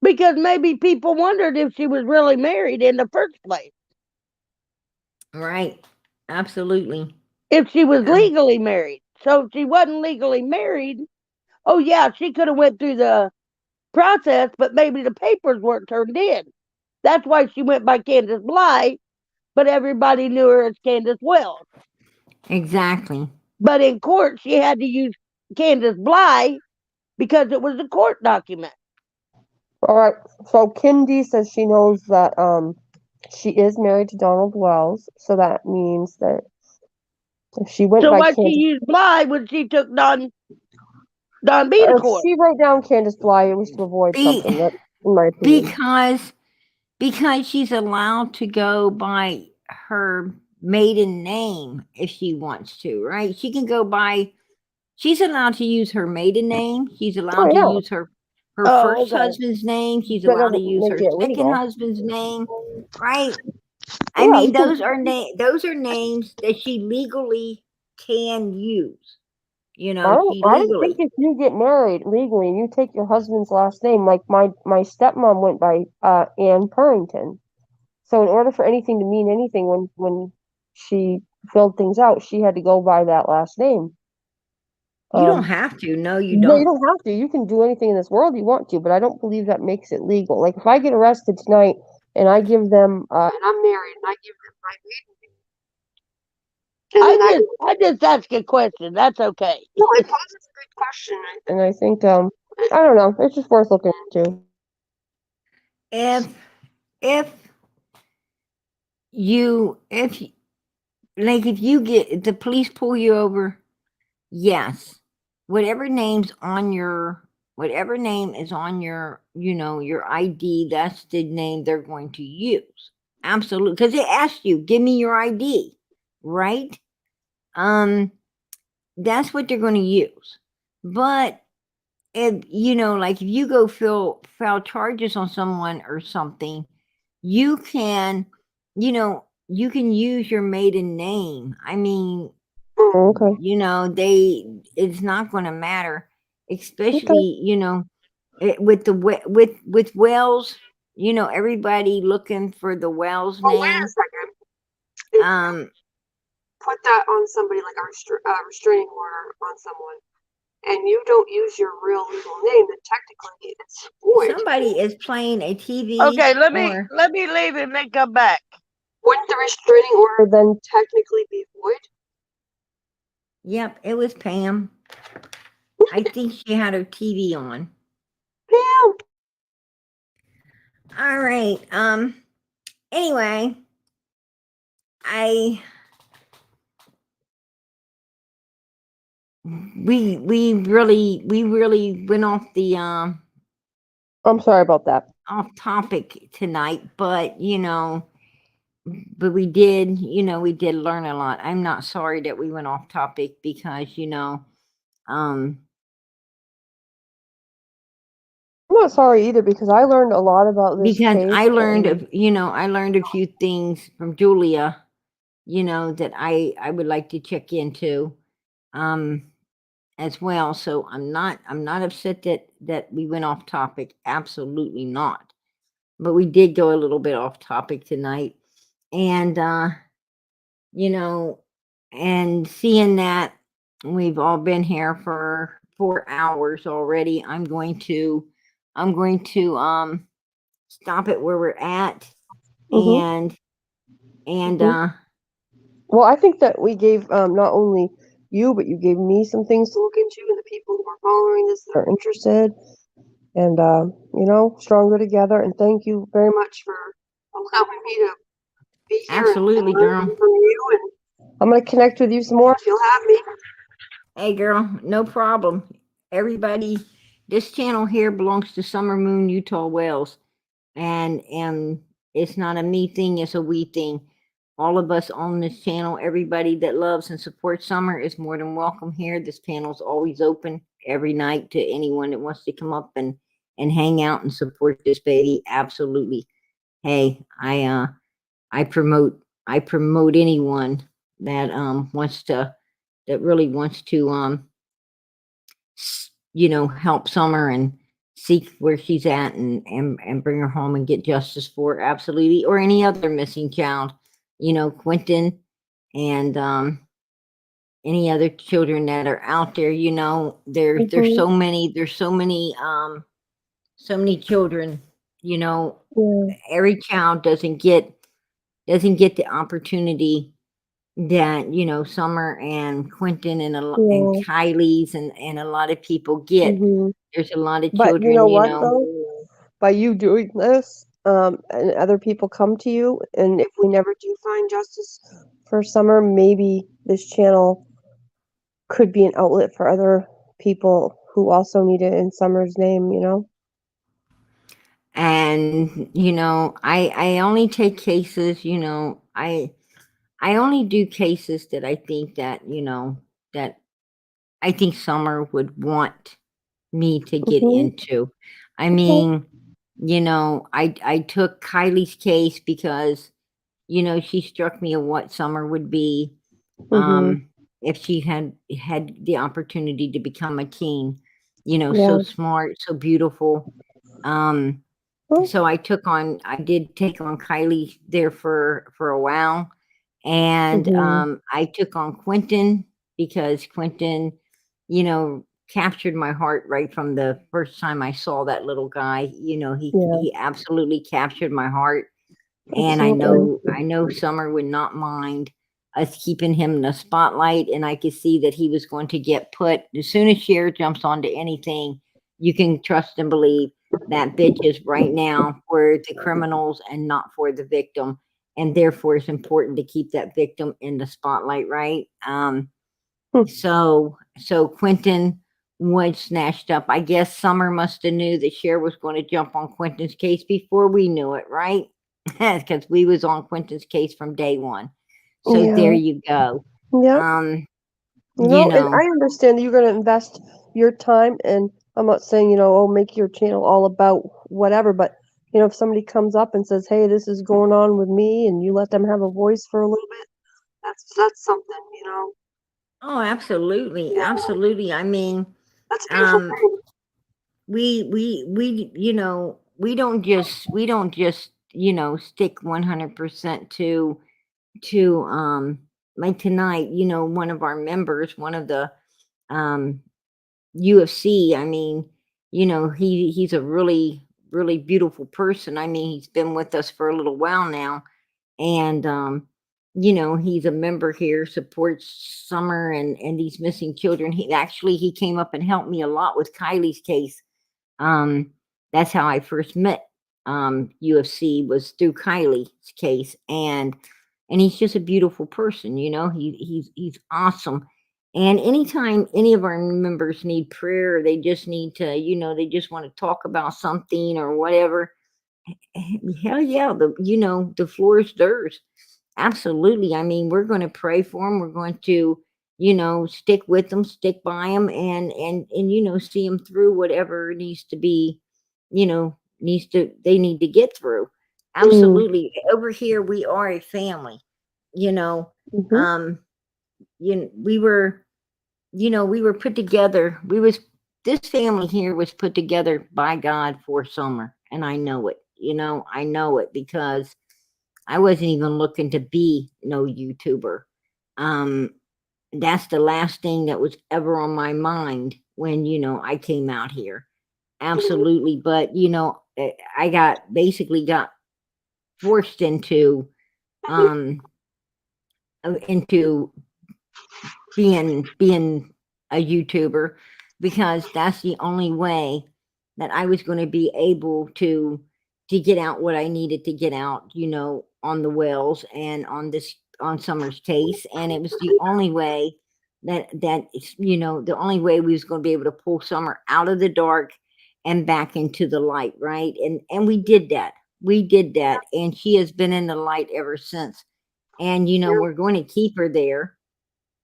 E: because maybe people wondered if she was really married in the first place.
A: Right. Absolutely.
E: If she was
A: Yeah.
E: legally married. So if she wasn't legally married, oh yeah, she could have went through the process, but maybe the papers weren't turned in. That's why she went by Candace Bly, but everybody knew her as Candace Wells.
A: Exactly.
E: But in court, she had to use Candace Bly because it was a court document.
D: All right. So Kindy says she knows that she is married to Donald Wells, so that means that if she went
E: So
D: by
E: why she
D: Candace,
E: used Bly when she took Don B to court?
D: she wrote down Candace Bly, it was to avoid
A: Be-
D: something. That, in my opinion.
A: because she's allowed to go by her maiden name if she wants to, right? She can go by. She's allowed to use her maiden name. She's allowed to
D: yeah.
A: use her
E: Oh,
A: first
E: okay.
A: husband's name. She's
D: That
A: allowed to
D: doesn't
A: use
D: make
A: her
D: it
A: second
D: illegal.
A: husband's name, right? I
D: Yeah,
A: mean,
D: you can.
A: those are names that she legally can use. You
D: I
A: know,
D: don't.
A: she
D: I don't think
A: legally.
D: if you get married legally and you take your husband's last name, like my stepmom went by Ann Purrington. So in order for anything to mean anything, when she filled things out, she had to go by that last name.
A: You don't have to. No, you
D: No, you
A: don't.
D: don't have to. You can do anything in this world you want to, but I don't believe that makes it legal. Like if I get arrested tonight and I give them, and I'm married, and I give them my maiden name, and then
E: I just asked a question. That's okay.
D: no, it poses a good question, and I think I don't know, it's just worth looking into.
A: If if like if you get if the police pull you over, yes, whatever name is on your your ID, that's the name they're going to use. Absolutely, because they asked you, give me your ID, right? That's what they're going to use. But if like if you go file charges on someone or something, you can you can use your maiden name. I mean,
D: Okay.
A: it's not going to matter,
D: Okay.
A: especially with with Wells. Everybody looking for the Wells
D: Well, wait a
A: name.
D: second. If you
A: Um,
D: put that on somebody, like a restraining order on someone, and you don't use your real legal name, then technically it's void.
A: somebody is playing a TV.
E: Okay, let me
A: or
E: leave and then come back.
D: Wouldn't the restraining order then technically be void?
A: Yep, it was Pam. I think she had her TV on.
D: Pam.
A: All right. Anyway, we really went off the
D: I'm sorry about that.
A: off topic tonight, but but we did learn a lot. I'm not sorry that we went off topic because
D: I'm not sorry either because I learned a lot about this
A: because
D: case.
A: I learned I learned a few things from Julia, that I would like to check into as well. So I'm not upset that we went off topic. Absolutely not. But we did go a little bit off topic tonight. And and seeing that we've all been here for 4 hours already, I'm going to stop it where we're at,
D: Mm-hmm.
A: and
D: Well, I think that we gave not only you, but you gave me some things to look into, and the people who are following this that are interested. And stronger together. And thank you very much for allowing me to be here and
A: absolutely,
D: learn
A: girl.
D: from you. And I'm gonna connect with you some more if you'll have me.
A: Hey, girl, no problem. Everybody, this channel here belongs to Summer Moon Utah Wells, and it's not a me thing; it's a we thing. All of us on this channel, everybody that loves and supports Summer is more than welcome here. This panel's always open every night to anyone that wants to come up and hang out and support this baby. Absolutely. Hey, I promote anyone that wants to, that really wants to help Summer and seek where she's at and bring her home and get justice for her. Absolutely. Or any other missing child, Quentin, and any other children that are out there. There's so many, so many children.
D: Yeah.
A: Every child doesn't get the opportunity that Summer and Quentin and and
D: Yeah.
A: Kylie's and a lot of people get.
D: Mm-hmm.
A: There's a lot of
D: But you
A: children,
D: know what though? By you doing this, and other people come to you, and if we never do find justice for Summer, maybe this channel could be an outlet for other people who also need it in Summer's name.
A: and I only take cases, I only do cases that I think that I think Summer would want me to get
D: Mm-hmm.
A: into. I mean, I took Kylie's case because she struck me of what Summer would be
D: Mm-hmm.
A: if she had the opportunity to become a king.
D: Yeah.
A: So smart, so beautiful. Um,
D: Well,
A: so I did take on Kylie there for a while, and
D: mm-hmm.
A: I took on Quentin because Quentin, captured my heart right from the first time I saw that little guy.
D: Yeah.
A: He absolutely captured my heart, and
D: Absolutely.
A: I know Summer would not mind us keeping him in the spotlight, and I could see that he was going to get put as soon as Cher jumps onto anything. You can trust and believe that bitch is right now for the criminals and not for the victim, and therefore it's important to keep that victim in the spotlight, right?
D: Hmm.
A: So Quentin was snatched up. I guess Summer must have knew that Cher was going to jump on Quentin's case before we knew it, right? Because we was on Quentin's case from day one. So there
D: Yeah.
A: you go.
D: Yeah.
A: Um,
D: And I understand that you're going to invest your time, and I'm not saying, oh, make your channel all about whatever, but, if somebody comes up and says, hey, this is going on with me, and you let them have a voice for a little bit, that's something.
A: oh, absolutely,
D: Yeah,
A: absolutely. I mean,
D: that's a beautiful
A: um,
D: thing.
A: we don't just stick 100% to like tonight. One of our members, one of the um UFC. I mean, he's a really beautiful person. I mean, he's been with us for a little while now, and he's a member here, supports Summer and these missing children. He came up and helped me a lot with Kylie's case. Um, that's how I first met UFC, was through Kylie's case, and he's just a beautiful person. He's awesome. And anytime any of our members need prayer, or they just need to, they just want to talk about something or whatever, hell yeah, the floor is theirs. Absolutely. I mean, we're going to pray for them. We're going to, stick with them, stick by them, and see them through whatever needs to be, they need to get through.
D: Mm,
A: Absolutely. Over here, we are a family. You know,
D: mm-hmm.
A: um, we were, we were put together. This family here was put together by God for Summer, and I know it. I know it because I wasn't even looking to be no YouTuber. that's the last thing that was ever on my mind when, I came out here. Absolutely. But, I basically got forced into into being a YouTuber, because that's the only way that I was going to be able to get out what I needed to get out, on the Wells and on Summer's case. And it was the only way the only way we was going to be able to pull Summer out of the dark and back into the light, right? And we did that. We did that, and she has been in the light ever since. And we're going to keep her there,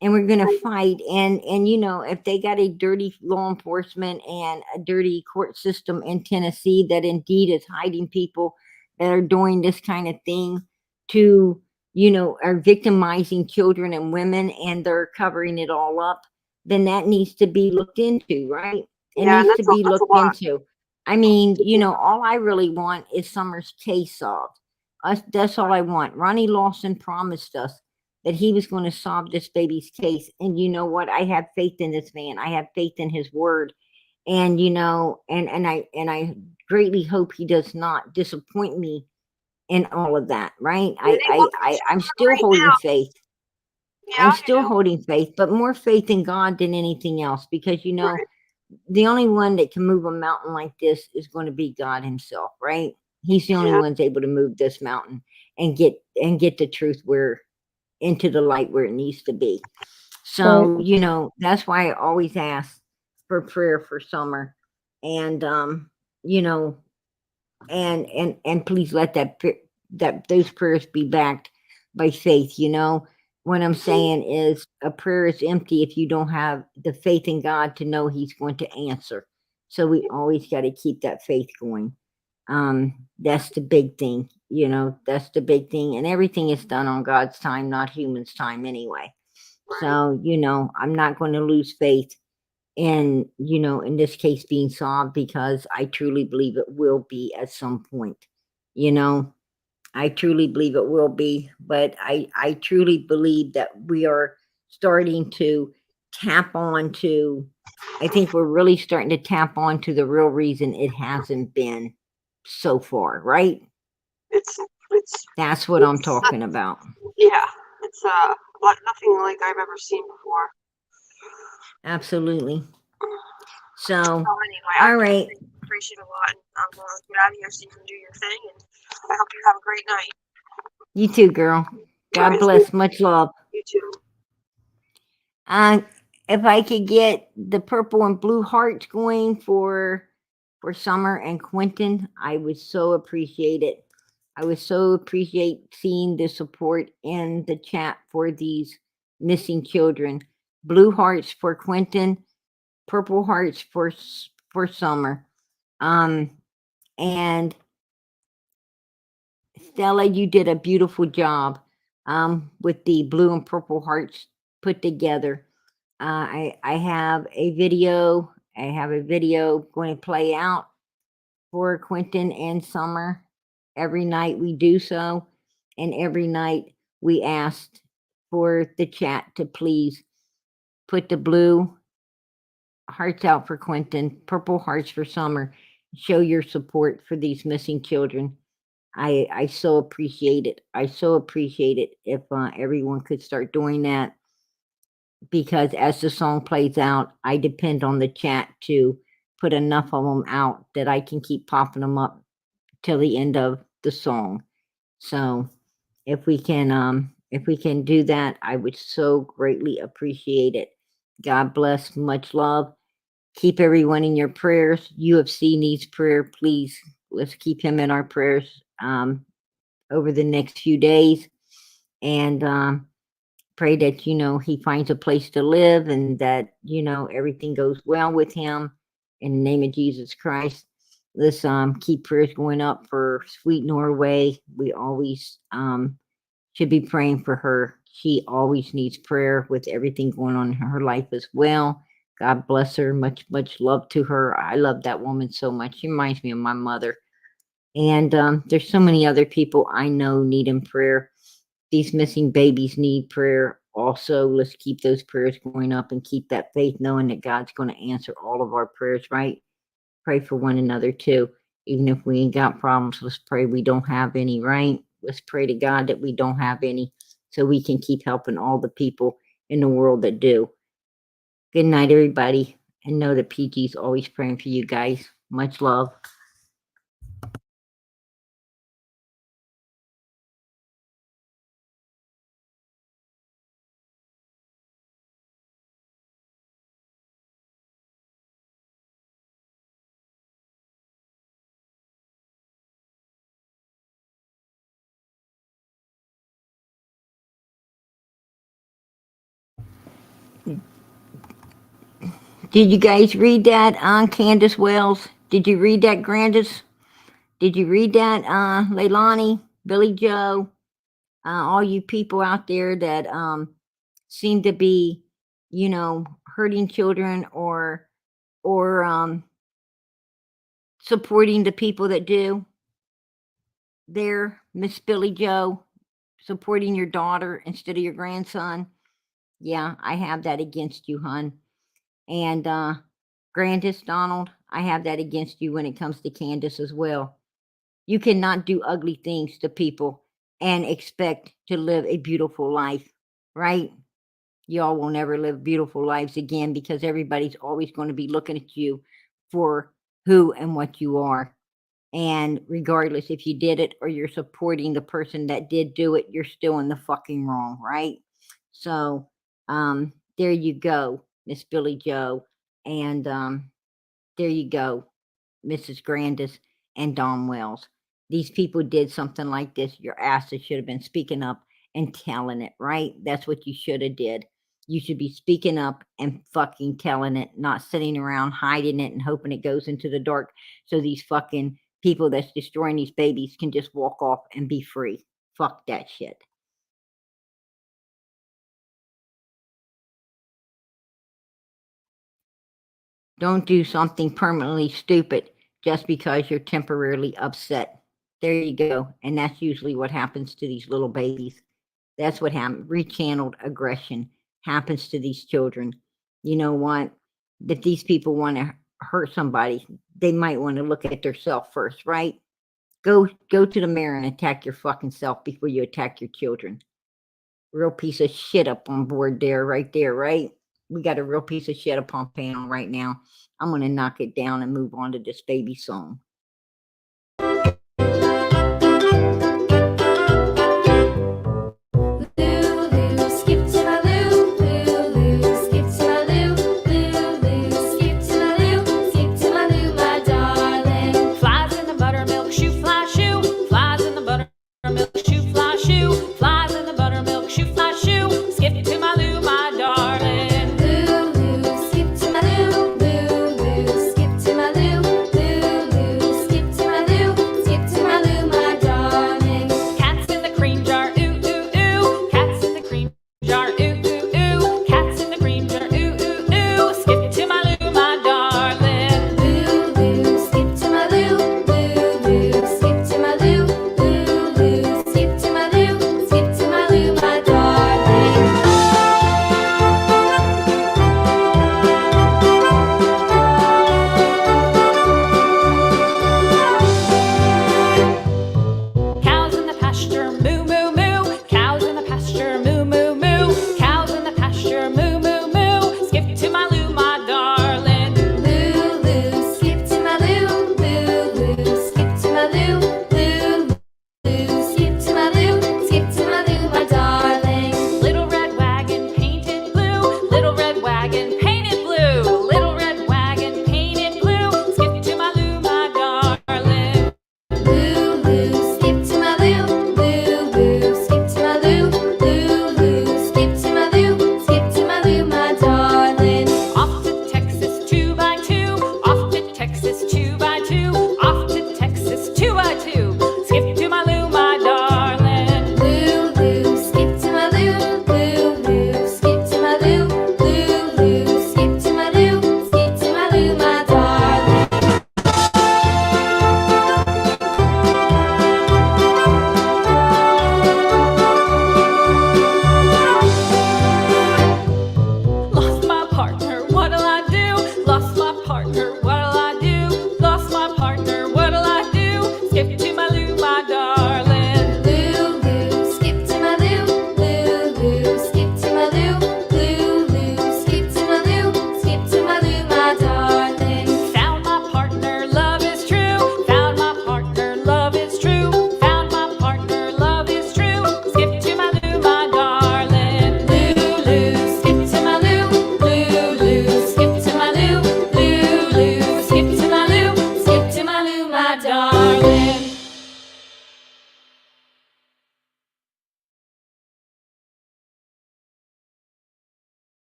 A: and we're going to fight. And if they got a dirty law enforcement and a dirty court system in Tennessee that indeed is hiding people that are doing this kind of thing to, are victimizing children and women, and they're covering it all up, then that needs to be looked into, right? It needs to be looked into. I mean, all I really want is Summer's case solved. That's all I want. Ronnie Lawson promised us that he was going to solve this baby's case. And you know what? I have faith in this man. I have faith in his word. And, and I greatly hope he does not disappoint me in all of that. Right. I'm still holding faith. I'm still holding faith, but more faith in God than anything else, because, the only one that can move a mountain like this is going to be God himself. Right. He's the only one's able to move this mountain and get the truth into the light where it needs to be. So, that's why I always ask for prayer for Summer. And, and please let those prayers be backed by faith. What I'm saying is, a prayer is empty if you don't have the faith in God to know he's going to answer. So we always got to keep that faith going. That's the big thing, that's the big thing. And everything is done on God's time, not humans' time anyway. So, I'm not going to lose faith in, in this case being solved, because I truly believe it will be at some point. I truly believe it will be, but I truly believe that we are starting to tap on to, I think we're really starting to tap on to the real reason it hasn't been so far, right?
D: It's
A: That's what I'm talking about.
D: Yeah, it's nothing like I've ever seen before.
A: Absolutely. So,
D: Anyway,
A: all right.
D: Appreciate it a lot. I'm gonna get out of here so you can do your thing, and I hope you have a great night.
A: You too, girl. God bless. Much love.
D: You too.
A: If I could get the purple and blue hearts going for Summer and Quentin, I would so appreciate it. I would so appreciate seeing the support in the chat for these missing children. Blue hearts for Quentin, purple hearts for Summer. And Stella, you did a beautiful job with the blue and purple hearts put together. I have a video. I have a video going to play out for Quentin and Summer. Every night we do so, and every night we asked for the chat to please put the blue hearts out for Quentin, purple hearts for Summer. Show your support for these missing children. I so appreciate it. I so appreciate it if everyone could start doing that, because as the song plays out, I depend on the chat to put enough of them out that I can keep popping them up till the end of the song. So if we can do that, I would so greatly appreciate it. God bless. Much love. Keep everyone in your prayers. UFC needs prayer. Please, let's keep him in our prayers over the next few days, and pray that he finds a place to live, and that everything goes well with him in the name of Jesus Christ. Let's keep prayers going up for Sweet Norway. We always should be praying for her. She always needs prayer with everything going on in her life as well. God bless her. Much love to her. I love that woman so much. She reminds me of my mother. And there's so many other people I know need in prayer. These missing babies need prayer. Also, let's keep those prayers going up and keep that faith, knowing that God's going to answer all of our prayers, right? Pray for one another too. Even if we ain't got problems, let's pray we don't have any, right? Let's pray to God that we don't have any so we can keep helping all the people in the world that do. Good night, everybody. And know that PG's always praying for you guys. Much love. Did you guys read that on Candace Wells? Did you read that, Grandis? Did you read that, Leilani, Billy Joe, all you people out there that seem to be, you know, hurting children or supporting the people that do? There, Miss Billy Joe, supporting your daughter instead of your grandson. Yeah, I have that against you, hun. And Grandis, Donald, I have that against you when it comes to Candace as well. You cannot do ugly things to people and expect to live a beautiful life, right? Y'all will never live beautiful lives again because everybody's always going to be looking at you for who and what you are. And regardless if you did it or you're supporting the person that did do it, you're still in the fucking wrong, right? So there you go, Miss Billy Joe. And there you go, Mrs. Grandis and Don Wells. These people did something like this. Your asses should have been speaking up and telling it, right? That's what you should have did. You should be speaking up and fucking telling it, not sitting around hiding it and hoping it goes into the dark so these fucking people that's destroying these babies can just walk off and be free. Fuck that shit. Don't do something permanently stupid just because you're temporarily upset. There you go. And that's usually what happens to these little babies. That's what happens. Rechanneled aggression happens to these children. You know what? If these people want to hurt somebody, they might want to look at themselves first, right? Go to the mirror and attack your fucking self before you attack your children. Real piece of shit up on board there, right? We got a real piece of shit up on panel right now. I'm going to knock it down and move on to this baby song.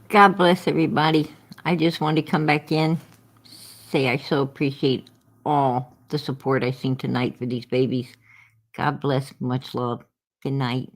A: God bless everybody. I just wanted to come back in, say I so appreciate all the support I've seen tonight for these babies. God bless. Much love. Good night.